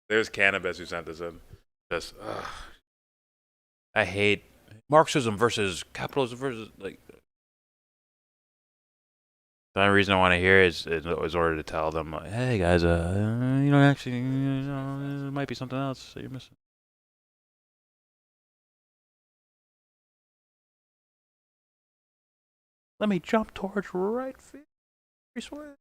There's Cannabis who sent this in. Just, I hate Marxism versus capitalism versus like. The only reason I want to hear is in order to tell them, like, hey guys, actually, there might be something else that you're missing. Let me jump towards right feet. Swear.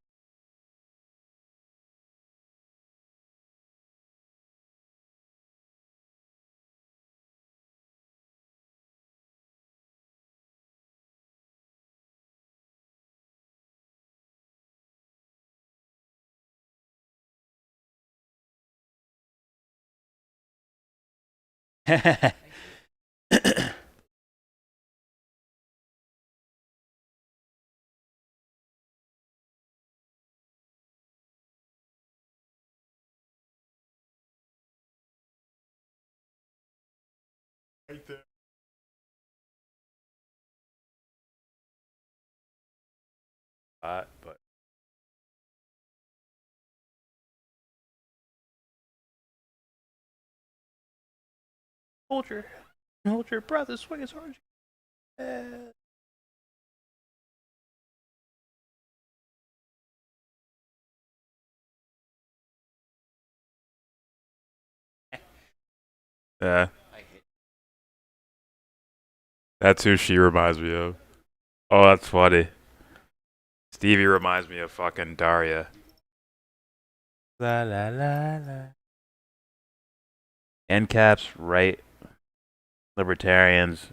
Right there. But hold your breath and swing as hard as you can. Yeah. That's who she reminds me of. Oh, that's funny. Stevie reminds me of fucking Daria. La la la la. NCAPs, right? Libertarians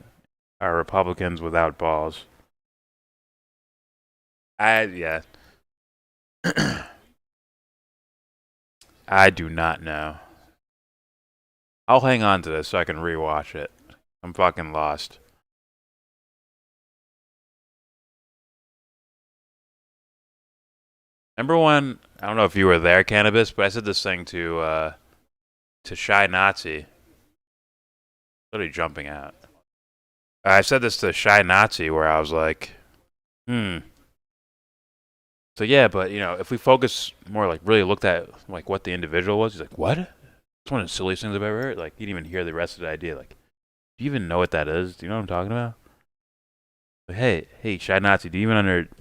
are Republicans without balls. Yeah. I do not know. I'll hang on to this so I can rewatch it. I'm fucking lost. Remember when, I don't know if you were there, Cannabis, but I said this thing to Shy Nazi. Literally jumping out. I said this to Shy Nazi where I was like, So yeah, but if we focus more, like really looked at like what the individual was, he's like, what? It's one of the silliest things I've ever heard. Like, you didn't even hear the rest of the idea. Like, do you even know what that is? Do you know what I'm talking about? Like, hey, Shy Nazi, do you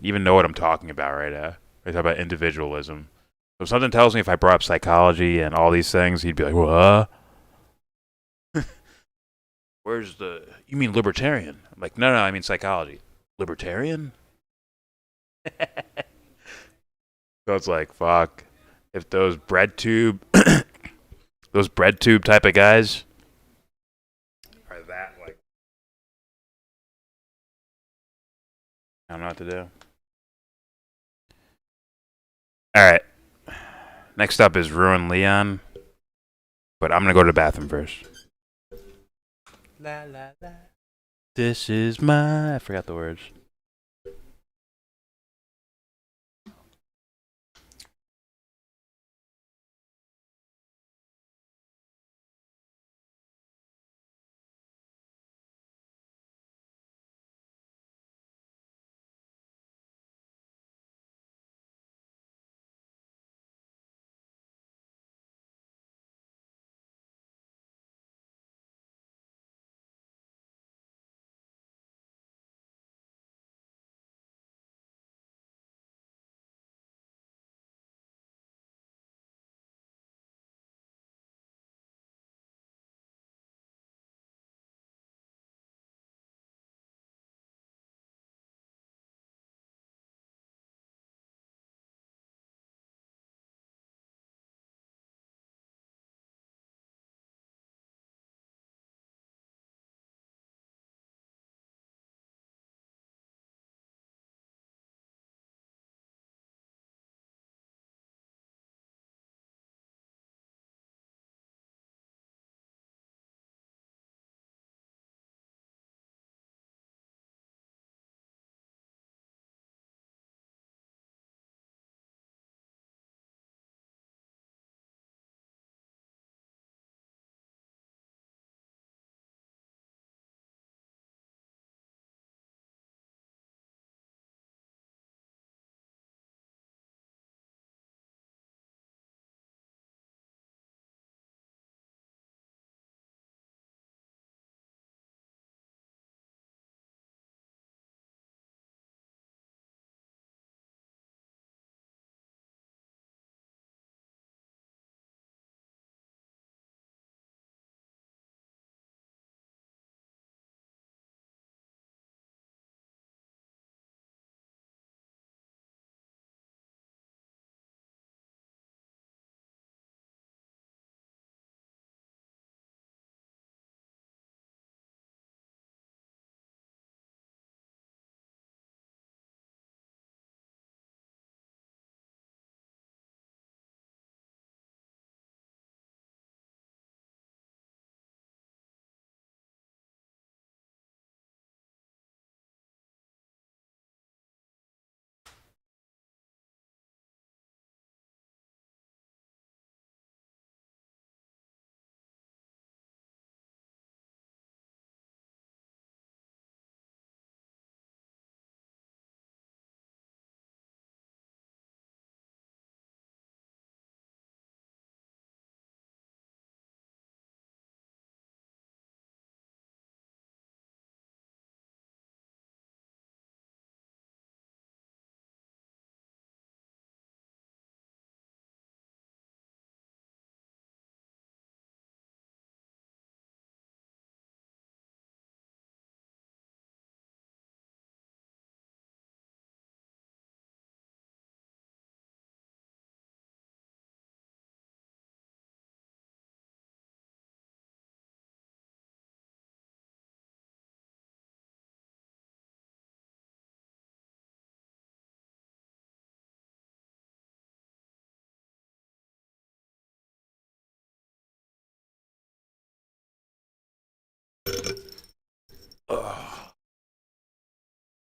even know what I'm talking about right now? I talk about individualism. So something tells me if I brought up psychology and all these things, he'd be like, what? You mean libertarian? I'm like, no, I mean psychology. Libertarian? So it's like, fuck. If those bread tube type of guys are that, like, I don't know what to do. Alright. Next up is Ruin Leon. But I'm gonna go to the bathroom first. La la la. This is I forgot the words.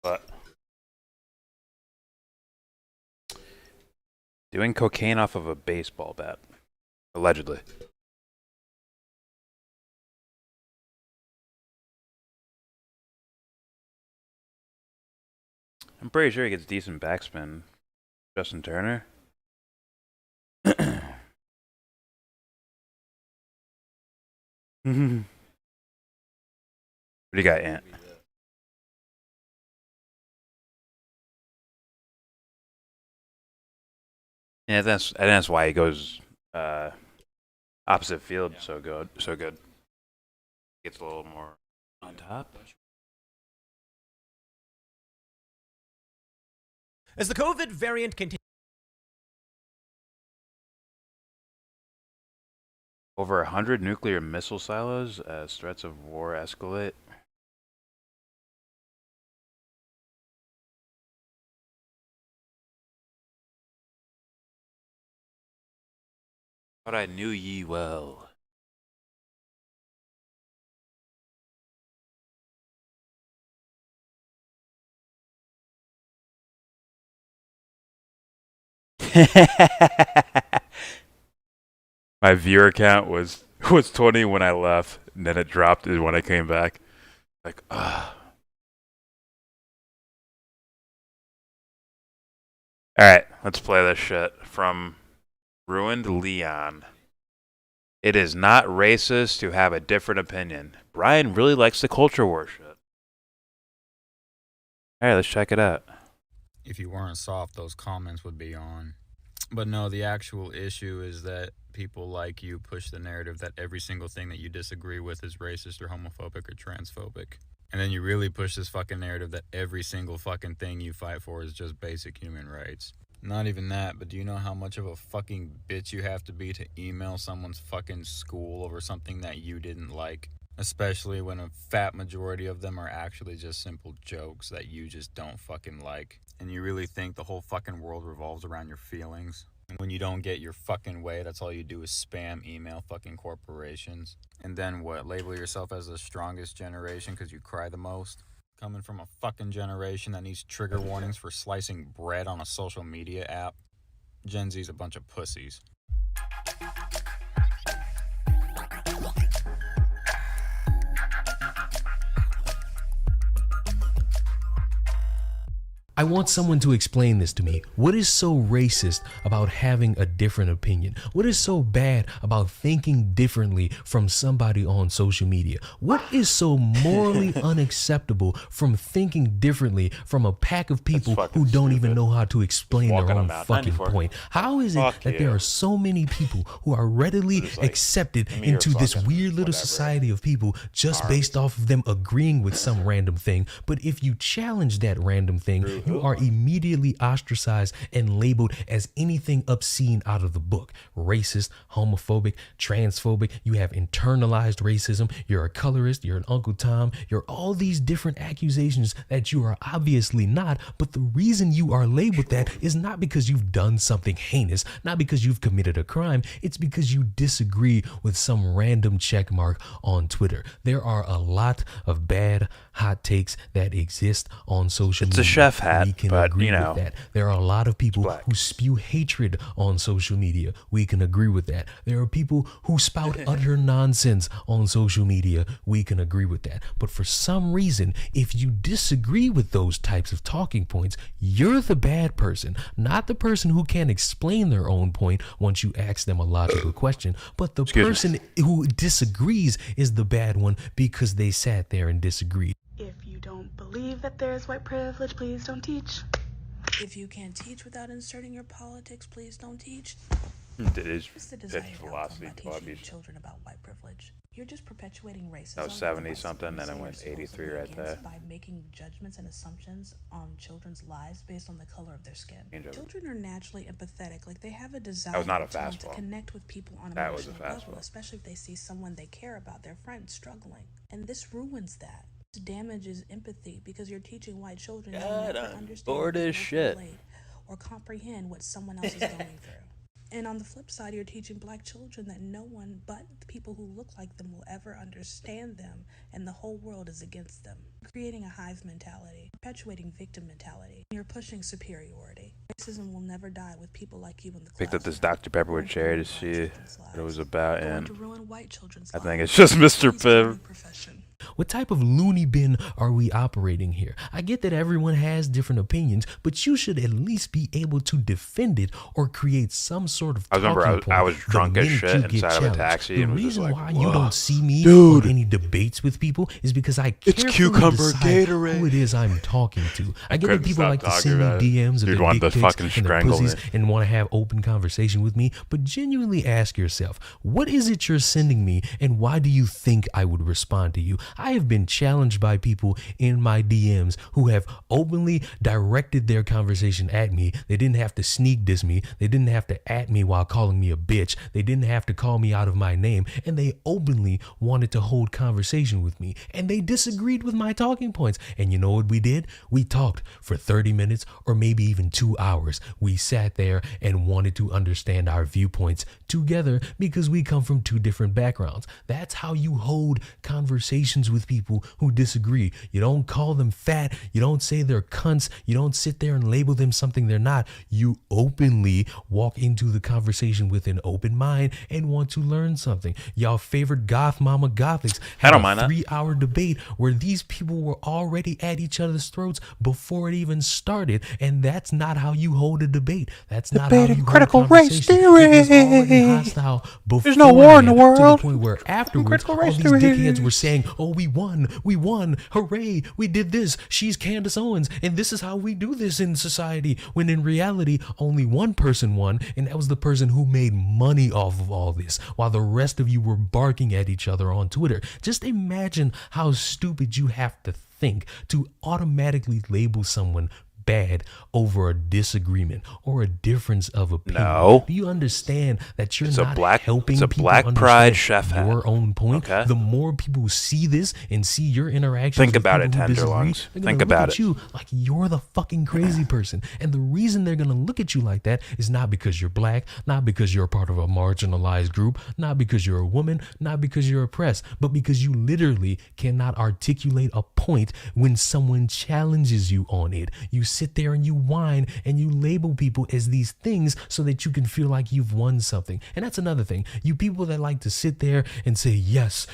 But doing cocaine off of a baseball bat, allegedly. I'm pretty sure he gets decent backspin. Justin Turner. What do you got, Ant? Yeah, that's why he goes opposite field so good. Gets a little more on top. As the COVID variant continues. Over 100 nuclear missile silos as threats of war escalate. But I knew ye well. My viewer count was 20 when I left, and then it dropped when I came back. Like, ah. Alright, let's play this shit. From Ruined Leon. It is not racist to have a different opinion. Brian really likes the culture war shit. Alright, let's check it out. If you weren't soft, those comments would be on. But no, the actual issue is that people like you push the narrative that every single thing that you disagree with is racist or homophobic or transphobic. And then you really push this fucking narrative that every single fucking thing you fight for is just basic human rights. Not even that, but do you know how much of a fucking bitch you have to be to email someone's fucking school over something that you didn't like? Especially when a fat majority of them are actually just simple jokes that you just don't fucking like. And you really think the whole fucking world revolves around your feelings? And when you don't get your fucking way, that's all you do is spam email fucking corporations. And then what? Label yourself as the strongest generation because you cry the most? Coming from a fucking generation that needs trigger warnings for slicing bread on a social media app? Gen Z's a bunch of pussies. I want someone to explain this to me. What is so racist about having a different opinion? What is so bad about thinking differently from somebody on social media? What is so morally unacceptable from thinking differently from a pack of people who don't even know how to explain their own fucking point? How is it that there are so many people who are readily accepted into this weird little society of people just based off of them agreeing with some random thing? But if you challenge that random thing, you are immediately ostracized and labeled as anything obscene out of the book. Racist, homophobic, transphobic. You have internalized racism. You're a colorist. You're an Uncle Tom. You're all these different accusations that you are obviously not. But the reason you are labeled that is not because you've done something heinous, not because you've committed a crime. It's because you disagree with some random check mark on Twitter. There are a lot of bad hot takes that exist on social media. It's a chef hat. We can but, agree you know, with that. There are a lot of people who spew hatred on social media. We can agree with that. There are people who spout utter nonsense on social media. We can agree with that. But for some reason, if you disagree with those types of talking points, you're the bad person, not the person who can't explain their own point once you ask them a logical question, but the person who disagrees is the bad one because they sat there and disagreed. If you don't believe that there is white privilege, please don't teach. If you can't teach without inserting your politics, please don't teach. It is the philosophy teaching children about white privilege. You're just perpetuating racism. That was 70 something, then it went 83 right there. By making judgments and assumptions on children's lives based on the color of their skin. Children are naturally empathetic, like they have a desire to connect with people on an emotional level, especially if they see someone they care about, their friend, struggling. And this ruins that. Damages empathy because you're teaching white children that never understand or comprehend what someone else is going through. And on the flip side, you're teaching black children that no one but the people who look like them will ever understand them, and the whole world is against them. Creating a hive mentality, perpetuating victim mentality. You're pushing superiority. Racism will never die with people like you in the classroom. Picked up this Dr. Pepper with Cherry to see what it was about, and I think it's just Mr. Pibb. What type of loony bin are we operating here? I get that everyone has different opinions, but you should at least be able to defend it or create some sort of talking point. I was drunk as shit inside of a taxi and was just like, why you don't see me dude, on any debates with people is because I carefully decide who it is I'm talking to. I get that people like to send me DMs of their dick pics and their pussies and want to have open conversation with me, but genuinely ask yourself, what is it you're sending me and why do you think I would respond to you? I have been challenged by people in my DMs who have openly directed their conversation at me. They didn't have to sneak diss me. They didn't have to at me while calling me a bitch. They didn't have to call me out of my name. And they openly wanted to hold conversation with me. And they disagreed with my talking points. And you know what we did? We talked for 30 minutes or maybe even 2 hours. We sat there and wanted to understand our viewpoints together because we come from two different backgrounds. That's how you hold conversations with people who disagree. You don't call them fat. You don't say they're cunts. You don't sit there and label them something they're not. You openly walk into the conversation with an open mind and want to learn something. Y'all favorite goth mama gothics had a 3-hour debate where these people were already at each other's throats before it even started, and that's not how you hold a debate. That's not how you critical race theory. It was already hostile before. There's no war in the world. To the point where afterwards all these dickheads were saying, oh, we won, hooray, we did this, she's Candace Owens, and this is how we do this in society, when in reality, only one person won, and that was the person who made money off of all this, while the rest of you were barking at each other on Twitter. Just imagine how stupid you have to think to automatically label someone bad over a disagreement or a difference of opinion. No. Do you understand that you're it's not helping it's a people black pride chef hat. Your own point? Okay. The more people see this and see your interactions, think about it, Tenderlungs. Think about it. You like you're the fucking crazy person, and the reason they're gonna look at you like that is not because you're black, not because you're a part of a marginalized group, not because you're a woman, not because you're oppressed, but because you literally cannot articulate a point when someone challenges you on it. You sit there and you whine and you label people as these things so that you can feel like you've won something. And that's another thing. You people that like to sit there and say, yes,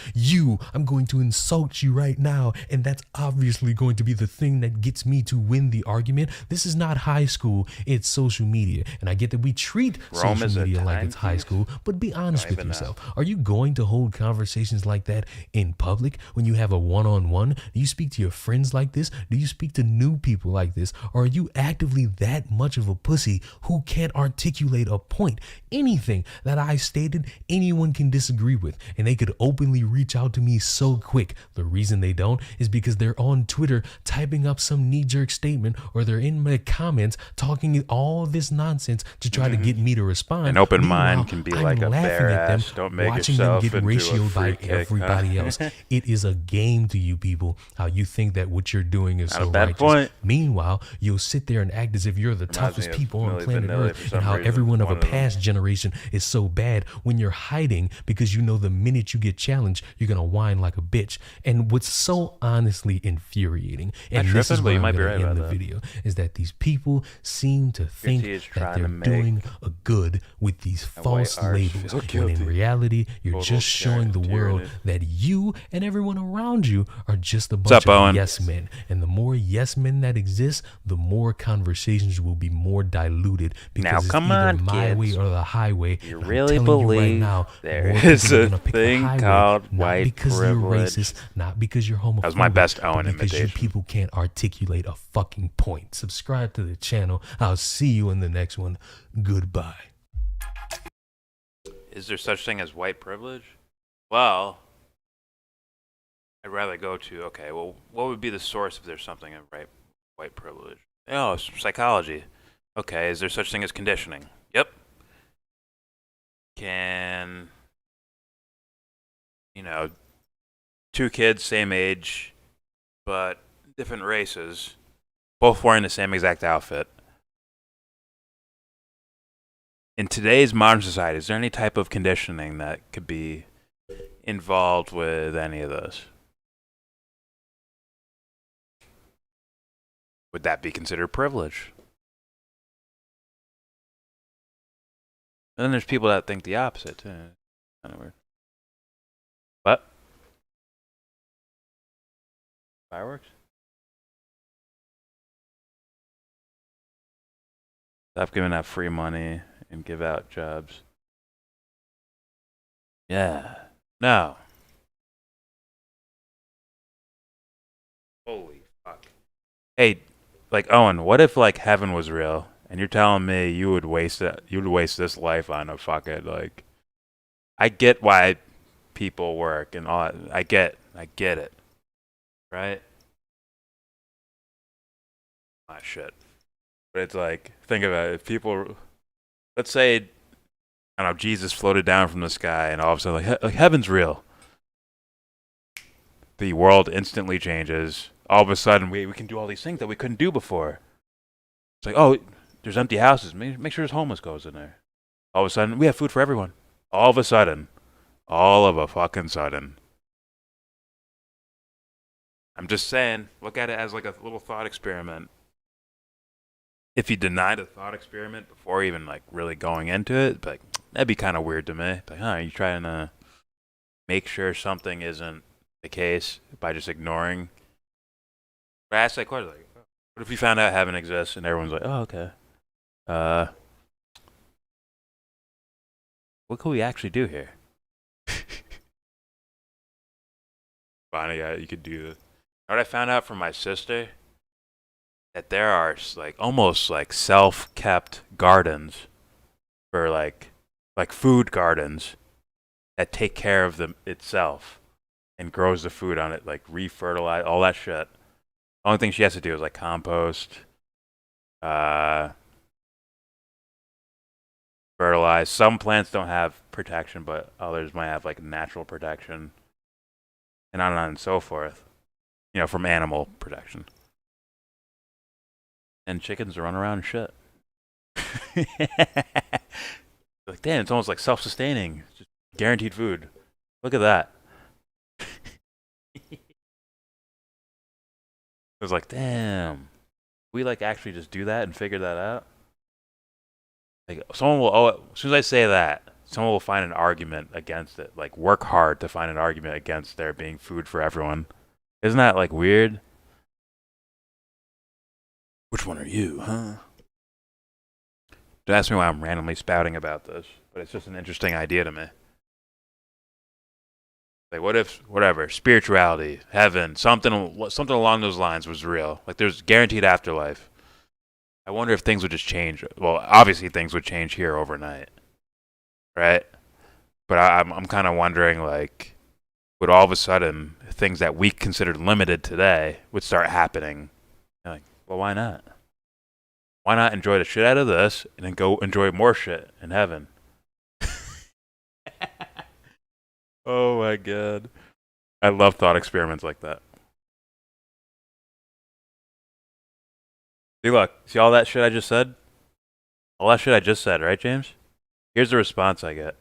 I'm going to insult you right now, and that's obviously going to be the thing that gets me to win the argument. This is not high school, it's social media. And I get that we treat social media like it's high school, but be honest with yourself. Are you going to hold conversations like that in public when you have a one-on-one? Do you speak to your friends like this? Do you speak to new people like this? Or are you actively that much of a pussy who can't articulate a point? Anything that I stated, anyone can disagree with, and they could openly reach out to me so quick. The reason they don't is because they're on Twitter typing up some knee-jerk statement, or they're in my comments talking all this nonsense to try to get me to respond. An open mind can be like a bare ass. Don't make watching yourself them get into a ratioed by free kick, everybody else. It is a game to you people, how you think that what you're doing is Not so a bad righteous. point. Meanwhile, you'll sit there and act as if you're the toughest me of people on Milli planet Vanilli Earth, for and some how reason. everyone of a One of them. past generation is so bad when you're hiding because you know the minute you get challenged, you're going to whine like a bitch. And what's so honestly infuriating, and this is tripping, but where you I'm might be going right to end about the that. video, is that these people seem to think tea is that trying they're to make doing a good with these a white false arse labels, feel when in guilty. reality, you're Total just showing the world tyranny. that you and everyone around you are just a What's bunch up, of Owen? yes men. And the more yes men that exist, the more conversations will be more diluted, because Now, it's come either on, my kids. way or the highway. You And I'm really telling you right believe now, there more is people are a gonna pick the thing highway, called not white because privilege? you're racist, not because you're homophobic. That was my best but Owen because imitation. you people can't articulate a fucking point. Subscribe to the channel. I'll see you in the next one. Goodbye. Is there such thing as white privilege? Well, I'd rather go to, okay, well, what would be the source if there's something of white privilege? Oh, it's psychology. Okay, is there such thing as conditioning? Yep. Can, two kids, same age, but different races, both wearing the same exact outfit. In today's modern society, is there any type of conditioning that could be involved with any of this? Would that be considered privilege? And then there's people that think the opposite, too. Kind of weird. What? Fireworks? Stop giving out free money and give out jobs. Yeah. No. Holy fuck. Hey, like Owen, what if like heaven was real and you're telling me you would waste this life on a fucking like I get why people work and all I get it. Right? Ah shit. But it's like think about it, if people let's say I don't know, Jesus floated down from the sky and all of a sudden like heaven's real. The world instantly changes. All of a sudden, we can do all these things that we couldn't do before. It's like, oh, there's empty houses. Make sure there's homeless goes in there. All of a sudden, we have food for everyone. All of a sudden. All of a fucking sudden. I'm just saying, look at it as like a little thought experiment. If you denied a thought experiment before even like really going into it, like that'd be kind of weird to me. Like, are you trying to make sure something isn't the case by just ignoring? But I asked that question, like, what if we found out heaven exists and everyone's like, oh, okay. What could we actually do here? Funny, you could do this. What I found out from my sister, that there are like almost like self-kept gardens for like food gardens that take care of them itself and grows the food on it, like refertilize all that shit. The only thing she has to do is like compost, fertilize. Some plants don't have protection, but others might have like natural protection, and on and so forth. You know, from animal protection. And chickens run around and shit. Like, damn, it's almost like self-sustaining. Just guaranteed food. Look at that. It was like, damn. We like actually just do that and figure that out? Like, someone will, as soon as I say that, someone will find an argument against it. Like, work hard to find an argument against there being food for everyone. Isn't that, like, weird? Which one are you, huh? Don't ask me why I'm randomly spouting about this, but it's just an interesting idea to me. Like, what if, whatever, spirituality, heaven, something along those lines was real? Like, there's guaranteed afterlife. I wonder if things would just change. Well, obviously things would change here overnight, right? But I'm kind of wondering, like, would all of a sudden things that we considered limited today would start happening? You're like, well, why not? Why not enjoy the shit out of this and then go enjoy more shit in heaven? Oh my god. I love thought experiments like that. See, look. See all that shit I just said? All that shit I just said, right, James? Here's the response I get.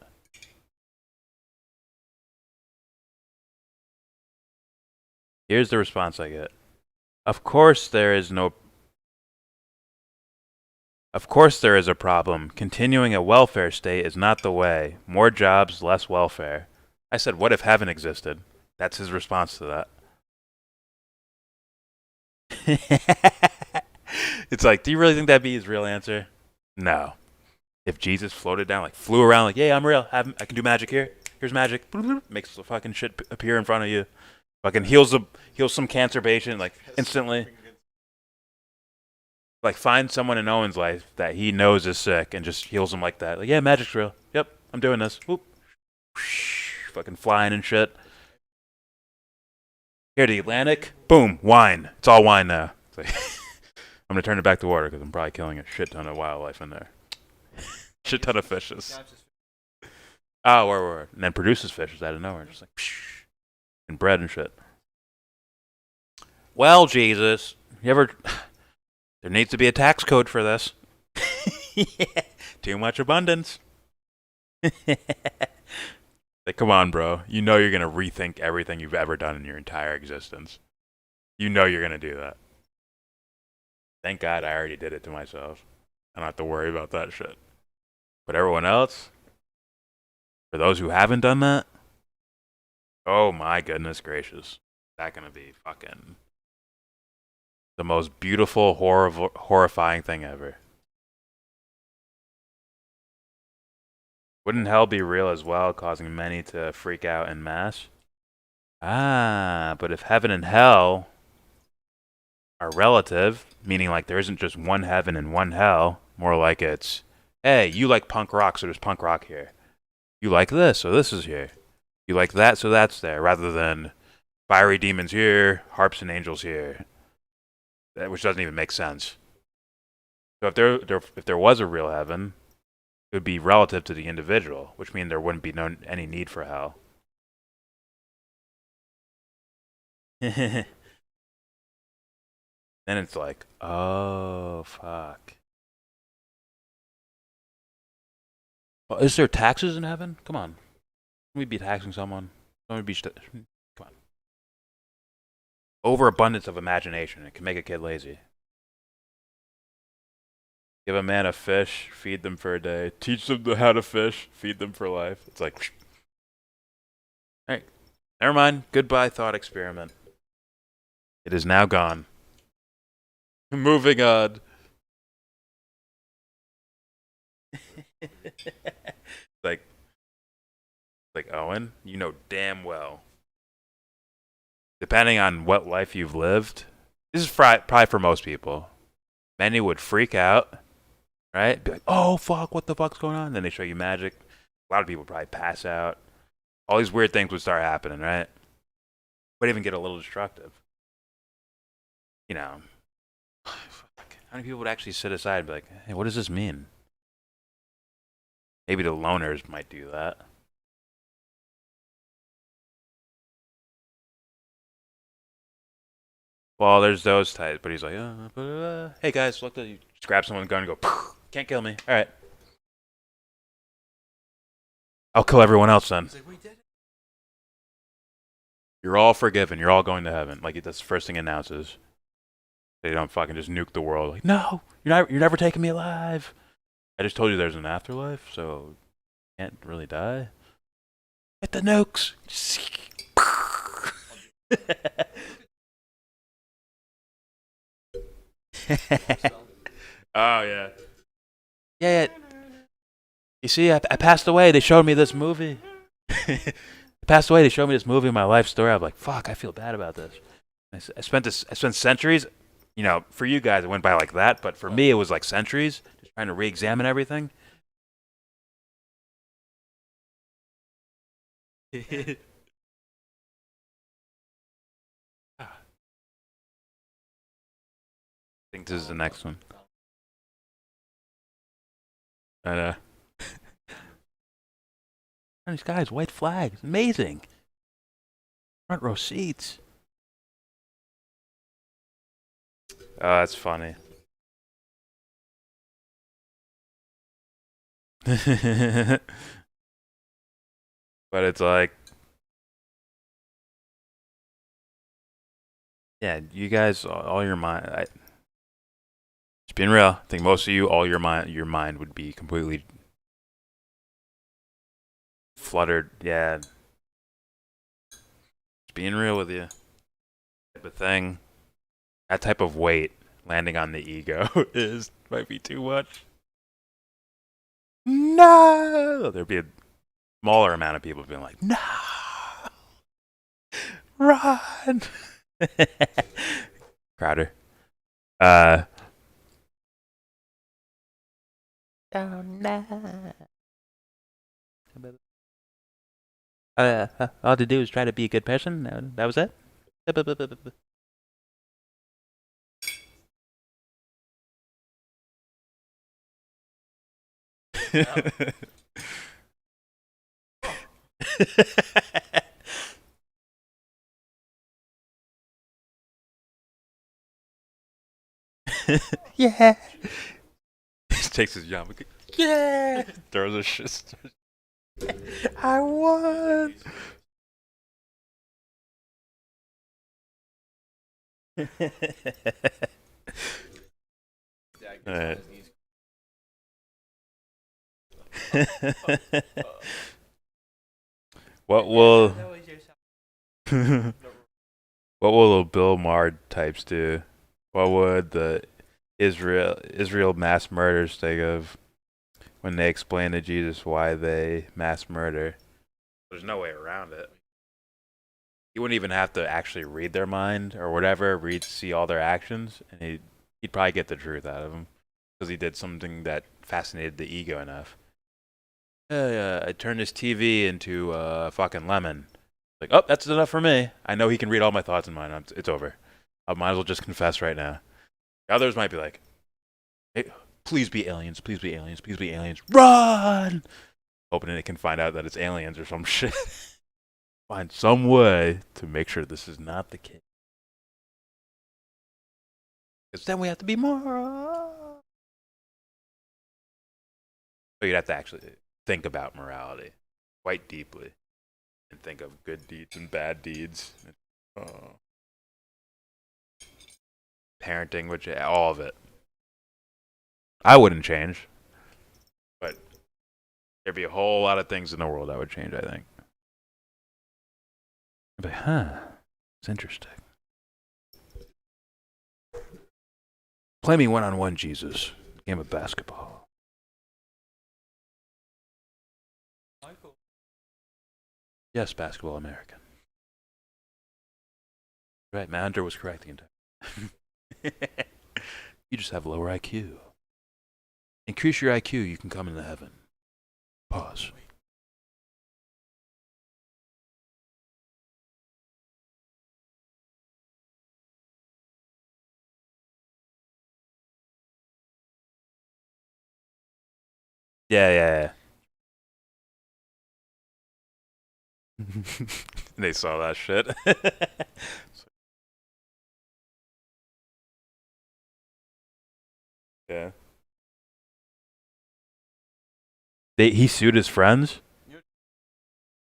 Here's the response I get. Of course there is a problem. Continuing a welfare state is not the way. More jobs, less welfare. I said, what if heaven existed? That's his response to that. It's like, do you really think that'd be his real answer? No. If Jesus floated down, like flew around, like, yeah, I'm real. I can do magic here. Here's magic. Makes the fucking shit appear in front of you. Fucking heals some cancer patient, like, instantly. Like, find someone in Owen's life that he knows is sick and just heals them like that. Like, yeah, magic's real. Yep, I'm doing this. Whoop. Fucking flying and shit. Here, the Atlantic. Boom, wine. It's all wine now. Like, I'm going to turn it back to water because I'm probably killing a shit ton of wildlife in there. Shit ton of fishes. Oh, where? And then produces fishes out of nowhere. Just like, psh, and bread and shit. Well, Jesus, you ever... There needs to be a tax code for this. Yeah, too much abundance. Like, come on, bro. You know you're going to rethink everything you've ever done in your entire existence. You know you're going to do that. Thank God I already did it to myself. I don't have to worry about that shit. But everyone else, for those who haven't done that, oh my goodness gracious. Is that going to be fucking The most beautiful, horrifying thing ever. Wouldn't hell be real as well, causing many to freak out en masse? Ah, but if heaven and hell are relative, meaning like there isn't just one heaven and one hell, more like it's, hey, you like punk rock, so there's punk rock here. You like this, so this is here. You like that, so that's there, rather than fiery demons here, harps and angels here. Which doesn't even make sense. So if there was a real heaven, it would be relative to the individual, which means there wouldn't be any need for hell. Then it's like, oh, fuck. Well, is there taxes in heaven? Come on. We'd be taxing someone. Come on. Overabundance of imagination. It can make a kid lazy. Give a man a fish, feed them for a day. Teach them how to fish, feed them for life. It's like, alright, never mind. Goodbye, thought experiment. It is now gone. Moving on. like Owen, you know damn well. Depending on what life you've lived, this is probably for most people. Many would freak out. Right? Be like, oh, fuck, what the fuck's going on? And then they show you magic. A lot of people would probably pass out. All these weird things would start happening, right? Would even get a little destructive. You know. How many people would actually sit aside and be like, hey, what does this mean? Maybe the loners might do that. Well, there's those types, but he's like, hey guys, look, you just grab someone's gun and go, poof. Can't kill me. All right. I'll kill everyone else then. You're all forgiven. You're all going to heaven. Like that's the first thing it announces. They don't fucking just nuke the world. Like, no, you're never taking me alive. I just told you there's an afterlife, so you can't really die. Hit the nukes. Oh yeah. Yeah. You see, I passed away. They showed me this movie. I passed away. They showed me this movie, my life story. I'm like, fuck, I feel bad about this. I spent centuries. You know, for you guys, it went by like that, but for me, it was like centuries, just trying to re-examine everything. I think this is the next one. And these guys, white flags, amazing. Front row seats. Oh, that's funny. But it's like, yeah, you guys, all your mind. Just being real, I think most of you, all your mind would be completely fluttered. Yeah, just being real with you. Type of thing, that type of weight landing on the ego might be too much. No, there'd be a smaller amount of people being like, no, run. Crowder. Oh no. All to do is try to be a good person. That was it. Yeah. Takes his yarmulke. Yeah. Throws a shit. I won. Alright. What will what will the Bill Maher types do? What would the Israel mass murders think of when they explain to Jesus why they mass murder? There's no way around it. You wouldn't even have to actually read their mind or whatever, see all their actions, and he'd probably get the truth out of them because he did something that fascinated the ego enough. I turned this TV into a fucking lemon. Like, oh, that's enough for me. I know he can read all my thoughts in mine. It's over. I might as well just confess right now. Others might be like, hey, please be aliens, please be aliens, please be aliens. Run! Hoping it can find out that it's aliens or some shit. Find some way to make sure this is not the case. Because then we have to be moral. So you'd have to actually think about morality quite deeply and think of good deeds and bad deeds. Parenting, which all of it. I wouldn't change, but there'd be a whole lot of things in the world I would change, I think. I'd be like, huh, it's interesting. Play me one-on-one, Jesus. Game of basketball. Yes, basketball American. Right, my hunter was correct the entire time. You just have lower IQ. Increase your IQ, you can come into heaven. Pause. Yeah. They saw that shit. Yeah. He sued his friends?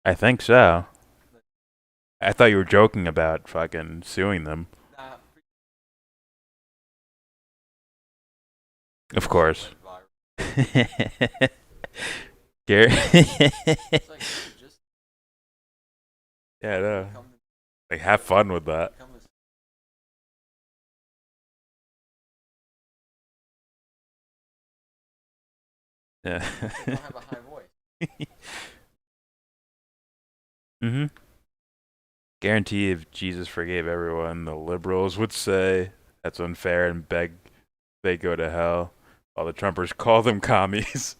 I think so. I thought you were joking about fucking suing them. Of course. Gary. Yeah, I know. Like, have fun with that. Yeah. Don't have a high voice. Mm-hmm. Guarantee if Jesus forgave everyone, the liberals would say that's unfair and beg they go to hell, while the Trumpers call them commies.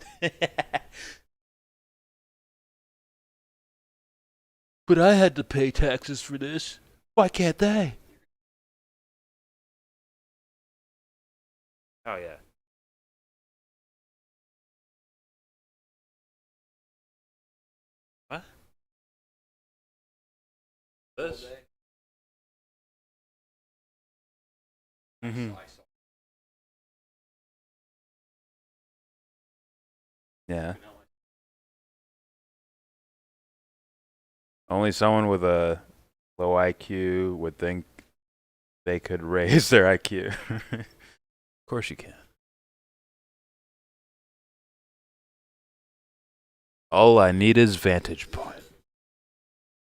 But I had to pay taxes for this. Why can't they? Oh, yeah. What? This? Mm-hmm. Yeah. Only someone with a low IQ would think they could raise their IQ. Of course you can. All I need is vantage point.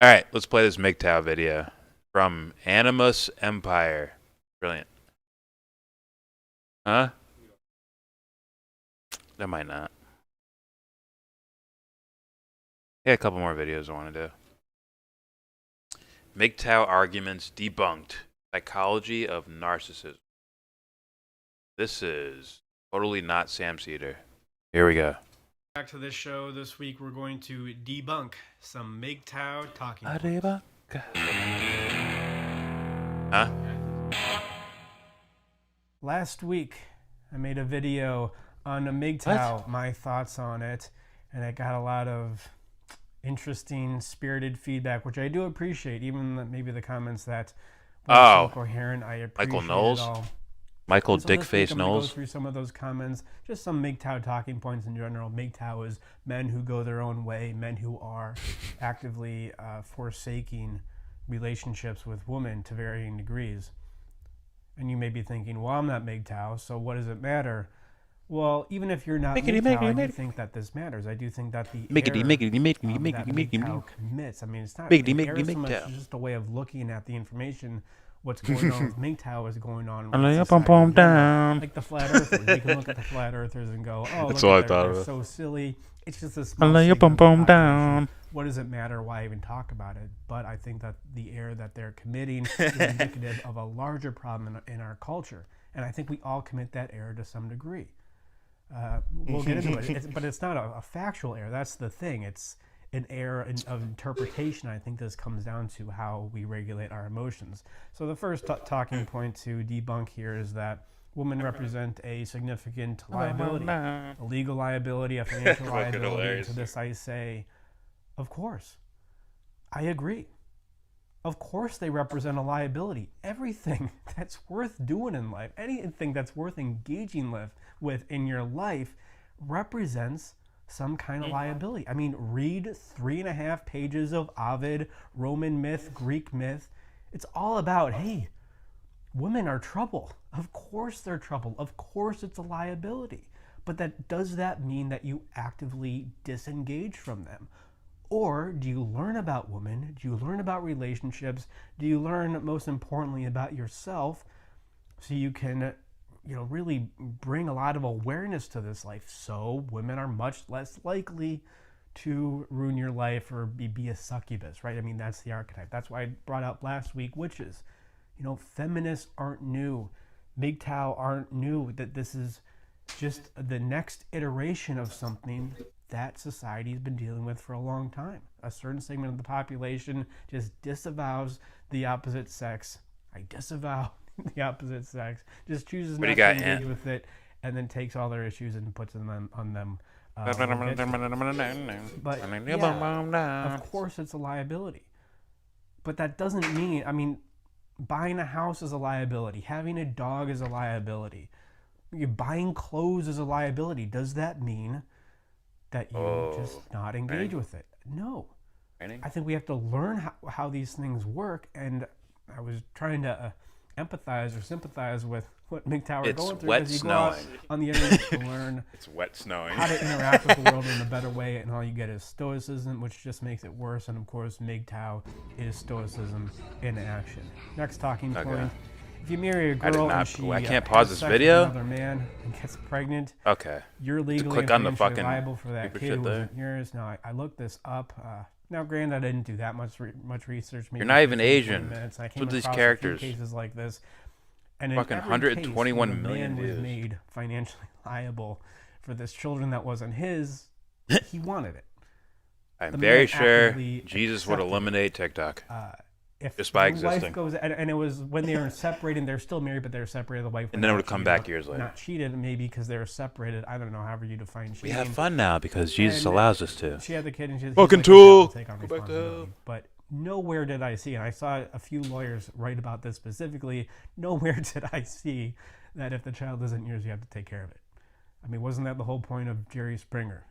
Alright, let's play this MGTOW video from Animus Empire. Brilliant. Huh? That might not. Yeah, a couple more videos I want to do. MGTOW arguments debunked. Psychology of narcissism. This is totally not Sam Cedar. Here we go. Back to this show this week, we're going to debunk some MGTOW talking points. Huh? Last week, I made a video on a MGTOW, my thoughts on it, and I got a lot of interesting, spirited feedback, which I do appreciate, even maybe the comments that weren't so coherent. I appreciate Michael Knowles? it all. Michael So this week Dickface I'm gonna Knowles? go through some of those comments, just some MGTOW talking points in general. MGTOW is men who go their own way, men who are actively forsaking relationships with women to varying degrees. And you may be thinking, well, I'm not MGTOW, so what does it matter? Well, even if you're not MGTOW, I do think that this matters. I do think that the error that MGTOW commits, I mean, it's not an error so much as just a way of looking at the information what's going on with MGTOW is going on. I lay up on down. Like the flat earthers, you can look at the flat earthers and go, "Oh, that's look all at I thought they're of. So silly." It's just a I small lay up segment of the down. What does it matter? Why even talk about it? But I think that the error that they're committing is indicative of a larger problem in our culture, and I think we all commit that error to some degree. We'll get into it, but it's not a factual error. That's the thing. It's an error of interpretation. I think this comes down to how we regulate our emotions. So the first talking point to debunk here is that women represent a significant liability, a legal liability, a financial liability. To this I say, of course, I agree. Of course they represent a liability. Everything that's worth doing in life, anything that's worth engaging with in your life represents some kind of liability. I mean, read 3.5 pages of Ovid, Roman myth, Greek myth. It's all about, hey, women are trouble. Of course they're trouble. Of course it's a liability. But does that mean that you actively disengage from them? Or do you learn about women? Do you learn about relationships? Do you learn, most importantly, about yourself so you can, really bring a lot of awareness to this life, so women are much less likely to ruin your life or be a succubus, right? I mean, that's the archetype. That's why I brought up last week witches. Feminists aren't new. MGTOW aren't new. That this is just the next iteration of something that society has been dealing with for a long time. A certain segment of the population just disavows the opposite sex. I disavow the opposite sex. Just chooses not to engage with it, and then takes all their issues and puts them on them. But yeah, of course it's a liability. But that doesn't mean, buying a house is a liability. Having a dog is a liability. Buying clothes is a liability. Does that mean that you just not engage with it? No. I think we have to learn how these things work, and I was trying to empathize or sympathize with what MGTOW are going through, because you go out on the internet to learn it's wet snowing. How to interact with the world in a better way, and all you get is stoicism, which just makes it worse. And of course, MGTOW is stoicism in action. Next talking point: if you marry a girl and she I can't pause this video. Another man and gets pregnant. Okay. You're legally click on the fucking liable for that kid who wasn't yours. Now I looked this up. Now, granted, I didn't do that much research. You're not even Asian. I came with these across characters. A few cases like this, and fucking 121 million views. Man was made financially liable for this children that wasn't his. He wanted it. I'm very sure Jesus would eliminate TikTok. Just by existing. Wife goes, and it was when they were separated. They're still married, but they're separated. The wife, and then it would come back years later. Not cheated, maybe because they were separated. I don't know. However you define cheating. We have fun now because Jesus allows us to. She had the kid, and she's fucking tool. Take on responsibility. But nowhere did I see, and I saw a few lawyers write about this specifically. Nowhere did I see that if the child isn't yours, you have to take care of it. I mean, wasn't that the whole point of Jerry Springer?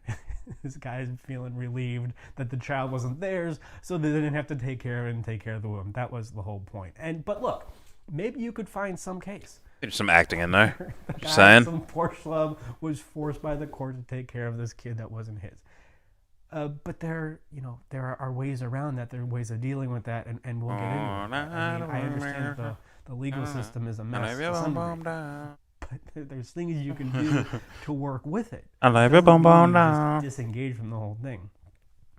This guy's feeling relieved that the child wasn't theirs, so they didn't have to take care of it and take care of the woman. That was the whole point. But look, maybe you could find some case. There's some acting in there. Just saying. Some poor schlub was forced by the court to take care of this kid that wasn't his. But there are ways around that. There are ways of dealing with that, and we'll get into it. I understand the legal system is a mess to some degree. But there's things you can do to work with it. Just disengage from the whole thing.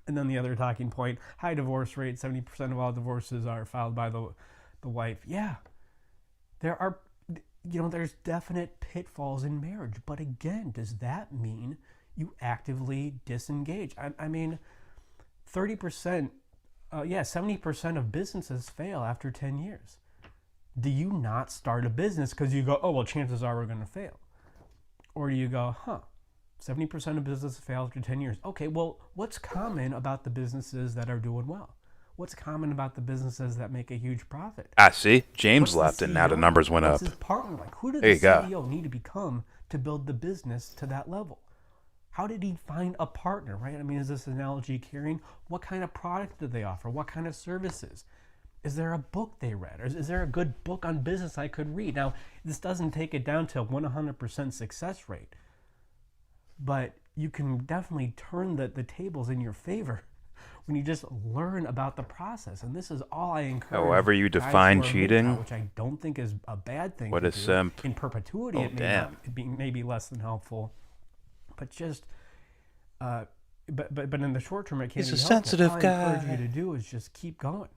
And then the other talking point: high divorce rate. 70% of all divorces are filed by the wife. Yeah, there are. There's definite pitfalls in marriage. But again, does that mean you actively disengage? I mean, 30%. 70% of businesses fail after 10 years. Do you not start a business because you go, oh, well, chances are we're going to fail? Or do you go, 70% of businesses fail after 10 years. Okay, well, what's common about the businesses that are doing well? What's common about the businesses that make a huge profit? See, James left and now the numbers went up. What's his partner like? Who did the CEO need to become to build the business to that level? How did he find a partner, right? I mean, is this analogy carrying? What kind of product do they offer? What kind of services? Is there a book they read? Or is there a good book on business I could read? Now, this doesn't take it down to 100% success rate, but you can definitely turn the tables in your favor when you just learn about the process. And this is all I encourage. However you define cheating, which I don't think is a bad thing. What to a do. simp. In perpetuity, Oh, it may be less than helpful. But just, but in the short term, it can be helpful. He's a sensitive guy. All I encourage you to do is just keep going.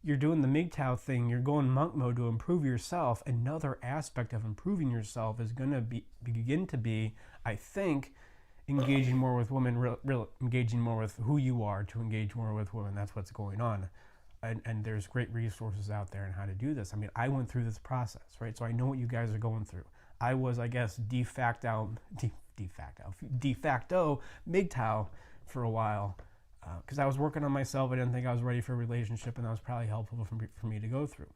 You're doing the MGTOW thing. You're going monk mode to improve yourself. Another aspect of improving yourself is going to begin to be, I think, engaging more with women, engaging more with who you are to engage more with women. That's what's going on. And there's great resources out there on how to do this. I mean, I went through this process, right? So I know what you guys are going through. I was, I guess, de facto MGTOW for a while because I was working on myself. I didn't think I was ready for a relationship, and that was probably helpful for me to go through.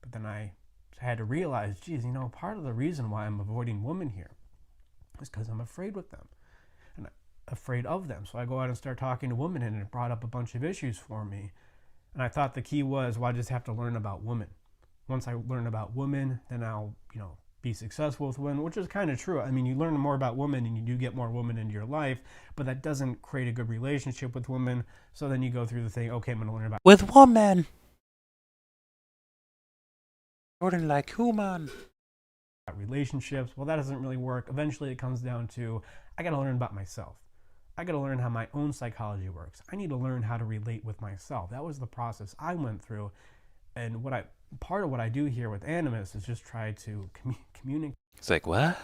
But then I had to realize, geez, you know, part of the reason why I'm avoiding women here is because I'm afraid with them. Afraid of them. So I go out and start talking to women, and it brought up a bunch of issues for me. And I thought the key was, well, I just have to learn about women. Once I learn about women, then I'll, you know, be successful with women, which is kind of true. I mean, you learn more about women and you do get more women into your life, but that doesn't create a good relationship with women. So then you go through the thing, okay, I'm going to learn about with women. Jordan like human. Relationships. Well, that doesn't really work. Eventually it comes down to, I got to learn about myself. I got to learn how my own psychology works. I need to learn how to relate with myself. That was the process I went through. And part of what I do here with Animus is just try to communicate. It's like, what?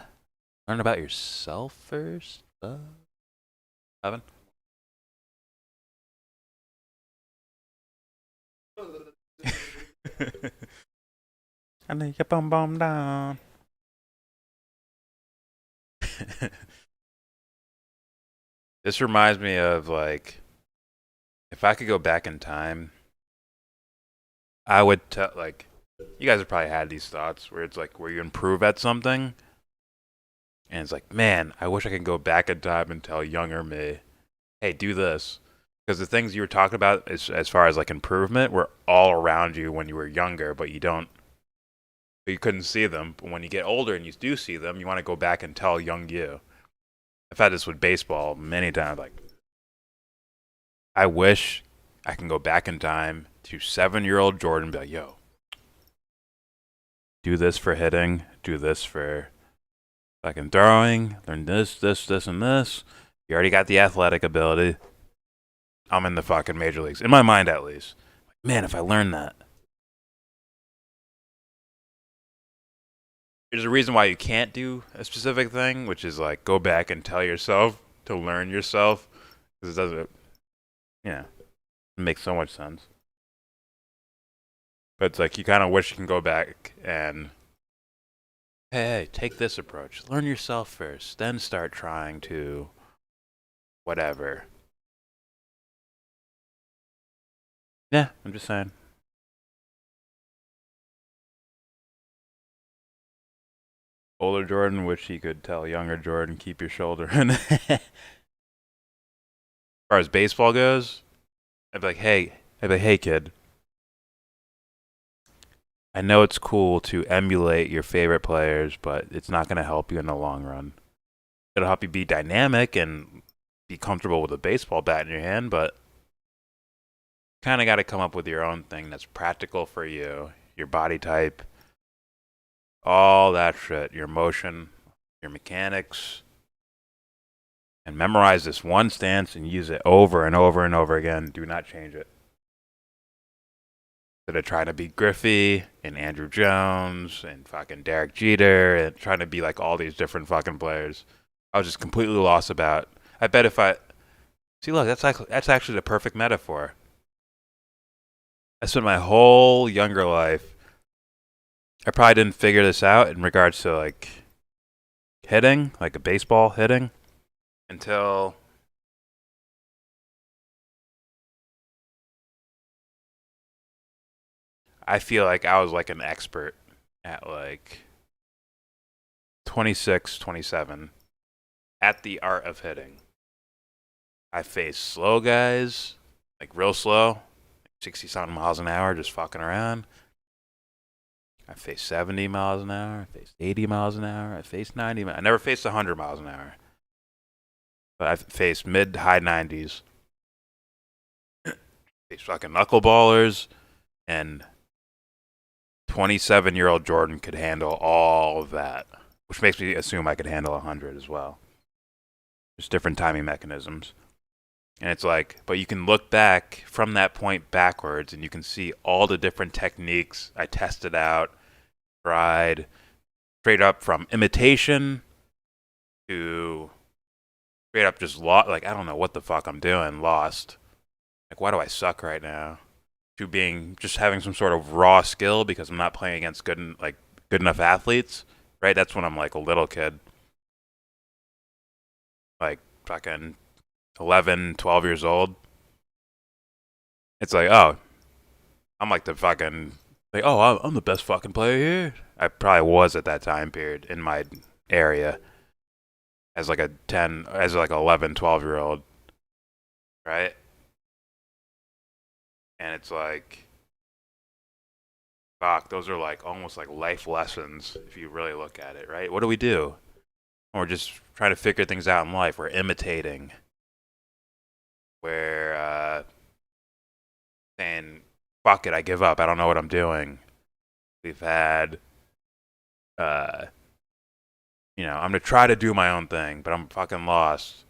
Learn about yourself first? Evan? I need your bum bum down. This reminds me of, like, if I could go back in time, I would tell, like, you guys have probably had these thoughts where it's like, where you improve at something, and it's like, man, I wish I could go back in time and tell younger me, hey, do this. Because the things you were talking about, as far as, like, improvement, were all around you when you were younger, but you couldn't see them. But when you get older and you do see them, you want to go back and tell young you. I've had this with baseball many times. Like, I wish I can go back in time to 7-year-old Jordan and be like, yo, do this for hitting, do this for fucking throwing, learn this, and this. You already got the athletic ability. I'm in the fucking major leagues. In my mind, at least. Man, if I learned that. There's a reason why you can't do a specific thing, which is like go back and tell yourself to learn yourself, because it doesn't, it makes so much sense. But it's like you kind of wish you can go back and, hey, take this approach. Learn yourself first, then start trying to whatever. Yeah, I'm just saying. Older Jordan wish he could tell younger Jordan, keep your shoulder in. As far as baseball goes, I'd be like, hey kid, I know it's cool to emulate your favorite players, but it's not going to help you in the long run. It'll help you be dynamic and be comfortable with a baseball bat in your hand, but you kind of got to come up with your own thing that's practical for you, your body type, all that shit, your motion, your mechanics, and memorize this one stance and use it over and over and over again. Do not change it. Instead of trying to be Griffey and Andrew Jones and fucking Derek Jeter and trying to be like all these different fucking players, I was just completely lost about. I bet if I see, look, that's actually the perfect metaphor. I spent my whole younger life. I probably didn't figure this out in regards to like hitting, like a baseball hitting, until I feel like I was like an expert at like 26, 27 at the art of hitting. I faced slow guys, like real slow, 60-something miles an hour, just fucking around. I faced 70 miles an hour. I faced 80 miles an hour. I faced 90 miles. I never faced 100 miles an hour. But I faced mid to high 90s. these fucking knuckleballers, and 27-year-old Jordan could handle all of that, which makes me assume I could handle 100 as well. There's different timing mechanisms. And it's like, but you can look back from that point backwards and you can see all the different techniques I tested out, tried, straight up from imitation to straight up just like, I don't know what the fuck I'm doing, lost. Like, why do I suck right now? To being, just having some sort of raw skill because I'm not playing against good enough athletes, right? That's when I'm like a little kid. Like, fucking 11, 12 years old. It's like, oh, I'm like the fucking, like, oh, I'm the best fucking player here. I probably was at that time period in my area as like a 11, 12-year-old, right? And it's like, fuck, those are like almost like life lessons if you really look at it, right? What do we do? We're just trying to figure things out in life. We're imitating. We're saying, fuck it, I give up. I don't know what I'm doing. We've had, I'm going to try to do my own thing, but I'm fucking lost.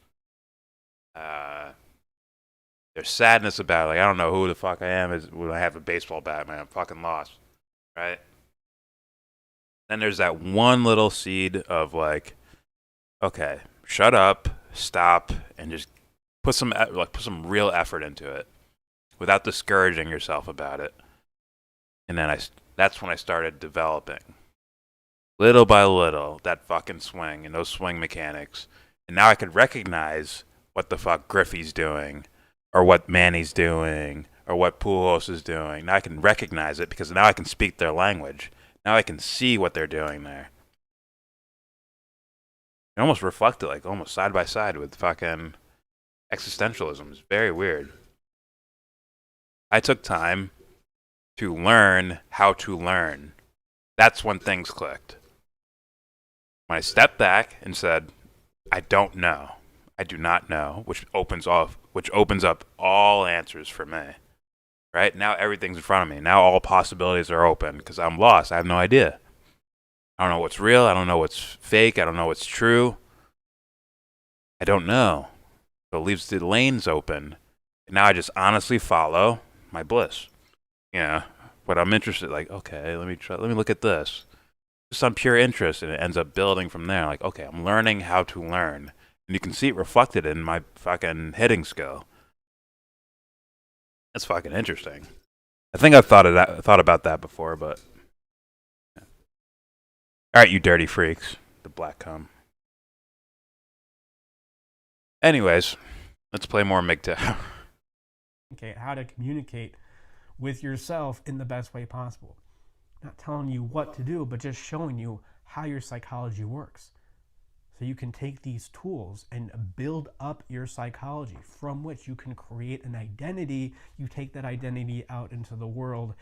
There's sadness about it. Like, I don't know who the fuck I am when I have a baseball bat, man. I'm fucking lost, right? Then there's that one little seed of like, okay, shut up, stop, and just put some real effort into it without discouraging yourself about it. And then that's when I started developing, little by little, that fucking swing and those swing mechanics. And now I could recognize what the fuck Griffey's doing, or what Manny's doing, or what Pujols is doing. Now I can recognize it because now I can speak their language. Now I can see what they're doing there. It almost reflected, like, almost side by side with fucking existentialism. It's very weird. I took time to learn how to learn. That's when things clicked. When I stepped back and said, I don't know. I do not know, which opens up all answers for me. Right? Now everything's in front of me. Now all possibilities are open because I'm lost. I have no idea. I don't know what's real. I don't know what's fake. I don't know what's true. I don't know. So it leaves the lanes open. And now I just honestly follow my bliss. But I'm interested, like, okay, let me look at this. Just some pure interest, and it ends up building from there. Like, okay, I'm learning how to learn. And you can see it reflected in my fucking hitting skill. That's fucking interesting. I think I've thought about that before, but yeah. All right, you dirty freaks, the black cum. Anyways, let's play more MGTOW. Okay, how to communicate with yourself in the best way possible. Not telling you what to do, but just showing you how your psychology works. So you can take these tools and build up your psychology from which you can create an identity. You take that identity out into the world.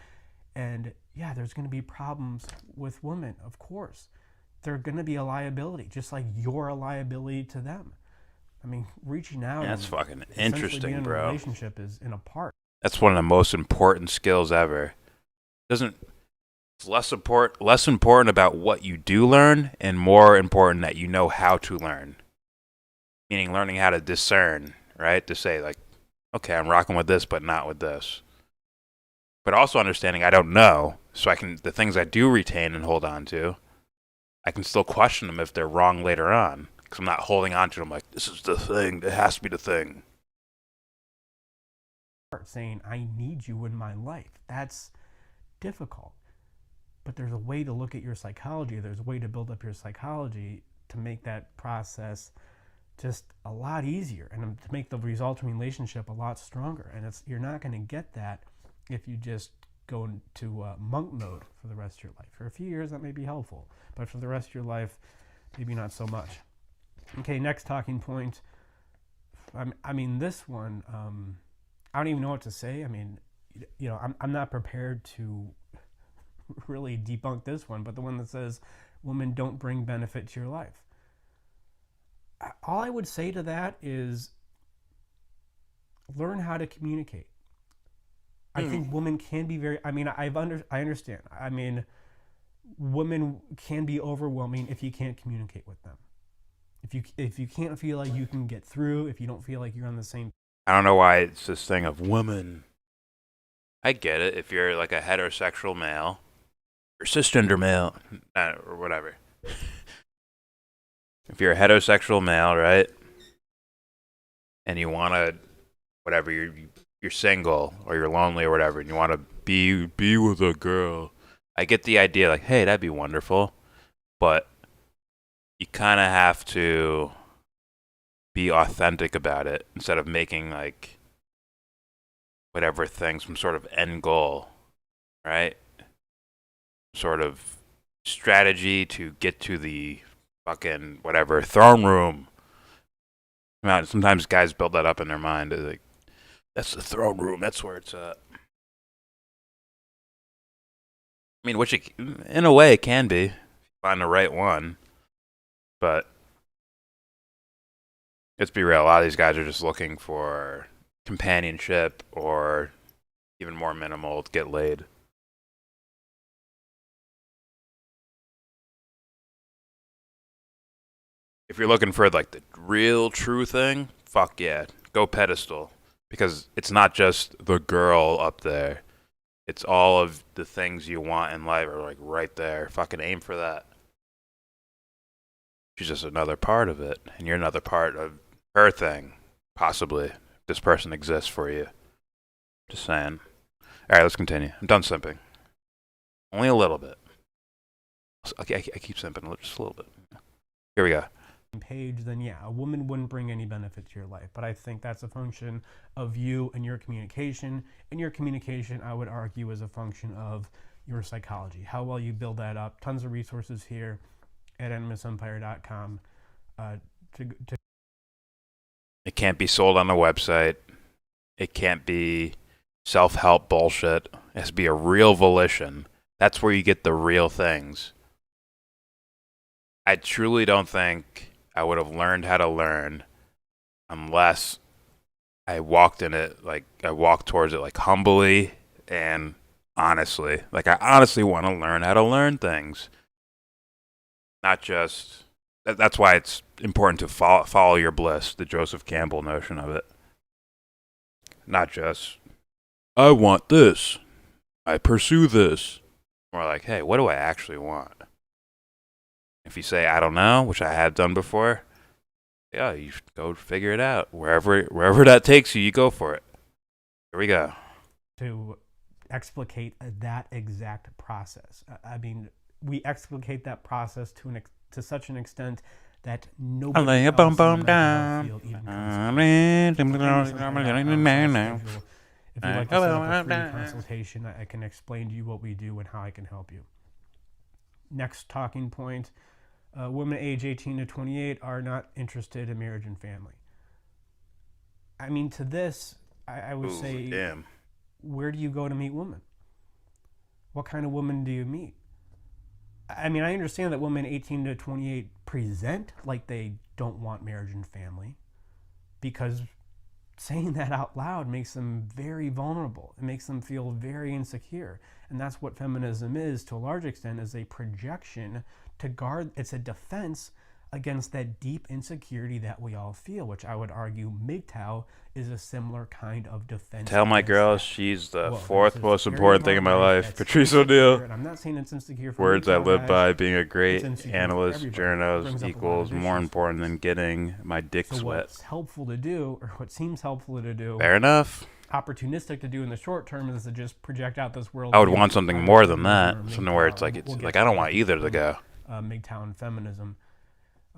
And yeah, there's going to be problems with women, of course. They're going to be a liability, just like you're a liability to them. I mean, reaching out. That's fucking interesting, bro. Relationship is in a part. That's one of the most important skills ever. It's less important about what you do learn and more important that you know how to learn. Meaning learning how to discern, right? To say like, okay, I'm rocking with this, but not with this. But also understanding I don't know, so the things I do retain and hold on to, I can still question them if they're wrong later on. Because I'm not holding on to them like, this is the thing, it has to be the thing. Saying, I need you in my life. That's difficult. But there's a way to look at your psychology. There's a way to build up your psychology to make that process just a lot easier and to make the resulting relationship a lot stronger. And you're not going to get that if you just go into monk mode for the rest of your life. For a few years, that may be helpful. But for the rest of your life, maybe not so much. Okay, next talking point. I mean, this one, I don't even know what to say. I mean, I'm not prepared to really debunk this one, but the one that says women don't bring benefit to your life. All I would say to that is learn how to communicate. I think women can be very. I mean, I understand. I mean, women can be overwhelming if you can't communicate with them. If you can't feel like you can get through, if you don't feel like you're on the same. I don't know why it's this thing of women. I get it. If you're like a heterosexual male, or cisgender male, or whatever. If you're a heterosexual male, right, and you want to, whatever, you're single or you're lonely or whatever, and you want to be with a girl, I get the idea, like, hey, that'd be wonderful, but you kind of have to be authentic about it instead of making, like, whatever thing some sort of end goal, right? Sort of strategy to get to the fucking whatever throne room. Sometimes guys build that up in their mind. They're like, that's the throne room. That's where it's at. I mean, which in a way it can be. If you find the right one. But let's be real. A lot of these guys are just looking for companionship or even more minimal to get laid. If you're looking for like the real true thing, fuck yeah, go pedestal. Because it's not just the girl up there. It's all of the things you want in life are like right there. Fucking aim for that. She's just another part of it. And you're another part of her thing. Possibly. If this person exists for you. Just saying. Alright, let's continue. I'm done simping. Only a little bit. Okay, I keep simping just a little bit. Here we go. Page, then yeah, a woman wouldn't bring any benefit to your life. But I think that's a function of you and your communication. And your communication, I would argue, is a function of your psychology. How well you build that up. Tons of resources here at enemousempire.com. It can't be sold on a website. It can't be self-help bullshit. It has to be a real volition. That's where you get the real things. I truly don't think I would have learned how to learn unless I walked in it, like I walked towards it like humbly and honestly. Like I honestly want to learn how to learn things. Not just, that's why it's important to follow your bliss, the Joseph Campbell notion of it. Not just, I want this, I pursue this. More like, hey, what do I actually want? If you say, I don't know, which I have done before, yeah, you should go figure it out. Wherever that takes you, you go for it. Here we go. To explicate that exact process. I mean, we explicate that process to such an extent that nobody else in the mental health field even considers. If you'd like to set up a free consultation, I can explain to you what we do and how I can help you. Next talking point. Women age 18 to 28 are not interested in marriage and family. I mean, to this, I would say, damn. Where do you go to meet women? What kind of women do you meet? I mean, I understand that women 18 to 28 present like they don't want marriage and family, because saying that out loud makes them very vulnerable. It makes them feel very insecure. And that's what feminism is, to a large extent, is a projection to guard. It's a defense against that deep insecurity that we all feel, which I would argue MGTOW is a similar kind of defense. Tell my girl she's the fourth most important thing in my life. Patrice O'Neill. I'm not saying it's insecure for words I live by, being a great analyst, journos equals more important than getting my dick so sweat. What's helpful to do, or what seems helpful to do, fair enough, opportunistic to do in the short term, is to just project out this world. I would want something more than that. Something where it's like, I don't want either to go. MGTOW and feminism.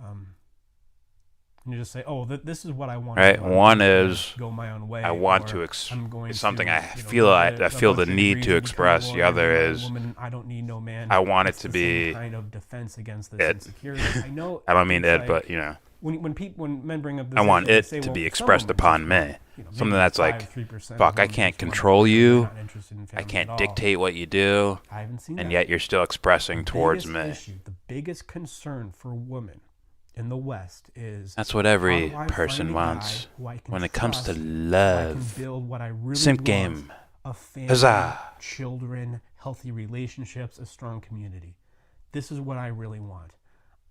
And you just say, oh, this is what I want. Right. One is go my own way. I want to it's something I feel I feel the need to express. The other is I don't need no man. I want it to be kind of defense against this insecurity. I know. I don't mean it, but you know. When men bring up this, I want it to be expressed upon me. Something that's like, fuck, I can't control you. I can't dictate what you do. I haven't seen and yet you're still expressing towards me. The biggest concern for women in the West is that's what every person wants when it comes to love. Simp game. a family, Huzzah. children, healthy relationships, a strong community. This is what I really want.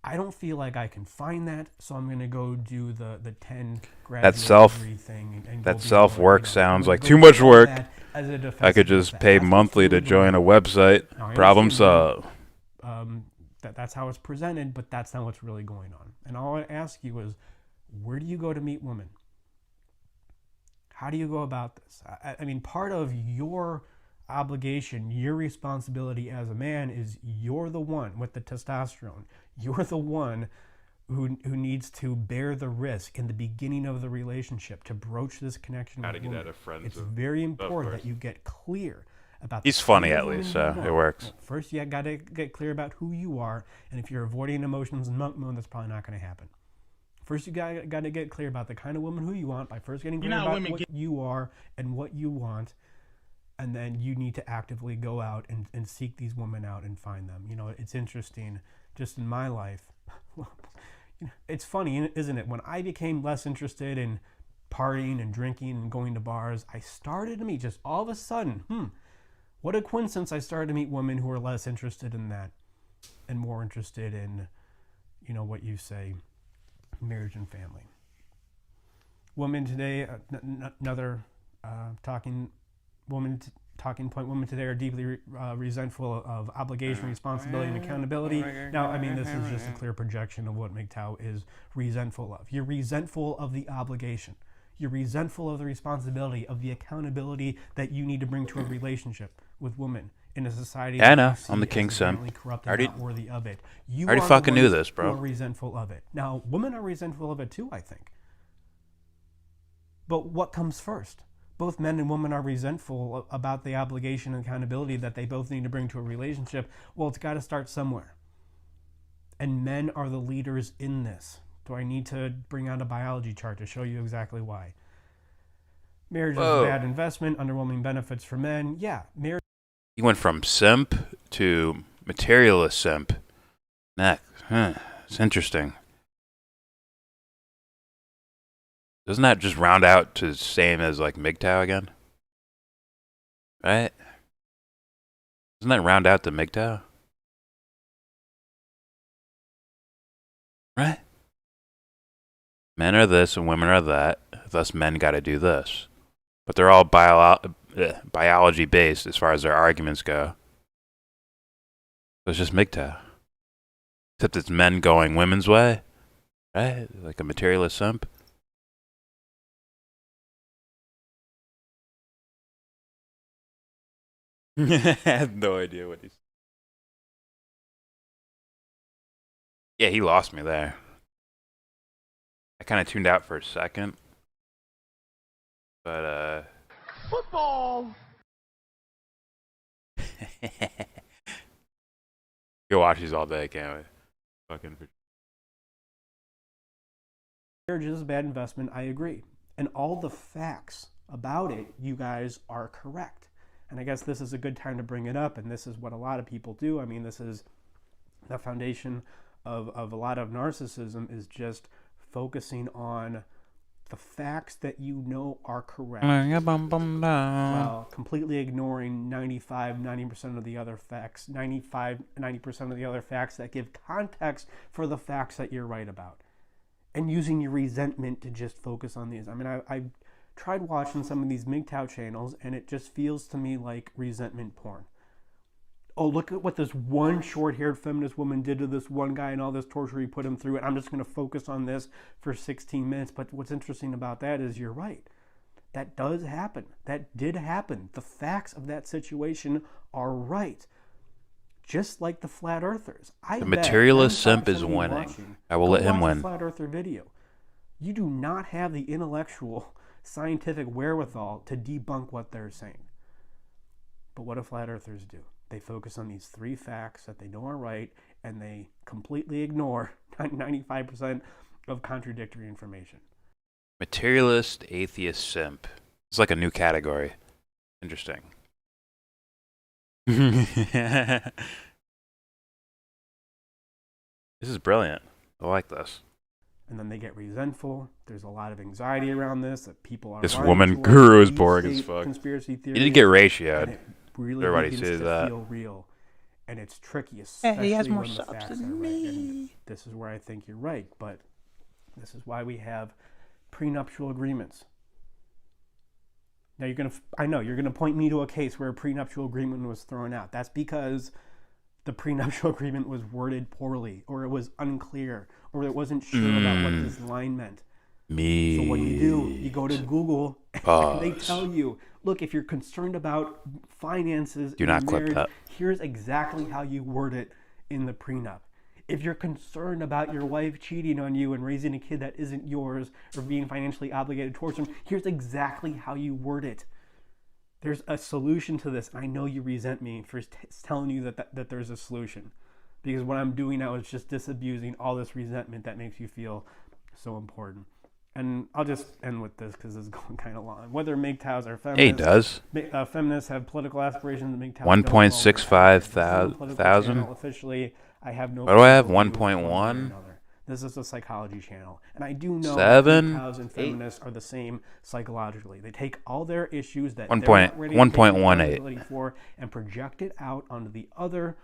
I don't feel like I can find that, so I'm going to go do the 10 graduate degree thing. That self-work sounds like too much work. I could just pay monthly to join a website. Problem solved. That's how it's presented, but that's not what's really going on. And all I ask you is, where do you go to meet women? How do you go about this? I mean, part of your obligation, your responsibility as a man is you're the one with the testosterone. You're the one who needs to bear the risk in the beginning of the relationship to broach this connection with women. Out of friends. It's very important that you get clear about. He's funny at least, so it works. Well, first, you got to get clear about who you are, and if you're avoiding emotions and monk mode, that's probably not going to happen. First, you got to get clear about the kind of woman who you want by first getting clear about what you are and what you want. And then you need to actively go out and seek these women out and find them. You know, it's interesting, just in my life. It's funny, isn't it? When I became less interested in partying and drinking and going to bars, I started to meet, just all of a sudden, what a coincidence, I started to meet women who are less interested in that and more interested in, you know, what you say, marriage and family. Women today, another talking point. Women today are deeply resentful of obligation, responsibility, and accountability. Now, I mean, this is just a clear projection of what MGTOW is resentful of. You're resentful of the obligation. You're resentful of the responsibility, of the accountability that you need to bring to a relationship with women in a society I know. that you see I'm the king's son. corrupt and not worthy of it. You already are fucking the knew ones this, bro. who are resentful of it. Now, women are resentful of it too, I think. But what comes first? Both men and women are resentful about the obligation and accountability that they both need to bring to a relationship. Well, it's got to start somewhere. And men are the leaders in this. Do I need to bring out a biology chart to show you exactly why? Marriage is a bad investment, underwhelming benefits for men. Yeah, marriage. He went from simp to materialist simp. It's interesting. Doesn't that just round out to the same as like MGTOW again? Right? Doesn't that round out to MGTOW? Right? Men are this and women are that, thus men gotta do this. But they're all biology based as far as their arguments go. So it's just MGTOW. Except it's men going women's way. Right? Like a materialist simp. I have no idea what he's. Yeah, he lost me there. I kind of tuned out for a second. But, Football! Go watch these all day, can't we? Fucking. Marriage is a bad investment, I agree. And all the facts about it, you guys are correct. And I guess this is a good time to bring it up, and this is what a lot of people do. I mean, this is the foundation of a lot of narcissism, is just focusing on the facts that you know are correct, while completely ignoring 90% of the other facts, 90% of the other facts that give context for the facts that you're right about, and using your resentment to just focus on these. I mean, I tried watching some of these MGTOW channels, and it just feels to me like resentment porn. Oh, look at what this one short-haired feminist woman did to this one guy and all this torture he put him through, and I'm just going to focus on this for 16 minutes. But what's interesting about that is you're right. That does happen. That did happen. The facts of that situation are right. Just like the flat earthers. The materialist simp is winning. I will let him win. Flat earther video. You do not have the intellectual, scientific wherewithal to debunk what they're saying. But what do flat earthers do? They focus on these three facts that they know are right, and they completely ignore 95% of contradictory information. Materialist atheist simp. It's like a new category. Interesting. This is brilliant. I like this. and then they get resentful. There's a lot of anxiety around this, that people are This lying woman to us, guru is deep boring as state fuck. Conspiracy You theories, need to get ratioed. and it really Everybody begins sees to that. feel real. And it's tricky, especially when the facts are right. And this is where I think you're right, but this is why we have prenuptial agreements. Now I know you're gonna point me to a case where a prenuptial agreement was thrown out. That's because the prenuptial agreement was worded poorly, or it was unclear, or it wasn't sure about what this line meant. So what do? You go to Google and they tell you, look, if you're concerned about finances Do in not marriage, clip that. here's exactly how you word it in the prenup. If you're concerned about your wife cheating on you and raising a kid that isn't yours or being financially obligated towards them, here's exactly how you word it. There's a solution to this. I know you resent me for telling you that there's a solution, because what I'm doing now is just disabusing all this resentment that makes you feel so important. And I'll just end with this because it's going kind of long. Whether MGTOWs are feminists, Hey, he does. Feminists have political aspirations. MGTOWs 1.65 thousand. Officially, I have no. What do I have? 1.1. This is a psychology channel, and I do know MGTOWs and feminists are the same psychologically. They take all their issues that they're not ready to take responsibility for and project it out onto the other.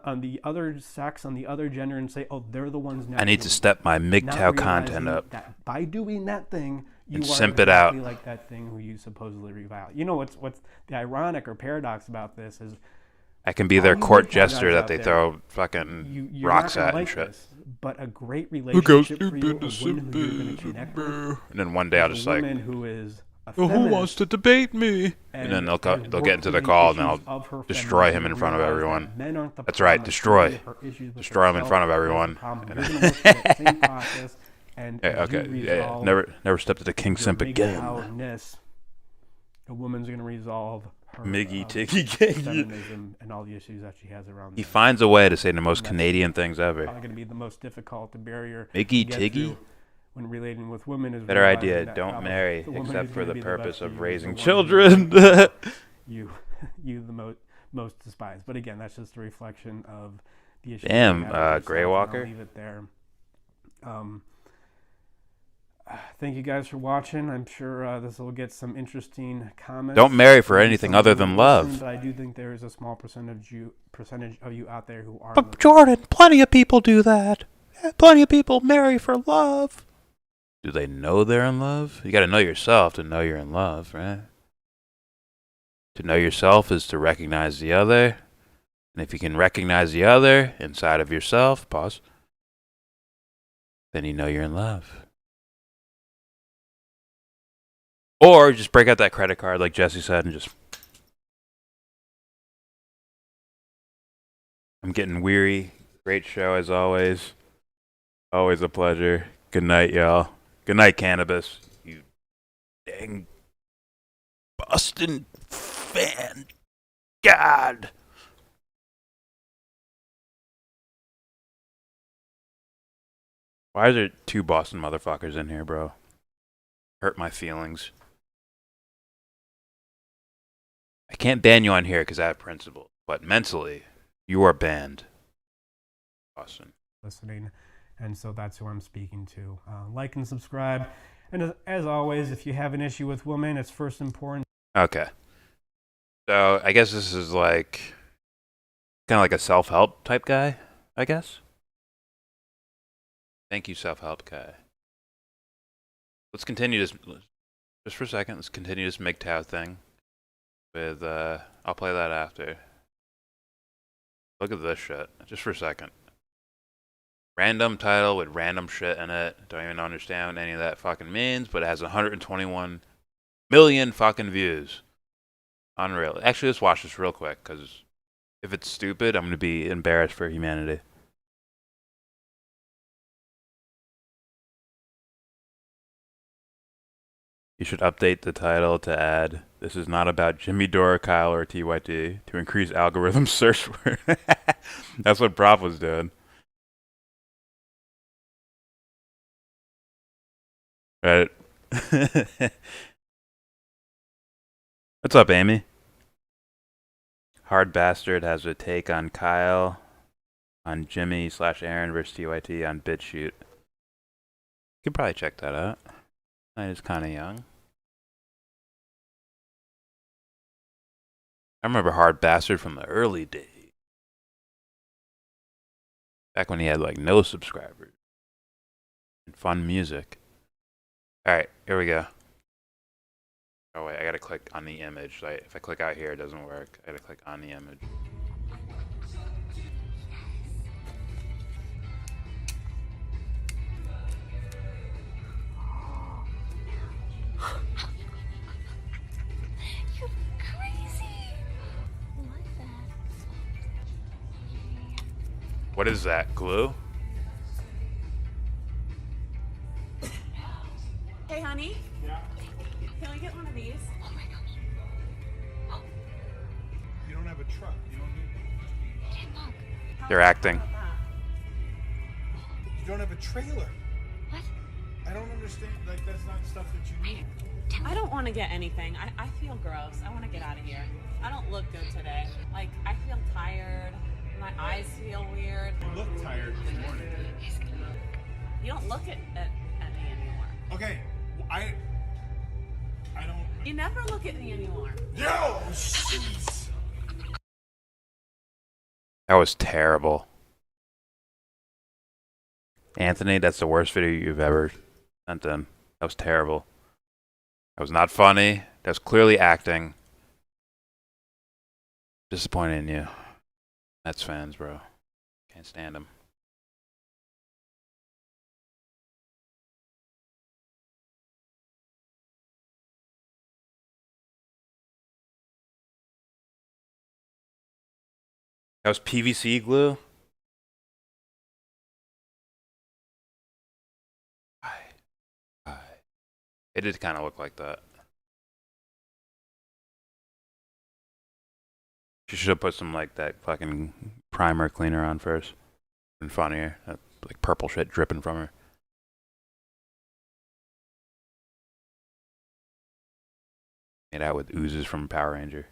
On the other sex, on the other gender, and say, "Oh, they're the ones now." I need to step my MGTOW content up. That by doing that thing, you and are simp exactly it out. like that thing who you supposedly revile. You know what's the ironic or paradox about this is, I can be their court jester that they throw fucking rocks at and shit. But a great relationship for you, a woman who you're going to connect with, and then one day I'll just like, who is who wants to debate me? And then they'll get into the call and I'll destroy him in front of everyone. That's right, destroy him in front of everyone. Hey, okay, yeah, never step to the king simp again. A woman's going to resolve her feminism and all the issues that she has around. He finds a way to say the most Canadian things ever. Probably going to be the most difficult barrier. Miggy Tiggy. When relating with women is better idea. Don't marry except for the purpose of raising children. you the most despised. But again, that's just a reflection of the issue. Damn, Grey Walker. I'll leave it there. Thank you guys for watching. I'm sure this will get some interesting comments. Don't marry for anything other than love. But I do think there is a small percentage of you out there who are. But Jordan, plenty of people do that. Plenty of people marry for love. Do they know they're in love? You got to know yourself to know you're in love, right? To know yourself is to recognize the other. And if you can recognize the other inside of yourself, pause, then you know you're in love. Or just break out that credit card like Jesse said and just... I'm getting weary. Great show as always. Always a pleasure. Good night, y'all. Good night, cannabis. You dang Boston fan. God. Why is there two Boston motherfuckers in here, bro? Hurt my feelings. I can't ban you on here because I have principles. But mentally, you are banned. Boston. Listening. And so that's who I'm speaking to. Like and subscribe. And as always, if you have an issue with women, it's first important. Okay. So I guess this is like kind of like a self-help type guy, I guess. Thank you, self-help guy. Let's continue this just for a second. Let's continue this MGTOW thing with, I'll play that after. Look at this shit, just for a second. Random title with random shit in it. Don't even understand what any of that fucking means, but it has 121 million fucking views. Unreal. Actually, let's watch this real quick, because if it's stupid, I'm going to be embarrassed for humanity. You should update the title to add, "This is not about Jimmy Dore, Kyle, or TYT," to increase algorithm search word. That's what Prop was doing. Right. What's up, Amy? Hard Bastard has a take on Kyle, on Jimmy / Aaron versus TYT on BitChute. You could probably check that out. That is kind of young. I remember Hard Bastard from the early days. Back when he had like no subscribers. And fun music. Alright, here we go. Oh wait, I gotta click on the image. Like, if I click out here, it doesn't work. I gotta click on the image. You're crazy. What is that? Glue? Hey, honey. Yeah. Can we get one of these? Oh my gosh. You don't have a truck. You don't need. They're acting. You don't have a trailer. What? I don't understand. Like, that's not stuff that you need. I don't want to get anything. I feel gross. I want to get out of here. I don't look good today. Like, I feel tired. My eyes feel weird. You look tired this morning. You don't look at me anymore. Okay, I don't. You never look at me anymore. Yo, jeez. That was terrible. Anthony, that's the worst video you've ever sent in. That was terrible. That was not funny. That was clearly acting. Disappointed in you. Mets fans, bro. Can't stand them. That was PVC glue? It did kind of look like that. You should have put some like that fucking primer cleaner on first. And funnier. That, like purple shit dripping from her. Made out with oozes from Power Ranger.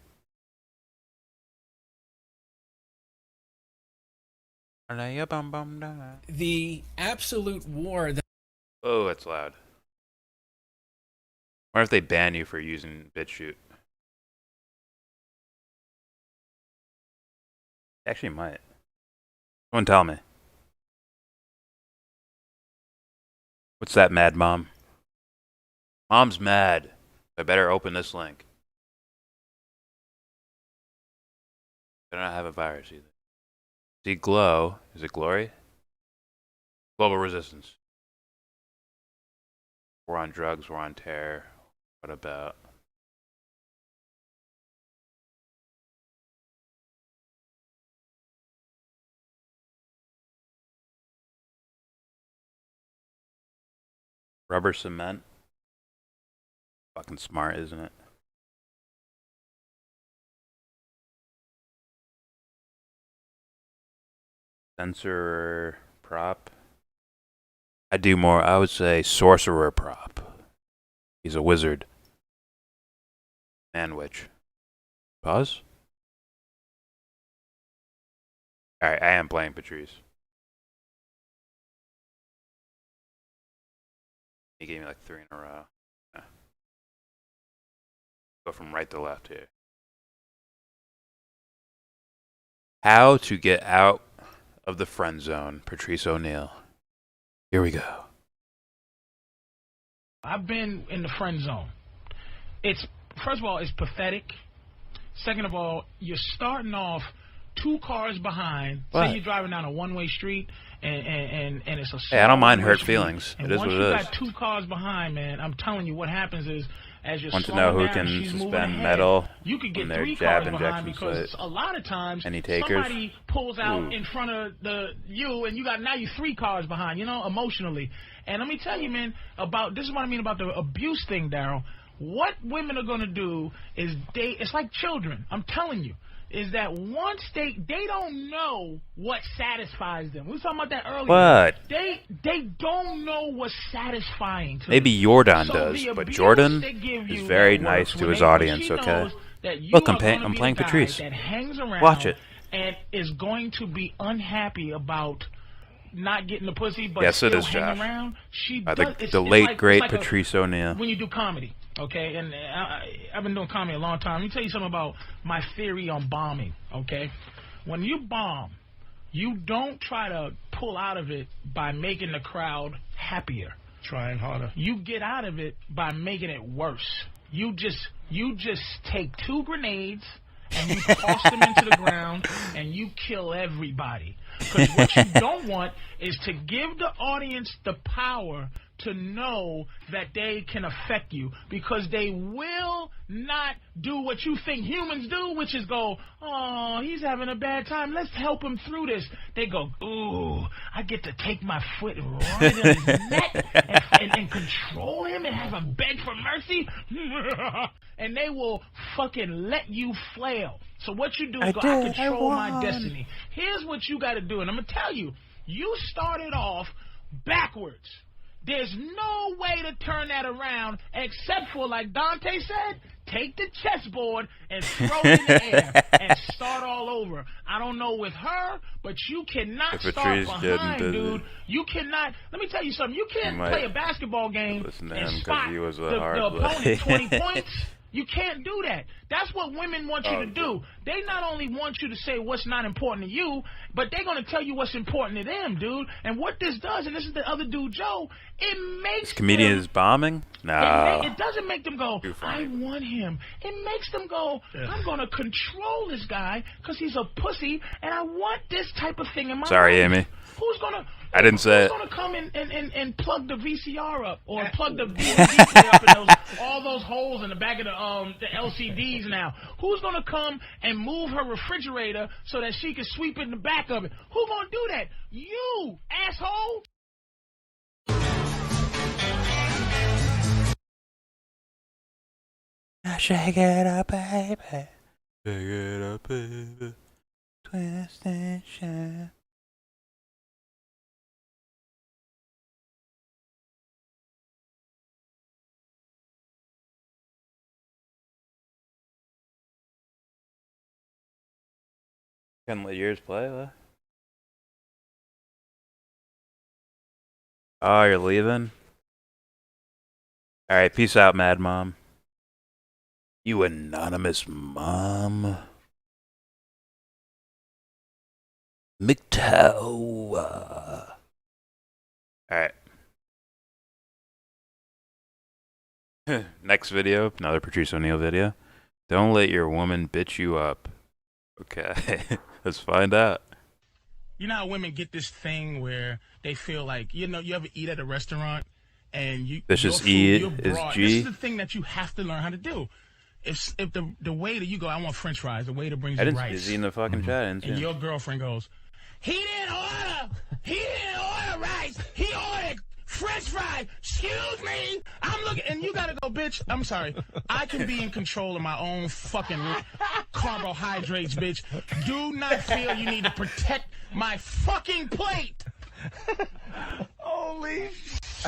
The absolute war that... Oh, that's loud. What if they ban you for using BitChute? Actually might. Someone tell me. What's that, mad mom? Mom's mad. I better open this link. I don't have a virus either. See, glow. Is it glory? Global resistance. We're on drugs. We're on terror. What about? Rubber cement? Fucking smart, isn't it? Sensor prop. I do more. I would say sorcerer prop. He's a wizard. Man witch. Pause? Alright, I am playing Patrice. He gave me like 3 in a row. Yeah. Go from right to left here. How to get out of the friend zone, Patrice O'Neal. Here we go. I've been in the friend zone. It's, first of all, it's pathetic. Second of all, you're starting off 2 cars behind. What? Say you're driving down a one-way street and it's a Hey, I don't mind hurt street, feelings. and It is what once it you is. got 2 cars behind, man, I'm telling you, what happens is as you're Want to know slowing who down, can she's moving suspend ahead, metal you could get from their 3 jab cars behind injection because site? a lot of times Any takers? somebody pulls out Ooh. in front of you and you got now you 3 cars behind, you know, emotionally. And let me tell you, man, about this is what I mean about the abuse thing, Daryl. What women are gonna do is it's like children. I'm telling you. Is that once they don't know what satisfies them. We were talking about that earlier. What? They don't know what's satisfying to Maybe them. Jordan So does, the but abuse Jordan they give is you very that nice works to when his when audience, she okay? knows that you Look, are I'm gonna be playing the guy Patrice. that hangs around Watch it. and is going to be unhappy about not getting the pussy, but yes, still it is, hanging Josh. around. She By does. the late like, great like Patrice O'Neal. When you do comedy, okay, and I've been doing comedy a long time. Let me tell you something about my theory on bombing. Okay, when you bomb, you don't try to pull out of it by making the crowd happier. Trying harder. You get out of it by making it worse. You just take 2 grenades and you toss them into the ground and you kill everybody. Because what you don't want is to give the audience the power to know that they can affect you, because they will not do what you think humans do, which is go, oh, he's having a bad time, let's help him through this. They go, ooh, I get to take my foot right in his neck and control him and have him beg for mercy. And they will fucking let you flail. So what you do is I control my destiny. Here's what you got to do, and I'm going to tell you, you started off backwards. There's no way to turn that around except for, like Dante said, take the chessboard and throw it in the air and start all over. I don't know with her, but you cannot start behind, dude. You cannot. Let me tell you something. You can't play a basketball game and spot the opponent 20 points. You can't do that. That's what women want you to do. They not only want you to say what's not important to you, but they're going to tell you what's important to them, dude. And what this does, and this is the other dude, Joe, it makes This comedian is bombing? No. It doesn't make them go, I want him. It makes them go, I'm going to control this guy because he's a pussy, and I want this type of thing in my Sorry, life. Amy. Who's going to... I didn't say it. Who's going to come and plug the VCR up or plug the DVD player up in all those holes in the back of the LCDs now? Who's going to come and move her refrigerator so that she can sweep in the back of it? Who's going to do that? You, asshole! Shake it up, baby. Shake it up, baby. Twist and shout. Can let yours play, huh? Oh, you're leaving? Alright, peace out, Mad Mom. You anonymous mom. MGTOW. Alright. Next video, another Patrice O'Neal video. Don't let your woman bitch you up. Okay, let's find out. You know how women get this thing where they feel like, you know, you ever eat at a restaurant and you... This is E is G. This is the thing that you have to learn how to do. If the waiter, you go, I want french fries, the waiter brings you rice. Is he in the fucking chat? And your girlfriend goes, he didn't order rice, he ordered french fries. Excuse me, I'm looking, and you gotta go, bitch, I'm sorry. I can be in control of my own fucking carbohydrates, bitch. Do not feel you need to protect my fucking plate. Holy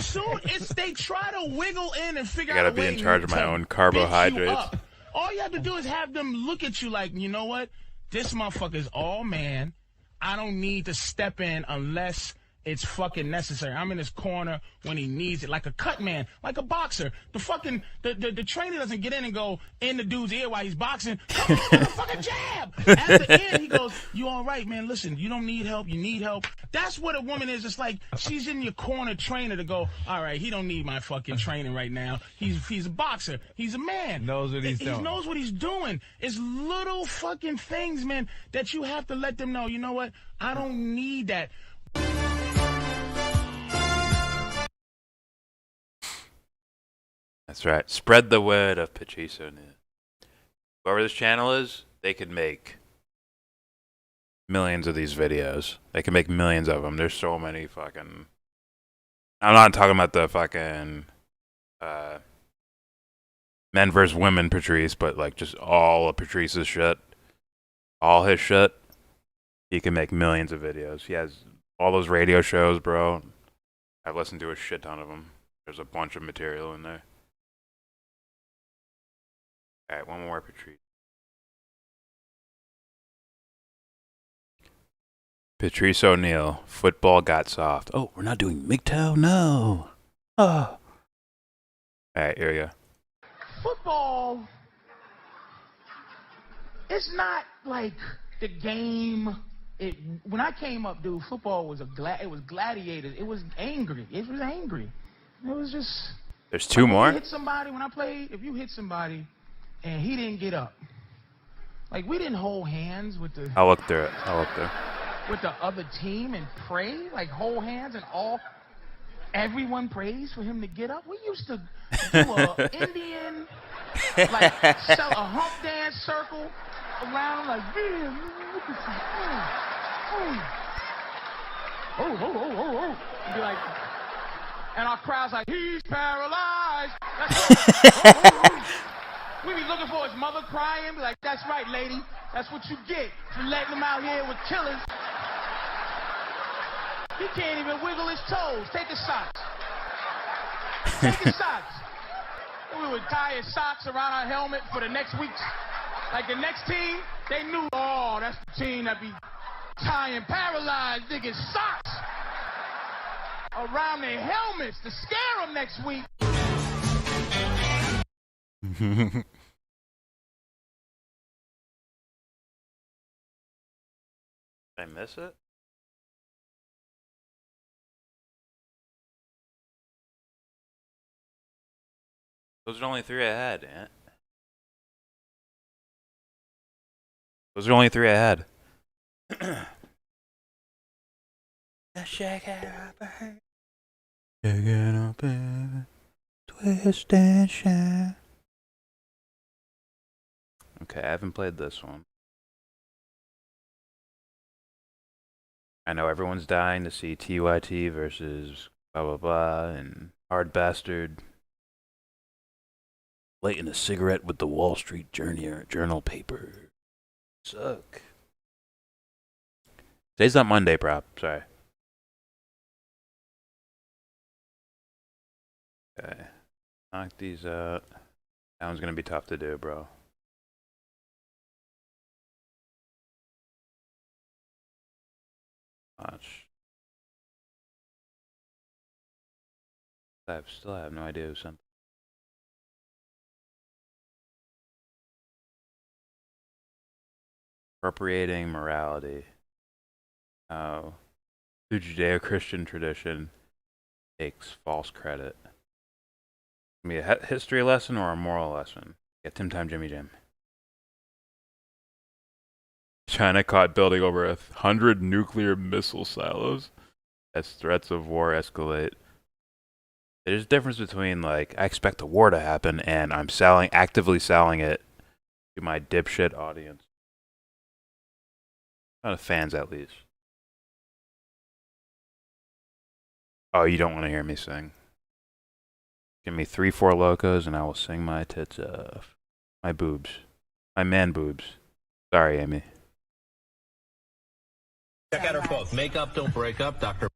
soon they try to wiggle in and figure out a way. I gotta be in charge of my own carbohydrates. All you have to do is have them look at you like, you know what? This motherfucker's all man. I don't need to step in unless it's fucking necessary. I'm in his corner when he needs it, like a cut man, like a boxer. The fucking the trainer doesn't get in and go in the dude's ear while he's boxing. Come on, fucking jab. At the end, he goes, "You all right, man? Listen, you don't need help. You need help." That's what a woman is. It's like she's in your corner trainer to go, all right, he don't need my fucking training right now. He's a boxer. He's a man. Knows what he's doing. He knows what he's doing. It's little fucking things, man, that you have to let them know. You know what? I don't need that. That's right. Spread the word of Patrice O'Neal. Whoever this channel is, they could make millions of these videos. They can make millions of them. There's so many fucking... I'm not talking about the fucking men versus women Patrice, but like just all of Patrice's shit. All his shit. He can make millions of videos. He has all those radio shows, bro. I've listened to a shit ton of them. There's a bunch of material in there. Alright, one more Patrice. Patrice O'Neal, football got soft. Oh, we're not doing MGTOW? No. Oh. All right, here we go. Football, it's not like the game. When I came up, dude, football was it was gladiators. It was angry. It was angry. It was just. There's two more? If you hit somebody, when I played, if you hit somebody and he didn't get up, like we didn't hold hands with the. I'll look through it. With the other team and pray, like hold hands and everyone prays for him to get up. We used to do a Indian, like sell a hump dance circle around, like yeah, look at oh. And be like, and our crowd's like, he's paralyzed. That's right. We be looking for his mother crying, be like, that's right, lady. That's what you get for letting him out here with killers. He can't even wiggle his toes. Take his socks. Take his socks. We would tie his socks around our helmet for the next week. Like the next team, they knew, oh, that's the team that be tying paralyzed niggas' socks around their helmets to scare them next week. Did I miss it? Those are the only three I had, Aunt. Those are the only three I had. Shake it up, baby. Shake it up, baby. Twist and shout. Okay, I haven't played this one. I know everyone's dying to see TYT versus blah blah blah and Hard Bastard. Lighting a cigarette with the Wall Street Journal paper. Suck. Today's not Monday, prop. Sorry. Okay. Knock these out. That one's gonna be tough to do, bro. Watch. I still have no idea who sent. Appropriating morality. Through Judeo-Christian tradition takes false credit. Be a history lesson or a moral lesson? Yeah, Tim Time Jimmy Jam. China caught building over 100 nuclear missile silos as threats of war escalate. There's a difference between, like, I expect a war to happen and I'm actively selling it to my dipshit audience. Not of fans, at least. Oh, you don't want to hear me sing. Give me 3, 4 locos and I will sing my tits off. My boobs. My man boobs. Sorry, Amy. Check out our book, Make Up, Don't Break Up, Dr.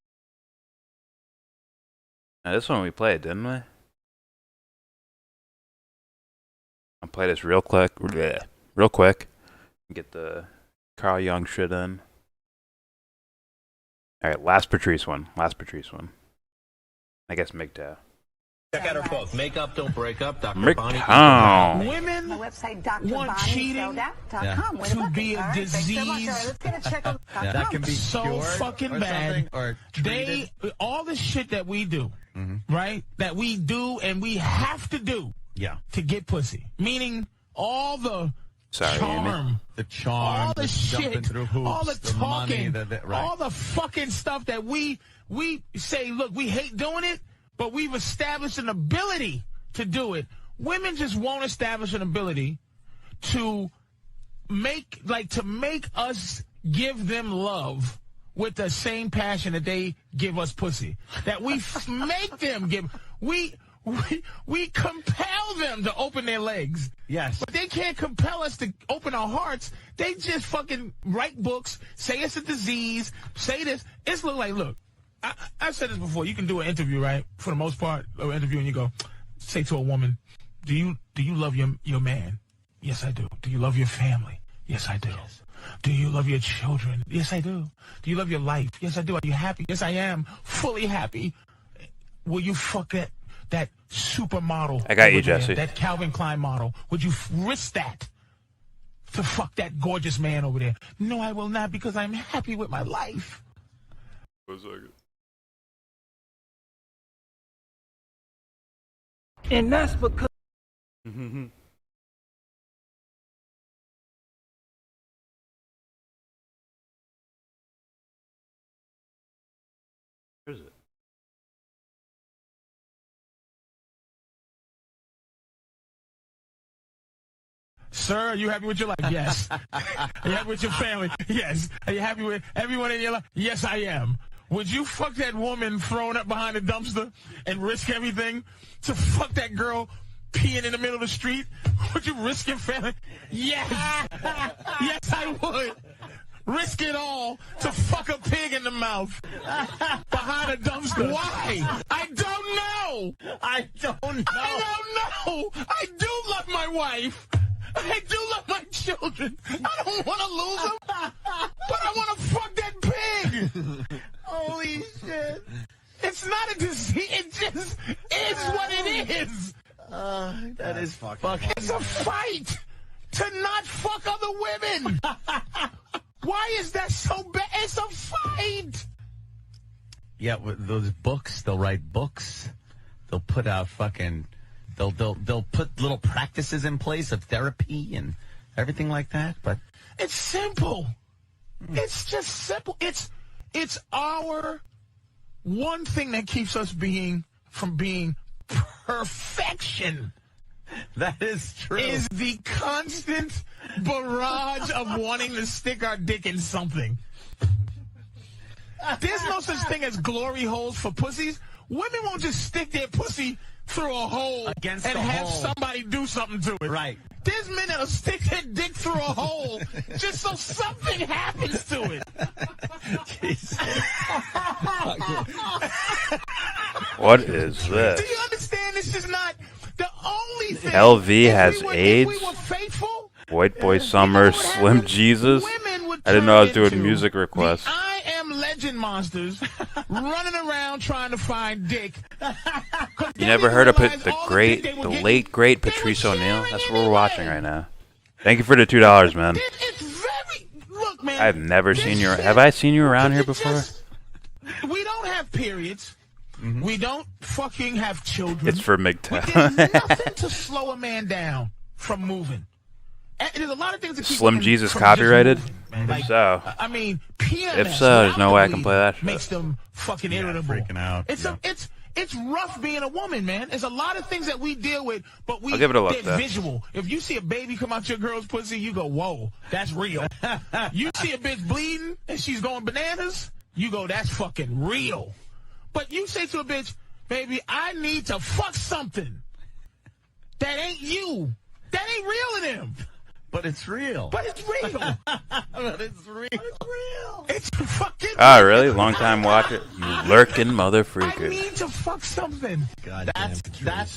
Now, this one we played, didn't we? I'll play this real quick. Get the Carl Jung shit in. Alright, last Patrice one. I guess MGTOW. Check out our book, Make Up, Don't Break Up, Dr. MGTOW. Women want cheating to be a disease. That can be so fucking bad. All the shit that we do, right? That we do and we have to do to get pussy. Meaning all the charm. The charm, all the shit, jumping through hoops, all the talking, money, all the fucking stuff that we say, look, we hate doing it, but we've established an ability to do it. Women just won't establish an ability to make us give them love with the same passion that they give us pussy. That we make them give. We compel them to open their legs. Yes. But they can't compel us to open our hearts. They just fucking write books, say it's a disease, say this. It's look, I've said this before. You can do an interview, right? For the most part, an interview, and you go, say to a woman, do you love your man? Yes, I do. Do you love your family? Yes, I do. Do you love your children? Yes, I do. Do you love your life? Yes, I do. Are you happy? Yes, I am. Fully happy. Will you fuck that supermodel? I got you, over there, Jesse. that Calvin Klein model. Would you risk that to fuck that gorgeous man over there? No, I will not, because I'm happy with my life. 1 second. And that's because. Where is it? Sir, are you happy with your life? Yes. Are you happy with your family? Yes. Are you happy with everyone in your life? Yes, I am. Would you fuck that woman thrown up behind a dumpster and risk everything to fuck that girl peeing in the middle of the street? Would you risk your family? Yes. Yes, I would. Risk it all to fuck a pig in the mouth behind a dumpster. Why? I don't know. I don't know. I do love my wife. I do love my children. I don't want to lose them, but I want to fuck that pig. Holy shit. It's not a disease. It just is what it is. That is fucking. It's a fight to not fuck other women. Why is that so bad? It's a fight. Yeah, with those books, they'll write books. They'll put out fucking. They'll put little practices in place of therapy and everything like that. But it's simple. It's just simple. It's our one thing that keeps us from being perfection. That is true. Is the constant barrage of wanting to stick our dick in something. There's no such thing as glory holes for pussies. Women won't just stick their pussy through a hole against and the have hole. Somebody do something to it. Right. There's men that'll stick their dick through a hole just so something happens to it. What is this? Do you understand? This is not the only thing. LV has AIDS. If we were faithful, White Boy Summer, Slim Jesus. I didn't know I was doing music requests. I am legend monsters running around trying to find dick. You never heard of the late great Patrice O'Neal? That's what we're watching right now. Thank you for the $2, man. Look, man. I've never seen you. Have I seen you around here before? We don't have periods. We don't fucking have children. It's for MGTOW. There's nothing to slow a man down from moving. And there's a lot of things that keep Slim Jesus copyrighted? Like, If so. I mean, PMS. If so, there's no way I can play that shit. Makes them fucking irritable. Freaking out. It's rough being a woman, man. There's a lot of things that we deal with, but I'll give it a look, they're though. visual. If you see a baby come out your girl's pussy, you go, whoa, that's real. You see a bitch bleeding and she's going bananas, you go, that's fucking real. But you say to a bitch, baby, I need to fuck something that ain't you. That ain't real in him. But it's real. But it's real. But it's real. It's real. It's fucking Oh, really? Long time watcher? You lurking mother I freaker. need to fuck something. That's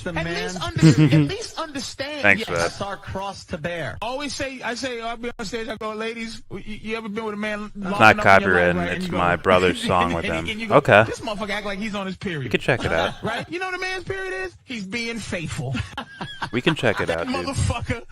the At man. least understand. Thanks for that. That's our cross to bear. I say, I'll be on stage, I go, ladies, you ever been with a man long It's not enough in your life, copyrighted. right? And It's you go- my brother's song with and him. you go, Okay. This motherfucker act like he's on his period. We can check it out. Right? You know what a man's period is? He's being faithful. We can check it That out, dude. motherfucker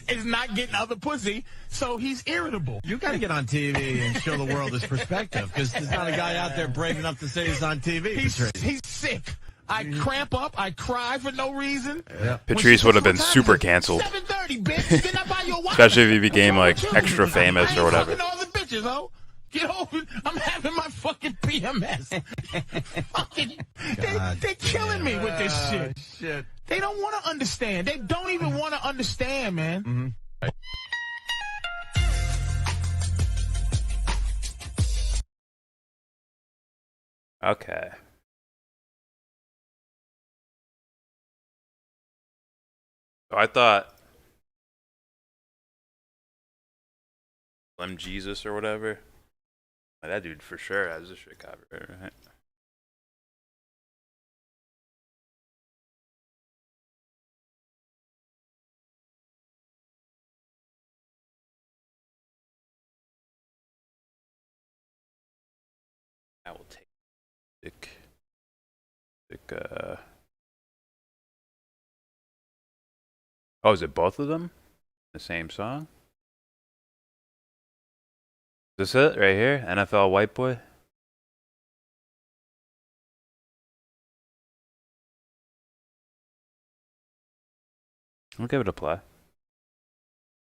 is not getting other pussy, so he's irritable. You got to get on TV and show the world his perspective, because there's not a guy out there brave enough to say he's on TV. He's sick. I cramp up. I cry for no reason. Yeah. Patrice would have been super canceled. 7:30, bitch. Didn't I buy you a watch? Especially if he became, like, extra famous or whatever. Fucking all the bitches, ho. Get over. I'm having my fucking PMS. Fucking, they're killing me with this shit. They don't want to understand. They don't even want to understand, man. Okay. So I thought Slim Jesus or whatever. That dude for sure has this shit copyright, right? I will take Oh, is it both of them? The same song? Is this it right here? NFL White Boy? I'll give it a play.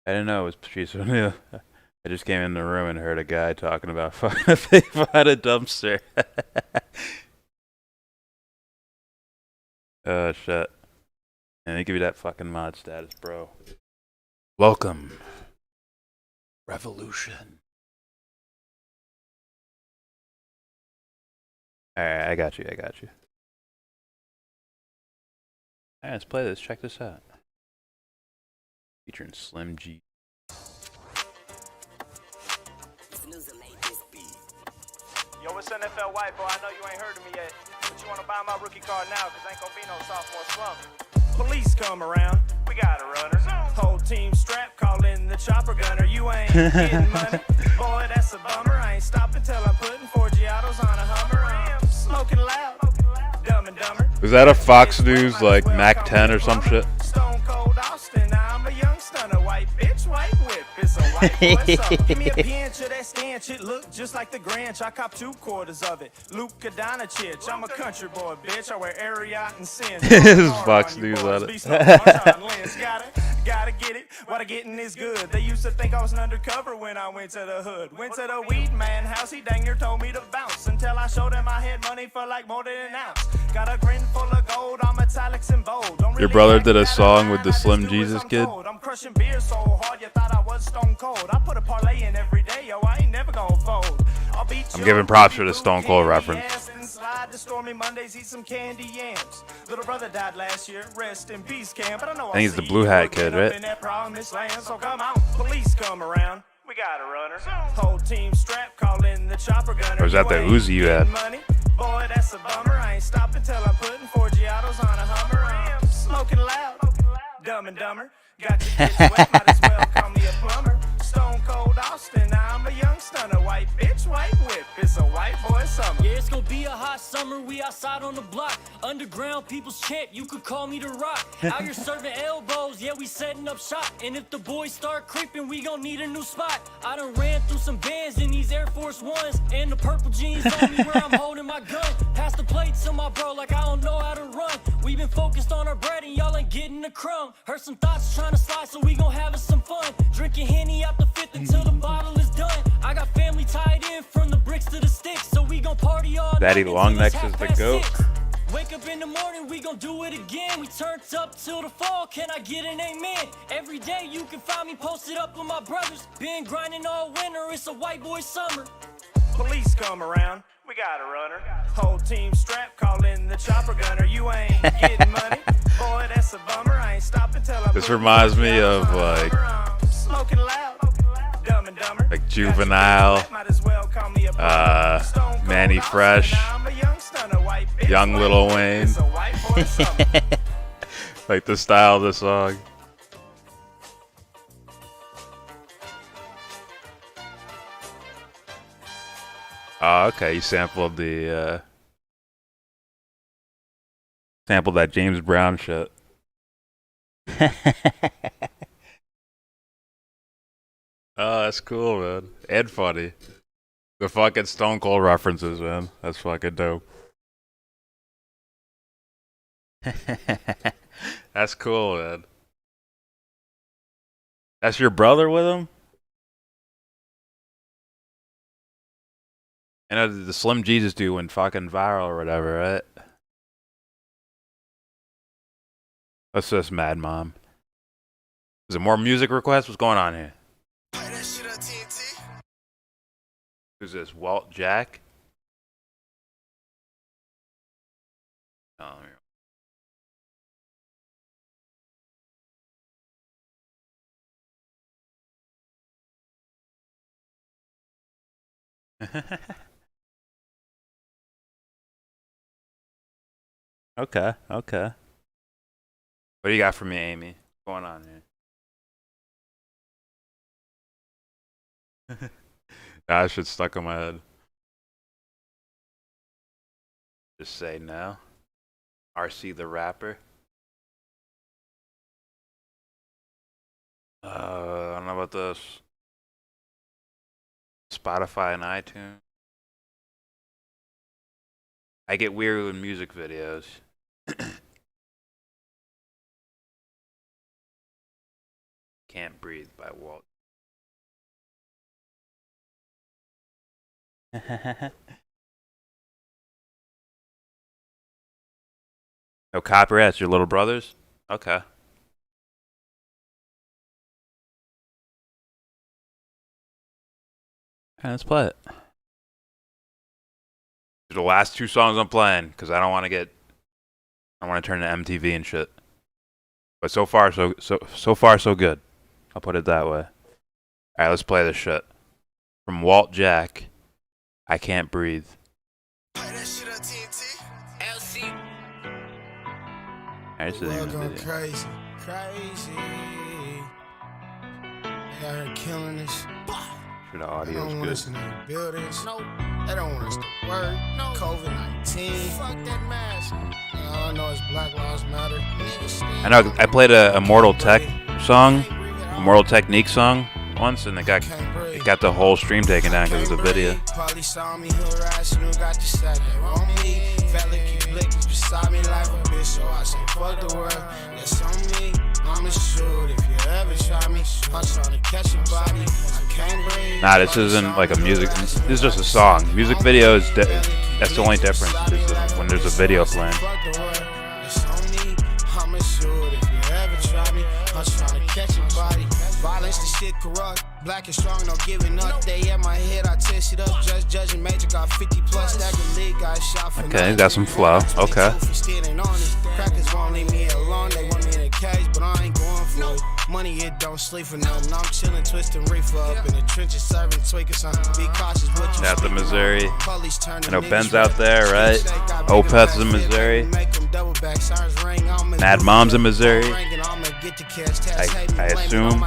I didn't know it was Patrice O'Neal. I just came in the room and heard a guy talking about fucking a thing behind a dumpster. Oh shit. And they give you that fucking mod status, bro. Welcome. Revolution. Alright, I got you. Alright, let's play this. Check this out. Featuring Slim G. Yo, it's NFL White Boy. I know you ain't heard of me yet, but you wanna buy my rookie card now, cause ain't gonna be no sophomore slump. Police come around, we got a runner. Whole team strapped, call in the chopper gunner. You ain't getting money, boy, that's a bummer. I ain't stopping till I'm putting 4 Giottos on a Hummer. I'm smoking loud, Dumb and Dumber. Was that a Fox News like Mac 10 or some shit? Stone Cold Austin, I'm a young stunner. White bitch, white whip, it's a white boy summer. Give me a pinch of that stanch, it look just like the Granch. I cop 2 quarters of it. Luka Doncic, I'm a country boy, bitch. I wear Ariat and Sin. This is Fox News on it. Gotta get it, what I getting is good. They used to think I was an undercover when I went to the hood. Went to the weed man house, he dang near told me to bounce until I showed him I had money for like more than an ounce. Got a grin full of gold, I'm metallics and bold. Your brother did a song with the Slim Jesus kid. I'm crushing beer so hard you thought I was stone cold. I put a parlay in every day, yo, I ain't never gonna fold. I'm giving props for the Stone Cold reference. Slide to stormy Mondays, eat some candy yams. Little brother died last year, rest in peace, Cam. But I know I think he's the blue hat kid, right? So come on, police come around. We got a runner. Whole team strapped, call in the chopper gunner. Or is that the Uzi you had? Boy, that's a bummer. I ain't stopping till I'm putting 4 Giottos on a Hummer. I'm smoking loud, Dumb and Dumber. Got your kids wet, might as well call me a plumber. Stone Cold Austin, I'm a young stunner. White bitch, white whip, it's a white boy summer. Yeah, it's gonna be a hot summer, we outside on the block. Underground people's champ, you could call me the Rock. Out here serving elbows, yeah, we setting up shop. And if the boys start creeping, we gon' need a new spot. I done ran through some bands in these Air Force Ones. And the purple jeans on me where I'm holding my gun. Pass the plate to my bro like I don't know how to run. We been focused on our bread and y'all ain't getting a crumb. Heard some thoughts trying to slide, so we gon' have us some fun. Drinking Henny out the fifth until the bottle is done. I got family tied in from the bricks to the sticks, so we gon' party all Daddy night Longnecks is the goat. Wake up in the morning, we gon' do it again. We turned up till the fall, can I get an amen? Every day you can find me posted up with my brothers. Been grinding all winter, it's a white boy summer. Police come around, we got a runner. Whole team strapped, call in the chopper gunner. You ain't getting money, boy, that's a bummer. I ain't stopping till I'm This reminds me of like smoking loud, Dumb and Dumber. like Juvenile, Manny Fresh, Young Lil Wayne. Like the style of the song. Oh, okay. You sampled the sampled that James Brown shit. Oh, that's cool, man. And funny. The fucking Stone Cold references, man. That's fucking dope. That's cool, man. That's your brother with him? I know the Slim Jesus dude went fucking viral or whatever, right? That's just Mad Mom. Is there more music requests? What's going on here? Who's this? Walt Jack? Oh, okay, okay. What do you got for me, Amy? What's going on here? That shit stuck in my head. Just say no. RC the rapper. I don't know about this. Spotify and iTunes. I get weird with music videos. Can't Breathe by Walt. No copyrights, your little brothers? Okay. Alright, let's play it. The last two songs I'm playing, because I don't want to turn to MTV and shit. But so far so good. I'll put it that way. Alright, let's play this shit. From Walt Jack, I Can't Breathe. Alright, this is the name of the video. Crazy. They out here killing us. Sure the audio is They don't want us good. in their buildings. No. They don't want us to work. No. COVID-19. Fuck that mask. All I know is Black Lives Matter. I know I played a Immortal Tech song, Immortal Technique song once, and it got the whole stream taken down because of the video. Probably saw me harassing who got the sack on me. Fella keep blicking beside me like a bitch, so I say fuck the world. That's on me. I'ma shoot if you ever try me. I'm trying to catch a body. I can't breathe. Nah, this isn't like a music. This is just a song. Music video is that's the only difference. Is when there's a video playing. I'ma shoot if you ever try me. I'm trying to catch a body. Violence, the shit corrupt. Black and strong, no giving up. They at my head, I test it up. Just judging major, got 50 plus. Stagger league, got shot for Okay, got some flow. Okay. Crackers won't leave me alone. They want me in a cage, but I ain't going for it. Money, it don't sleep for nothing. I'm chilling, twisting reefer up in the trenches, serving tweakers. Be cautious what you Shout out to Missouri. I know Ben's out there, right? Opeth's in Missouri. Mad Mom's in Missouri. I assume.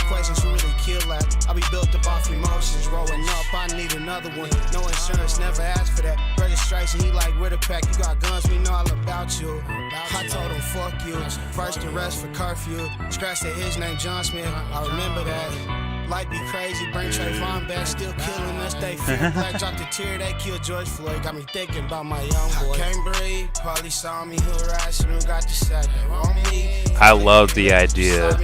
Questions you really kill at. I be built up off emotions, rolling up. I need another one. No insurance, never asked for that. Registration, he like, where the pack? You got guns, we know all about you. I told him, fuck you. First arrest for curfew. Scratched at his name, John Smith. I remember that. Life be crazy, bring Trayvon back, still killing us. They fear black, dropped a tear, they killed George Floyd. Got me thinking about my young boy. I can't breathe, probably saw me harassing who got the sack on me. I love the idea of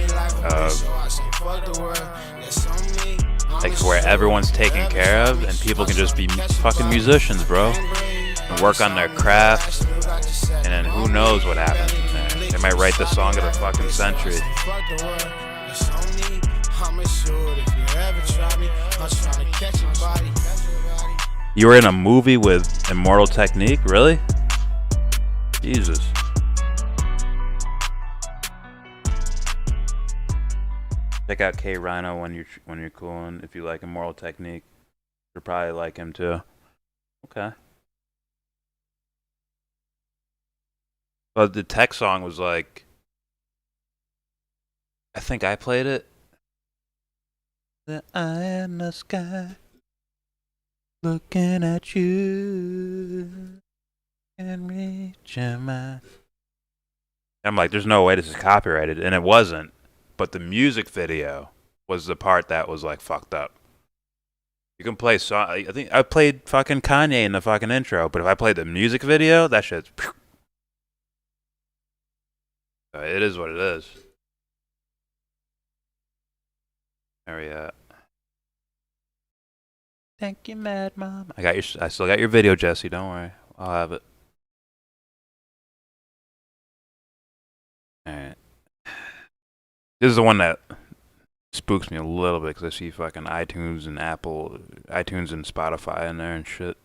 like where everyone's taken care of and people can just be fucking musicians, bro, and work on their craft, and then who knows what happens from there. They might write the song of the fucking century. You were in a movie with Immortal Technique, really? Jesus. Check out K Rhino when you're coolin'. If you like Immortal Technique, you'll probably like him too. Okay. But the tech song was like, I think I played it. The eye in the sky, looking at you, and reach your mind. I'm like, there's no way this is copyrighted, and it wasn't. But the music video was the part that was like fucked up. You can play song. I think I played fucking Kanye in the fucking intro, but if I played the music video, that shit's. It is what it is. Where we at? Thank you, Mad Mom. I still got your video, Jesse. Don't worry, I'll have it. All right. This is the one that spooks me a little bit because I see fucking iTunes and Spotify in there and shit.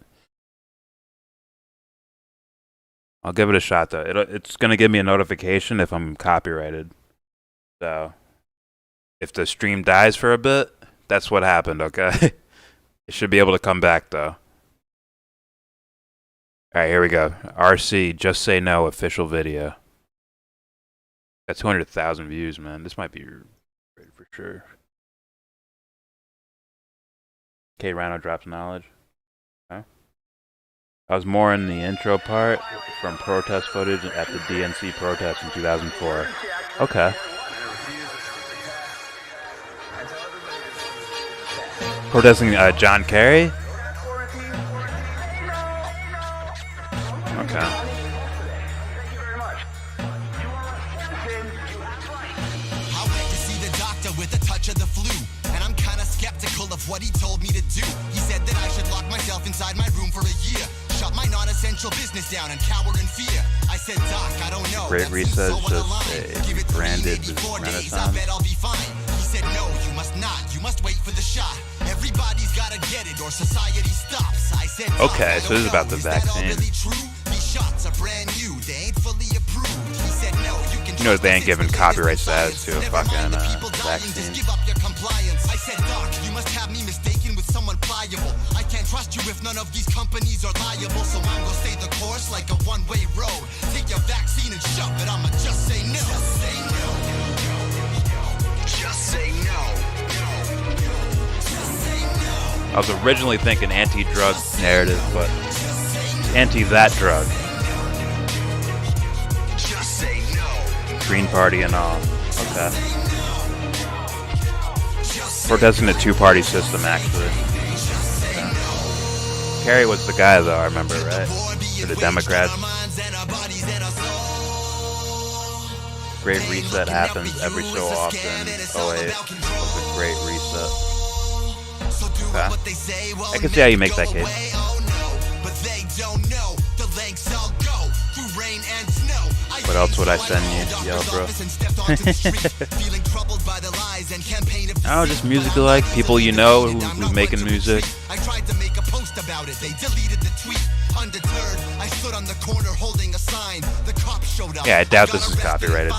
I'll give it a shot though. It's gonna give me a notification if I'm copyrighted. So, if the stream dies for a bit, that's what happened. Okay, it should be able to come back though. All right, here we go. RC, Just Say No official video. Got 200,000 views, man. This might be great for sure. K Rhino drops knowledge. Okay. I was more in the intro part from protest footage at the DNC protest in 2004. Okay. Protesting John Kerry? Okay. I went to see the doctor with a touch of the flu, and I'm kinda skeptical of what he told me to do. He said that I should lock myself inside my room for a year, shut my non-essential business down and cower in fear. I said, Doc, I don't know. Great Reset is just a branded Renaissance. I bet I'll be fine. He said, no, you must not. You must wait for the shot. Everybody's gotta get it or society stops. I said, okay, so this is about the vaccine. These shots are brand new. They ain't fully approved. He said, no, you can. You know they ain't giving copyright status to a fucking vaccine. Give up your compliance. I said, Doc, you must have me mistaken with someone pliable. I can't trust you if none of these companies are liable. So I'm gonna stay the course like a one-way road. Take your vaccine and shove it. I'ma just say no. Just say no. Just say no. I was originally thinking anti-drug narrative, but anti that drug. Just say no. Green Party and all. Okay. Protesting the two-party system, actually. Okay. Kerry was the guy, though, I remember, right? For the Democrats. Great Reset happens every so often. 08 was a Great Reset. Okay. I can see how you make that case. What else would I send you, YellBRo? Oh, just music you like, people you know who's making music. I tried to make a post about it. They deleted the tweet. Undeterred, I stood on the corner holding a sign. The cops showed up. Yeah, I doubt this is copyrighted.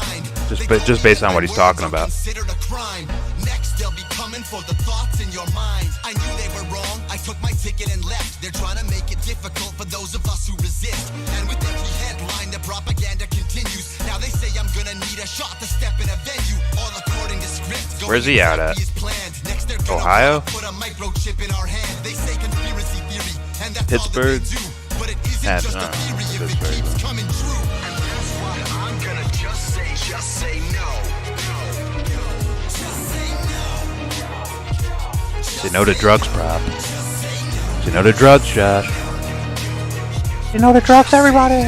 Just based on what he's talking about. Next, they'll be coming for the thoughts in your mind. I knew they were wrong. I took my ticket and left. They're trying to make it difficult for those of us who resist. And with every headline, the propaganda continues. Now they say I'm gonna need a shot to step in a venue. All according to script. Where's he out at? Ohio? Put a microchip in our hand. They say conspiracy theory, and that's Pittsburgh? but it isn't just a theory if it keeps coming true. And that's why I'm gonna just say no. Say no to drugs, prop. Say no to drugs, Josh. Say no to drugs, everybody!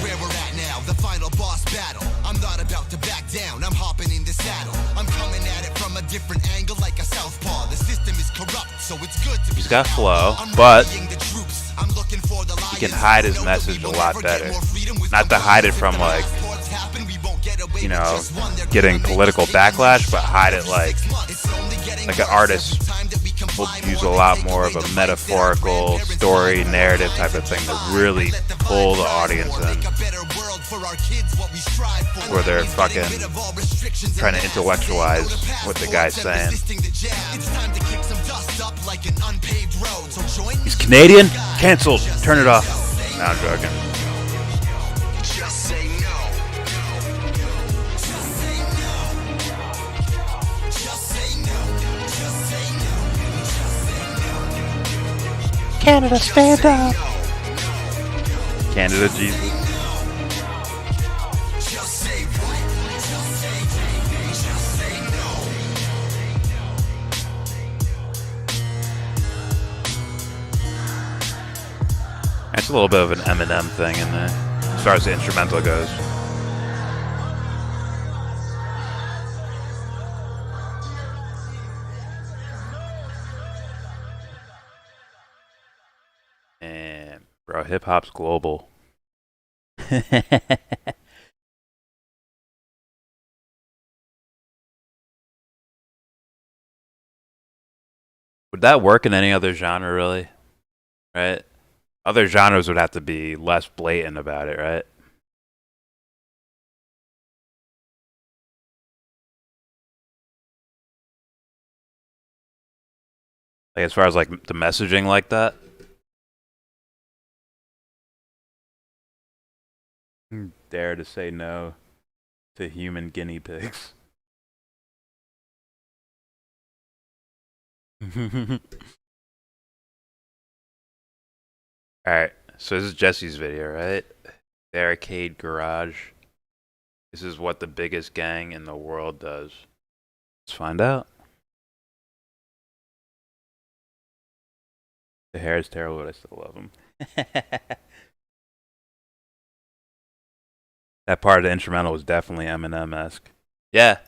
Where we're at now, the final boss battle. I'm not about to back down, I'm hopping in the saddle. I'm coming at it from a different angle like a southpaw. The system is corrupt, so it's good to be. He's got flow, but he can hide his message a lot better. Not to hide it from, like, you know, getting political backlash, but hide it like an artist will use a lot more of a metaphorical story, narrative type of thing to really pull the audience in. Where they're fucking trying to intellectualize what the guy's saying. He's Canadian? Cancelled. Turn it off. No, I'm joking. Canada, stand up! Canada, Jesus. That's a little bit of an Eminem thing in there, as far as the instrumental goes. And, bro, hip-hop's global. Would that work in any other genre, really? Right? Other genres would have to be less blatant about it, right? Like, as far as, like, the messaging like that? Dare to say no to human guinea pigs. Alright, so this is Jesse's video, right? The arcade garage. This is what the biggest gang in the world does. Let's find out. The hair is terrible, but I still love him. That part of the instrumental was definitely Eminem-esque. Yeah.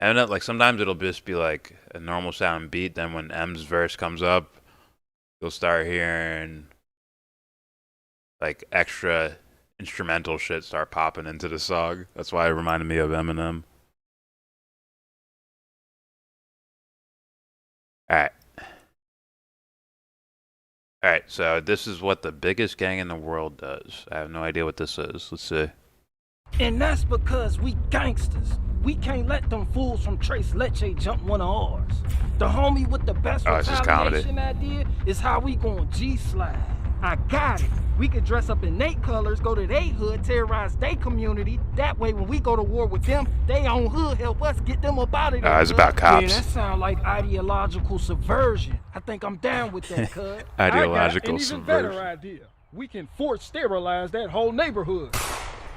Eminem, like, sometimes it'll just be like a normal sound beat, then when M's verse comes up, you'll start hearing like extra instrumental shit start popping into the song. That's why it reminded me of Eminem. Alright. Alright, so this is what the biggest gang in the world does. I have no idea what this is. Let's see. And that's because we gangsters. We can't let them fools from Trace Leche jump one of ours. The homie with the best retaliation idea is how we gon' G-slide. I got it. We could dress up in Nate colors, go to they hood, terrorize they community. That way when we go to war with them, they own hood help us get them up out of there. It's about cops. Yeah, that sound like ideological subversion. I think I'm down with that, cuz. Ideological I got an even better idea. We can force sterilize that whole neighborhood.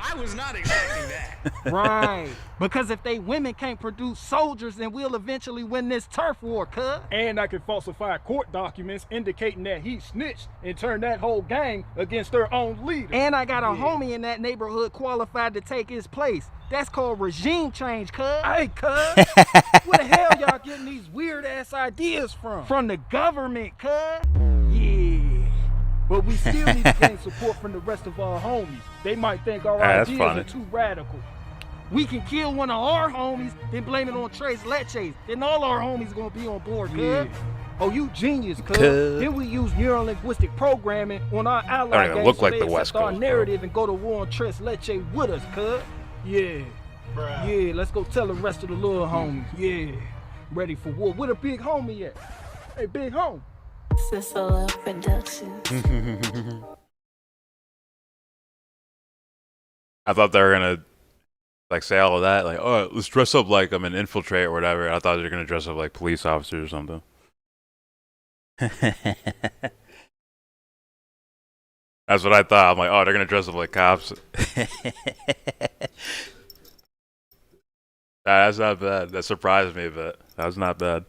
I was not expecting that. Right. Because if they women can't produce soldiers, then we'll eventually win this turf war, cuz. And I can falsify court documents indicating that he snitched and turned that whole gang against their own leader. And I got a homie in that neighborhood qualified to take his place. That's called regime change, cuz. Hey, cuz. Where the hell y'all getting these weird-ass ideas from? From the government, cuz. Yeah. But we still need to gain support from the rest of our homies. They might think our ideas are too radical. We can kill one of our homies, then blame it on Trace Leches. Then all our homies gonna be on board, cuz. Oh, you genius, cuz. Then we use neurolinguistic programming on our ally gangs look so like they the West accept our Coast, narrative and go to war on Trace Leche with us, cuz. Yeah. Yeah, let's go tell the rest of the little homies. Yeah. Ready for war. Where the big homie at? Hey, big homie. Cicilla Productions. I thought they were gonna like say all of that, like, oh, let's dress up like I'm an infiltrate or whatever. I thought they were gonna dress up like police officers or something. That's what I thought. I'm like, oh, they're gonna dress up like cops. That's not bad. That surprised me a bit. That was not bad.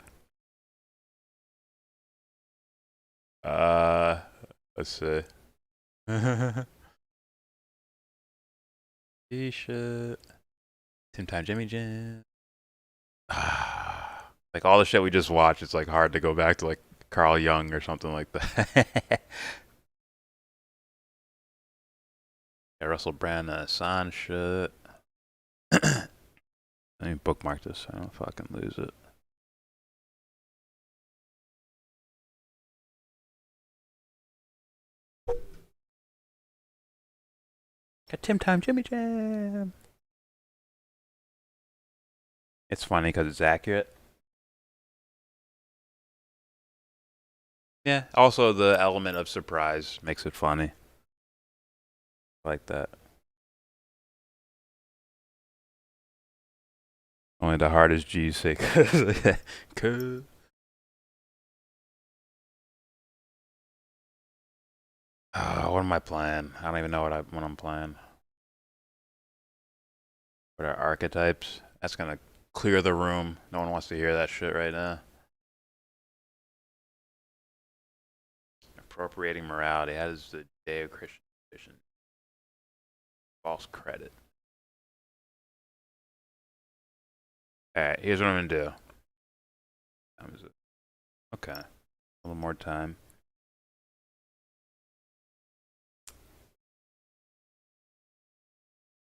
Let's see. T-shirt. Tim Time Jimmy Jam. Like all the shit we just watched, it's like hard to go back to like Carl Jung or something like that. Yeah, Russell Brand, Assange shit. Let me bookmark this so I don't fucking lose it. Got Tim Time Jimmy Jam. It's funny because it's accurate. Yeah, also the element of surprise makes it funny. I like that. Only the hardest G's say cuz. What am I playing? I don't even know what I'm playing. What are archetypes? That's gonna clear the room. No one wants to hear that shit right now. Appropriating morality. How does the Judeo-Christian tradition? False credit. Alright, here's what I'm gonna do. Time is it? Okay. A little more time.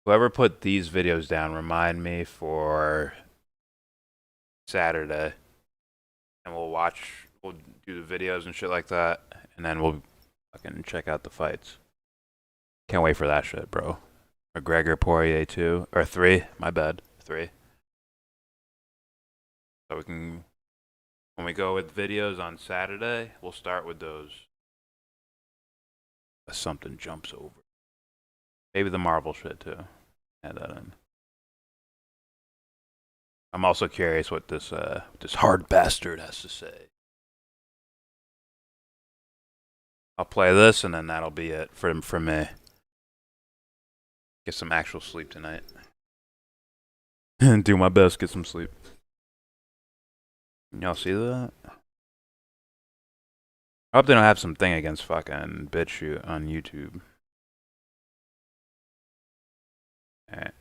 Whoever put these videos down, remind me for Saturday. And we'll do the videos and shit like that. And then we'll fucking check out the fights. Can't wait for that shit, bro. McGregor, Poirier 2, or 3, my bad, 3. So we can, when we go with videos on Saturday, we'll start with those. Something jumps over. Maybe the Marvel shit too. Add that in. I'm also curious what this hard bastard has to say. I'll play this, and then that'll be it for me. Get some actual sleep tonight. Do my best, get some sleep. Y'all see that? I hope they don't have something against fucking BitChute on YouTube. Alright.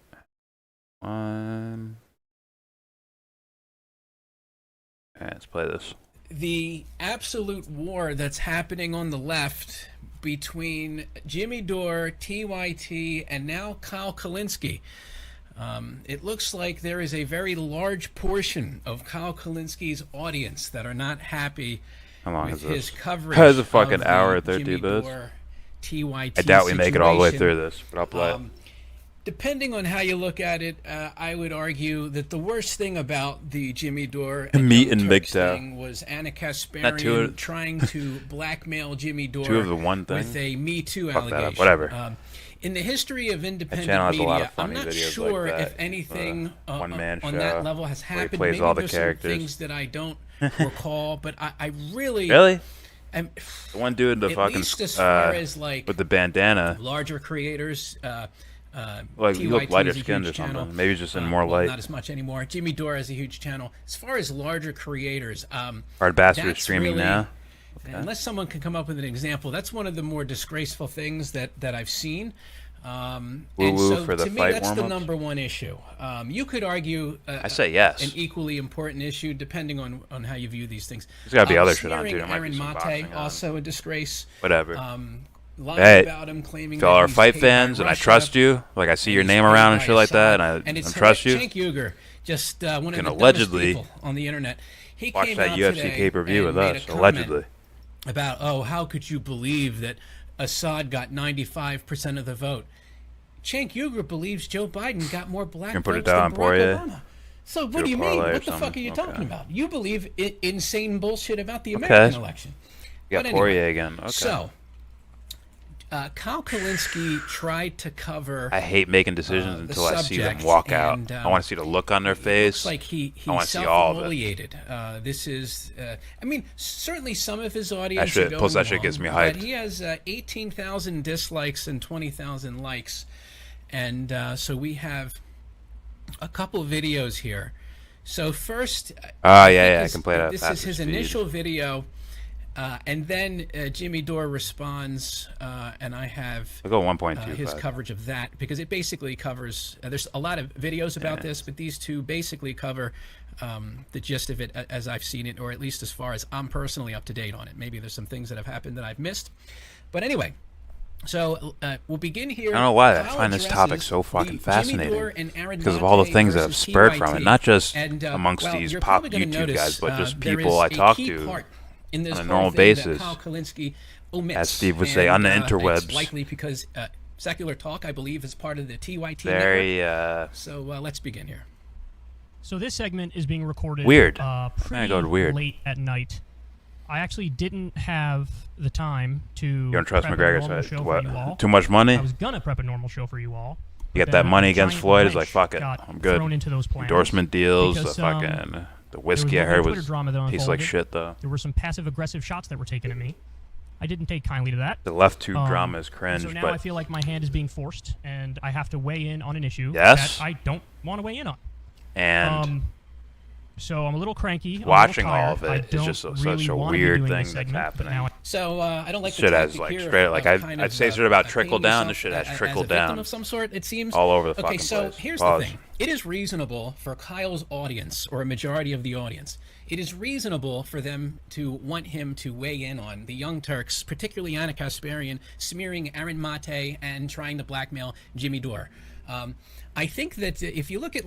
Alright, let's play this. The absolute war that's happening on the left between Jimmy Dore, TYT, and now Kyle Kulinski. It looks like there is a very large portion of Kyle Kulinski's audience that are not happy with his coverage. It's a fucking hour 30 minutes. TYT I doubt we make it all the way through situation. this, but I'll play it. Depending on how you look at it, I would argue that the worst thing about the Jimmy Dore Meet Young in Turks MGTOW. thing was Anna Not two Kasparian of- trying to blackmail Jimmy Dore Two of the one thing? with a Me Too Fuck that up. allegation. Whatever. In the history of channel independent has a lot media, of funny I'm not videos sure like that. if anything One-man on show that level has where he happened. plays Maybe all the there's characters. some things that I don't recall, but I really... Really? am- The one dude, the at fucking least as far as, like, with the bandana. larger creators... Like you look TYT lighter is a skinned or huge channel. something. Maybe just in more Well, light. not as much anymore. Jimmy Dore has a huge channel. As far as larger creators, Hard Bastard is that's streaming really- now. Unless someone can come up with an example, that's one of the more disgraceful things that I've seen. And Woo-woo so for the to me, fight that's the warm-ups? number one issue. You could argue I say yes. an equally important issue depending on how you view these things. There's gotta be other shit on, smearing too. There might be Aaron some Mate, boxing on. also a disgrace. Whatever. Lying Hey, about him, claiming if y'all that are he's fight paid by fans and I Russia, trust you, like I see your he's name paid around and by shit like that, Assad, and I it's trust you. Cenk Uygur, just one of the Can dumbest allegedly people on the internet. He watch came that out UFC today pay-per-view and with made us, a comment allegedly. about, oh, how could you believe that Assad got 95% of the vote? Cenk Uygur believes Joe Biden got more black Can put it votes than down, Barack Poirier? Obama. So Do what a do you mean? parlay or What the fuck something? are you Okay. talking about? You believe insane bullshit about the Okay. American election. You got But Poirier anyway, again. Okay. So, Kyle Kulinski tried to cover. I hate making decisions the until I see them subject, walk out. and, I want to see the look on their face. Looks like he I want to see all of it. self-humiliated. This is, I mean, certainly some of his audience. shit- are going plus that shit gets along, me But hyped. he has 18,000 dislikes and 20,000 likes, and so we have a couple of videos here. So first, I can play that This faster is his speed. initial video. And then Jimmy Dore responds, and I have I'll go 1.25. his coverage of that, because it basically covers, there's a lot of videos about this, but these two basically cover the gist of it as I've seen it, or at least as far as I'm personally up to date on it. Maybe there's some things that have happened that I've missed. But so we'll begin here. I don't know why I Kyle find this topic addresses so fucking the Jimmy fascinating. Dore and Aaron Because of all the Mate things that have versus spurred from TYT. it. Not just And, amongst well, these you're pop probably gonna YouTube notice, guys, but just there people is I a talk key to part in this on a whole normal thing basis. that Kyle Kulinski omits, As Steve would say, and, on the It's interwebs. likely because Secular Talk, I believe, is part of the TYT Very, network. So let's begin here. So this segment is being recorded Weird. pretty go to weird. late at night. I actually didn't have the time to You don't trust prep a McGregor, normal so show what? for you all. Too much money? I was gonna prep a normal show for you all. You but get that then money a against giant Floyd, it's like, wrench fuck it, got I'm good. thrown into those plans Endorsement deals, because, the fucking, the there whiskey I was heard Twitter was drama that tastes like unfolded. shit, though. There were some passive-aggressive shots that were taken at me. I didn't take kindly to that. The left tube drama is cringe, So now but I feel like my hand is being forced, and I have to weigh in on an issue Yes. that I don't want to weigh in on. And so I'm a little cranky. watching I'm a little all of tired. it is just don't such really a wanna be weird doing thing this that's segment, but happening. now So I don't like Shit the has tactic like here straight, of like kind I'd of, say shit about painting trickle down. yourself This shit has as trickled a victim down of some sort. It seems all over the Okay, fucking so place. here's Pause. the thing. It is reasonable for Kyle's audience, or a majority of the audience, it is reasonable for them to want him to weigh in on the Young Turks, particularly Anna Kasparian, smearing Aaron Mate and trying to blackmail Jimmy Dore. I think that if you look at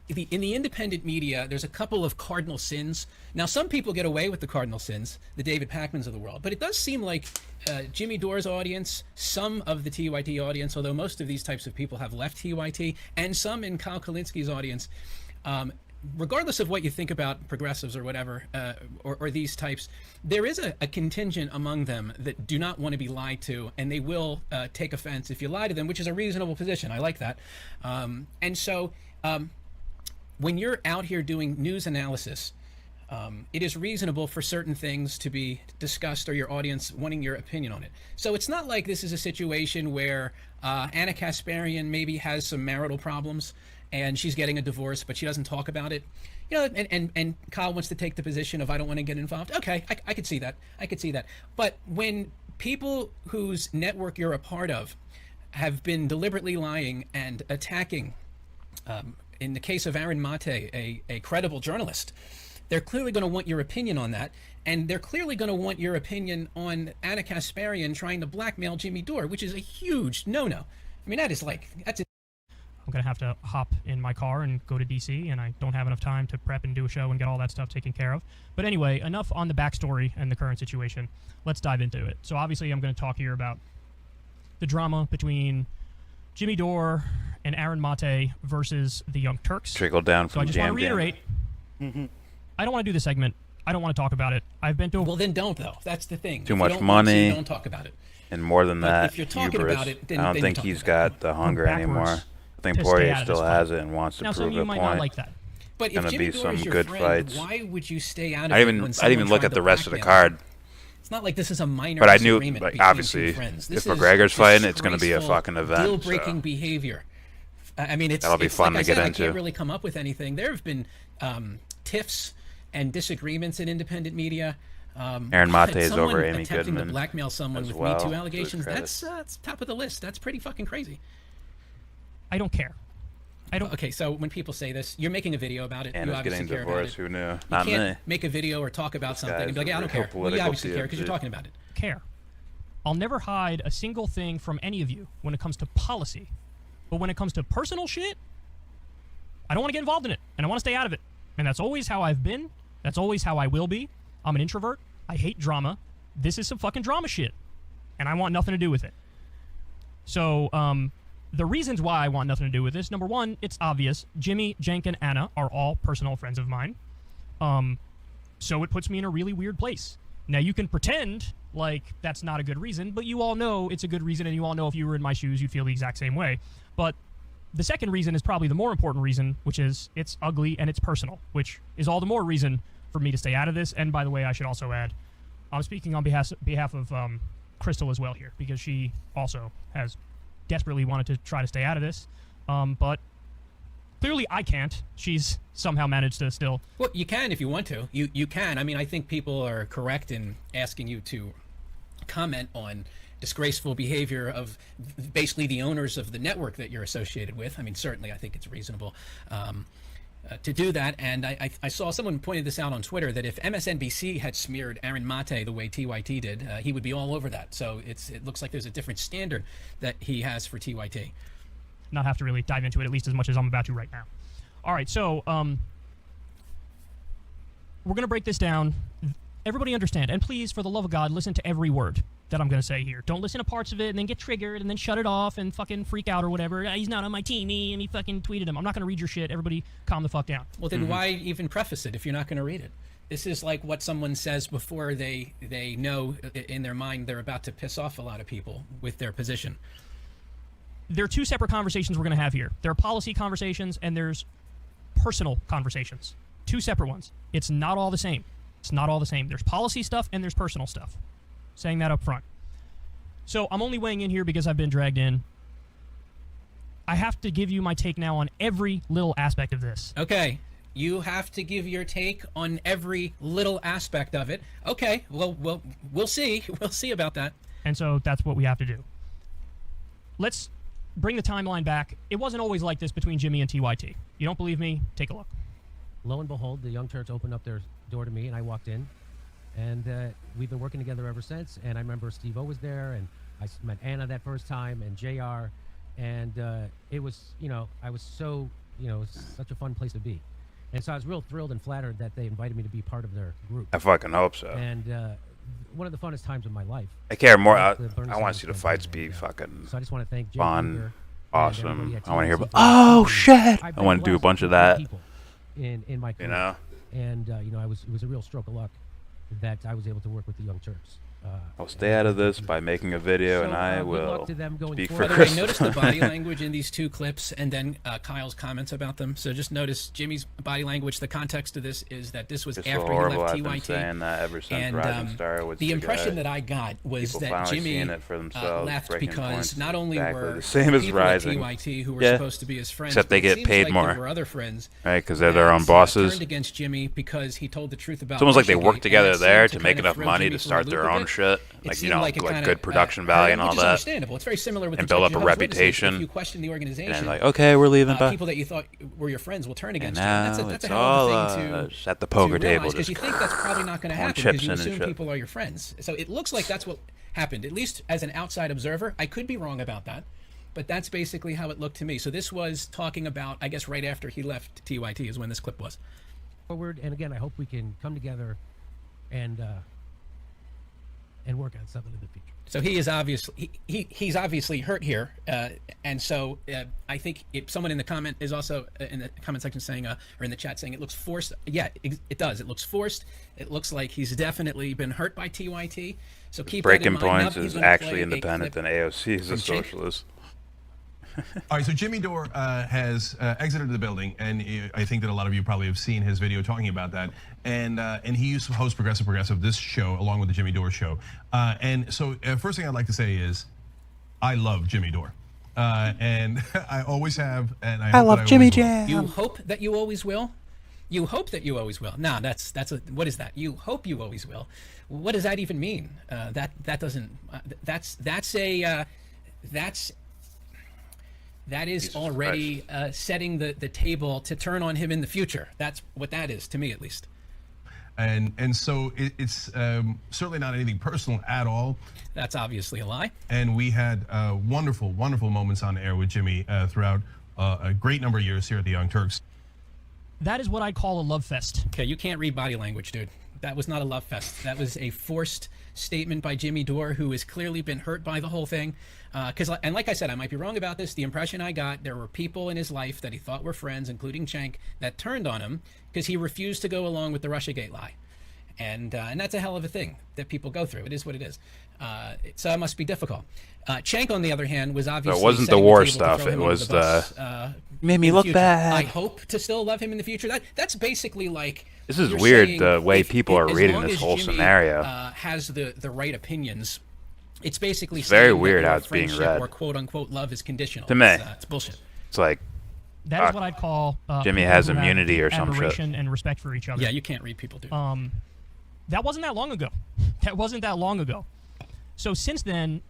in the independent media, there's a couple of cardinal sins. Now, some people get away with the cardinal sins, the David Pacmans of the world, but it does seem like Jimmy Dore's audience, some of the TYT audience, although most of these types of people have left TYT, and some in Kyle Kulinski's audience, regardless of what you think about progressives or whatever, or these types, there is a contingent among them that do not want to be lied to, and they will take offense if you lie to them, which is a reasonable position. I like that. And so when you're out here doing news analysis, it is reasonable for certain things to be discussed or your audience wanting your opinion on it. So it's not like this is a situation where Anna Kasparian maybe has some marital problems and she's getting a divorce, but she doesn't talk about it. You know, and Kyle wants to take the position of I don't want to get involved. Okay, I could see that. I could see that. But when people whose network you're a part of have been deliberately lying and attacking, in the case of Aaron Mate, a credible journalist, they're clearly going to want your opinion on that. And they're clearly going to want your opinion on Anna Kasparian trying to blackmail Jimmy Dore, which is a huge no-no. I mean, that's I'm going to have to hop in my car and go to D.C., and I don't have enough time to prep and do a show and get all that stuff taken care of. But anyway, enough on the backstory and the current situation. Let's dive into it. So obviously I'm going to talk here about the drama between Jimmy Dore and Aaron Mate versus the Young Turks. Trickle down from So I just want to reiterate, I don't want to do this segment. I don't want to talk about it. I've been to... Well, then don't, though. That's the thing. Too If much you don't want to, money. don't talk about it. And more than But that, if you're talking hubris. about it, then- I don't then think you're he's talking about got the hunger backwards anymore. I think to stay Poirier out of still this has fight. it and wants to Now, some prove of you a might point. not like that. But Gonna if Jimmy be Dore some is your good friend, fights. why would you stay out of I it didn't when even look someone at the tried rest to of the blackmail you? card. It's not like this is a minor But I knew, disagreement like, between obviously, two friends. This if is McGregor's fighting, it's going to be a disgraceful, fucking event. deal-breaking So. behavior. I mean, it's That'll be it's fun like to I get said, into. I can't really come up with anything. There have been tiffs and disagreements in independent media. Aaron Mate is someone over Amy attempting Goodman to blackmail someone as with well, Me to Too his allegations. credit. That's top of the list. That's pretty fucking crazy. I don't care. I don't. Okay, so when people say this, you're making a video about it. Anna's you obviously getting care divorced. about it. Who knew? You Not can't me. make a video or talk about something and be like, guy's yeah, I a don't real care. Well, you political obviously care because you're TMZ. talking about it. Care. I'll never hide a single thing from any of you when it comes to policy. But when it comes to personal shit, I don't want to get involved in it, and I want to stay out of it. And that's always how I've been. That's always how I will be. I'm an introvert. I hate drama. This is some fucking drama shit, and I want nothing to do with it. So, the reasons why I want nothing to do with this, number one, it's obvious. Jimmy, Jenk, and Anna are all personal friends of mine. So it puts me in a really weird place. Now, you can pretend like that's not a good reason, but you all know it's a good reason, and you all know if you were in my shoes, you'd feel the exact same way. But the second reason is probably the more important reason, which is it's ugly and it's personal, which is all the more reason for me to stay out of this. And by the way, I should also add, I'm speaking on behalf of Crystal as well here, because she also has desperately wanted to try to stay out of this. But clearly I can't. She's somehow managed to still... Well, you can if you want to. You can. I mean, I think people are correct in asking you to comment on disgraceful behavior of basically the owners of the network that you're associated with. I mean, certainly I think it's reasonable to do that. And I saw someone pointed this out on Twitter, that if MSNBC had smeared Aaron Mate the way TYT did, he would be all over that. So it looks like there's a different standard that he has for TYT. Not have to really dive into it at least as much as I'm about to right now. All right, so we're going to break this down. Everybody understand, and please, for the love of God, listen to every word that I'm going to say here. Don't listen to parts of it and then get triggered and then shut it off and fucking freak out or whatever. He's not on my team, and he fucking tweeted him. I'm not going to read your shit. Everybody calm the fuck down. Well, then why even preface it if you're not going to read it? This is like what someone says before they know in their mind they're about to piss off a lot of people with their position. There are two separate conversations we're going to have here. There are policy conversations and there's personal conversations. Two separate ones. It's not all the same. It's not all the same. There's policy stuff and there's personal stuff. Saying that up front. So I'm only weighing in here because I've been dragged in. I have to give you my take now on every little aspect of this. Okay. You have to give your take on every little aspect of it. Okay. Well, we'll see. We'll see about that. And so that's what we have to do. Let's bring the timeline back. It wasn't always like this between Jimmy and TYT. You don't believe me? Take a look. Lo and behold, the Young Turks opened up their door to me, and I walked in. And we've been working together ever since. And I remember Steve-O was there, and I met Anna that first time, and JR. And it was, I was so, such a fun place to be. And so I was real thrilled and flattered that they invited me to be part of their group. I fucking hope so. And one of the funnest times of my life. I care more. I want to see the fights be fucking so I just want to thank Jay fun, Kruger awesome. and I want to hear TNC about, oh shit! I've I want to do a blessed bunch of with that. people in my career. And it was a real stroke of luck that I was able to work with the Young Turks. I'll stay out of this by making a video, and I good luck will to them going speak for forward. By the way, Chris. notice the body language in these two clips, and then Kyle's comments about them. So just notice Jimmy's body language. The context of this is that this was It's after so he horrible. left I've been TYT. saying that ever since And Rising Star was the impression guy. that I got was People that finally Jimmy seeing it for themselves, left breaking because points not only exactly were the same as people Rising. at TYT who were Yeah. supposed to be his friends, Except they but it get seems paid like more. There were other friends, Right, because they're their own bosses. Turned against Jimmy because he told the truth about. It's almost like they Russiagate, work and together that there seemed to kind make of enough throw money Jimmy to for a start loop their a own bit. shit, It like seemed like it kinda, good production value and all which is that, understandable. It's very similar with and the build up a Jehovah's Witnesses. reputation. If you question the organization, And like, okay, we're leaving, bye. people that you thought were your friends will turn And against you. now That's it's a hell all of a thing to at the poker to table, realize, because just you think that's probably not going to throwing happen chips because you in and assume shit. people are your friends. So it looks like that's what happened. At least as an outside observer, I could be wrong about that, but that's basically how it looked to me. So this was talking about, I guess, right after he left TYT is when this clip was. Forward, and again, I hope we can come together and work on something in the future. So he is obviously he's obviously hurt here, and so I think if someone in the comment is also in the comment section saying or in the chat saying it looks forced. Yeah, it does. It looks forced. It looks like he's definitely been hurt by TYT. So keep Breaking that in mind. Points Now he's is gonna actually play a independent clip than AOC is a from Jake. socialist. All right, so Jimmy Dore has exited the building, and I think that a lot of you probably have seen his video talking about that. And he used to host Progressive, this show, along with the Jimmy Dore show. And so first thing I'd like to say is, I love Jimmy Dore. And I always have, and I love Jimmy Jam. You hope that you always will. You hope that you always will. No, that's what is that? You hope you always will. What does that even mean? That doesn't. That is already setting the table to turn on him in the future. That's what that is, to me at least. And so it's certainly not anything personal at all. That's obviously a lie. And we had wonderful, wonderful moments on air with Jimmy throughout a great number of years here at the Young Turks. That is what I call a love fest. Okay, you can't read body language, dude. That was not a love fest. That was a forced statement by Jimmy Dore, who has clearly been hurt by the whole thing. And like I said, I might be wrong about this. The impression I got, there were people in his life that he thought were friends, including Cenk, that turned on him because he refused to go along with the Russiagate lie. And that's a hell of a thing that people go through. It is what it is. So it must be difficult. Cenk, on the other hand, was obviously It wasn't the setting war table to stuff. throw It him under was bus, made me in the look future. bad. I hope to still love him in the future. That's basically like. This is you're weird, saying the way if- people are as reading long this as whole Jimmy, scenario. Has the right opinions. It's basically It's very saying that weird your how it's being friendship read. or quote unquote love is conditional. To me, It's bullshit. It's like That is what I'd call Jimmy people has who have immunity or some shit. admiration and respect for each other. Yeah, you can't read people, dude. That wasn't that long ago. That wasn't that long ago. So since then,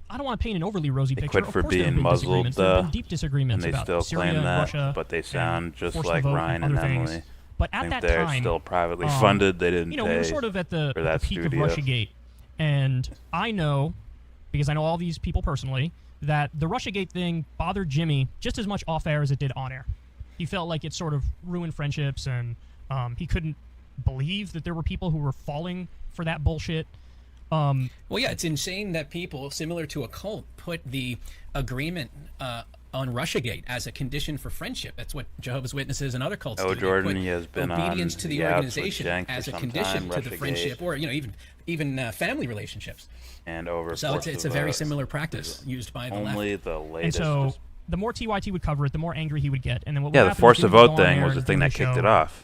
I don't want to paint an overly rosy They picture. quit Of for course there have being been muzzled, disagreements. There have been deep disagreements and they about still Syria claim and that, Russia, but they sound just forced like to vote Ryan and and other Emily. things. But I at think that they're time, still privately funded. They didn't we're pay sort of at the for that peak studio. of Russiagate, and I know, because I know all these people personally, that the Russiagate thing bothered Jimmy just as much off air as it did on air. He felt like it sort of ruined friendships, and he couldn't believe that there were people who were falling for that bullshit. Well, yeah, it's insane that people, similar to a cult, put the agreement on Russiagate as a condition for friendship. That's what Jehovah's Witnesses and other cults do. They Jordan, put he has been obedience on to the the outs with organization Cenk as for a some condition time, to the Russiagate. friendship, or even family relationships. And over. So it's a very similar practice used by the left. Only the And latest. so the more TYT would cover it, the more angry he would get. And then what would Yeah, the happen force is to Jimmy would vote go on thing air was the and thing do that the kicked show. it off.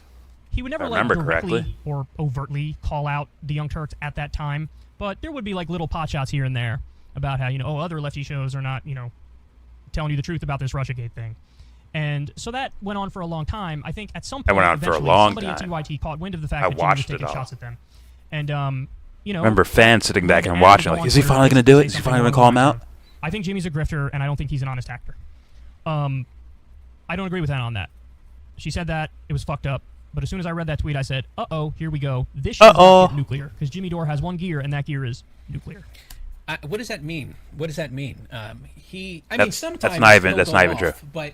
He would never If I like remember directly correctly. or overtly call out the Young Turks at that time, but there would be like little pot shots here and there about how, other lefty shows are not, telling you the truth about this Russiagate thing. And so that went on for a long time. I think at some point, That went on for a eventually, long somebody time. at TYT caught wind of the fact I that Jimmy was watched it taking all. shots at them. And, I remember fans sitting back and Adam watching, would like, go is on he Twitter finally and going to do say it? Is he something finally going to along call him the out? lines of, I think Jimmy's a grifter, and I don't think he's an honest actor. I don't agree with that on that. She said that. It was fucked up. But as soon as I read that tweet, I said, uh-oh, here we go. This should get nuclear. Because Jimmy Dore has one gear, and that gear is nuclear. What does that mean? What does that mean? I mean, That's sometimes not even- he'll that's go not even off, true. But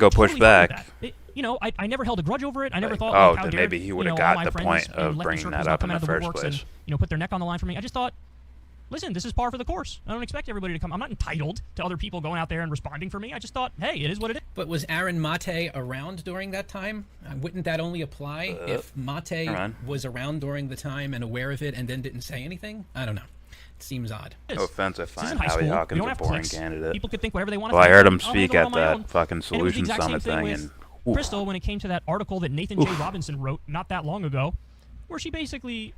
go push back. You know, I never held a grudge over it. I never thought, oh, like, how then dare, maybe he would have all got my the friends point and of lefty bringing circles that not up in come out the of first woodworks place. and, you know, put their neck on the line for me. I just thought, listen, this is par for the course. I don't expect everybody to come. I'm not entitled to other people going out there and responding for me. I just thought, hey, it is what it is. But was Aaron Mate around during that time? Wouldn't that only apply if Mate was around during the time and aware of it and then didn't say anything? I don't know. It seems odd. No offense, I find Howie Hawkins a boring candidate. People could think whatever they want to Well, think. I heard him I'll speak handle it at on my that own. fucking Solution Summit thing, and Crystal, when it came to that article that Nathan J. Robinson wrote not that long ago, where he basically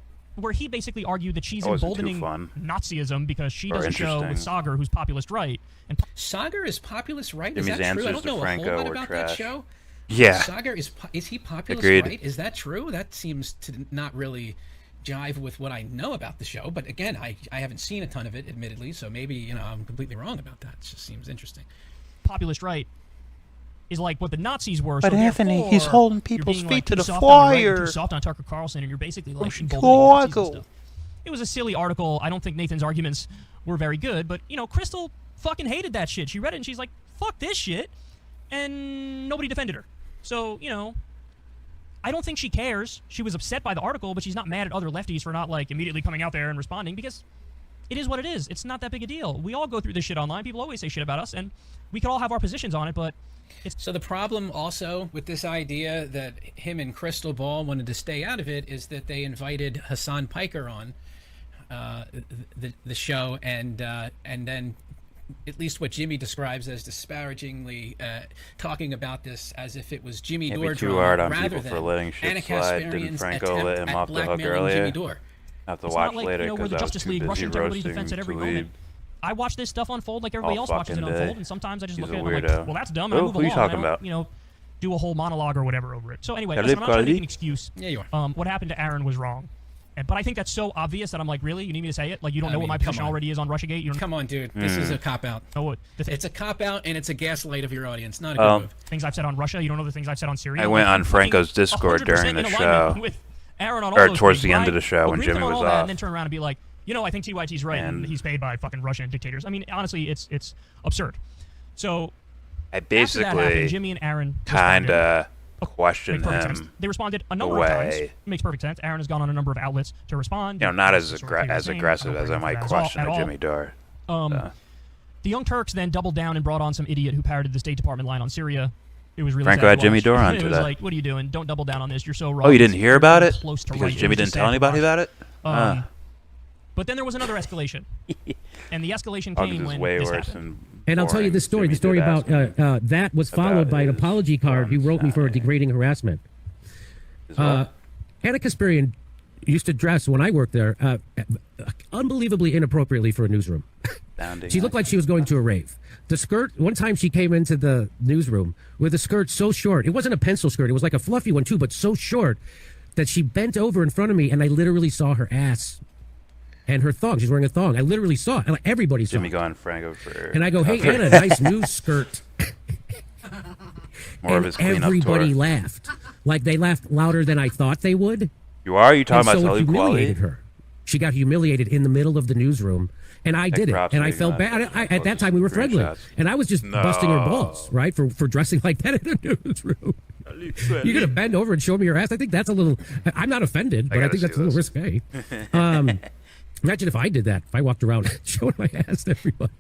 argued that she's That wasn't too emboldening fun. Nazism because she does a show with interesting. Sagar, who's populist right. And Sagar is populist right? Is Jimmy's that true? I answers don't to know Franco a whole lot were about trash. that show. Yeah. Sagar is he populist Agreed. right? Is that true? That seems to not really jive with what I know about the show. But again, I haven't seen a ton of it, admittedly, so maybe I'm completely wrong about that. It just seems interesting. populist right is like what the Nazis were. But so Anthony, therefore, he's holding you're people's being, feet like, to too the soft on the right and fire. Too soft on Tucker Carlson, and you're basically like emboldening Nazis Chicago. and stuff. It was a silly article. I don't think Nathan's arguments were very good, but Crystal fucking hated that shit. She read it and she's like, "Fuck this shit," and nobody defended her. So I don't think she cares. She was upset by the article, but she's not mad at other lefties for not like immediately coming out there and responding because it is what it is. It's not that big a deal. We all go through this shit online. People always say shit about us, and we could all have our positions on it, but So the problem also with this idea that him and Crystal Ball wanted to stay out of it is that they invited Hassan Piker on the show, and then at least what Jimmy describes as disparagingly talking about this as if it was Jimmy Can't Dore be too drama hard on rather people for than letting shit Anna slide. Didn't Kasparian's Franco attempt let him at off the hook blackmailing earlier? Jimmy Dore. I have to It's watch not like, later we're because the I was Justice too League busy rushing to everybody's roasting defense at every Talib. moment. I watch this stuff unfold like everybody All else watches it fucking unfold, day. and sometimes I just He's look a at it and I'm weirdo. like, well, that's dumb, and I Who? move Who are you along. talking I about? don't, do a whole monologue or whatever over it. So anyway, Talib, listen, I'm not trying to make Talib? an excuse. Yeah, you are. What happened to Aaron was wrong. But I think that's so obvious that I'm like, really? You need me to say it? Like, you don't know what my position already is on Russiagate? You don't Come on, dude. This is a cop-out. No, it's a cop-out, and it's a gaslight of your audience. Not a good move. things I've said on Russia, you don't know the things I've said on Syria. I went Like, on Franco's Discord 100% during the in alignment show, with Aaron on all or those towards things, the end right? of the show when Agree with Jimmy him on was all that, off. and then turn around and be like, I think TYT's right, and he's paid by fucking Russian dictators. I mean, honestly, it's absurd. So I after that happened, basically Jimmy and Aaron kind responded. of questioned Makes perfect sense. him. They responded a number of times. away. It makes perfect sense. Aaron has gone on a number of outlets to respond. Not as Sort of clear his name. aggressive don't as I bring might him up question at a all. Jimmy Dore. The Young Turks then doubled down and brought on some idiot who parroted the State Department line on Syria. It was really Franco sad had to Jimmy watch. Dore on It was today. like, what are you doing? Don't double down on this. You're so wrong. Oh, you didn't hear about it? Close to Because right. Jimmy It was didn't just tell sad to anybody watch. about it? But then there was another escalation. And the escalation Hawkins came is when way this worse happened. And I'll tell you this story. The story about that was followed by an apology card he wrote me for degrading harassment. Anna Kasparian used to dress when I worked there unbelievably inappropriately for a newsroom. She looked like she was going to a rave. The skirt, one time she came into the newsroom with a skirt so short. It wasn't a pencil skirt. It was like a fluffy one too, but so short that she bent over in front of me and I literally saw her ass and her thong. She's wearing a thong. I literally saw it. Everybody saw Jimmy it. going Franco for. And I go, hey, cover. Anna, nice news skirt. More of his cleanup everybody tour. laughed. Like they laughed louder than I thought they would. You are? You talking And about so it Talib humiliated Kweli? her. She got humiliated in the middle of the newsroom. And I did it. props And to I you, felt man. bad. At that time, we were friendly. Screenshots. And I was just busting her balls, right, for dressing like that in the newsroom. You're going to bend over and show me your ass? I think that's a little... I'm not offended, but I think that's a little risque. Imagine if I did that. If I walked around showing my ass to everybody.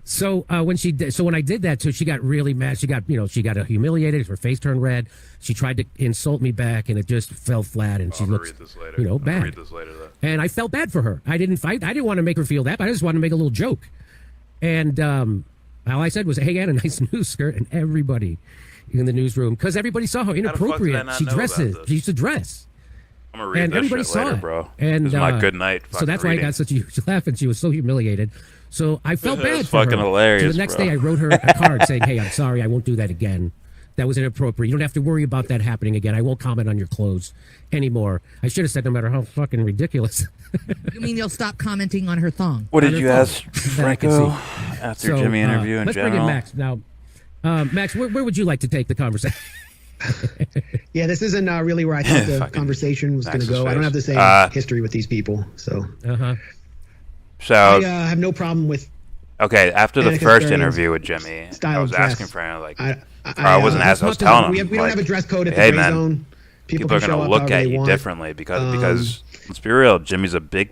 So when I did that, so she got really mad. She got humiliated. Her face turned red. She tried to insult me back, and it just fell flat. And she looked, bad. Read this later, though. And I felt bad for her. I didn't fight. I didn't want to make her feel that, but I just wanted to make a little joke. And all I said was, "Hey, Anna, nice news skirt," and everybody in the newsroom, because everybody saw how inappropriate she dresses. She used to dress. I'm gonna read And that everybody shit saw later, it. bro. And This is my good night. So that's why I got such a huge laugh, and she was so humiliated. So I felt That's bad for fucking her. hilarious, So the next bro. day, I wrote her a card saying, "Hey, I'm sorry. I won't do that again. That was inappropriate. You don't have to worry about that happening again. I won't comment on your clothes anymore." I should have said, no matter how fucking ridiculous. You mean you'll stop commenting on her thong? What On did her you thong ask that I could Franco see. after So, Jimmy interview in let's general? bring in Max now. Max, where would you like to take the conversation? Yeah, this isn't really where I thought the Fucking conversation was going to Max's go. I don't face. have the same history with these people, so. So I have no problem with. okay, after the Anna first Kasparian's interview with Jimmy, style I was of dress. asking for like, I wasn't asking. I was telling him, we don't like, have a dress code at the hey Gray man, Zone. people can are show gonna up look however at they you want. differently because let's be real, Jimmy's a big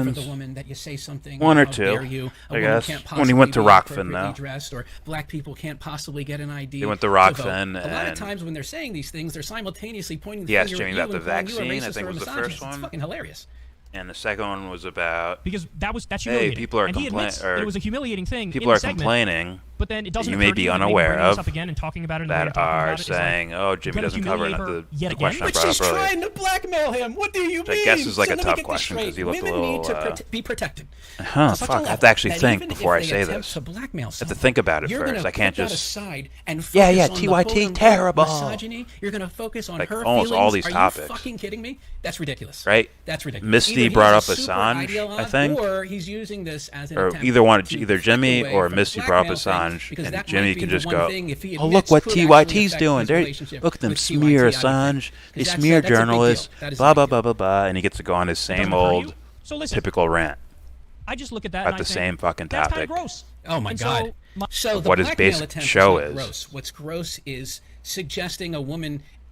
exceptions. For the woman that you say something, One or how two, dare you, a I woman guess. can't When he went to possibly be Rockfin, appropriately though. dressed, or black people can't possibly get an ID. They went to vote. Rockfin, A lot of and times when they're saying these things, they're simultaneously pointing the he asked finger Jimmy at you about and the calling you a vaccine. I racist think or a was the misogynist. first It's one. fucking hilarious. And the second one was about Because that's hey, humiliating. people are and he admits that it was a humiliating thing. People in are the segment, complaining. But then it doesn't that you occur may to be you that maybe unaware bringing this of up again and talking about it in the way that you're talking are about it is like, saying, "Oh, Jimmy gonna doesn't cover humiliate her the yet question I again? brought up earlier." Trying to blackmail him. What do you Which mean? I guess is like So a let me tough get this question because straight. he looked a Women little. need to be protected. Huh? To such a Fuck! I have level to actually that think even before if I they say attempt this. to blackmail I have to someone, think about it you're first. gonna I can't put that just. aside and Yeah, focus yeah. on the TYT quote-unquote terrible. misogyny. You're going to focus on Like her almost feelings. all these Are topics. you fucking kidding me? That's ridiculous. Right? That's ridiculous. Misty Either brought up he's a super Assange, ideologue, I think. or he's using this as an Or attempt either to Jimmy away or from Misty the brought up blackmail thing, Assange, because and that Jimmy might be can the just one go, thing if he "Oh, look admits what could actually TYT's affect doing. his They relationship look at them with smear TYT. Assange. They That's smear a big deal. journalists. That is a Blah big blah deal. blah blah blah," and he gets to go on his same old So listen, typical rant I just look at that about and the I think, same fucking that's kind topic. of gross. Oh my And God! So, So Of the what his blackmail basic attempt show is not is. gross. What's gross is suggesting a woman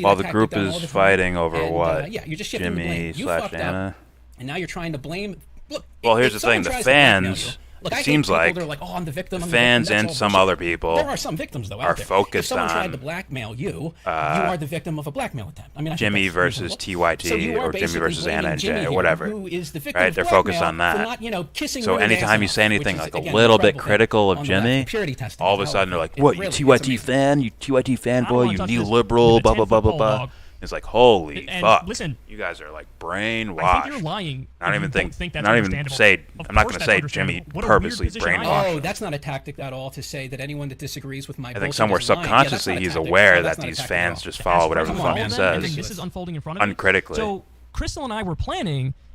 see While that the tactic group done all is the time. fighting over And, what? yeah, you're just shifting the blame. You fucked Jimmy/Anna? up, and now you're trying to blame. Look. Well, if here's the thing: someone the tries to blackmail fans. you- Look, I It hate seems people like that are like, oh, I'm the victim. the I'm fans the victim. and That's all some bullshit. other people There are some victims though. are out there. focused if someone tried on, to blackmail you, you are the victim of a blackmail attempt. I mean, I think Jimmy that's versus reasonable. TYT So you are or Jimmy basically versus blaming Anna and Jimmy Jay or here, whatever. who is the victim Right? of They're focused on blackmail that. for not, you know, kissing So women anytime you ass say enough, anything which like is, a again, little bit incredible critical of on the left. Jimmy, Purity testing all of a is sudden they're how like, it "What? You really is TYT amazing. fan? You TYT fanboy? wanna You touch this neoliberal? with a Blah blah 10-foot blah blah pole, blah." dog. It's like, holy And fuck! listen, you guys are like brainwashed. I think you're lying. I don't if even you don't think that's not even understandable. say. Of I'm not course going to that's say understandable. Jimmy What a weird purposely position I'm in. brainwashed. Oh, that's not a tactic at all to say that anyone that disagrees with my I think bullshit somewhere is lying. subconsciously yeah, he's that's not a aware tactic. that That's not a these tactic at fans all. just follow whatever the Come fuck on, he and says. then this is unfolding in front of me. Uncritically. So Crystal and I were planning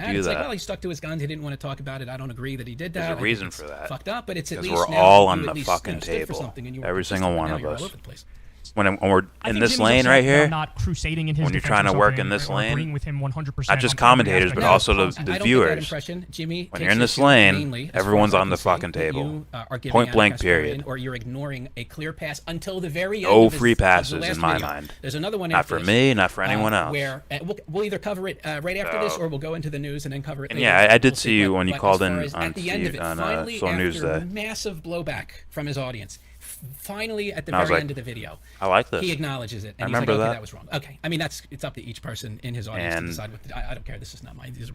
to do It's that. like, well, he stuck to his guns. He didn't want to talk about it. I don't agree that he did that. There's a I think reason it's for that. Fucked up, but it's at Because least we're now all you on at the least, fucking stood for table. something and you were Every consistent, single but one now of you're all us. over the place. When we're I in think this Jimmy's lane upset right that here, I'm not crusading in his when you're defense trying or to work something, in this or agreeing lane, with him 100% not just on every commentators, aspect but of also the the I don't get that viewers. impression, Jimmy. When takes you're in it this too lane, mainly, as everyone's far as I on the can see, fucking that table. you, are giving Point blank, Anna period. Kasparian, or you're ignoring a clear pass until the very end. No of his, free of the passes last in my video. mind. There's another one Not after for this, me, not for anyone else. Where we'll either cover it right after this, So- or we'll go into the news and then cover it. And later. yeah, I did We'll see you when you but called as far in as on at the end of it, Soul finally, News after Day. massive blowback from his audience. Finally, at the And I was very like, end of the video, I like this. he acknowledges it, I and he's like, remember "Okay, that. that was wrong." Okay, I mean it's up to each person in his audience And- to decide what. I don't care. This is not mine. These are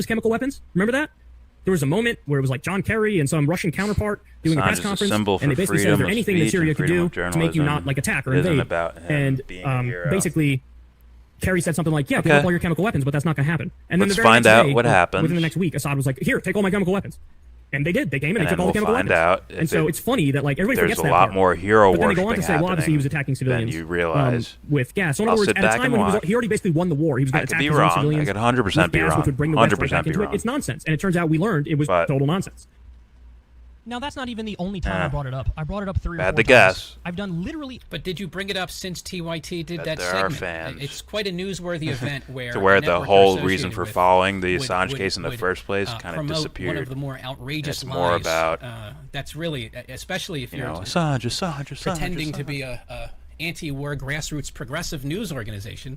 his chemical weapons. Remember that? There was a moment where it was like John Kerry and some Russian counterpart doing a Assange press is a conference, symbol and they for basically said, is freedom there of anything that speech Syria and could freedom do of to make you not journalism. like attack or It isn't invade? about him And being a hero. basically, Kerry said something like, yeah, pick up all your chemical weapons, but that's not going to happen. And then Let's the very find next out day, what happened. Within the next week, Assad was like, here, take all my chemical weapons. And they did. They came and they took all the chemical weapons. Out and so it's funny that like everybody there's forgets a that lot part. more hero But then they go on worshipping to say, well, obviously he was attacking civilians. than you realize. With gas. So in I'll other words, sit at a back time and when watch. he already basically won the war, he was going to I could attack be his own wrong. civilians. I could 100% with be gas, wrong. which would bring the West right 100% back be into it. wrong. It's nonsense. And it turns out we learned it was total nonsense. Now, that's not even the only time I brought it up. I brought it up 3 or 4 Had the times. guess. I've done literally... But did you bring it up since TYT did that there segment? are fans. It's quite a newsworthy event where... To where the network whole you're reason for associated following the with Assange case in the first place kind of promote disappeared. one of the more outrageous It's lies. more about... that's really... Especially if you're... Assange. Pretending to be a anti-war grassroots progressive news organization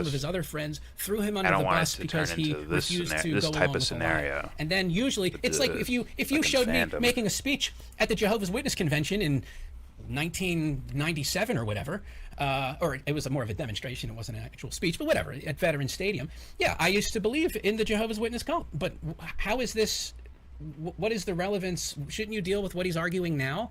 some of his other friends threw him under I don't the want bus it to because turn he into this refused scena- to this go type along of with the lie. scenario. And then usually it's like if you showed me fandom. making a speech at the Jehovah's Witness convention in 1997 or whatever, or it was more of a demonstration, it wasn't an actual speech, but whatever, at Veterans Stadium. Yeah, I used to believe in the Jehovah's Witness cult, but how is this, what is the relevance? Shouldn't you deal with what he's arguing now?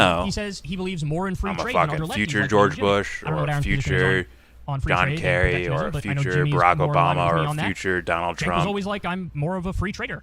No. He says he believes more in free I'm a trade than other fucking lefties future like George Jimmy. Bush, I don't know or what a Aaron's position is future on free John trade and Kerry, or protectionism, a but I know future Jimmy's Barack more aligned with me Obama, or on a that. future Donald Jake Trump. was always like, I'm more of a free trader.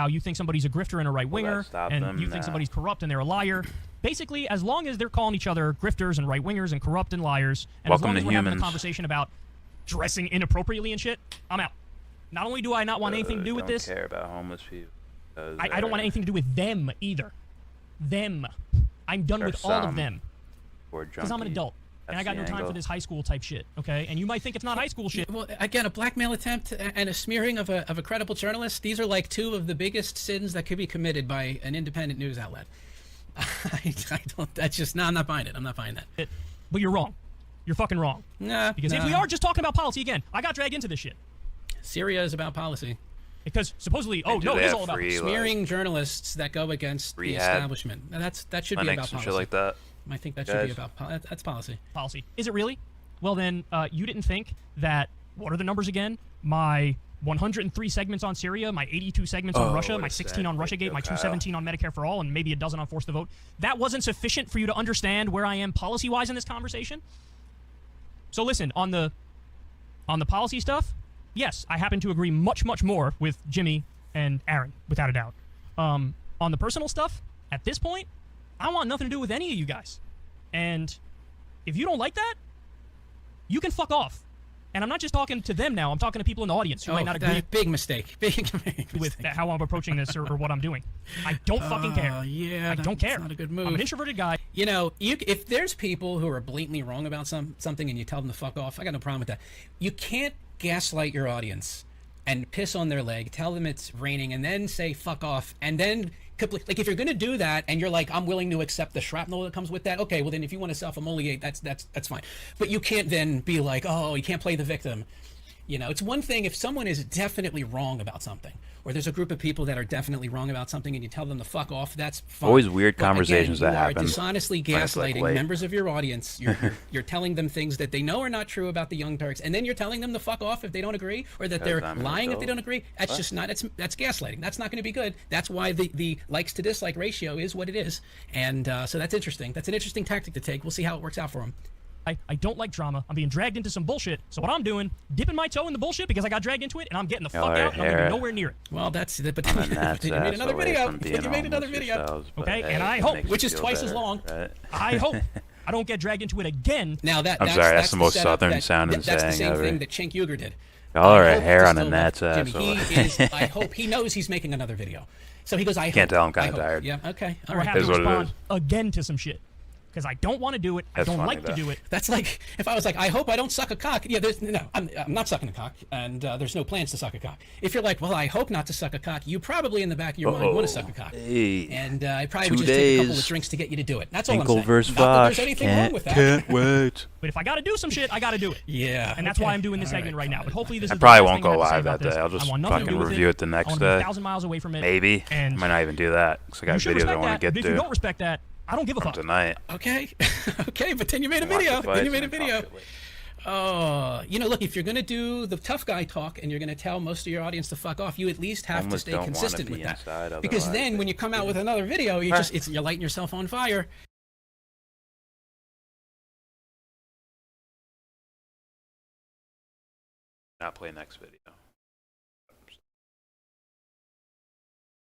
how you think somebody's a grifter and a right-winger, and them? you think somebody's corrupt and they're a liar. Basically, as long as they're calling each other grifters and right-wingers and corrupt and liars, and as long as we're having a conversation about dressing inappropriately and shit, I'm out. Not only do I not want anything to do with this, I don't care about homeless people. I don't want anything to do with them either. Them. I'm done with all of them. Because I'm an adult. And I got no time for this high school type shit, okay? And you might think it's not high school shit. Well, again, a blackmail attempt and a smearing of a credible journalist, these are like two of the biggest sins that could be committed by an independent news outlet. I don't, that's just, no, I'm not buying it. I'm not buying that. But you're wrong. You're fucking wrong. Nah. Because if we are just talking about policy again, I got dragged into this shit. Syria is about policy. Because supposedly, it is all about smearing journalists that go against the establishment. Now that should be about policy. Shit like that. I think that should be about that's policy. Policy. Is it really? Well, then you didn't think that, what are the numbers again? My 103 segments on Syria, my 82 segments on Russia, my 16 on Russiagate, my 217 on Medicare for All, and maybe a dozen on Forced to Vote. That wasn't sufficient for you to understand where I am policy-wise in this conversation? So listen, on the policy stuff, yes, I happen to agree much, much more with Jimmy and Aaron, without a doubt. On the personal stuff, at this point, I want nothing to do with any of you guys. And if you don't like that, you can fuck off. And I'm not just talking to them now. I'm talking to people in the audience who might not agree. Big mistake. Big with how I'm approaching this or what I'm doing. I don't fucking care. Yeah, I don't care. Not a good move. I'm an introverted guy. You know, if there's people who are blatantly wrong about something and you tell them to fuck off, I got no problem with that. You can't gaslight your audience and piss on their leg, tell them it's raining, and then say fuck off, and then like if you're going to do that and you're like, I'm willing to accept the shrapnel that comes with that, okay, well then if you want to self-immolate, that's fine. But you can't then be like, oh, you can't play the victim. You know, it's one thing if someone is definitely wrong about something, or there's a group of people that are definitely wrong about something and you tell them to fuck off, that's fine. Always weird But conversations again, that happen. You are dishonestly gaslighting late. members of your audience. You're telling them things that they know are not true about the Young Turks, and then you're telling them to fuck off if they don't agree, or that they're lying if they don't agree. That's just not, that's gaslighting. That's not going to be good. That's why the likes to dislike ratio is what it is. And so that's interesting. That's an interesting tactic to take. We'll see how it works out for them. I don't like drama. I'm being dragged into some bullshit. So what I'm doing, dipping my toe in the bullshit because I got dragged into it, and I'm getting the fuck out, and I'm going to be nowhere near it. Well, that's it. But you made another video. You made another video. Okay, and I hope, which is twice as long. Right? I hope I don't get dragged into it again. Now I'm sorry, that's the most southern sounding saying ever. That's the same ever. thing that Cenk Uygur did. All right, hair on a gnat's ass. Jimmy, I hope he knows he's making another video. So he goes, I can't tell, I'm kind of tired. Yeah, okay. All Or right. have to respond again to some shit. Because I don't want to do it. I don't like to do it. That's like if I was like, I hope I don't suck a cock. Yeah, I'm not sucking a cock, and there's no plans to suck a cock. If you're like, well, I hope not to suck a cock, you probably in the back of your mind want to suck a cock. Hey, and I probably would just take a couple of drinks to get you to do it. That's all I'm saying. Versus not that there's anything wrong with that. Can't wait. But if I got to do some shit, I got to do it. Yeah. And that's why I'm doing this segment right now. But hopefully this is I probably the won't best thing go I have to say live that about this. day. I'll just I want nothing to fucking do with review it the I next want to be day. 1,000 miles away from it. Maybe. And I might not even do that because I got you should videos I respect want to that, get but to. if you don't respect that, I don't give a fuck. Tonight. Okay. Okay, but then you made a video. Then you made a video. You know, look, if you're going to do the tough guy talk and you're going to tell most of your audience to fuck off, you at least have to stay consistent with that. Because then when you come out with another video, you're lighting yourself on fire. Not play next video.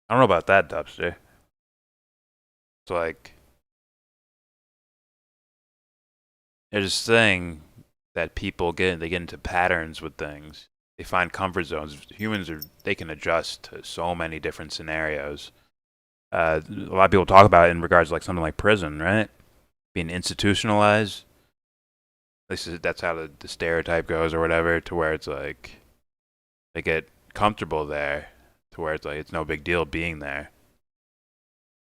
I don't know about that, Dubster. It's like there's this thing that people they get into patterns with things. They find comfort zones. Humans they can adjust to so many different scenarios. A lot of people talk about it in regards to like something like prison, right? Being institutionalized. That's how the stereotype goes or whatever, to where it's like they get comfortable there, to where it's like it's no big deal being there.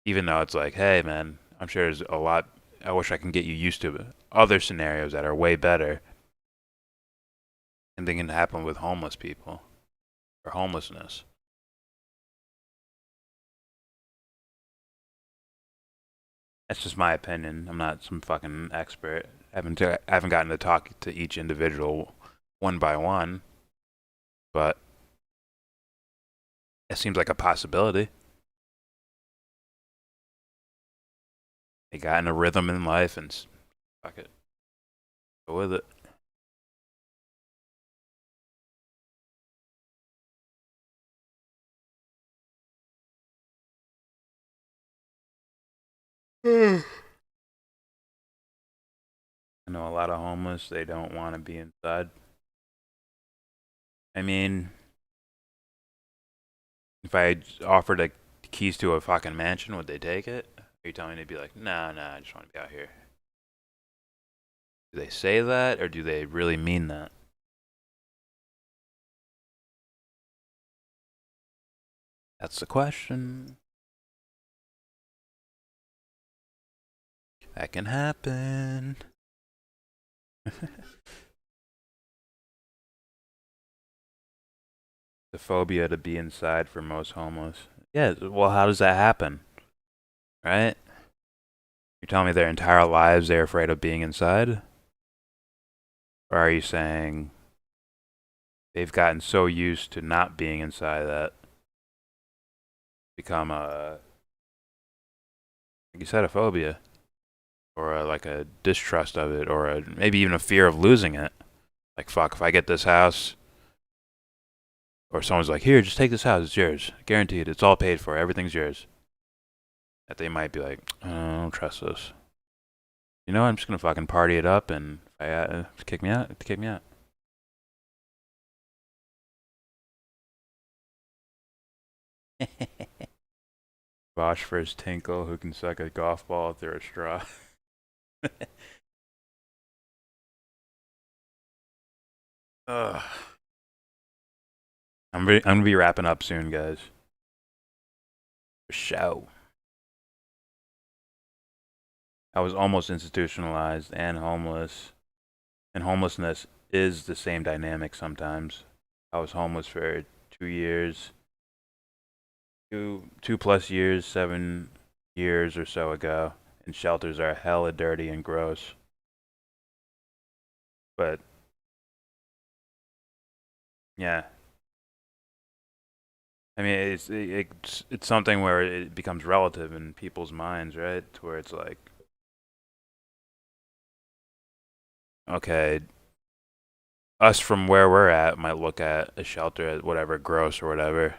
Even though it's like, hey man, I'm sure there's a lot I wish I can get you used to other scenarios that are way better. And they can happen with homeless people or homelessness. That's just my opinion. I'm not some fucking expert. I haven't gotten to talk to each individual one by one, but it seems like a possibility. They got in a rhythm in life and fuck it, go with it. I know a lot of homeless, they don't want to be inside. I mean, if I offered the keys to a fucking mansion, would they take it? Are you telling me they'd be like, nah, I just want to be out here? Do they say that, or do they really mean that? That's the question. That can happen. The phobia to be inside for most homeless. Yeah, well, how does that happen? Right? You're telling me their entire lives they're afraid of being inside? Or are you saying they've gotten so used to not being inside that become a, like you said, a phobia? Or like a distrust of it, or maybe even a fear of losing it. Like, fuck, if I get this house, or someone's like, here, just take this house, it's yours. Guaranteed, it's all paid for, everything's yours. That they might be like, I don't trust this. You know, I'm just gonna fucking party it up, and if kick me out, kick me out. Bosch first Tinkle, who can suck a golf ball through a straw. Ugh. I'm gonna be wrapping up soon, guys. For show. I was almost institutionalized and homeless. And homelessness is the same dynamic sometimes. I was homeless for 2 years. 2+ years, 7 years or so ago. And shelters are hella dirty and gross. But yeah. I mean, it's something where it becomes relative in people's minds, right? To where it's like, okay, us from where we're at might look at a shelter as whatever, gross or whatever.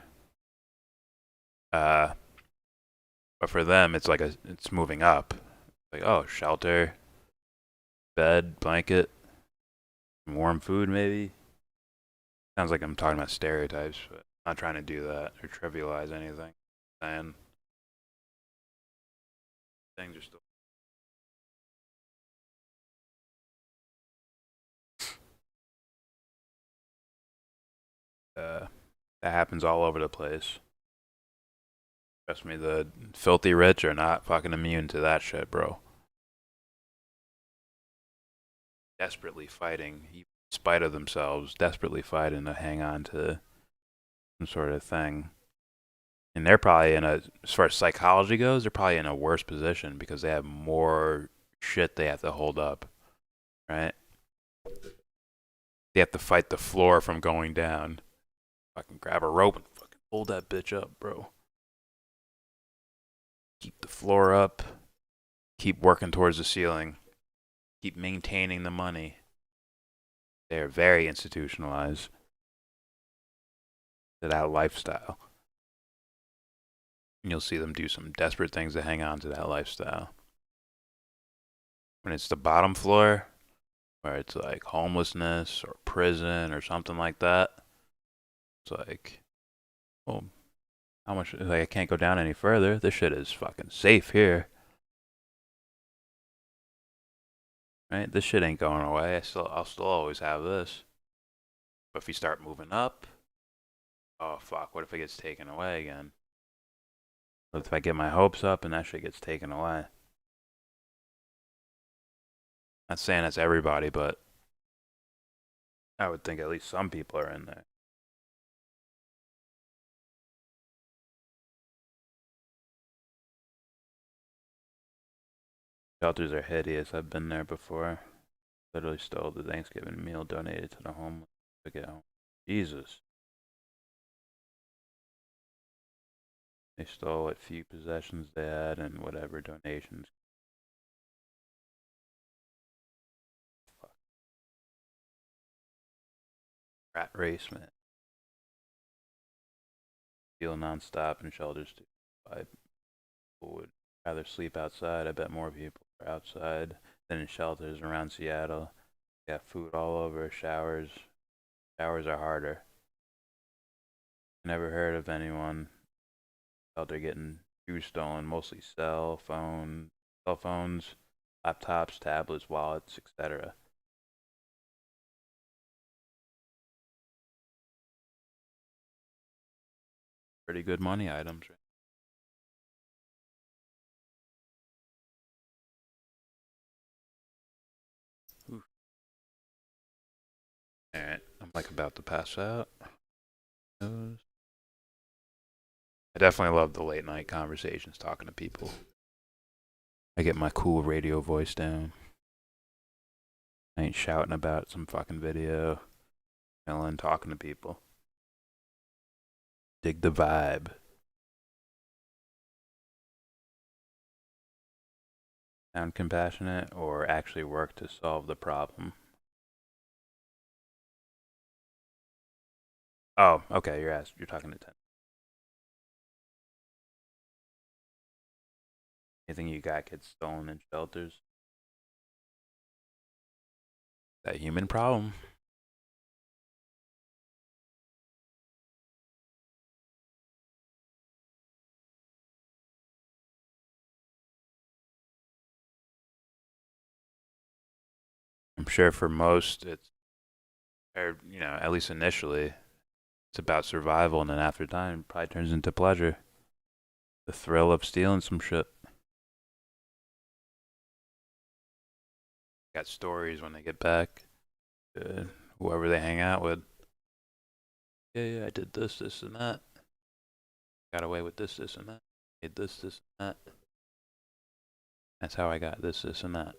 But for them, it's like it's moving up. Like, oh, shelter, bed, blanket, warm food, maybe. Sounds like I'm talking about stereotypes, but I'm not trying to do that or trivialize anything. And things are still. That happens all over the place. Trust me, the filthy rich are not fucking immune to that shit, bro. Desperately fighting, in spite of themselves, desperately fighting to hang on to some sort of thing. And they're probably as far as psychology goes, they're probably in a worse position because they have more shit they have to hold up, right? They have to fight the floor from going down. Fucking grab a rope and fucking hold that bitch up, bro. Keep the floor up. Keep working towards the ceiling. Keep maintaining the money. They're very institutionalized to that lifestyle. And you'll see them do some desperate things to hang on to that lifestyle. When it's the bottom floor, where it's like homelessness or prison or something like that, it's like, well, how much? Like, I can't go down any further. This shit is fucking safe here. Right? This shit ain't going away. I'll still always have this. But if you start moving up, oh fuck, what if it gets taken away again? What if I get my hopes up and that shit gets taken away? Not saying that's everybody, but I would think at least some people are in there. Shelters are hideous. I've been there before. Literally stole the Thanksgiving meal donated to the homeless to get home. Jesus. They stole what few possessions they had and whatever donations. Fuck. Rat race, man. Steal nonstop in shelters too. People would rather sleep outside. I bet more people are outside than in shelters around Seattle. They got food all over. Showers are harder. Never heard of anyone out there getting shoes stolen. Mostly cell phones, laptops, tablets, wallets, etc. Pretty good money items, right? Alright, I'm like about to pass out. I definitely love the late night conversations, talking to people. I get my cool radio voice down. I ain't shouting about some fucking video. Chilling, talking to people. Dig the vibe. Sound compassionate or actually work to solve the problem? Oh, okay, you're talking to 10. Anything you got gets stolen in shelters? That human problem. I'm sure for most it's, or you know, at least initially, it's about survival, and then after time, it probably turns into pleasure. The thrill of stealing some shit. Got stories when they get back. Whoever they hang out with. Yeah, I did this, this, and that. Got away with this, this, and that. Did this, this, and that. That's how I got this, this, and that.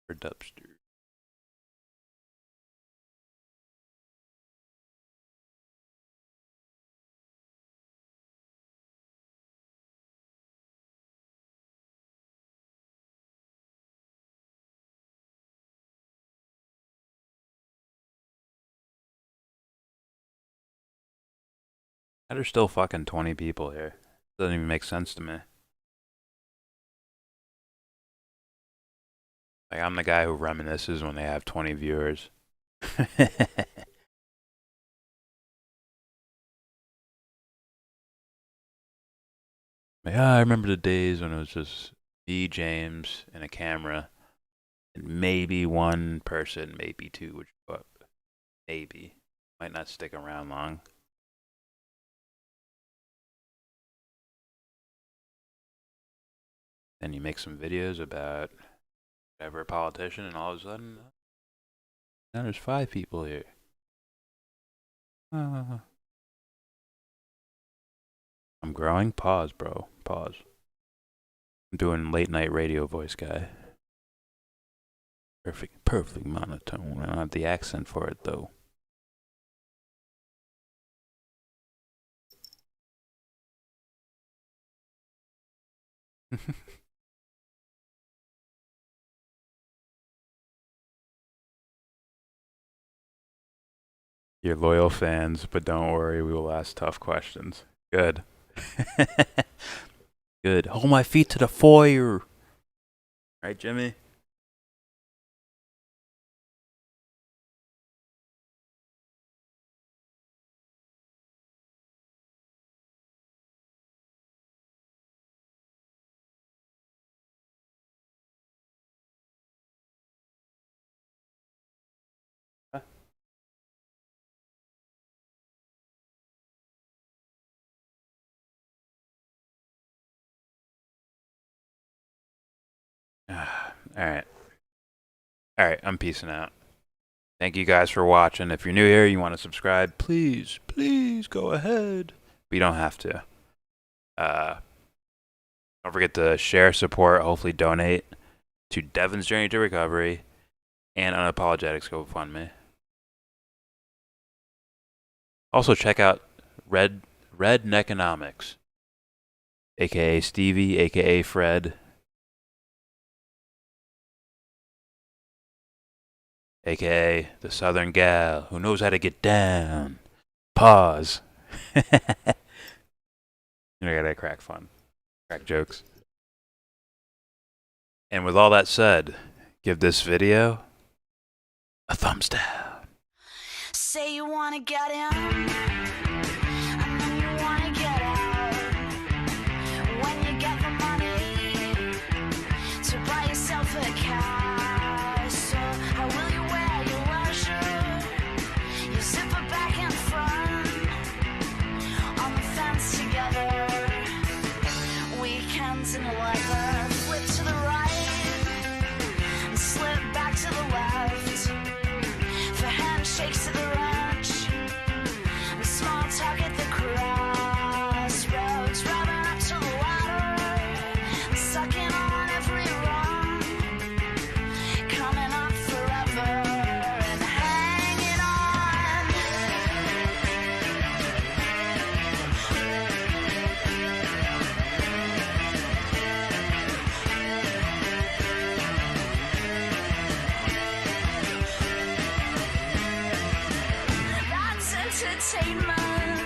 Or Dubster. There's still fucking 20 people here. Doesn't even make sense to me. Like, I'm the guy who reminisces when they have 20 viewers. Yeah, I remember the days when it was just me, James, and a camera. And maybe one person, maybe two would show up. Maybe. Might not stick around long. Then you make some videos about whatever politician, and all of a sudden, now there's 5 people here. I'm growing. Pause, bro. Pause. I'm doing late night radio voice guy. Perfect monotone. I don't have the accent for it though. You're loyal fans, but don't worry, we will ask tough questions. Good. Good. Hold my feet to the foyer. Right, Jimmy? Alright. Alright, I'm peacing out. Thank you guys for watching. If you're new here, you want to subscribe, please go ahead. But you don't have to. Don't forget to share, support, hopefully donate to Devon's Journey to Recovery and Unapologetic GoFundMe. Also check out Red Neckonomics, aka Stevie, aka Fred, aka the Southern gal who knows how to get down. Pause. I gotta crack jokes. And with all that said, give this video a thumbs down. Say you wanna get in, and then you wanna get out. When you get the money to buy yourself a castle, how will you wear your leisure? You zip it back and front on the fence together. Weekends in leather, flip to the right, shakes at the ranch, the small talk at the crossroads, driving up to the water, sucking on every run, coming up forever and hanging on. That's entertainment.